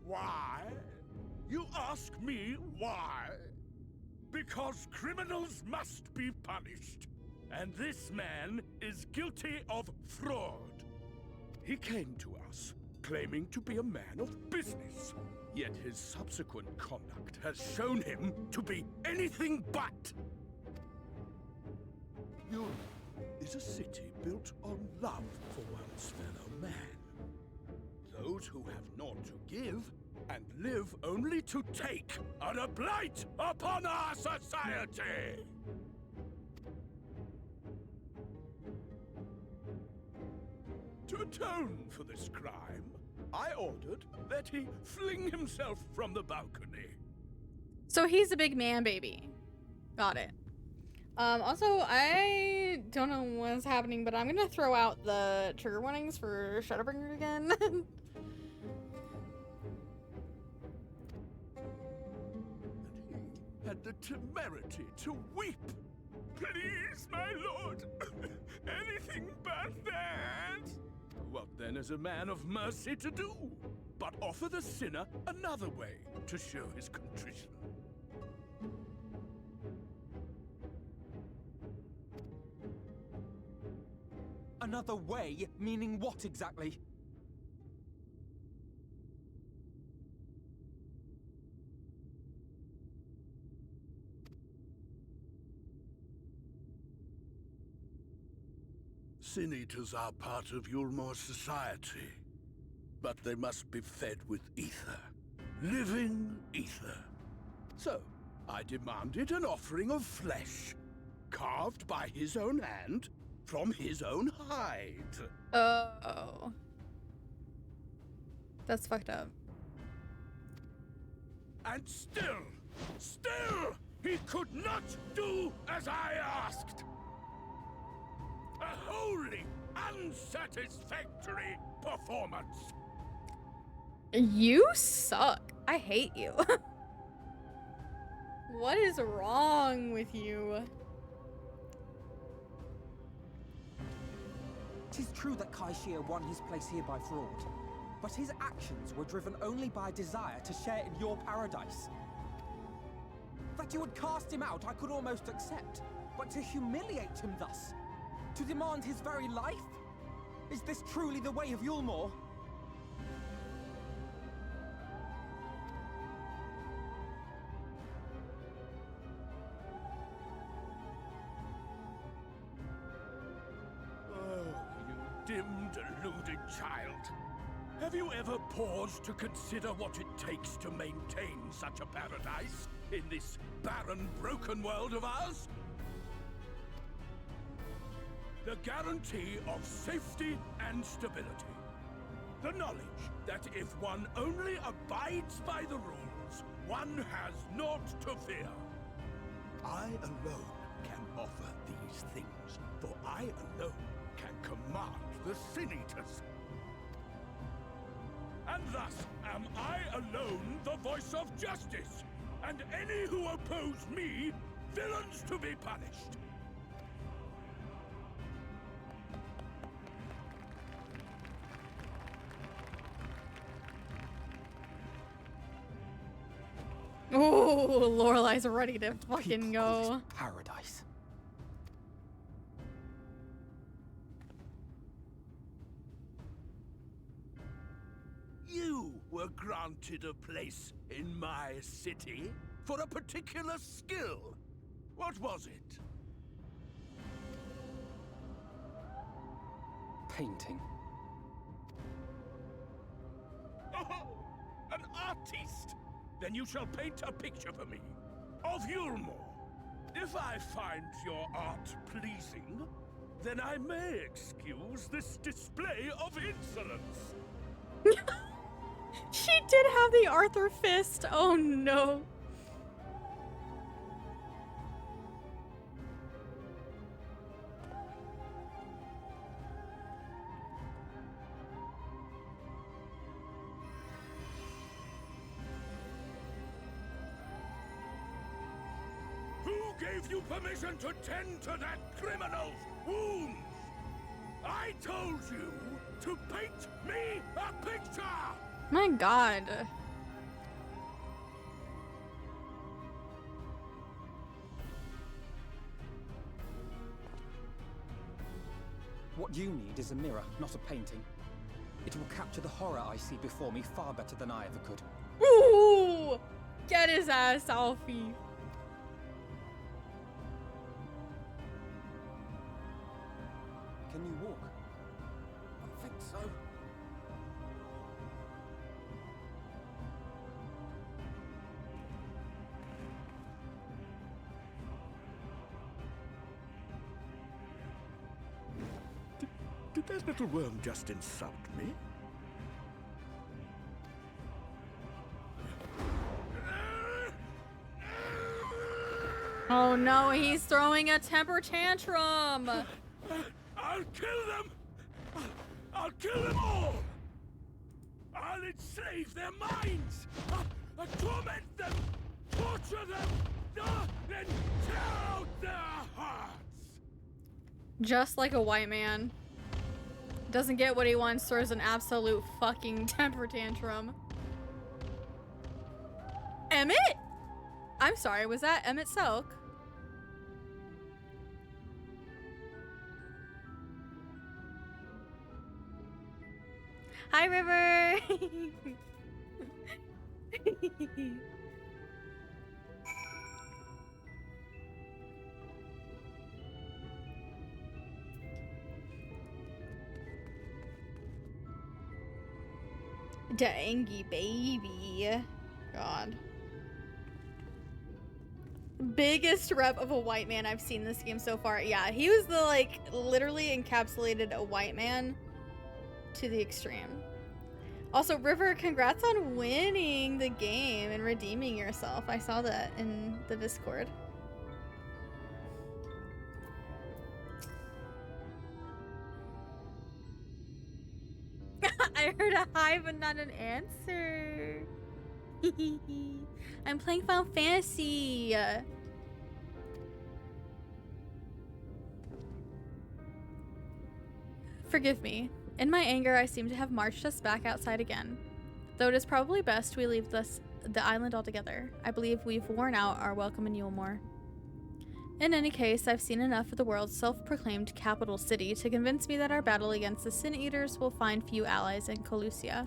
Why? You ask me why? Because criminals must be punished. And this man is guilty of fraud. He came to us, claiming to be a man of business. Yet his subsequent conduct has shown him to be anything but. Europe is a city built on love for one's fellow man. Those who have naught to give and live only to take are a blight upon our society. To atone for this crime, I ordered that he fling himself from the balcony. So he's a big man baby. Got it. Also, I don't know what's happening, but I'm gonna throw out the trigger warnings for Shadowbringers again. Had the temerity to weep. Please, my lord, anything but that. What then is a man of mercy to do? But offer the sinner another way to show his contrition. Another way? Meaning what exactly? Sin eaters are part of Yulmor's society, but they must be fed with ether. Living ether. So, I demanded an offering of flesh, carved by his own hand, from his own hide. Oh. That's fucked up. And still, he could not do as I asked. A wholly unsatisfactory performance. You suck. I hate you. What is wrong with you? Tis true that Kaishia won his place here by fraud, but his actions were driven only by desire to share in your paradise. That you would cast him out I could almost accept, but to humiliate him thus, to demand his very life? Is this truly the way of Yulmor? Oh, you dim, deluded child. Have you ever paused to consider what it takes to maintain such a paradise in this barren, broken world of ours? The guarantee of safety and stability. The knowledge that if one only abides by the rules, one has naught to fear. I alone can offer these things, for I alone can command the Sin Eaters. And thus am I alone the voice of justice, and any who oppose me, villains to be punished. Oh, Lorelai's ready to fucking go. Paradise. You were granted a place in my city for a particular skill. What was it? Painting. Oh, an artiste! Then you shall paint a picture for me of Yulmore. If I find your art pleasing, then I may excuse this display of insolence. She did have the Arthur fist. Oh no. Who gave you permission to tend to that criminal's wounds? I told you to paint me a picture! My god. What you need is a mirror, not a painting. It will capture the horror I see before me far better than I ever could. Ooh! Get his ass, Alfie. Can you walk? I think so. Did that little worm just insult me? Oh no, he's throwing a temper tantrum. I'll kill them! I'll kill them all! I'll enslave their minds! I'll torment them! Torture them! Then tear out their hearts! Just like a white man. Doesn't get what he wants, throws an absolute fucking temper tantrum. Emmett? I'm sorry, was that Emmett Selk? Hi, River! Dangy baby. God. Biggest rep of a white man I've seen this game so far. Yeah, he was the, like, literally encapsulated a white man to the extreme. Also, River, congrats on winning the game and redeeming yourself. I saw that in the Discord. I heard a hi, but not an answer. I'm playing Final Fantasy. Forgive me. In my anger, I seem to have marched us back outside again. Though it is probably best we leave the island altogether. I believe we've worn out our welcome in Yulmore. In any case, I've seen enough of the world's self-proclaimed capital city to convince me that our battle against the Sin Eaters will find few allies in Colusia.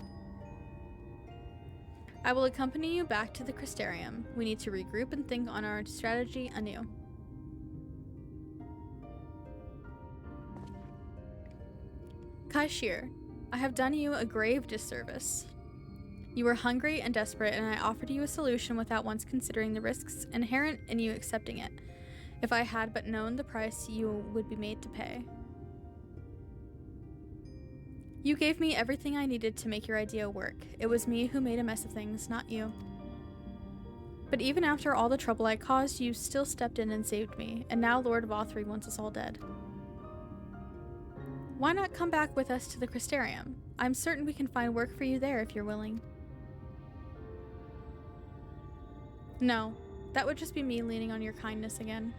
I will accompany you back to the Crystarium. We need to regroup and think on our strategy anew. Kashir, I have done you a grave disservice. You were hungry and desperate, and I offered you a solution without once considering the risks inherent in you accepting it. If I had but known the price you would be made to pay. You gave me everything I needed to make your idea work. It was me who made a mess of things, not you. But even after all the trouble I caused, you still stepped in and saved me, and now Lord Vothri wants us all dead. Why not come back with us to the Crystarium? I'm certain we can find work for you there if you're willing. No, that would just be me leaning on your kindness again.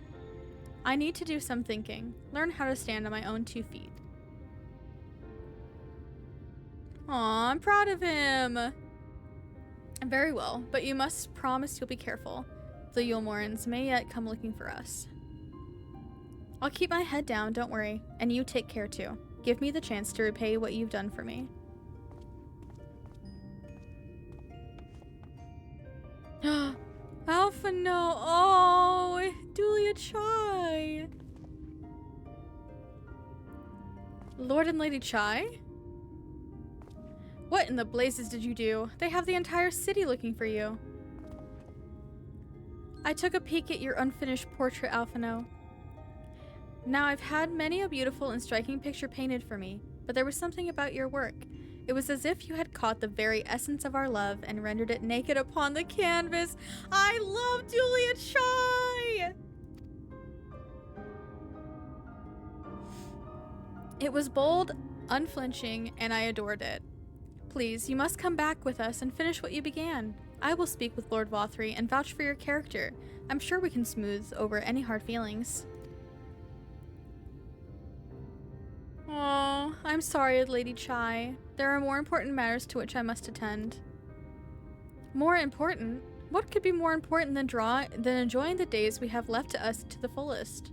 I need to do some thinking, learn how to stand on my own 2 feet. Aw, I'm proud of him! Very well, but you must promise you'll be careful. The Yulmorans may yet come looking for us. I'll keep my head down, don't worry, and you take care too. Give me the chance to repay what you've done for me. Alpha, no! Oh, Dulia Chai! Lord and Lady Chai? What in the blazes did you do? They have the entire city looking for you. I took a peek at your unfinished portrait, Alphino. Now, I've had many a beautiful and striking picture painted for me, but there was something about your work. It was as if you had caught the very essence of our love and rendered it naked upon the canvas. I love Julia Chai! It was bold, unflinching, and I adored it. Please, you must come back with us and finish what you began. I will speak with Lord Vothri and vouch for your character. I'm sure we can smooth over any hard feelings. Oh, I'm sorry, Lady Chai. There are more important matters to which I must attend. More important? What could be more important than enjoying the days we have left to us to the fullest?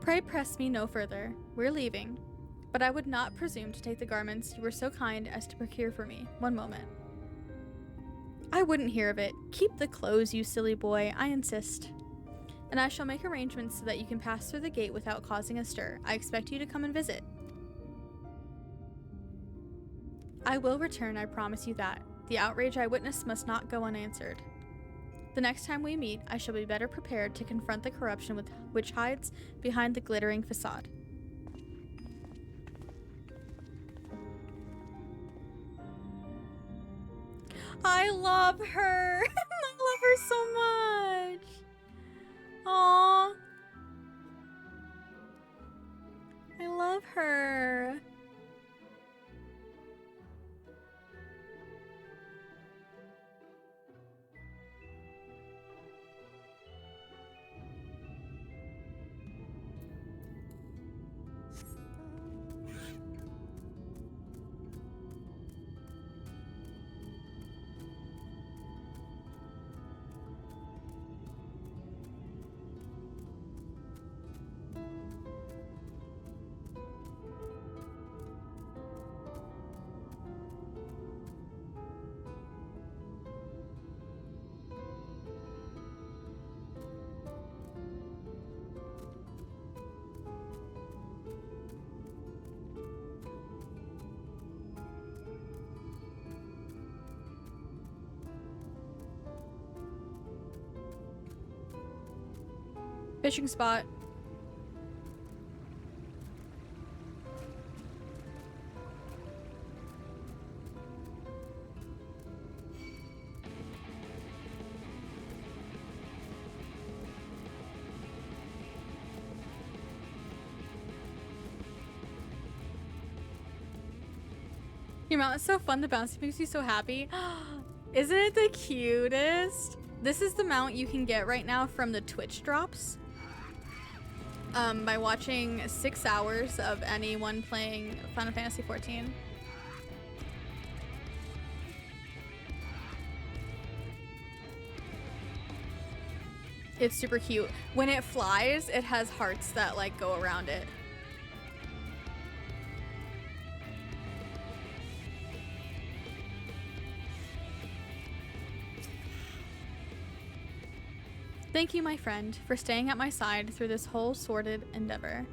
Pray press me no further. We're leaving. But I would not presume to take the garments you were so kind as to procure for me. One moment. I wouldn't hear of it. Keep the clothes, you silly boy. I insist. And I shall make arrangements so that you can pass through the gate without causing a stir. I expect you to come and visit. I will return, I promise you that. The outrage I witnessed must not go unanswered. The next time we meet, I shall be better prepared to confront the corruption which hides behind the glittering facade. I love her! I love her so much! Aww. I love her. Fishing spot. Your mount is so fun. The bouncy makes you so happy. Isn't it the cutest? This is the mount you can get right now from the Twitch drops. By watching 6 hours of anyone playing Final Fantasy XIV. It's super cute. When it flies, it has hearts that like go around it. Thank you, my friend, for staying at my side through this whole sordid endeavor.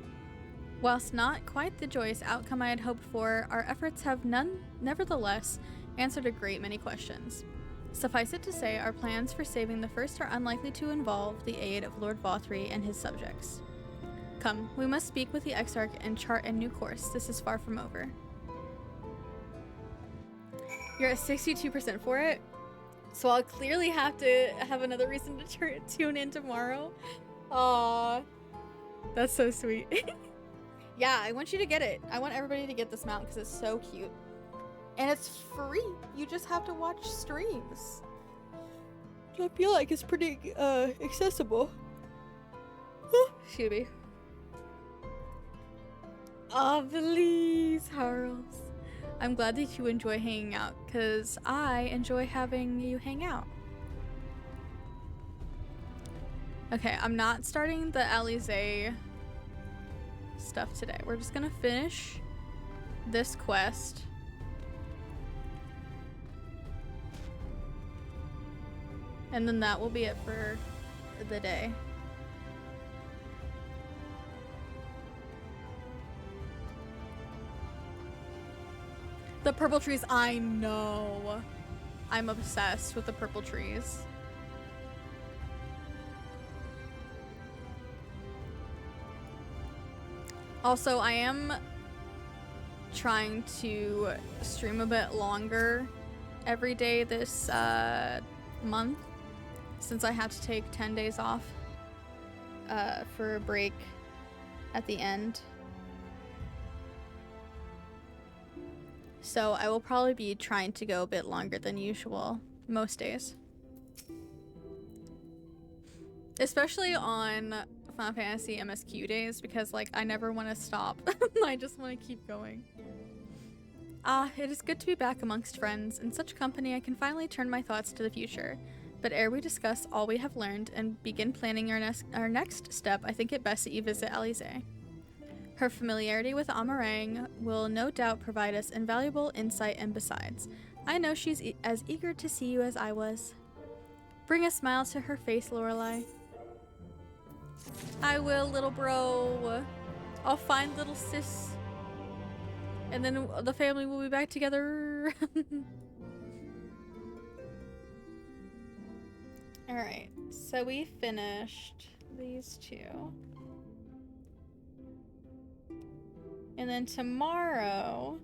Whilst not quite the joyous outcome I had hoped for, our efforts have nevertheless answered a great many questions. Suffice it to say, our plans for saving the first are unlikely to involve the aid of Lord Vothry and his subjects. Come, we must speak with the Exarch and chart a new course. This is far from over. You're at 62% for it, so I'll clearly have to have another reason to tune in tomorrow. Aww, that's so sweet. Yeah, I want you to get it. I want everybody to get this mount because it's so cute. And it's free. You just have to watch streams. I feel like it's pretty accessible. Excuse me. Oh, please, Charles. I'm glad that you enjoy hanging out because I enjoy having you hang out. Okay, I'm not starting the Alizé stuff today. We're just gonna finish this quest. And then that will be it for the day. The purple trees, I know. I'm obsessed with the purple trees. Also, I am trying to stream a bit longer every day this month, since I had to take 10 days off for a break at the end. So I will probably be trying to go a bit longer than usual most days. Especially on Final Fantasy MSQ days, because like I never want to stop. I just want to keep going. It is good to be back amongst friends. In such company I can finally turn my thoughts to the future. But ere we discuss all we have learned and begin planning our next step, I think it best that you visit Alizé. Her familiarity with Amarang will no doubt provide us invaluable insight, and besides, I know she's as eager to see you as I was. Bring a smile to her face, Lorelei. I will, little bro. I'll find little sis. And then the family will be back together. Alright, so we finished these two. And then tomorrow,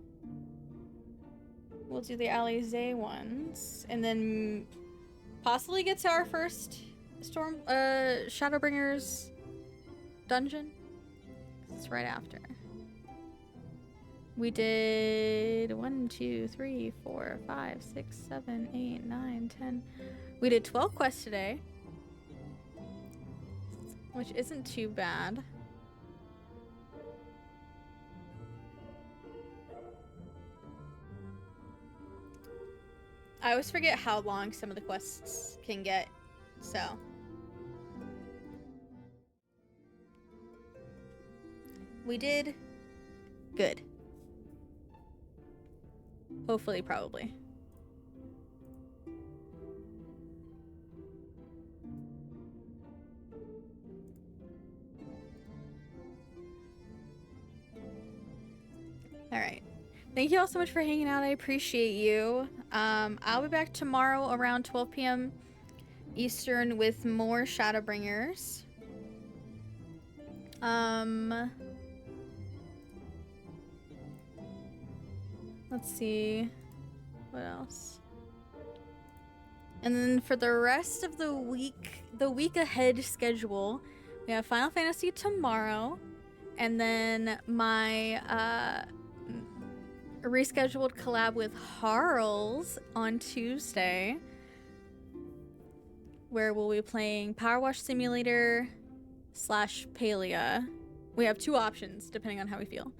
we'll do the Alizé ones. And then possibly get to our first Shadowbringers dungeon. It's right after. We did 1, 2, 3, 4, 5, 6, 7, 8, 9, 10. We did 12 quests today, which isn't too bad. I always forget how long some of the quests can get, so. We did good. Hopefully, probably. All right. Thank you all so much for hanging out. I appreciate you. I'll be back tomorrow around 12 p.m. Eastern with more Shadowbringers. Let's see. What else? And then for the rest of the week ahead schedule, we have Final Fantasy tomorrow. And then my rescheduled collab with Harls on Tuesday, where we'll be playing Power Wash Simulator / Palia. We have two options depending on how we feel.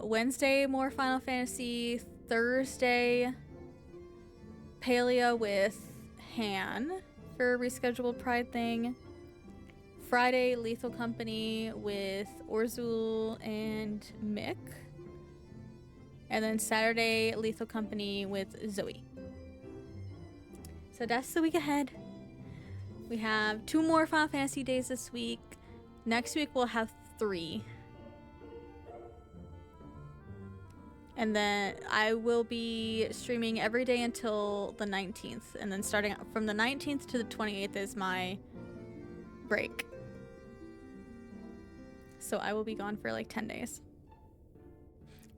Wednesday, more Final Fantasy. Thursday, Palia with Han for a rescheduled Pride thing. Friday, Lethal Company with Orzul and Mick. And then Saturday, Lethal Company with Zoe. So that's the week ahead. We have 2 more Final Fantasy days this week. Next week we'll have 3. And then I will be streaming every day until the 19th. And then starting from the 19th to the 28th is my break. So I will be gone for like 10 days.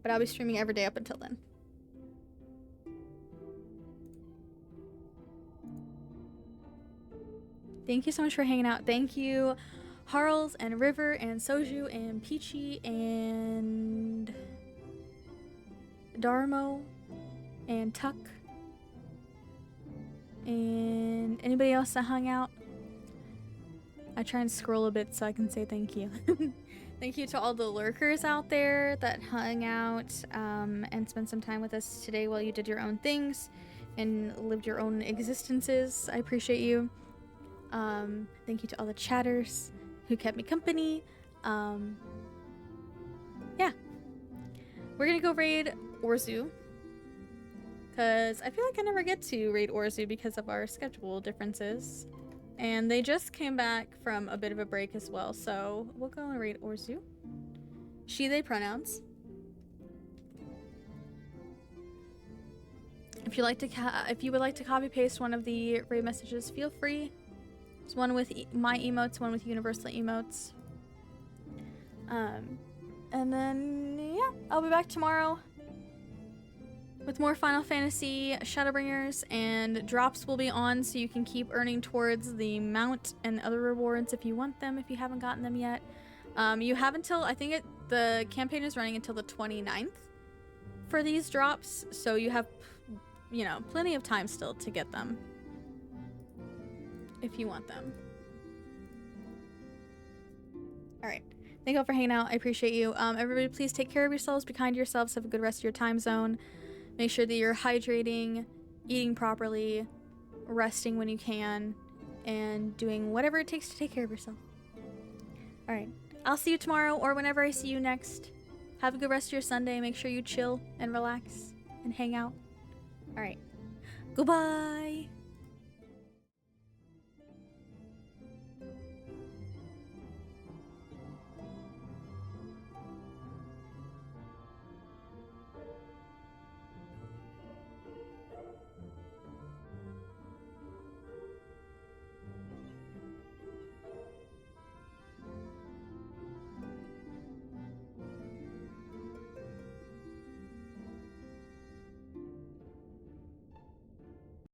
But I'll be streaming every day up until then. Thank you so much for hanging out. Thank you, Harls and River and Soju and Peachy and Darmo and Tuck and anybody else that hung out. I try and scroll a bit so I can say thank you. Thank you to all the lurkers out there that hung out and spent some time with us today while you did your own things and lived your own existences. I appreciate you. Thank you to all the chatters who kept me company. Yeah. We're gonna go raid Orzu. Because I feel like I never get to raid Orzu because of our schedule differences. And they just came back from a bit of a break as well. So we'll go and raid Orzu. She, they pronouns. If you would like to copy paste one of the raid messages, feel free. There's one with my emotes, one with universal emotes. And then, yeah, I'll be back tomorrow with more Final Fantasy Shadowbringers, and drops will be on so you can keep earning towards the mount and other rewards if you want them, if you haven't gotten them yet. You have until, the campaign is running until the 29th for these drops, so you have, plenty of time still to get them if you want them. Alright. Thank you all for hanging out. I appreciate you. Everybody, please take care of yourselves, be kind to yourselves, have a good rest of your time zone. Make sure that you're hydrating, eating properly, resting when you can, and doing whatever it takes to take care of yourself. Alright. I'll see you tomorrow or whenever I see you next. Have a good rest of your Sunday. Make sure you chill and relax and hang out. Alright. Goodbye!